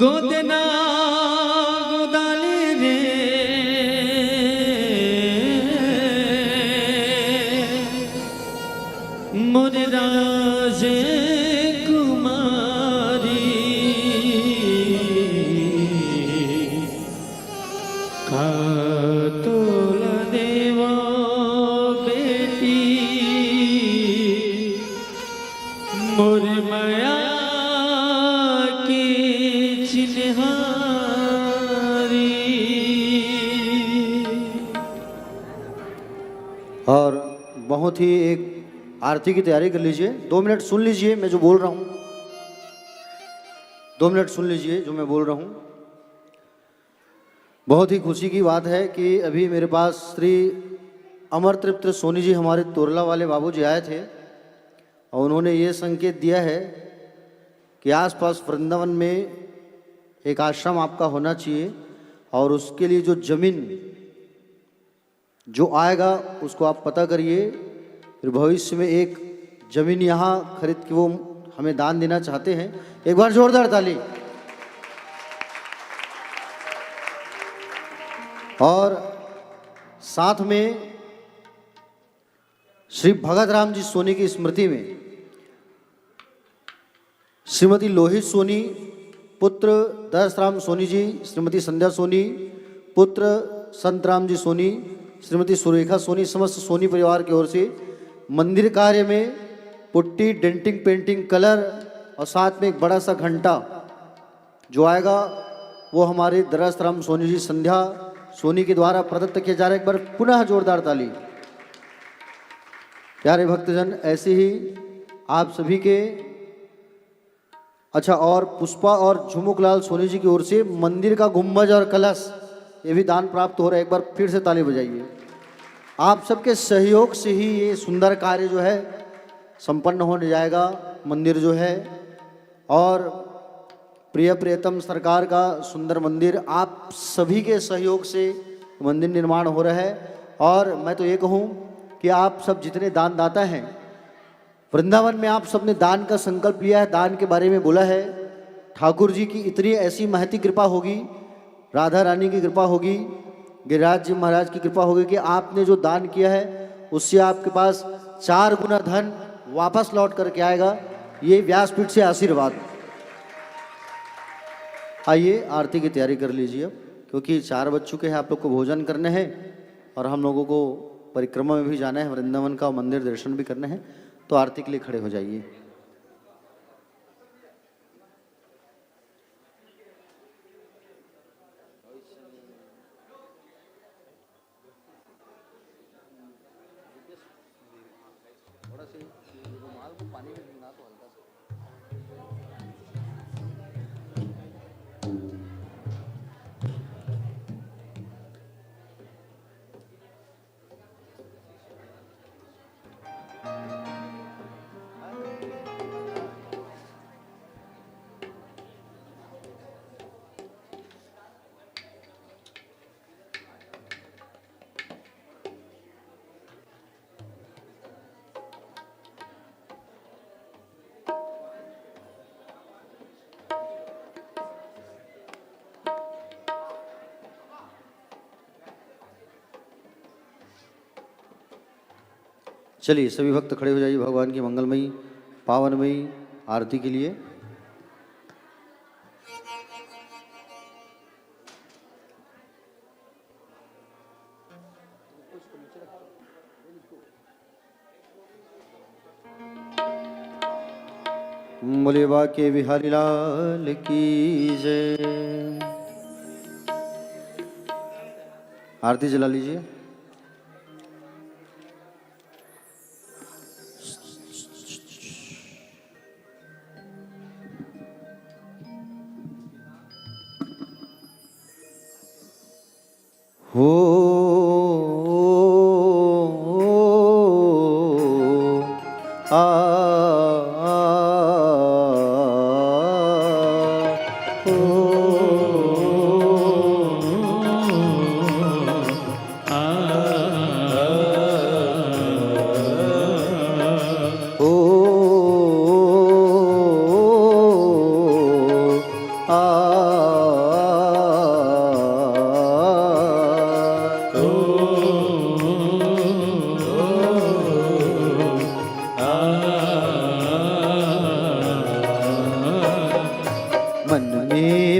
गोदना गोदाले रे मोर राज कुमारी का तोला देवो बेटी मोर माया और बहुत ही एक आरती की तैयारी कर लीजिए। 2 मिनट सुन लीजिए मैं जो बोल रहा हूँ, 2 मिनट सुन लीजिए जो मैं बोल रहा हूँ। बहुत ही खुशी की बात है कि अभी मेरे पास श्री अमर तृप्त सोनी जी हमारे तोरला वाले बाबू जी आए थे और उन्होंने ये संकेत दिया है कि आसपास वृंदावन में एक आश्रम आपका होना चाहिए और उसके लिए जो जमीन जो आएगा उसको आप पता करिए। फिर भविष्य में एक जमीन यहाँ खरीद के वो हमें दान देना चाहते हैं। एक बार जोरदार ताली। और साथ में श्री भगत राम जी सोनी की स्मृति में श्रीमती लोहित सोनी पुत्र दशराम सोनी जी, श्रीमती संध्या सोनी पुत्र संतराम जी सोनी, श्रीमती सुरेखा सोनी, समस्त सोनी परिवार की ओर से मंदिर कार्य में पुट्टी, डेंटिंग, पेंटिंग, कलर और साथ में एक बड़ा सा घंटा जो आएगा वो हमारे दशराम सोनी जी, संध्या सोनी के द्वारा प्रदत्त किया जा रहा है। एक बार पुनः जोरदार ताली। प्यारे भक्तजन, ऐसे ही आप सभी के अच्छा और पुष्पा और झुमुकलाल सोनी जी की ओर से मंदिर का गुंबज और कलश ये भी दान प्राप्त हो रहा है। एक बार फिर से ताली बजाइए। आप सबके सहयोग से ही ये सुंदर कार्य जो है संपन्न होने जाएगा। मंदिर जो है और प्रिय प्रियतम सरकार का सुंदर मंदिर, आप सभी के सहयोग से मंदिर निर्माण हो रहा है। और मैं तो ये कहूँ कि आप सब जितने दानदाता हैं वृंदावन में, आप सबने दान का संकल्प लिया है, दान के बारे में बोला है। ठाकुर जी की इतनी ऐसी महती कृपा होगी राधा रानी की कृपा होगी, गिरिराज जी महाराज की कृपा होगी कि आपने जो दान किया है उससे आपके पास 4 गुना धन वापस लौट करके आएगा। ये व्यासपीठ से आशीर्वाद। आइए आरती की तैयारी कर लीजिए अब, क्योंकि 4 बज चुके हैं, आप लोग को भोजन करने हैं और हम लोगों को परिक्रमा में भी जाना है, वृंदावन का मंदिर दर्शन भी करने हैं। तो आरती के लिए खड़े हो जाइए। चलिए सभी भक्त खड़े हो जाइए भगवान की मंगलमयी पावनमयी आरती के लिए। बोले बाके बिहारी लाल की जय। आरती जला लीजिए। हो आ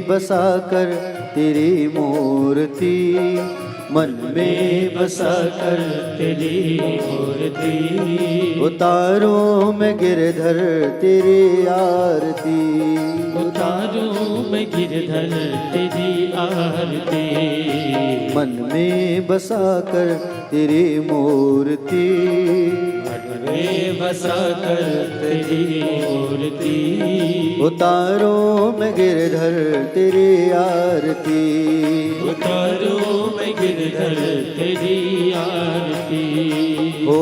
बसाकर तेरी मूर्ति, मन में बसाकर तेरी मूर्ति, उतारूं मैं गिरधर तेरी आरती, उतारूं मैं गिरधर तेरी आरती। मन में बसाकर तेरी मूर्ति, मन में बसाकर तेरी मूर्ति, उतारूं मैं गिरधर तेरी आरती, उतारूं मैं गिरधर तेरी आरती। ओ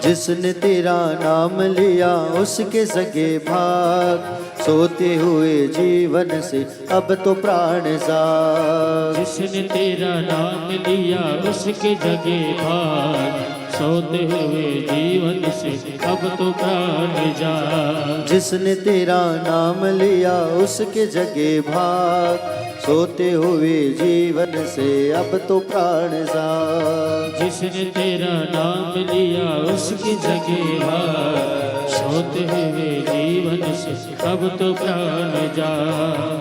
जिसने तेरा नाम लिया उसके सगे भाग, सोते हुए जीवन से अब तो प्राण जाग। जिसने तेरा नाम लिया उसके जगे भाग, सोते हुए जीवन से अब तो प्राण जाग। जिसने तेरा नाम लिया उसके जगे भाग, सोते हुए जीवन से अब तो प्राण जाग। जिसने तेरा नाम लिया उसकी जगह भाग, सोते हुए जीवन से अब तो प्राण जा।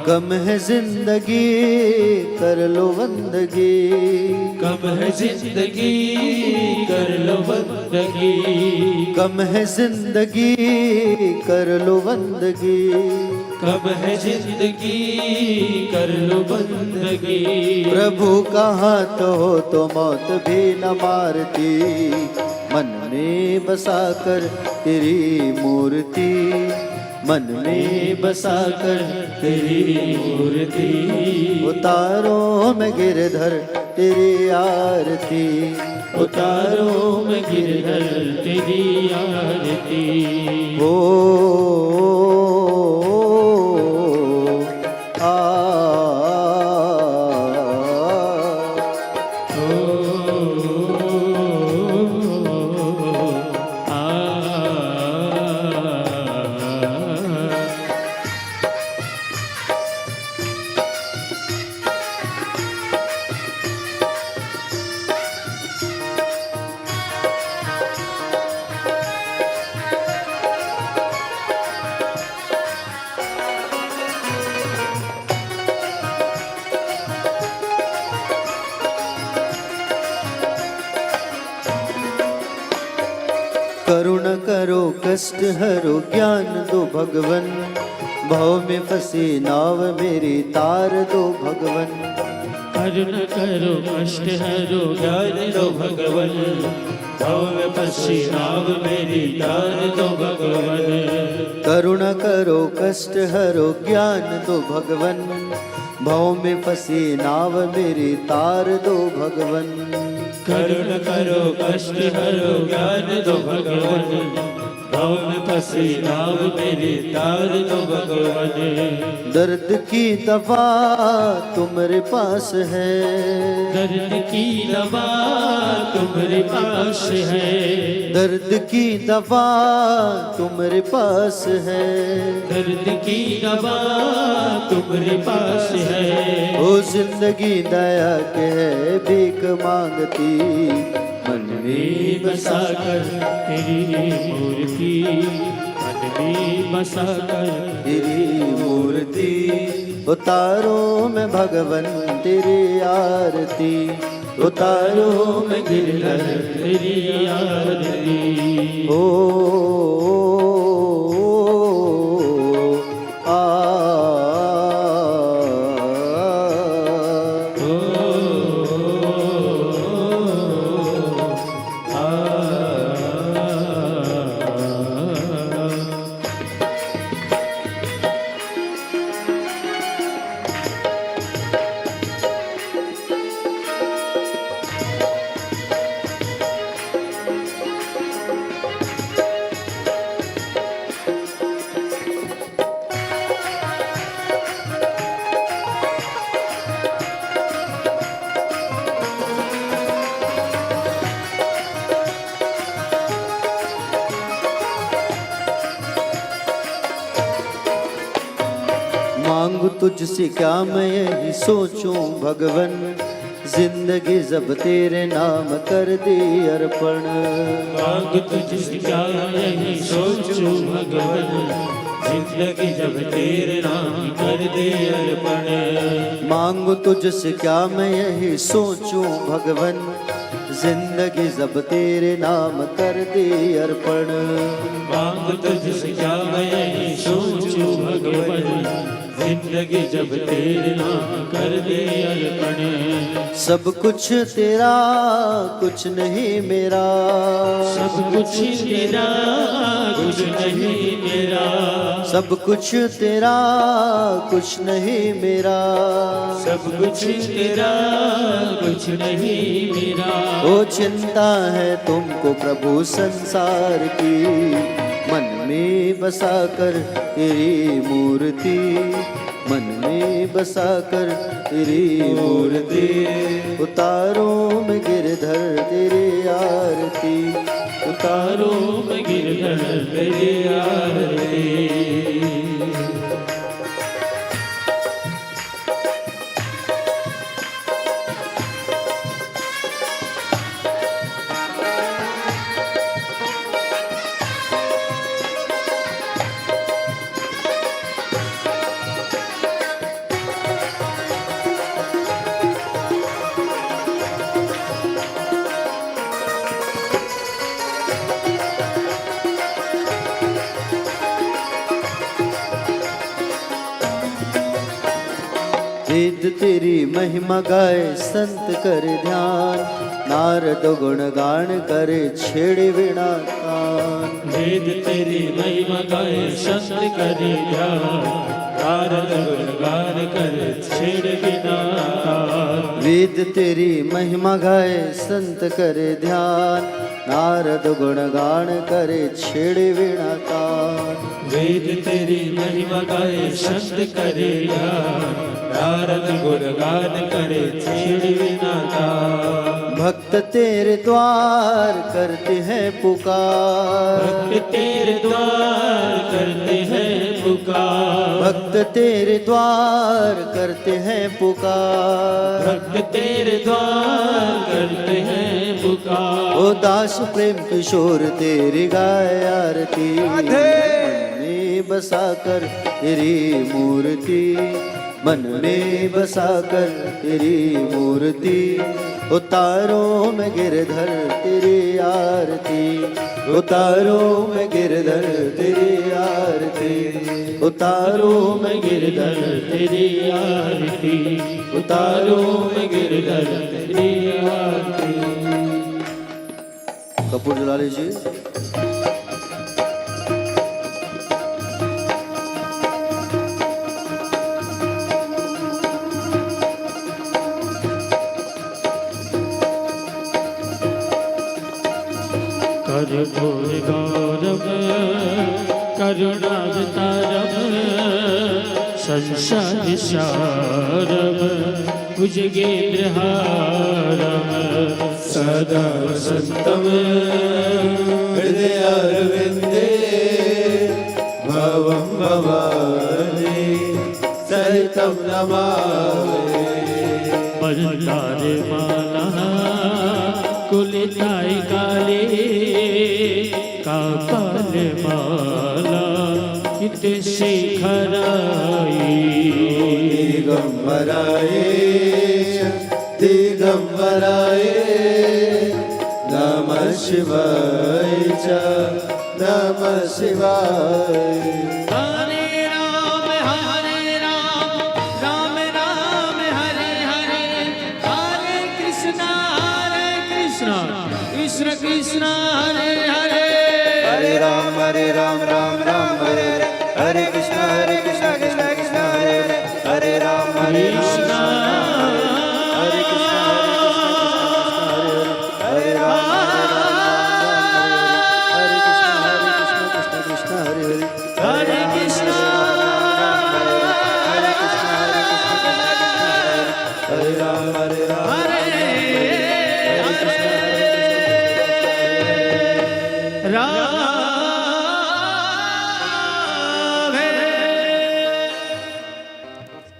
कम है जिंदगी कर लो बंदगी, कम है जिंदगी कर लो बंदगी, कम है जिंदगी कर लो बंदगी, कम है जिंदगी कर लो बंदगी। प्रभु का हाथ हो तो मौत भी न मारती, मन में बसाकर तेरी मूर्ति, मन में बसाकर तेरी मूर्ति, उतारो मैं गिरधर तेरी आरती, उतारो मैं गिरधर तेरी आरती। ओ करुण करो कष्ट हरो ज्ञान दो भगवन, भव में फंसी नाव मेरी तार दो भगवन। करुण करो कष्ट हरो ज्ञान दो भगवन, भव में फंसी नाव मेरी तार दो भगवन। करुण करो कष्ट हरो ज्ञान दो भगवन, भव में फंसी नाव मेरी तार दो भगवन। करुण करो कष्ट हरो ज्ञान दो भगवन, भव में फंसी नाव मेरी तार दो भगवन। दर्द की दवा तुम्हारे पास है, दर्द की दवा तुम्हारे पास है, दर्द की दवा तुम्हारे पास है, दर्द की दवा तुम्हारे पास है। ओ जिंदगी दया के है भीख मांगती, मन में बसा कर तेरी मूर्ति, मन में बसा कर तेरी मूर्ति। उतारो मैं भगवन तेरी आरती, उतारो मैं गिरधर तेरी आरती। ओ आ मांगू तुझसे क्या मैं यही सोचूं भगवन, जिंदगी जब तेरे नाम कर दी अर्पण। मांग तुझसे क्या यही सोचूं भगवन, जिंदगी जब तेरे नाम कर दे अर्पण। मांगू तुझसे क्या मैं यही सोचूं भगवन, जिंदगी जब तेरे नाम कर दे अर्पण। मांग तुझसे क्या मैं यही सोचूं भगवन, जिंदगी जब तेरे नाम कर दे अर्पण। सब कुछ तेरा कुछ नहीं मेरा, सब कुछ तेरा कुछ नहीं मेरा, सब कुछ तेरा कुछ नहीं मेरा, सब कुछ तेरा कुछ नहीं मेरा। ओ चिंता है तुमको प्रभु संसार की, मन में बसा कर तेरी मूर्ति, मन में बसा कर तेरी मूर्ति। उतारो मैं गिरधर तेरी आरती, उतारो मैं गिरधर तेरी आरती। वेद तेरी महिमा गाए संत कर ध्यान, नारद गुण गान करे छेड़े वीणा तान। वेद तेरी महिमा गाए संत करे ध्यान, नारद गुण गान करे छेड़ बिना तान। वेद तेरी महिमा गाए संत करे ध्यान, नारद गुण गान करे छेड़े वीणा तान। वेद तेरी महिमा गाए संत करे ध्यान, नारद गुण गान करे छेड़ बिना तान। भक्त तेरे द्वार करते हैं पुकार, भक्त तेरे द्वार करते हैं पुकार, भक्त तेरे द्वार करते हैं पुकार, भक्त तेरे द्वार करते हैं पुकार। ओ दास प्रेम किशोर तेरी गाय आरती, मन में बसा कर तेरी मूर्ति, मन में बसा कर तेरी मूर्ति, उतारों में गिरधर तेरी आरती, उतारों में गिरधर तेरी आरती, उतारों में गिरधर तेरी आरती, उतारों में गिरधर तेरी आरती। कपूर जला लीजिए। कर्पूर गौरव करुणावतारम संसार सारम भुजगेन्द्रहारम सदा वसन्तं हृदयारविन्दे भवं भवानी सहितं नमामि। बलदारे माला कुलिताई काले कापाल माला कित शेखराई दिगंबराय दिगंबराय नमः शिवाय च नमः शिवाय। हरे राम राम राम हरे हरे, हरे कृष्ण कृष्ण कृष्ण हरे हरे, हरे राम राम राम हरे हरे, हरे कृष्ण कृष्ण कृष्ण हरे हरे, हरे राम कृष्ण हरे कृष्ण हरे राम हरे कृष्ण कृष्ण हरे हरे, हरे कृष्ण हरे राम हरे राम हरे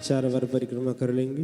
चार बार परिक्रमा कर लेंगे।